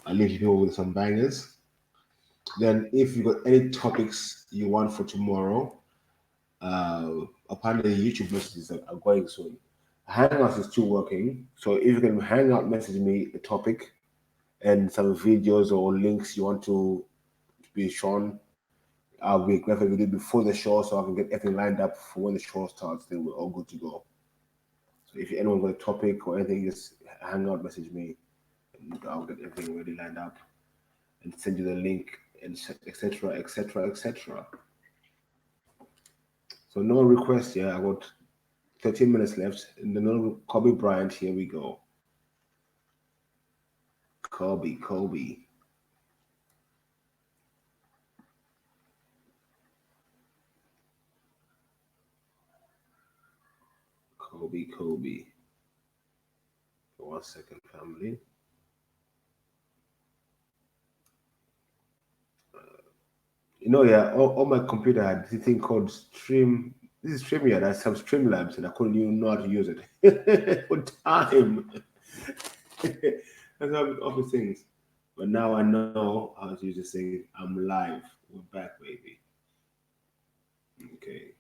I'll leave you with some bangers. Then, if you got any topics you want for tomorrow, apparently YouTube messages are going soon. Hangouts is still working, so if you can hang out, message me a topic and some videos or links you want to be shown. I'll be glad if we do it before the show so I can get everything lined up for when the show starts. Then we're all good to go. So if anyone got a topic or anything, just hang out, message me, and I'll get everything ready lined up and send you the link, and etc., etc., etc. So no requests here. I got 13 minutes left. And then no Kobe Bryant. Here we go. Kobe. For 1 second, family. On my computer I had this thing called Stream. This is StreamYard. I had some Streamlabs and I couldn't even know how to use it for time. That's how other things. But now I know how to use this thing. I'm live. We're back, baby. Okay.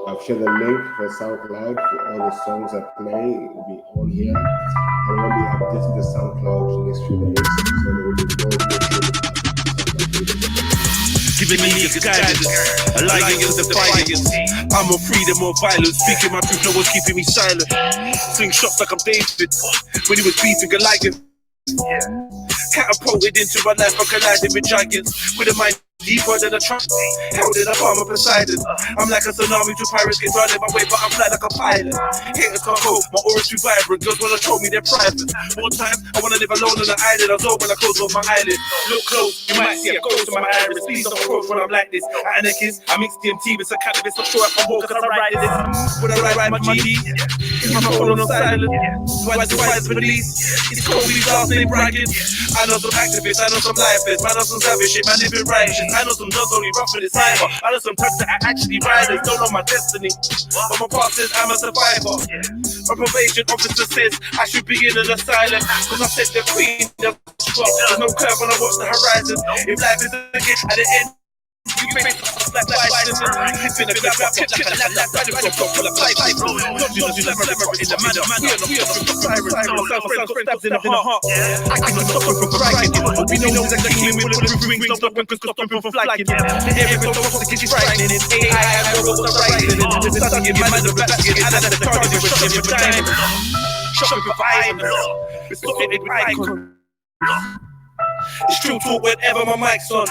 I've shared the link for SoundCloud for all the songs I play. It will be on here. I will be updating the SoundCloud in the next few days. So there will be Giving me your guidance, alliance, defiance. I'm on freedom or violence, speaking my truth, no one's keeping me silent. Sling shots like I'm David, when he was beating Goliath. Catapulted into my life, I collided with giants, with a mind deeper than a trust, held in a palm of Poseidon. I'm like a tsunami to pirates, get running my way, but I'm fly like a pilot. Haters can't cope, my aura's too vibrant, girls wanna show me their private. More times, I wanna live alone on an island, I know when I close off my eyelid. Look close, you might see a ghost in my iris. Please don't approach when I'm like this. At an kiss, I mix DMT with some cannabis, I'm sure I can walk cause I'm riding this. When I ride my GD, is my phone on silent. Twice police, it's Kobe's last name bragging. I know some activists, I know some lifeless, man, I know some savage shit, man, living righteous. I know some dogs only rough in the cyber. I know some thugs that are actually riders, don't know my destiny. But my past says I'm a survivor. My probation officer says I should be in an asylum. Cause I said the queen does drop. There's no curve when I watch the horizon. If life is a gift at the end, you face like bison. Flipping a grab, tip like a lap, riding from full of pipe. Dodging the slammer in the manner. We are not sirens. Some friends got stabbed in the heart. I can stop him from bragging. Hope he knows he's a king with bulletproof rings. Don't stop him from flagging. The area so toxic it's frightening. AI and robots are rising. The sun give man the back skin. And that's the target we're shot with diamonds. Shot with violence. We're stopping with icons. It's true talk whenever my mic's on.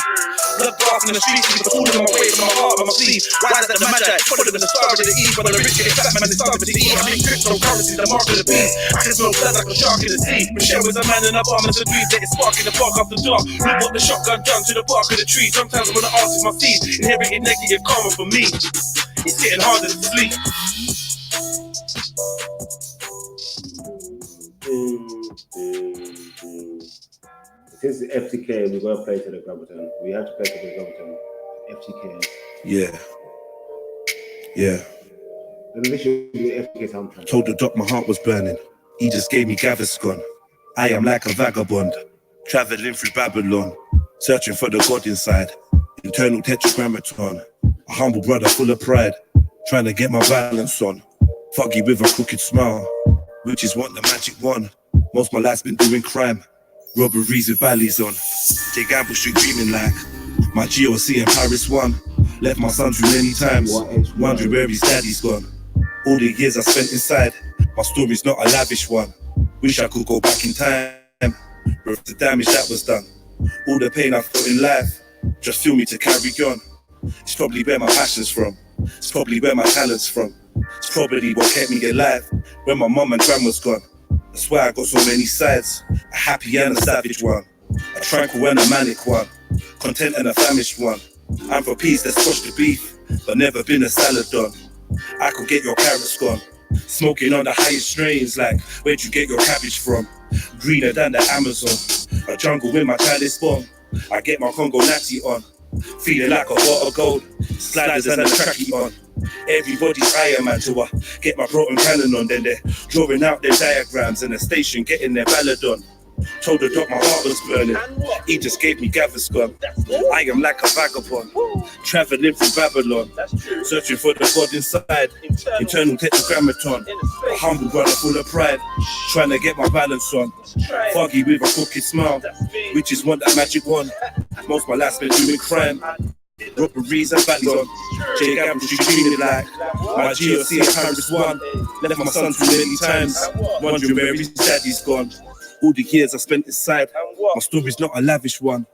Blood bath in the streets, all in my way, from my heart, on my sleeve. Rise at the magi, follow the star of the east. But the rich get fat man, it's starving to eat. I'm in cryptocurrency, the mark of the beast. I can smell blood like a shark in the sea. Michelle is a man in a bomb and degrees. Let it spark in the park after dark. We got the shotgun down to the bark of the tree. Sometimes I'm gonna ask my feet. Inheriting negative karma for me. It's getting harder to sleep. Since the FTK, we're gonna play to the Graviton. We have to play to the Graviton. FTK. Yeah. Yeah. And this should be the FTK soundtrack. Told the doc my heart was burning. He just gave me Gaviscon. I am like a vagabond, traveling through Babylon, searching for the God inside. Internal tetragrammaton. A humble brother full of pride, trying to get my balance on. Foggy with a crooked smile, which is what the magic one. Most my life's been doing crime, robberies with valleys on. Take Gamble Street dreaming like my GOC in Paris 1. Left my son too many times, wondering where his daddy's gone. All the years I spent inside, my story's not a lavish one. Wish I could go back in time, reverse the damage that was done. All the pain I've put in life, just fuel me to carry on. It's probably where my passion's from, it's probably where my talent's from. It's probably what kept me alive when my mum and gran was gone. That's why I got so many sides, a happy and a savage one, a tranquil and a manic one, content and a famished one. I'm for peace, let's squash the beef, but never been a salad done. I could get your carrots gone, smoking on the highest strains like, where'd you get your cabbage from? Greener than the Amazon, a jungle with my chalice bomb. I get my Congo natty on, feeling like a pot of gold, sliders and a tracky on. Everybody's Iron Man to get my proton cannon on. Then they're drawing out their diagrams and the station getting their ballad on. Told the doc my heart was burning, he just gave me Gaviscon. I am like a vagabond, traveling through Babylon, searching for the God inside. Internal tetragrammaton, a humble brother full of pride, trying to get my balance on. Foggy with a crooked smile, which is what that magic one. Most my life's been doing crime, robberies and valleys on. J. Gamble Street dreaming like my GOC in Paris 1. Left my son too many times, wondering where his daddy's gone. All the years I spent inside, my story's not a lavish one.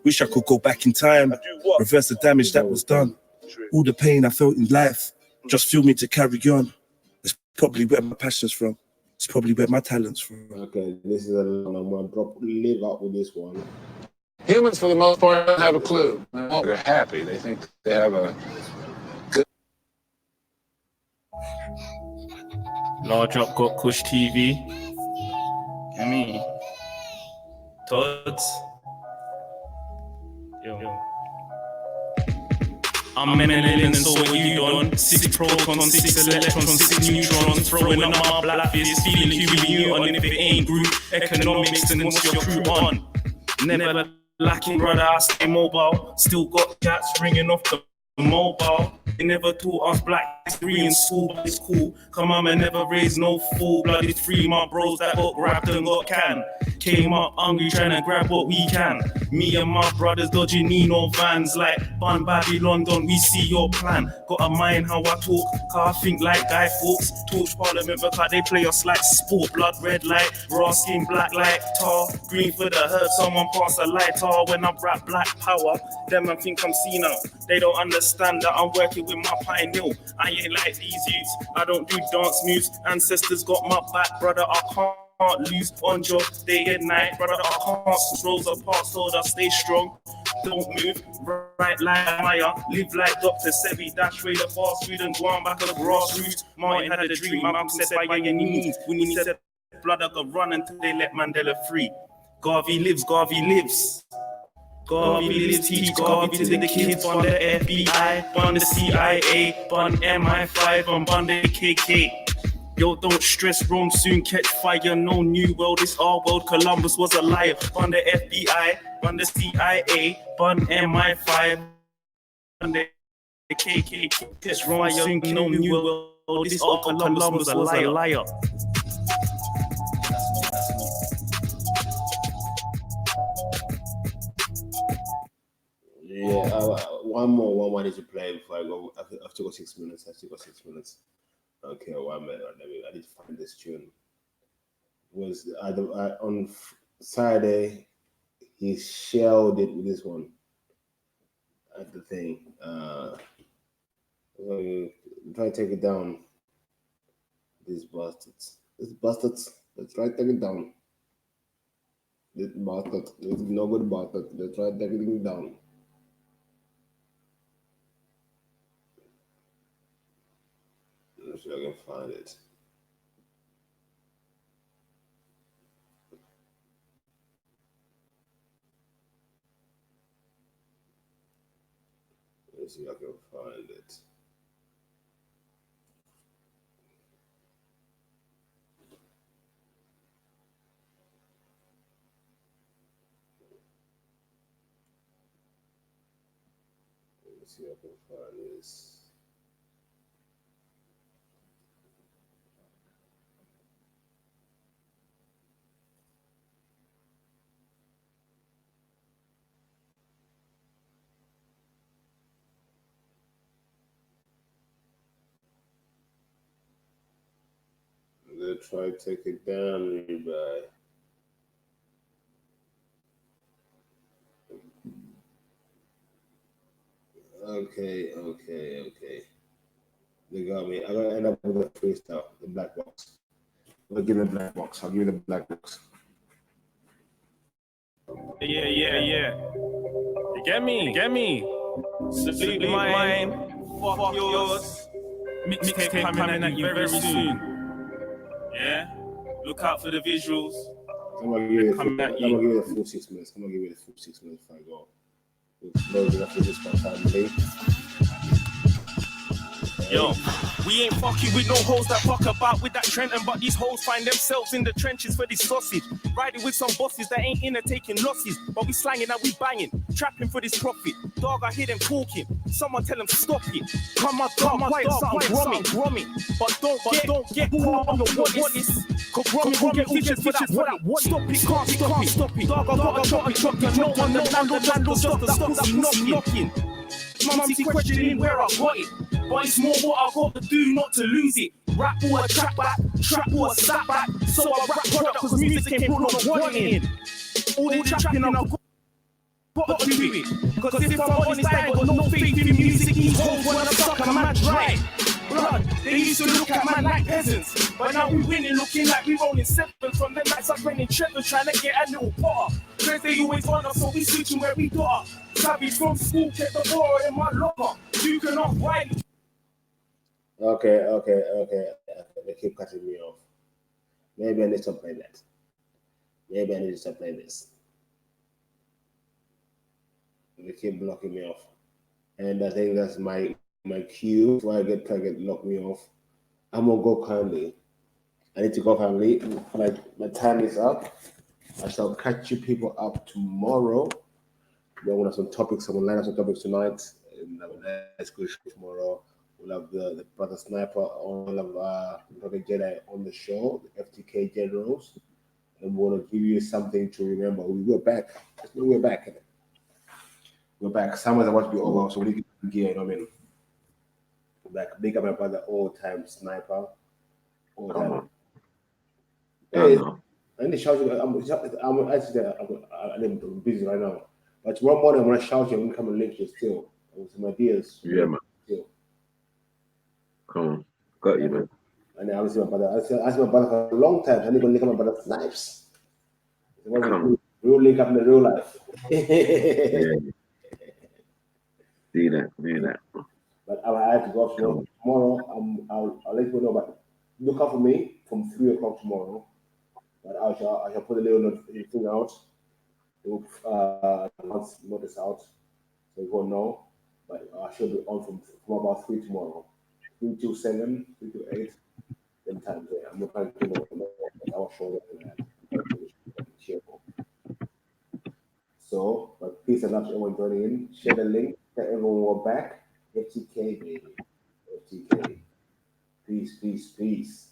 Wish I could go back in time, reverse the damage that was done. All the pain I felt in life, just fuel me to carry on. It's probably where my passion's from. It's probably where my talent's from. Okay, this is a long one. I'm gonna live up with this one. Humans, for the most part, don't have a clue. They're happy. They think they have a good. Large up got Kush TV. I mean, Toads. Yo. I'm meddling, so what you done? 6 protons, 6 electrons, 6 neutrons. Throwing up my black fist, feeling you on. And if it ain't group economics, then what's your crew on? Never lacking, brother, I stay mobile. Still got cats ringing off the mobile. They never taught us black history in school, but it's cool. Come on, man, never raised no fool. Blooded free, my bros that got grabbed and got canned. Came up hungry, trying to grab what we can. Me and my brothers dodging Nino vans like Bun Babylon, don't we see your plan? Got a mind how I talk, car think like Guy Fawkes. Torch Parliament because they play us like sport. Blood red light, raw skin black light, tar. Green for the herd, someone pass a light tar. When I rap black power, them I think I'm seen out. They don't understand that I'm working with my pioneer. I ain't like these youths, I don't do dance moves. Ancestors got my back, brother, I can't lose. On job, day and night, brother, I can't. Rolls apart, so I stay strong. Don't move, right like Maya. Live like Dr. Sebi, dash way the fast food and go on back to the grassroots. Martin had a dream, my mum said by any means. When he said blood, I could run until they let Mandela free. Garvey lives, Garvey lives. Garvey lives, teach Garvey to the kids. Bun the FBI, bun the CIA, bun MI5, and bun the KK. Yo, don't stress, Rome soon catch fire. No new world, it's our world. Columbus was a liar. Bun the FBI, bun the CIA, bun MI5, bun the KK. Catch Rome soon, no new world, it's our Columbus was a liar. Yeah, one more I need to play before I go. I've still got 6 minutes. Okay, 1 minute. I need to find this tune. Was on Saturday he shelled it with this one. at the thing. Try to take it down. These bastards. These bastards. Let's try to take it down. This bastard. This is no good bastard. Let's try to take it down. Let's see if I can find it. Let's see if I can find it. Let's see if I can find this. Let's try to take it down, everybody. Okay. They got me. I'm gonna end up with a freestyle, the black box. I'll give you the black box. I'll give you the black box. Yeah. You get me. Salute mine. Fuck yours. Mixtape coming at you very soon. Yeah. Look out for the visuals. I'm gonna give you the full 6 minutes. I'm gonna give you the full 6 minutes before I go. We'll load it up for this one time, please. Yo, we ain't fucking with no hoes that fuck about with that Trenton, but these hoes find themselves in the trenches for this sausage. Riding with some bosses that ain't in there taking losses, but we slanging and we banging, trapping for this profit. Dog, I hear them talking. Someone tell them stop it. Come on, quiet, something grommy. But don't get caught on your wallet. Cause grommy will get vicious for that wallet. Stop it. Dog, I gotta chop it. No one, the landlord just that pussy knocking. Mumsy questioning where I got it, but it's more what I got to do not to lose it. Rap or a trap back, trap or a slap back. So I rap product cause music came brought on what in. All the trapping I've got to do it. Cause if I'm honest, I ain't got no faith in music. These hoes wanna suck a man dry. Blood, they used to look at man like peasants, but now we winning, looking like we rolling sevens. From them nights I'm running Trevor, trying to get a little potter. Cause they always want us, so we switching where we got. Savage from school, kept the bar in my locker. You can off white. Okay. They keep cutting me off. Maybe I need to play that. Maybe I need to play this. They keep blocking me off. And I think that's my cue before I get lock me off. I'm gonna go kindly. I need to go kindly. Like my time is up. I shall catch you people up tomorrow. We'll have some topics. I'm gonna line up some topics tonight. And have a nice good show tomorrow. We'll have the brother sniper on. We'll have brother Jedi on the show, the FTK generals, and we're gonna give you something to remember. We're back. We're back. We're back. Summer's about to be over, so we need to get gear. You know what I mean? Like big up my brother, all-time sniper, all-time. Hey, I need to shout you. I'm busy right now, but tomorrow morning I'm gonna shout you. I'm gonna come and link you still with some ideas. Yeah, man. Still. Come on, got you, man. And I was my brother. I see my brother for a long time. I need to link up my brother's snipes. It wasn't real link up in the real life. Yeah. See that. But I have to go tomorrow. I'll let you know. But look out for me from 3 o'clock tomorrow. But I shall put a little thing out. Notice out, so you won't know. But I should be on from about 3 tomorrow. 3 to 7, 3 to 8. Them times there. I'm not trying to do our show that. So, but peace and love to everyone joining in. Share the link. Tell everyone we're back. FTK, baby. FTK. Peace. Peace.